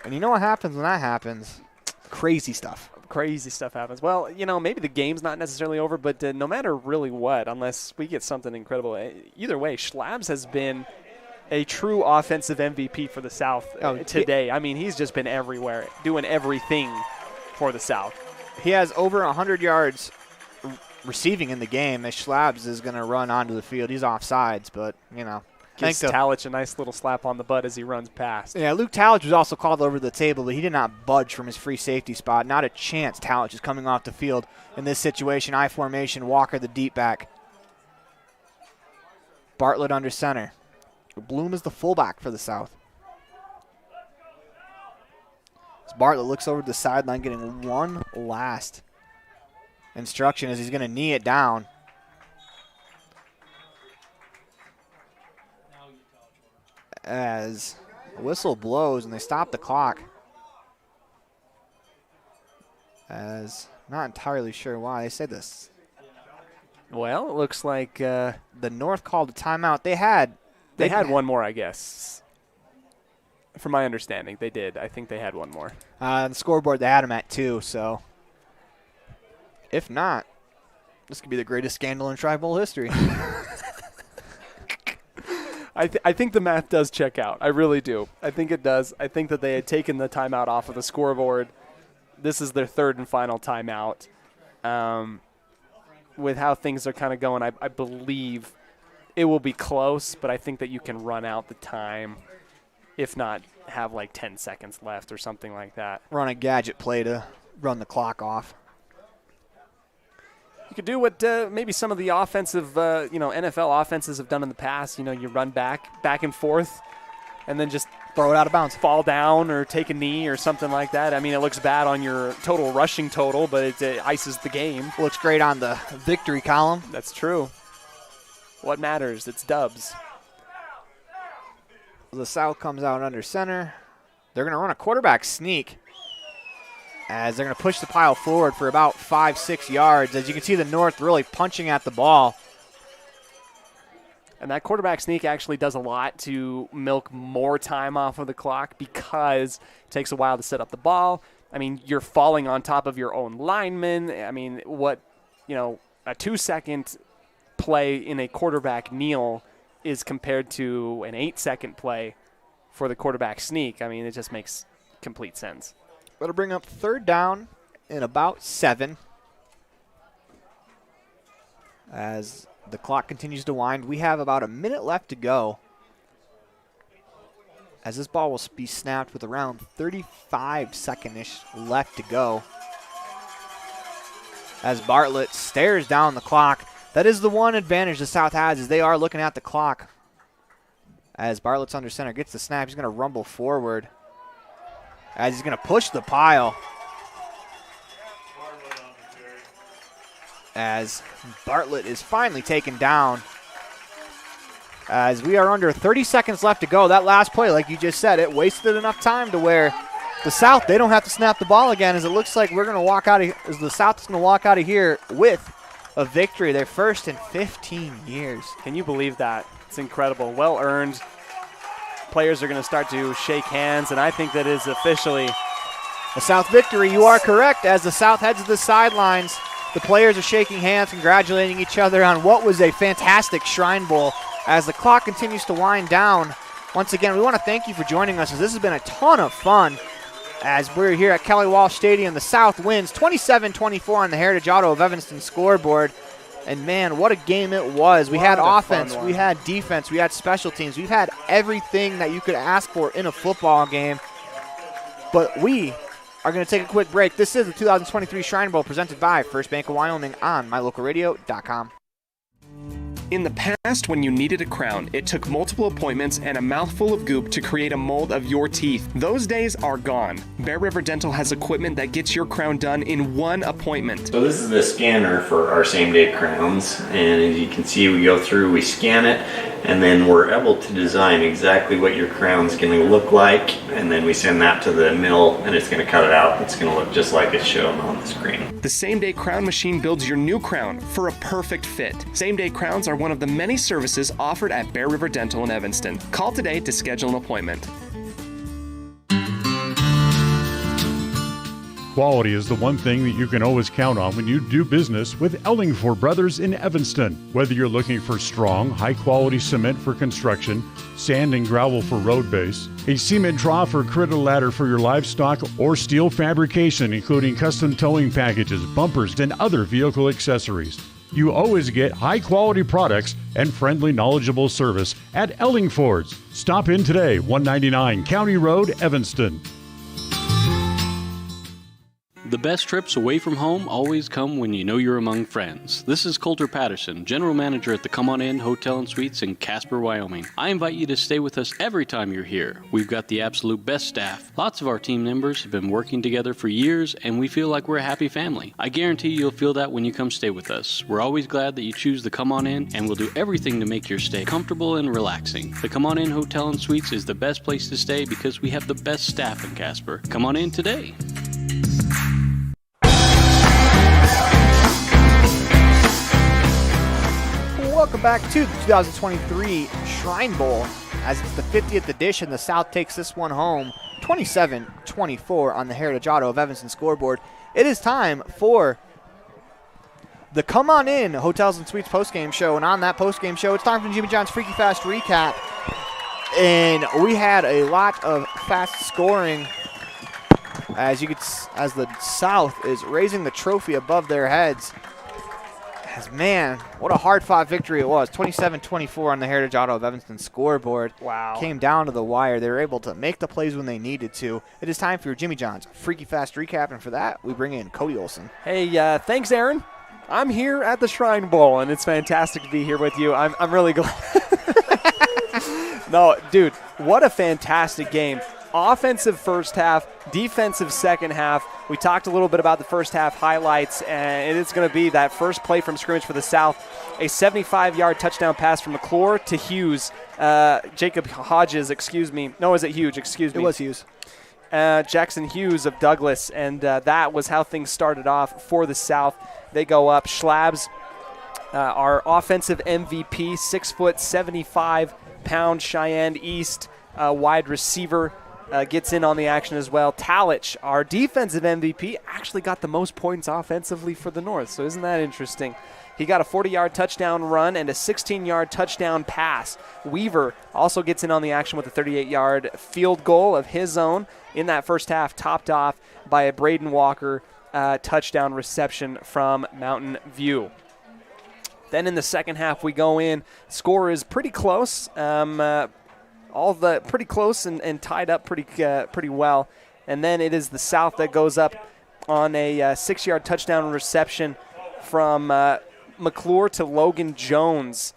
And you know what happens when that happens? Crazy stuff. Crazy stuff happens. Well, maybe the game's not necessarily over, but no matter really what, unless we get something incredible, either way, Schlabs has been a true offensive MVP for the South today. I mean, he's just been everywhere, doing everything for the South. He has over 100 yards receiving in the game as Schlabs is going to run onto the field. He's offsides, but, gives Talich a nice little slap on the butt as he runs past. Yeah, Luke Talich was also called over the table, but he did not budge from his free safety spot. Not a chance Talich is coming off the field in this situation. I formation, Walker the deep back. Bartlett under center. Bloom is the fullback for the South. As Bartlett looks over to the sideline, getting one last instruction as he's going to knee it down. As the whistle blows and they stop the clock. As not entirely sure why they say this. Well, it looks like The North called a timeout. They had one more, I guess. From my understanding, they did. I think they had one more. On the scoreboard, they had him at 2, so if not, this could be the greatest scandal in Tri Bowl history. I think the math does check out. I really do. I think it does. I think that they had taken the timeout off of the scoreboard. This is their third and final timeout. With how things are kind of going, I believe it will be close, but I think that you can run out the time, if not have like 10 seconds left or something like that. Run a gadget play to run the clock off. You could do what maybe some of the offensive, NFL offenses have done in the past. You run back and forth, and then just throw it out of bounds, fall down or take a knee or something like that. I mean, it looks bad on your total rushing total, but it ices the game. Looks great on the victory column. That's true. What matters? It's dubs. The South comes out under center. They're going to run a quarterback sneak as they're going to push the pile forward for about 5-6 yards. As you can see, the North really punching at the ball. And that quarterback sneak actually does a lot to milk more time off of the clock because it takes a while to set up the ball. I mean, you're falling on top of your own lineman. I mean, a 2-second play in a quarterback kneel is compared to an 8-second play for the quarterback sneak. I mean, it just makes complete sense. That'll bring up third down in about 7. As the clock continues to wind, we have about a minute left to go. As this ball will be snapped with around 35 seconds-ish left to go. As Bartlett stares down the clock. That is the one advantage the South has, is they are looking at the clock. As Bartlett's under center, gets the snap, he's going to rumble forward. As he's going to push the pile. As Bartlett is finally taken down. As we are under 30 seconds left to go. That last play, like you just said, it wasted enough time to where the South, they don't have to snap the ball again, as it looks like we're going to walk out of, as the South is going to walk out of here with a victory, their first in 15 years. Can you believe that? It's incredible. Well earned. Players are going to start to shake hands, and I think that is officially a South victory. You are correct. As the South heads to the sidelines, the players are shaking hands, congratulating each other on what was a fantastic Shrine Bowl. As the clock continues to wind down, once again, we want to thank you for joining us, as this has been a ton of fun. As we're here at Kelly Walsh Stadium, the South wins 27-24 on the Heritage Auto of Evanston scoreboard. And, man, what a game it was. We had offense, we had defense, we had special teams. We've had everything that you could ask for in a football game. But we are going to take a quick break. This is the 2023 Shrine Bowl presented by First Bank of Wyoming on mylocalradio.com. In the past, when you needed a crown, it took multiple appointments and a mouthful of goop to create a mold of your teeth. Those days are gone. Bear River Dental has equipment that gets your crown done in one appointment. So this is the scanner for our same-day crowns, and as you can see, we go through, we scan it, and then we're able to design exactly what your crown's going to look like, and then we send that to the mill, and it's going to cut it out. It's going to look just like it's shown on the screen. The same-day crown machine builds your new crown for a perfect fit. Same-day crowns are one of the many services offered at Bear River Dental in Evanston. Call today to schedule an appointment. Quality is the one thing that you can always count on when you do business with Ellingford Brothers in Evanston. Whether you're looking for strong, high-quality cement for construction, sand and gravel for road base, a cement trough or critter ladder for your livestock, or steel fabrication, including custom towing packages, bumpers, and other vehicle accessories, you always get high-quality products and friendly, knowledgeable service at Ellingford's. Stop in today, 199 County Road, Evanston. The best trips away from home always come when you know you're among friends. This is Coulter Patterson, General Manager at the Come On In Hotel and Suites in Casper, Wyoming. I invite you to stay with us every time you're here. We've got the absolute best staff. Lots of our team members have been working together for years, and we feel like we're a happy family. I guarantee you'll feel that when you come stay with us. We're always glad that you choose the Come On In, and we'll do everything to make your stay comfortable and relaxing. The Come On In Hotel and Suites is the best place to stay because we have the best staff in Casper. Come on in today. Welcome back to the 2023 Shrine Bowl. As it's the 50th edition, the South takes this one home 27-24 on the Heritage Auto of Evanston scoreboard. It is time for the Come On In Hotels and Suites postgame show. And on that postgame show, it's time for Jimmy John's Freaky Fast Recap. And we had a lot of fast scoring as the South is raising the trophy above their heads. Man, what a hard-fought victory it was. 27-24 on the Heritage Auto of Evanston scoreboard. Wow. Came down to the wire. They were able to make the plays when they needed to. It is time for your Jimmy John's Freaky Fast Recap, and for that, we bring in Cody Olsen. Hey, thanks, Aaron. I'm here at the Shrine Bowl, and it's fantastic to be here with you. I'm really glad. No, dude, what a fantastic game. Offensive first half, defensive second half. We talked a little bit about the first half highlights, and it's going to be that first play from scrimmage for the South. A 75-yard touchdown pass from McClure to Hughes. Jacob Hodges, excuse me. No, is it Hughes? Excuse me. It was Hughes. Jackson Hughes of Douglas, and that was how things started off for the South. They go up. Schlabs, our offensive MVP, 6', 75-pound Cheyenne East wide receiver, gets in on the action as well. Talich, our defensive MVP, actually got the most points offensively for the North, so isn't that interesting? He got a 40-yard touchdown run and a 16-yard touchdown pass. Weaver also gets in on the action with a 38-yard field goal of his own in that first half, topped off by a Braden Walker touchdown reception from Mountain View. Then in the second half, we go in. Score is pretty close. Pretty close and tied up pretty well. And then it is the South that goes up on a 6-yard touchdown reception from McClure to Logan Jones.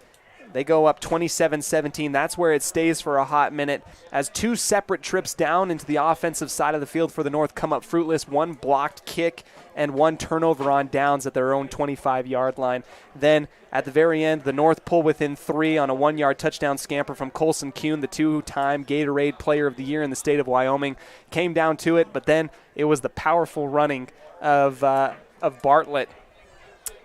They go up 27-17. That's where it stays for a hot minute as two separate trips down into the offensive side of the field for the North come up fruitless. One blocked kick and one turnover on downs at their own 25-yard line. Then at the very end, the North pull within 3 on a 1-yard touchdown scamper from Colson Kuhn, the 2-time Gatorade Player of the Year in the state of Wyoming. Came down to it, but then it was the powerful running of Bartlett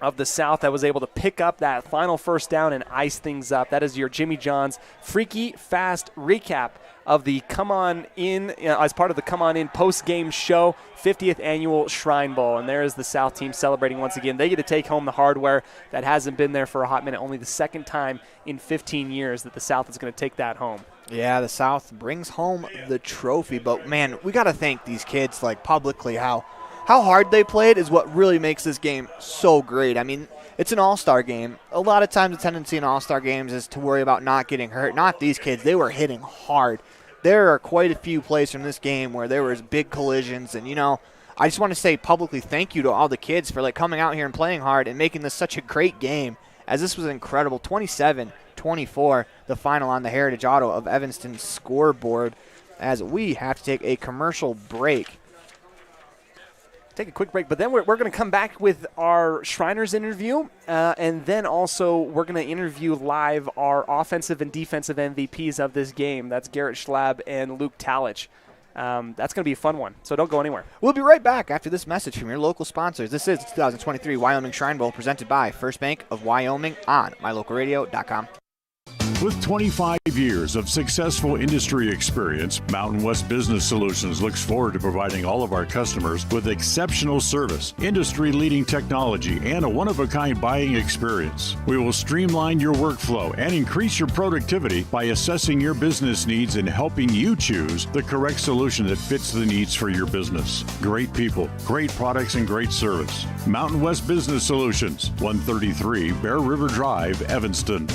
of the South that was able to pick up that final first down and ice things up. That is your Jimmy John's Freaky Fast Recap of the Come On In, as part of the Come On In post-game show, 50th annual Shrine Bowl. And there is the South team celebrating once again. They get to take home the hardware that hasn't been there for a hot minute. Only the second time in 15 years that the South is going to take that home. Yeah, the South brings home the trophy. But, man, we got to thank these kids, publicly, how hard they played is what really makes this game so great. I mean, it's an all-star game. A lot of times the tendency in all-star games is to worry about not getting hurt. Not these kids. They were hitting hard. There are quite a few plays from this game where there was big collisions. And, I just want to say publicly thank you to all the kids for, coming out here and playing hard and making this such a great game, as this was incredible. 27-24, the final on the Heritage Auto of Evanston scoreboard, as we have to take a commercial break. Take a quick break, but then we're going to come back with our Shriners interview, and then also we're going to interview live our offensive and defensive MVPs of this game. That's Garrett Schlab and Luke Talich. That's going to be a fun one, so don't go anywhere. We'll be right back after this message from your local sponsors. This is the 2023 Wyoming Shrine Bowl presented by First Bank of Wyoming on mylocalradio.com. With 25 years of successful industry experience, Mountain West Business Solutions looks forward to providing all of our customers with exceptional service, industry-leading technology, and a one-of-a-kind buying experience. We will streamline your workflow and increase your productivity by assessing your business needs and helping you choose the correct solution that fits the needs for your business. Great people, great products, and great service. Mountain West Business Solutions, 133 Bear River Drive, Evanston.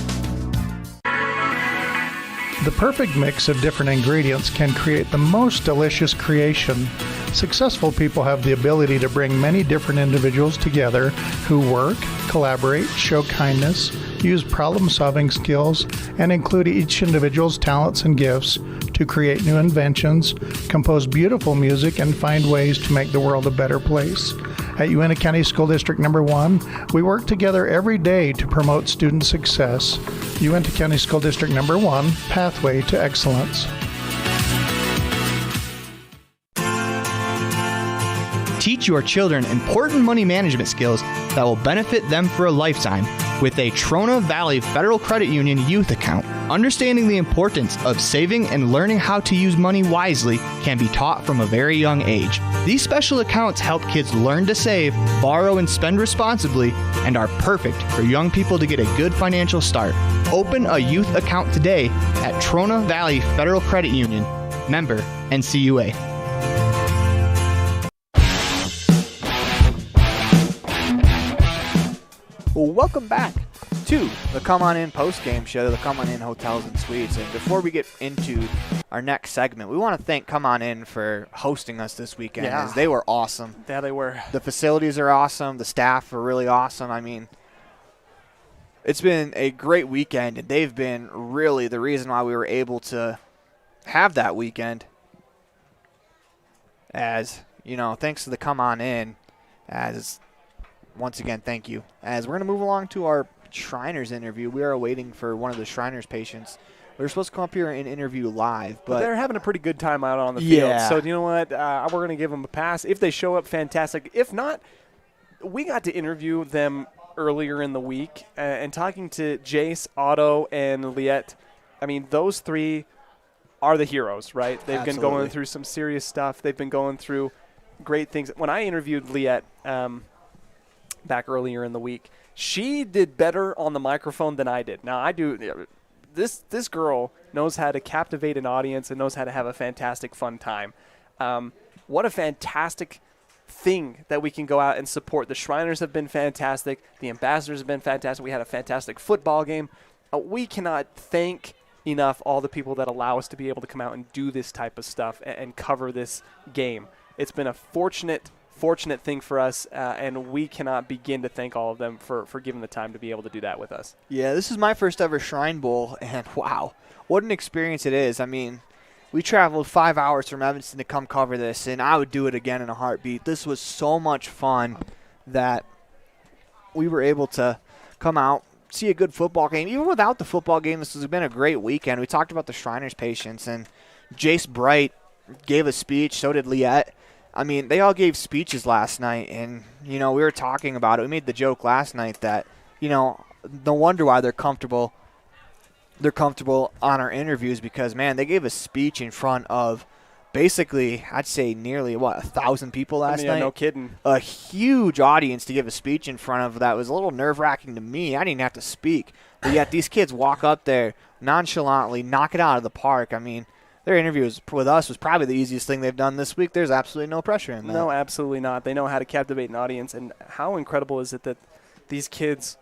The perfect mix of different ingredients can create the most delicious creation. Successful people have the ability to bring many different individuals together who work, collaborate, show kindness, use problem-solving skills, and include each individual's talents and gifts to create new inventions, compose beautiful music, and find ways to make the world a better place. At Uintah County School District Number 1, we work together every day to promote student success. Uintah County School District Number 1, Pathway to Excellence. Teach your children important money management skills that will benefit them for a lifetime with a Trona Valley Federal Credit Union youth account. Understanding the importance of saving and learning how to use money wisely can be taught from a very young age. These special accounts help kids learn to save, borrow, and spend responsibly, and are perfect for young people to get a good financial start. Open a youth account today at Trona Valley Federal Credit Union. Member NCUA. Well, welcome back to the Come On In post-game show, the Come On In Hotels and Suites. And before we get into our next segment, we want to thank Come On In for hosting us this weekend. Yeah. As they were awesome. Yeah, they were. The facilities are awesome. The staff are really awesome. I mean, it's been a great weekend, and they've been really the reason why we were able to have that weekend. As, you know, thanks to the Come On In, as once again, thank you. As we're going to move along to our Shriners interview, we are waiting for one of the Shriners patients. We were supposed to come up here and interview live, but they're having a pretty good time out on the field. Yeah. So you know what? We're going to give them a pass. If they show up, fantastic. If not, we got to interview them earlier in the week. And talking to Jace, Otto, and Liette, I mean, those three are the heroes, right? They've been going through some serious stuff. They've been going through great things. When I interviewed Liette back earlier in the week, she did better on the microphone than I did. Now, I do – this girl knows how to captivate an audience and knows how to have a fantastic, fun time. What a fantastic thing that we can go out and support. The Shriners have been fantastic. The Ambassadors have been fantastic. We had a fantastic football game. We cannot thank enough all the people that allow us to be able to come out and do this type of stuff and cover this game. It's been a fortunate thing for us, and we cannot begin to thank all of them for giving the time to be able to do that with us. Yeah, this is my first ever Shrine Bowl, and wow, what an experience it is. I mean, we traveled 5 hours from Evanston to come cover this, and I would do it again in a heartbeat. This was so much fun that we were able to come out, see a good football game. Even without the football game, this has been a great weekend. We talked about the Shriners patients, and Jace Bright gave a speech, so did Liette. I mean, they all gave speeches last night, and, you know, we were talking about it. We made the joke last night that, you know, no wonder why they're comfortable. They're comfortable on our interviews because, man, they gave a speech in front of basically, I'd say nearly, 1,000 people last night? No kidding. A huge audience to give a speech in front of that was a little nerve-wracking to me. I didn't have to speak. But yet these kids walk up there nonchalantly, knock it out of the park. I mean, their interviews with us was probably the easiest thing they've done this week. There's absolutely no pressure in that. No, absolutely not. They know how to captivate an audience, and how incredible is it that these kids,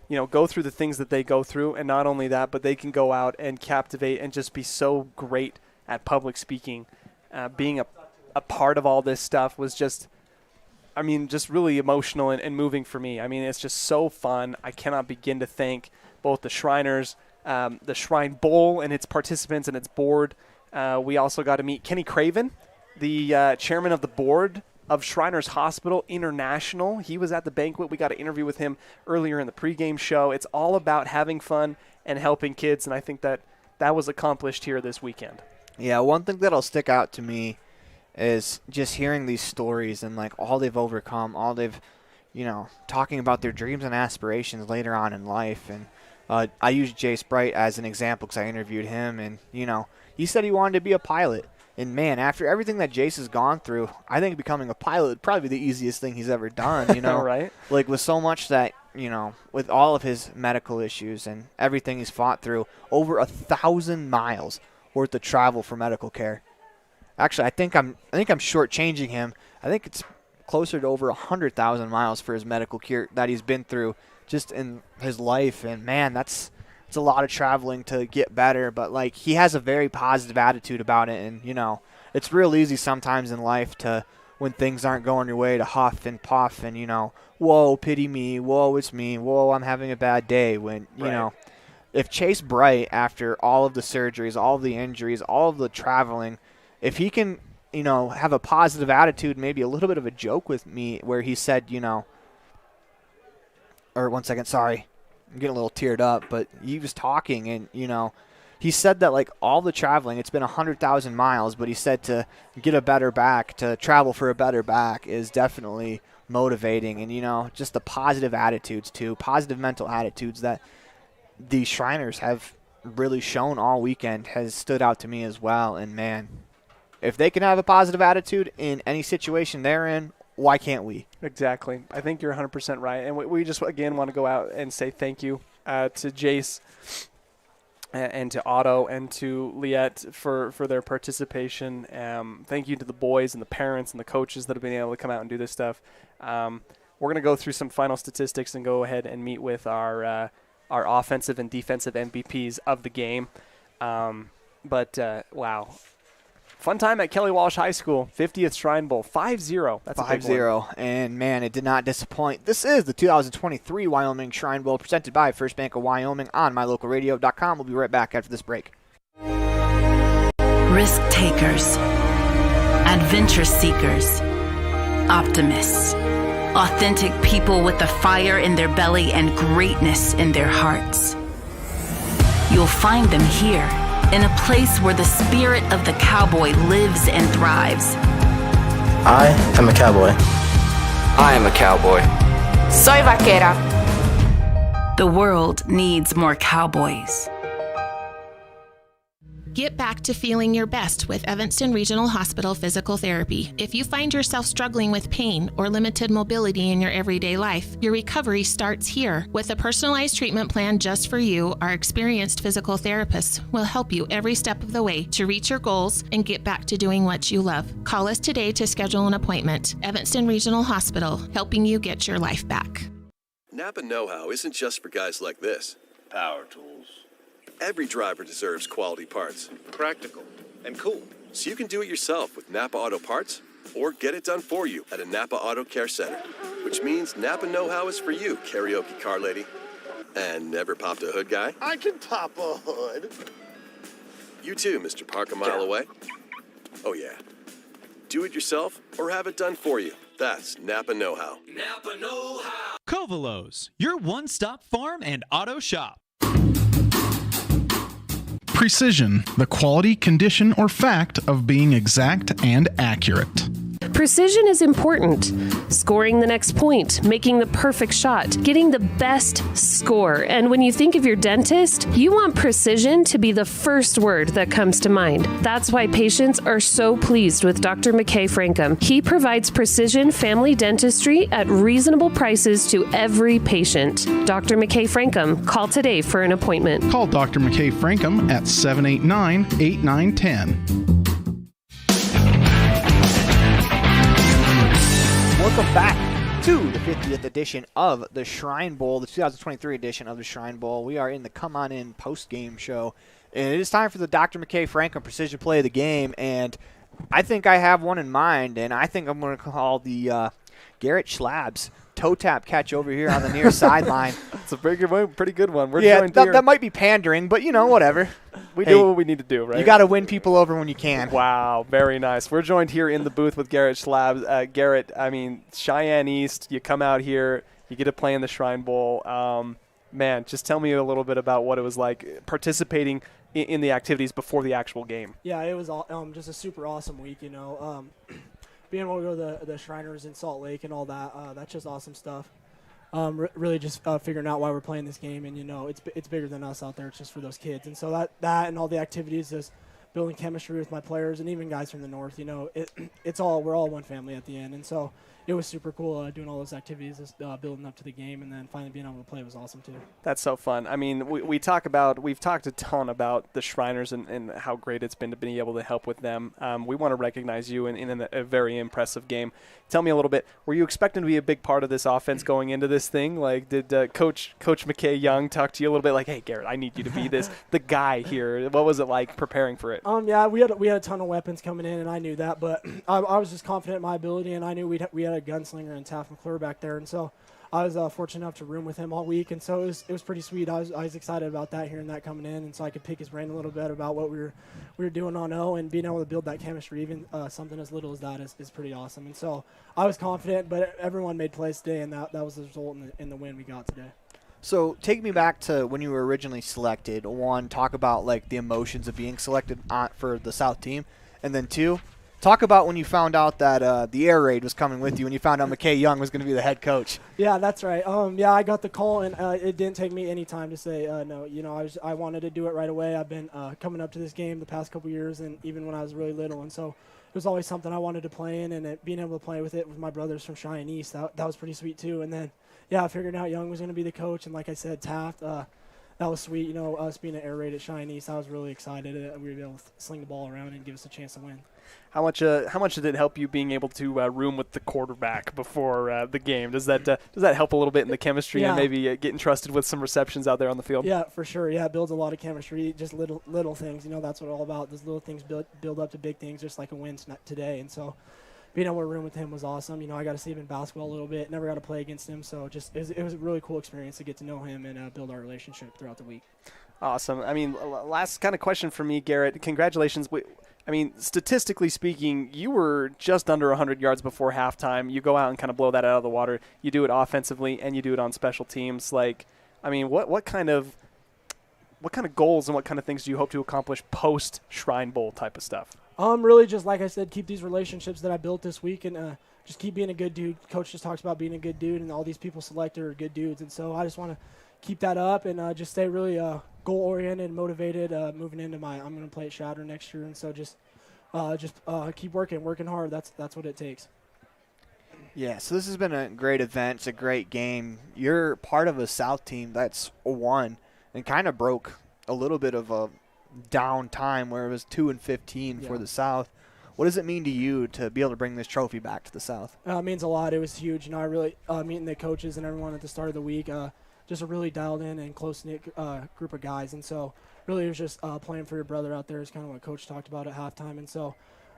you know, go through the things that they go through, and not only that, but they can go out and captivate and just be so great at public speaking. Being a part of all this stuff was just, I mean, just really emotional and moving for me. I mean, it's just so fun. I cannot begin to thank both the Shriners, the Shrine Bowl and its participants and its board. We also got to meet Kenny Craven, the chairman of the board of Shriners Hospital International. He was at the banquet. We got to interview with him earlier in the pregame show. It's all about having fun and helping kids, and I think that was accomplished here this weekend. Yeah, one thing that'll stick out to me is just hearing these stories and, like, all they've overcome, all they've, you know, talking about their dreams and aspirations later on in life. And I used Jace Bright as an example because I interviewed him, and, you know, he said he wanted to be a pilot. And, man, after everything that Jace has gone through, I think becoming a pilot would probably be the easiest thing he's ever done, you know. Right? Like, with so much that, you know, with all of his medical issues and everything he's fought through, over 1,000 miles worth of travel for medical care. Actually, I think I'm shortchanging him. I think it's closer to over 100,000 miles for his medical care that he's been through just in his life. And, man, it's a lot of traveling to get better. But, like, he has a very positive attitude about it. And, you know, it's real easy sometimes in life to, when things aren't going your way, to huff and puff and, whoa, pity me, whoa, it's me, whoa, I'm having a bad day. When, if Chase Bright, after all of the surgeries, all of the injuries, all of the traveling, if he can, have a positive attitude, maybe a little bit of a joke with me where he said, or 1 second, sorry, I'm getting a little teared up, but he was talking and, he said that, like, all the traveling, it's been 100,000 miles, but he said to get a better back, to travel for a better back is definitely motivating. And, just the positive attitudes, too, positive mental attitudes that the Shriners have really shown all weekend has stood out to me as well. And, man, if they can have a positive attitude in any situation they're in, why can't we? Exactly. I think you're 100% right. And we just, again, want to go out and say thank you to Jace and to Otto and to Liette for their participation. Thank you to the boys and the parents and the coaches that have been able to come out and do this stuff. We're going to go through some final statistics and go ahead and meet with our offensive and defensive MVPs of the game. Wow. Fun time at Kelly Walsh High School, 50th Shrine Bowl, 5-0. That's 5-0, and, man, it did not disappoint. This is the 2023 Wyoming Shrine Bowl presented by First Bank of Wyoming on mylocalradio.com. We'll be right back after this break. Risk takers, adventure seekers, optimists, authentic people with the fire in their belly and greatness in their hearts. You'll find them here, in a place where the spirit of the cowboy lives and thrives. I am a cowboy. I am a cowboy. Soy vaquera. The world needs more cowboys. Get back to feeling your best with Evanston Regional Hospital Physical Therapy. If you find yourself struggling with pain or limited mobility in your everyday life, your recovery starts here. With a personalized treatment plan just for you, our experienced physical therapists will help you every step of the way to reach your goals and get back to doing what you love. Call us today to schedule an appointment. Evanston Regional Hospital, helping you get your life back. Napa know-how isn't just for guys like this. Power tools. Every driver deserves quality parts. Practical and cool. So you can do it yourself with Napa Auto Parts or get it done for you at a Napa Auto Care Center. Which means Napa know-how is for you, karaoke car lady. And never popped a hood guy? I can pop a hood. You too, Mr. Park a mile away. Oh yeah. Do it yourself or have it done for you. That's Napa know-how. Napa know-how. Covalos, your one-stop farm and auto shop. Precision, the quality, condition, or fact of being exact and accurate. Precision is important. Scoring the next point, making the perfect shot, getting the best score. And when you think of your dentist, you want precision to be the first word that comes to mind. That's why patients are so pleased with Dr. McKay Frankum. He provides precision family dentistry at reasonable prices to every patient. Dr. McKay Frankum, call today for an appointment. Call Dr. McKay Frankum at 789-8910. Welcome back to the 50th edition of the Shrine Bowl, the 2023 edition of the Shrine Bowl. We are in the Come On In post-game show, and it is time for the Dr. McKay Frankum Precision Play of the Game, and I think I have one in mind, and I think I'm going to call the Garrett Schlabs toe tap catch over here on the near sideline. It's a pretty good one. We're that might be pandering, but whatever. We do what we need to do, right? You got to win people over when you can. Wow, very nice. We're joined here in the booth with Garrett Schlabs. Garrett, I mean, Cheyenne East, you come out here, you get to play in the Shrine Bowl. Man, just tell me a little bit about what it was like participating in the activities before the actual game. Yeah, it was just a super awesome week, being able to go to the Shriners in Salt Lake and all that, that's just awesome stuff. Really just figuring out why we're playing this game, and it's bigger than us out there. It's just for those kids, and so that and all the activities, just building chemistry with my players and even guys from the north. We're all one family at the end, and so it was super cool doing all those activities, building up to the game, and then finally being able to play was awesome too. That's so fun. I mean, we've talked a ton about the Shriners and how great it's been to be able to help with them. We want to recognize you in a very impressive game. Tell me a little bit, were you expecting to be a big part of this offense going into this thing? Like, did Coach McKay Young talk to you a little bit like, hey, Garrett, I need you to be the guy here? What was it like preparing for it? it. Yeah, we had a ton of weapons coming in, and I knew that, but I was just confident in my ability, and I knew we had a gunslinger in Taft McClure back there, and so I was fortunate enough to room with him all week, and so it was pretty sweet. I was excited about that, hearing that coming in, and so I could pick his brain a little bit about what we were doing on O, and being able to build that chemistry, even something as little as that is pretty awesome. And so I was confident, but everyone made plays today, and that was the result in the win we got today. So take me back to when you were originally selected. One, talk about like the emotions of being selected for the South team, and then two, talk about when you found out that the air raid was coming with you, and you found out McKay Young was going to be the head coach. Yeah, that's right. Yeah, I got the call, and it didn't take me any time to say no. You know, I wanted to do it right away. I've been coming up to this game the past couple years, and even when I was really little, and so it was always something I wanted to play in, and being able to play with it with my brothers from Cheyenne East, that was pretty sweet too. And then, yeah, figuring out Young was going to be the coach, and like I said, Taft, that was sweet. You know, us being an air raid at Cheyenne East, I was really excited that we were able to sling the ball around and give us a chance to win. How much did it help you being able to room with the quarterback before the game? Does that help a little bit in the chemistry and maybe getting trusted with some receptions out there on the field? Yeah, for sure. Yeah, it builds a lot of chemistry. Just little things. You know, that's what it's all about. Those little things build up to big things, just like a win today. And so being able to room with him was awesome. You know, I got to see him in basketball a little bit. Never got to play against him, so just it was a really cool experience to get to know him and build our relationship throughout the week. Awesome. I mean, last kind of question for me, Garrett. Congratulations. I mean, statistically speaking, you were just under 100 yards before halftime. You go out and kind of blow that out of the water. You do it offensively, and you do it on special teams. Like, I mean, what kind of goals and what kind of things do you hope to accomplish post Shrine Bowl type of stuff? Really just, like I said, keep these relationships that I built this week and just keep being a good dude. Coach just talks about being a good dude, and all these people selected are good dudes. And so I just want to keep that up and just stay really goal-oriented, motivated, moving into I'm going to play at Shatter next year. And so just keep working hard. That's what it takes. Yeah, so this has been a great event. It's a great game. You're part of a South team that's won and kind of broke a little bit of a down time where it was 2-15 for the South. What does it mean to you to be able to bring this trophy back to the South? It means a lot. It was huge. You know, I really meeting the coaches and everyone at the start of the week, just a really dialed in and close-knit group of guys. And so really it was just playing for your brother out there is kind of what Coach talked about at halftime. And so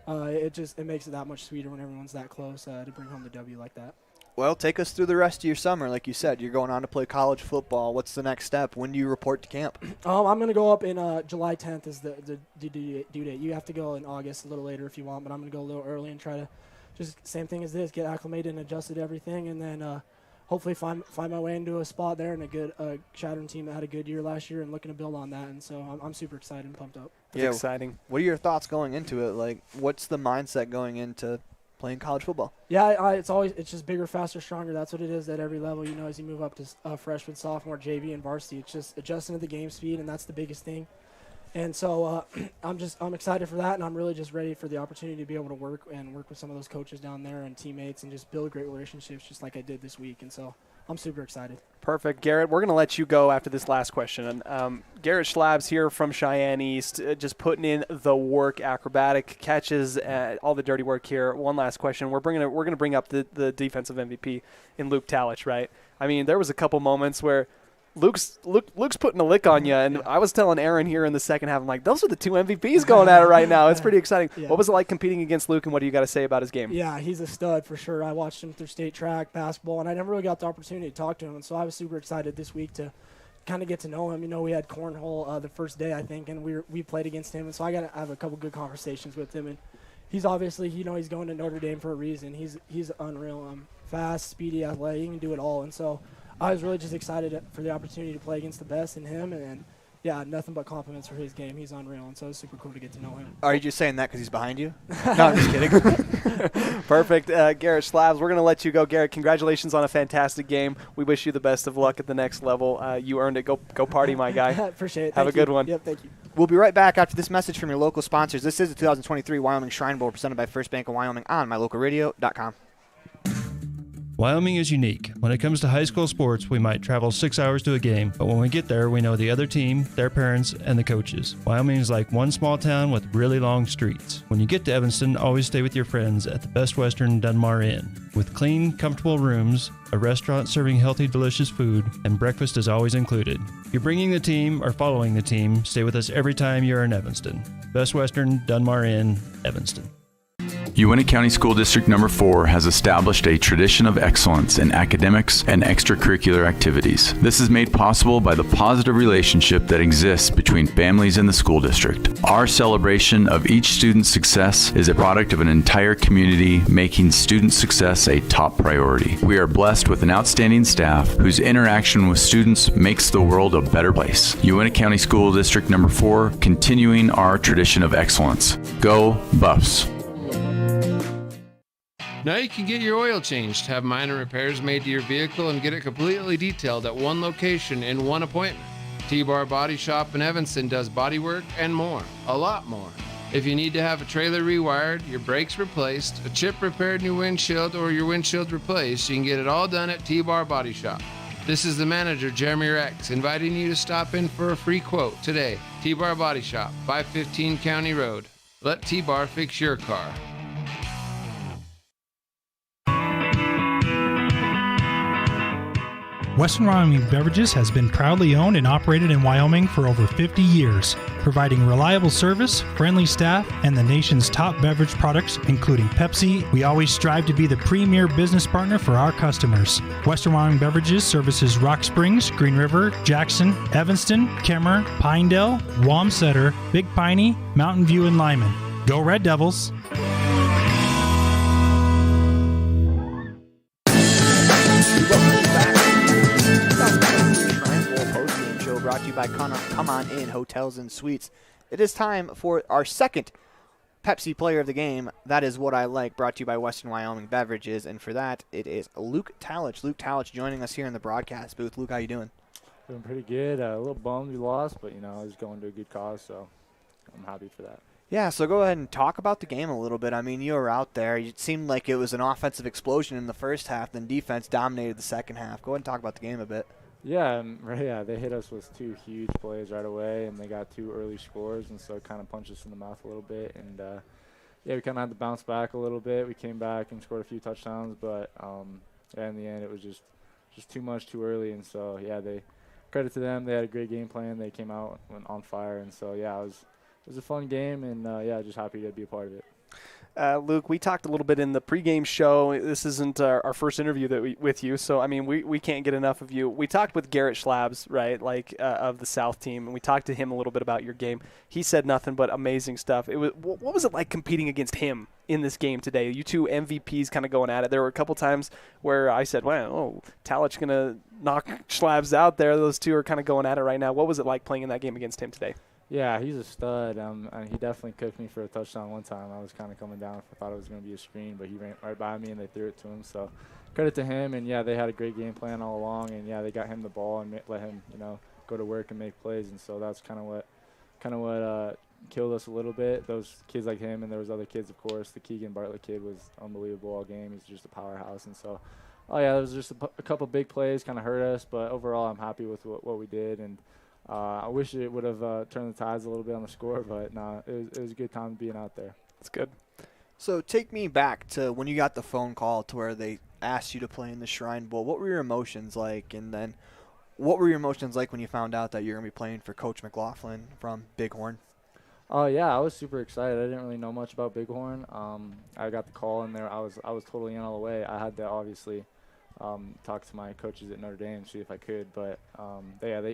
it makes it that much sweeter when everyone's that close to bring home the W like that. Well, take us through the rest of your summer. Like you said, you're going on to play college football. What's the next step? When do you report to camp? I'm going to go up in July 10th is the due date. You have to go in August a little later if you want, but I'm going to go a little early and try to just same thing as this, get acclimated and adjusted to everything, and then hopefully find my way into a spot there and a good Chatham team that had a good year last year and looking to build on that. And so I'm super excited and pumped up. It's exciting. What are your thoughts going into it? Like, what's the mindset going into playing college football? Yeah, it's just bigger, faster, stronger. That's what it is at every level. You know, as you move up to freshman, sophomore, JV, and varsity, it's just adjusting to the game speed, and that's the biggest thing. And so I'm excited for that, and I'm really just ready for the opportunity to be able to work with some of those coaches down there and teammates and just build great relationships just like I did this week. And so I'm super excited. Perfect. Garrett, we're going to let you go after this last question. Garrett Schlabs here from Cheyenne East, just putting in the work, acrobatic catches, all the dirty work here. One last question. We're going to bring up the defensive MVP in Luke Talich, right? I mean, there was a couple moments where Luke's putting a lick on you, and I was telling Aaron here in the second half, I'm like, those are the two MVPs going at it right now. It's pretty exciting. Yeah. What was it like competing against Luke, and what do you got to say about his game? Yeah, he's a stud for sure. I watched him through state track, basketball, and I never really got the opportunity to talk to him, and so I was super excited this week to kind of get to know him. You know, we had cornhole the first day, I think, and we played against him, and so I got to have a couple good conversations with him. And he's obviously, you know, he's going to Notre Dame for a reason. He's unreal, fast, speedy, athletic. He can do it all, and so I was really just excited for the opportunity to play against the best in him, and yeah, nothing but compliments for his game. He's unreal, and so it's super cool to get to know him. Are you just saying that because he's behind you? No, I'm just kidding. Perfect. Garrett Schlabs, we're going to let you go. Garrett, congratulations on a fantastic game. We wish you the best of luck at the next level. You earned it. Go party, my guy. Appreciate it. Have a good one. Yep, thank you. We'll be right back after this message from your local sponsors. This is the 2023 Wyoming Shrine Bowl presented by First Bank of Wyoming on mylocalradio.com. Wyoming is unique. When it comes to high school sports, we might travel 6 hours to a game, but when we get there, we know the other team, their parents, and the coaches. Wyoming is like one small town with really long streets. When you get to Evanston, always stay with your friends at the Best Western Dunmar Inn. With clean, comfortable rooms, a restaurant serving healthy, delicious food, and breakfast is always included. If you're bringing the team or following the team, stay with us every time you're in Evanston. Best Western Dunmar Inn, Evanston. Uintah County School District Number 4 has established a tradition of excellence in academics and extracurricular activities. This is made possible by the positive relationship that exists between families and the school district. Our celebration of each student's success is a product of an entire community, making student success a top priority. We are blessed with an outstanding staff whose interaction with students makes the world a better place. Uintah County School District Number 4, continuing our tradition of excellence. Go Buffs! Now you can get your oil changed, have minor repairs made to your vehicle, and get it completely detailed at one location in one appointment. T-Bar Body Shop in Evanston does body work and more, a lot more. If you need to have a trailer rewired, your brakes replaced, a chip repaired in your windshield, or your windshield replaced, you can get it all done at T-Bar Body Shop. This is the manager, Jeremy Rex, inviting you to stop in for a free quote today. T-Bar Body Shop, 515 County Road. Let T-Bar fix your car. Western Wyoming Beverages has been proudly owned and operated in Wyoming for over 50 years, providing reliable service, friendly staff, and the nation's top beverage products, including Pepsi. We always strive to be the premier business partner for our customers. Western Wyoming Beverages services Rock Springs, Green River, Jackson, Evanston, Kemmer, Pinedale, Wamsutter, Big Piney, Mountain View, and Lyman. Go Red Devils! Brought to you by Come On In Hotels and Suites. It is time for our second Pepsi Player of the Game. That is What I Like, brought to you by Western Wyoming Beverages. And for that, it is Luke Talich. Luke Talich joining us here in the broadcast booth. Luke, how you doing? Doing pretty good. A little bummed we lost, but, I was going to a good cause, so I'm happy for that. Yeah, so go ahead and talk about the game a little bit. I mean, you were out there. It seemed like it was an offensive explosion in the first half, then defense dominated the second half. Go ahead and talk about the game a bit. Yeah, they hit us with two huge plays right away, and they got two early scores, and so it kind of punched us in the mouth a little bit. And, we kind of had to bounce back a little bit. We came back and scored a few touchdowns, but, in the end it was just too much too early. And so, they credit to them. They had a great game plan. They came out went on fire. And so, it was a fun game, and, just happy to be a part of it. Luke, we talked a little bit in the pregame show. This isn't our first interview with you, so I mean we can't get enough of you. We talked with Garrett Schlabs, right, of the South team, and we talked to him a little bit about your game. He said nothing but amazing stuff. What was it like competing against him in this game today? You two MVPs kind of going at it. There were a couple times where I said, "Wow, Talich gonna knock Schlabs out there." Those two are kind of going at it right now. What was it like playing in that game against him today? Yeah, he's a stud. And he definitely cooked me for a touchdown one time. I was kind of coming down. I thought it was going to be a screen, but he ran right by me, and they threw it to him. So credit to him. And, they had a great game plan all along. And, they got him the ball and let him, go to work and make plays. And so that's kind of what killed us a little bit. Those kids like him, and there was other kids, of course. The Keegan Bartlett kid was unbelievable all game. He's just a powerhouse. And so, there was just a couple big plays kind of hurt us. But overall, I'm happy with what we did. And I wish it would have turned the tides a little bit on the score, but it was a good time being out there. That's good. So take me back to when you got the phone call to where they asked you to play in the Shrine Bowl. What were your emotions like? And then what were your emotions like when you found out that you're going to be playing for Coach McLaughlin from Bighorn? I was super excited. I didn't really know much about Bighorn. I got the call in there. I was totally in all the way. I had to obviously talk to my coaches at Notre Dame, see if I could. But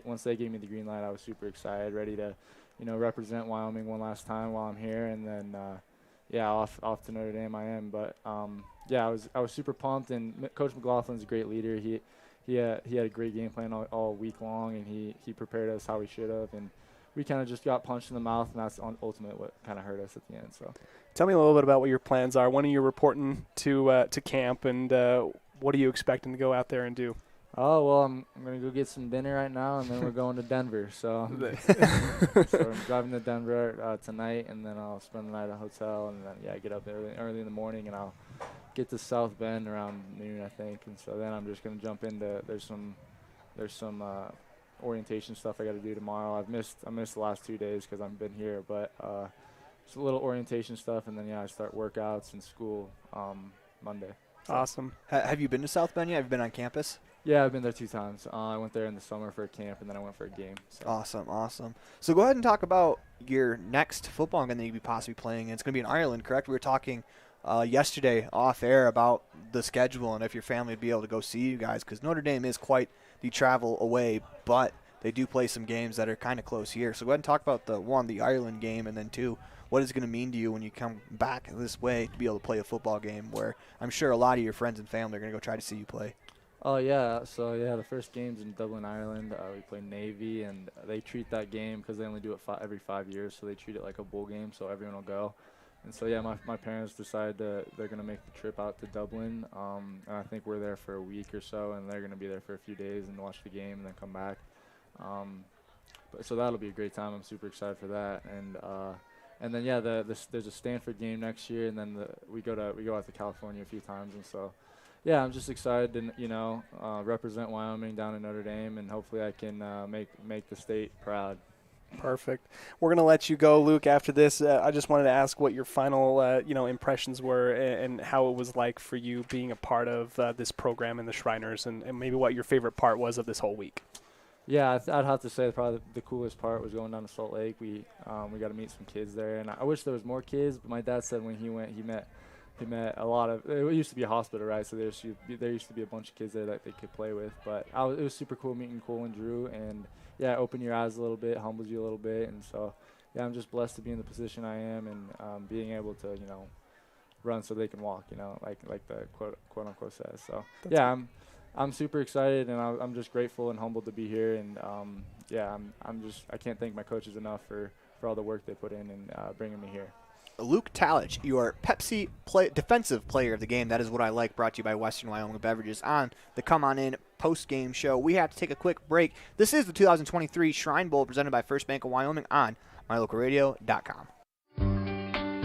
once they gave me the green light, I was super excited, ready to, represent Wyoming one last time while I'm here, and then off to Notre Dame I am. But I was super pumped, and Coach McLaughlin's a great leader. He had a great game plan all week long, and he prepared us how we should have, and we kind of just got punched in the mouth, and that's ultimately what kind of hurt us at the end. So, tell me a little bit about what your plans are. When are you reporting to camp, and what are you expecting to go out there and do? Oh, well, I'm going to go get some dinner right now, and then we're going to Denver. So, so I'm driving to Denver tonight, and then I'll spend the night at a hotel, and then, get up there early in the morning, and I'll get to South Bend around noon, I think, and so then I'm just gonna jump into there's some orientation stuff I got to do tomorrow. I missed the last 2 days because I've been here, but just a little orientation stuff, and then I start workouts and school Monday. So. Awesome. Have you been to South Bend yet? Have you been on campus? Yeah, I've been there 2 times. I went there in the summer for a camp, and then I went for a game. So. Awesome. So go ahead and talk about your next football game that you'll be possibly playing. It's going to be in Ireland, correct? We were talking yesterday off air about the schedule and if your family would be able to go see you guys, because Notre Dame is quite the travel away, but they do play some games that are kind of close here. So go ahead and talk about the Ireland game, and then 2, what is it going to mean to you when you come back this way to be able to play a football game where I'm sure a lot of your friends and family are going to go try to see you play? Oh, yeah. So, the first game's in Dublin, Ireland. We play Navy, and they treat that game, because they only do it every 5 years, so they treat it like a bowl game, so everyone will go. And so, my parents decided they're going to make the trip out to Dublin, and I think we're there for a week or so, and they're going to be there for a few days and watch the game and then come back. So that'll be a great time. I'm super excited for that. And then there's a Stanford game next year, and then we go out to California a few times, and so I'm just excited to represent Wyoming down in Notre Dame, and hopefully I can make the state proud. Perfect. We're going to let you go, Luke, after this. I just wanted to ask what your final impressions were and how it was like for you being a part of this program in the Shriners, and maybe what your favorite part was of this whole week. Yeah, I'd have to say probably the coolest part was going down to Salt Lake. We got to meet some kids there, and I wish there was more kids, but my dad said when he went, he met a lot of – it used to be a hospital, right? So there used to be a bunch of kids there that they could play with. But it was super cool meeting Cole and Drew, and, open your eyes a little bit, humbles you a little bit. And so, I'm just blessed to be in the position I am and being able to, run so they can walk, like the quote-unquote says. So, I'm super excited, and I'm just grateful and humbled to be here. And, I can't thank my coaches enough for all the work they put in and bringing me here. Luke Talich, your Pepsi Defensive Player of the Game. That is what I like, brought to you by Western Wyoming Beverages on the Come On In post-game show. We have to take a quick break. This is the 2023 Shrine Bowl presented by First Bank of Wyoming on mylocalradio.com.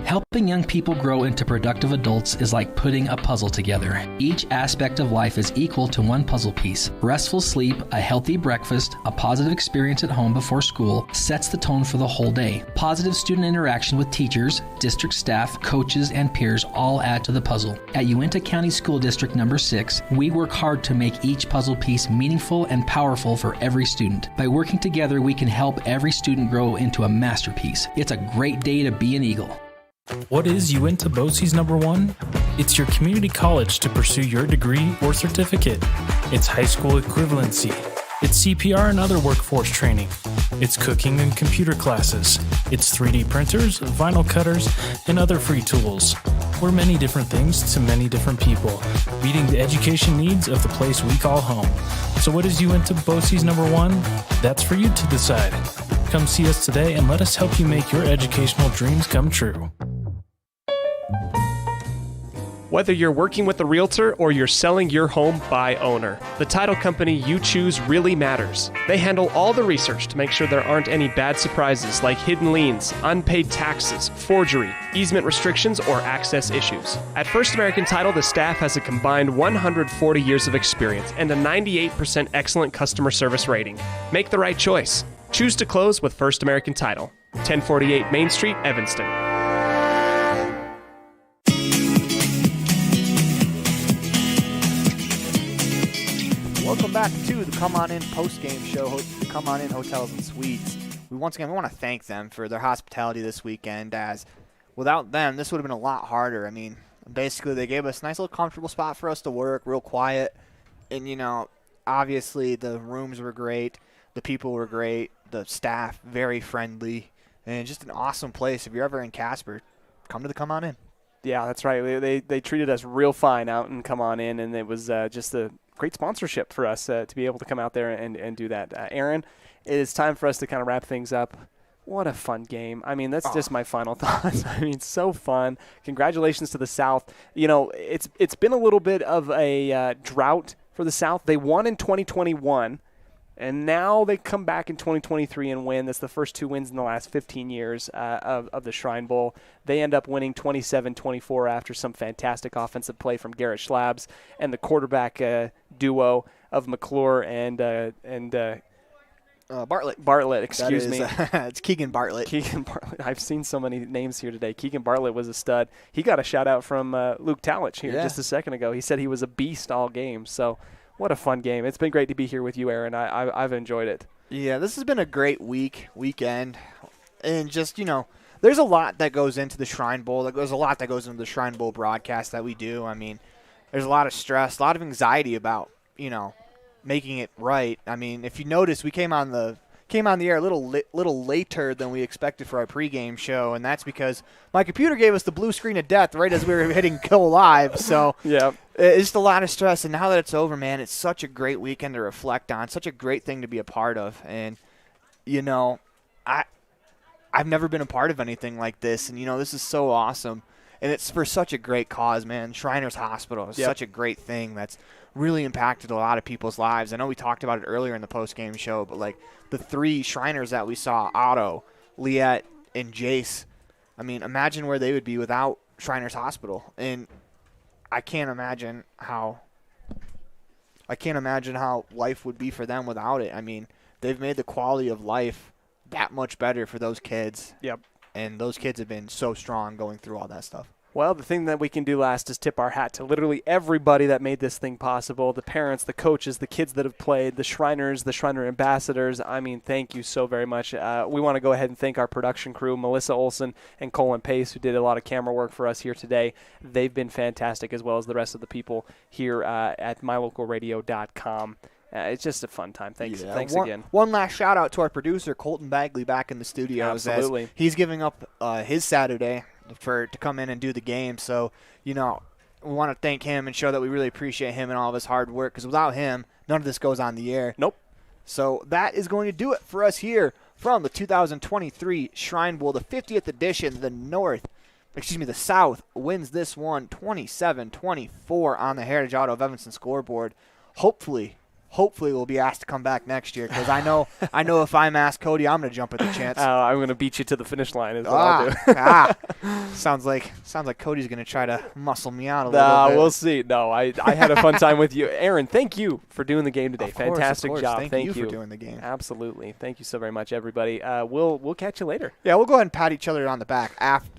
Helping young people grow into productive adults is like putting a puzzle together. Each aspect of life is equal to one puzzle piece. Restful sleep, a healthy breakfast, a positive experience at home before school sets the tone for the whole day. Positive student interaction with teachers, district staff, coaches, and peers all add to the puzzle. At Uinta County School District Number 6, we work hard to make each puzzle piece meaningful and powerful for every student. By working together, we can help every student grow into a masterpiece. It's a great day to be an Eagle. What is Uinta BOCES number 1? It's your community college to pursue your degree or certificate. It's high school equivalency. It's CPR and other workforce training. It's cooking and computer classes. It's 3D printers, vinyl cutters, and other free tools. We're many different things to many different people, meeting the education needs of the place we call home. So what is Uinta BOCES number 1? That's for you to decide. Come see us today and let us help you make your educational dreams come true. Whether you're working with a realtor or you're selling your home by owner, the title company you choose really matters. They handle all the research to make sure there aren't any bad surprises like hidden liens, unpaid taxes, forgery, easement restrictions, or access issues. At First American Title, the staff has a combined 140 years of experience and a 98% excellent customer service rating. Make the right choice. Choose to close with First American Title. 1048 Main Street, Evanston. Welcome back to the Come On In post-game show, the Come On In Hotels and Suites. We want to thank them for their hospitality this weekend, as without them, this would have been a lot harder. I mean, basically they gave us a nice little comfortable spot for us to work, real quiet. And, obviously the rooms were great, the people were great, the staff very friendly, and just an awesome place. If you're ever in Casper, come to the Come On In. Yeah, that's right. They treated us real fine out and Come On In, and it was just a great sponsorship for us to be able to come out there and do that. Aaron, it is time for us to kind of wrap things up. What a fun game. I mean, that's just my final thoughts. I mean, so fun. Congratulations to the South. It's been a little bit of a drought for the South. They won in 2021, And now they come back in 2023 and win. That's the first 2 wins in the last 15 years of the Shrine Bowl. They end up winning 27-24 after some fantastic offensive play from Garrett Schlabs and the quarterback duo of McClure and Bartlett. Bartlett, excuse me. It's Keegan Bartlett. Keegan Bartlett. I've seen so many names here today. Keegan Bartlett was a stud. He got a shout-out from Luke Talich here just a second ago. He said he was a beast all game. So what a fun game. It's been great to be here with you, Aaron. I've enjoyed it. Yeah, this has been a great weekend. And just, there's a lot that goes into the Shrine Bowl. There's a lot that goes into the Shrine Bowl broadcast that we do. I mean, there's a lot of stress, a lot of anxiety about, making it right. I mean, if you notice, we came on the air a little later than we expected for our pregame show, and that's because my computer gave us the blue screen of death right as we were hitting go live. So yeah, it's just a lot of stress. And now that it's over, man, it's such a great weekend to reflect on, such a great thing to be a part of. And I've never been a part of anything like this, and this is so awesome. And it's for such a great cause, man. Shriners Hospital is such a great thing that's really impacted a lot of people's lives. I know we talked about it earlier in the post-game show, but like the 3 Shriners that we saw, Otto, Liette, and Jace, I mean, imagine where they would be without Shriners Hospital. And I can't imagine how life would be for them without it. I mean, they've made the quality of life that much better for those kids. Yep. And those kids have been so strong going through all that stuff. Well, the thing that we can do last is tip our hat to literally everybody that made this thing possible, the parents, the coaches, the kids that have played, the Shriners, the Shriner ambassadors. I mean, thank you so very much. We want to go ahead and thank our production crew, Melissa Olsen and Colin Pace, who did a lot of camera work for us here today. They've been fantastic, as well as the rest of the people here at mylocalradio.com. It's just a fun time. Thanks again. One last shout-out to our producer, Colton Bagley, back in the studio. Absolutely. He's giving up his Saturday to come in and do the game. So, we want to thank him and show that we really appreciate him and all of his hard work, because without him, none of this goes on the air. Nope. So that is going to do it for us here from the 2023 Shrine Bowl, the 50th edition. The South wins this one 27-24 on the Heritage Auto of Evanston scoreboard. Hopefully we'll be asked to come back next year, because I know if I'm asked Cody, I'm going to jump at the chance. I'm going to beat you to the finish line is what I'll do. Sounds like Cody's going to try to muscle me out a little bit. We'll see. No, I had a fun time with you. Aaron, thank you for doing the game today. Of course, Fantastic job. Thank you for doing the game. Absolutely. Thank you so very much, everybody. We'll catch you later. Yeah, we'll go ahead and pat each other on the back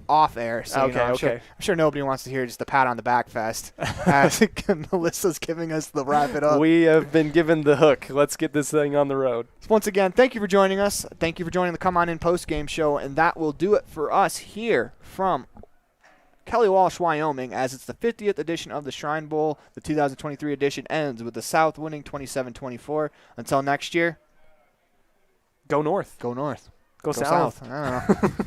off air. So, okay. I'm sure nobody wants to hear just the pat on the back fest as Melissa's giving us the wrap it up. We have been given the hook. Let's get this thing on the road. Once again, thank you for joining us. Thank you for joining the Come On In post-game show, and that will do it for us here from Kelly Walsh, Wyoming, as it's the 50th edition of the Shrine Bowl. The 2023 edition ends with the South winning 27-24. Until next year, go North. Go North. Go South. I don't know.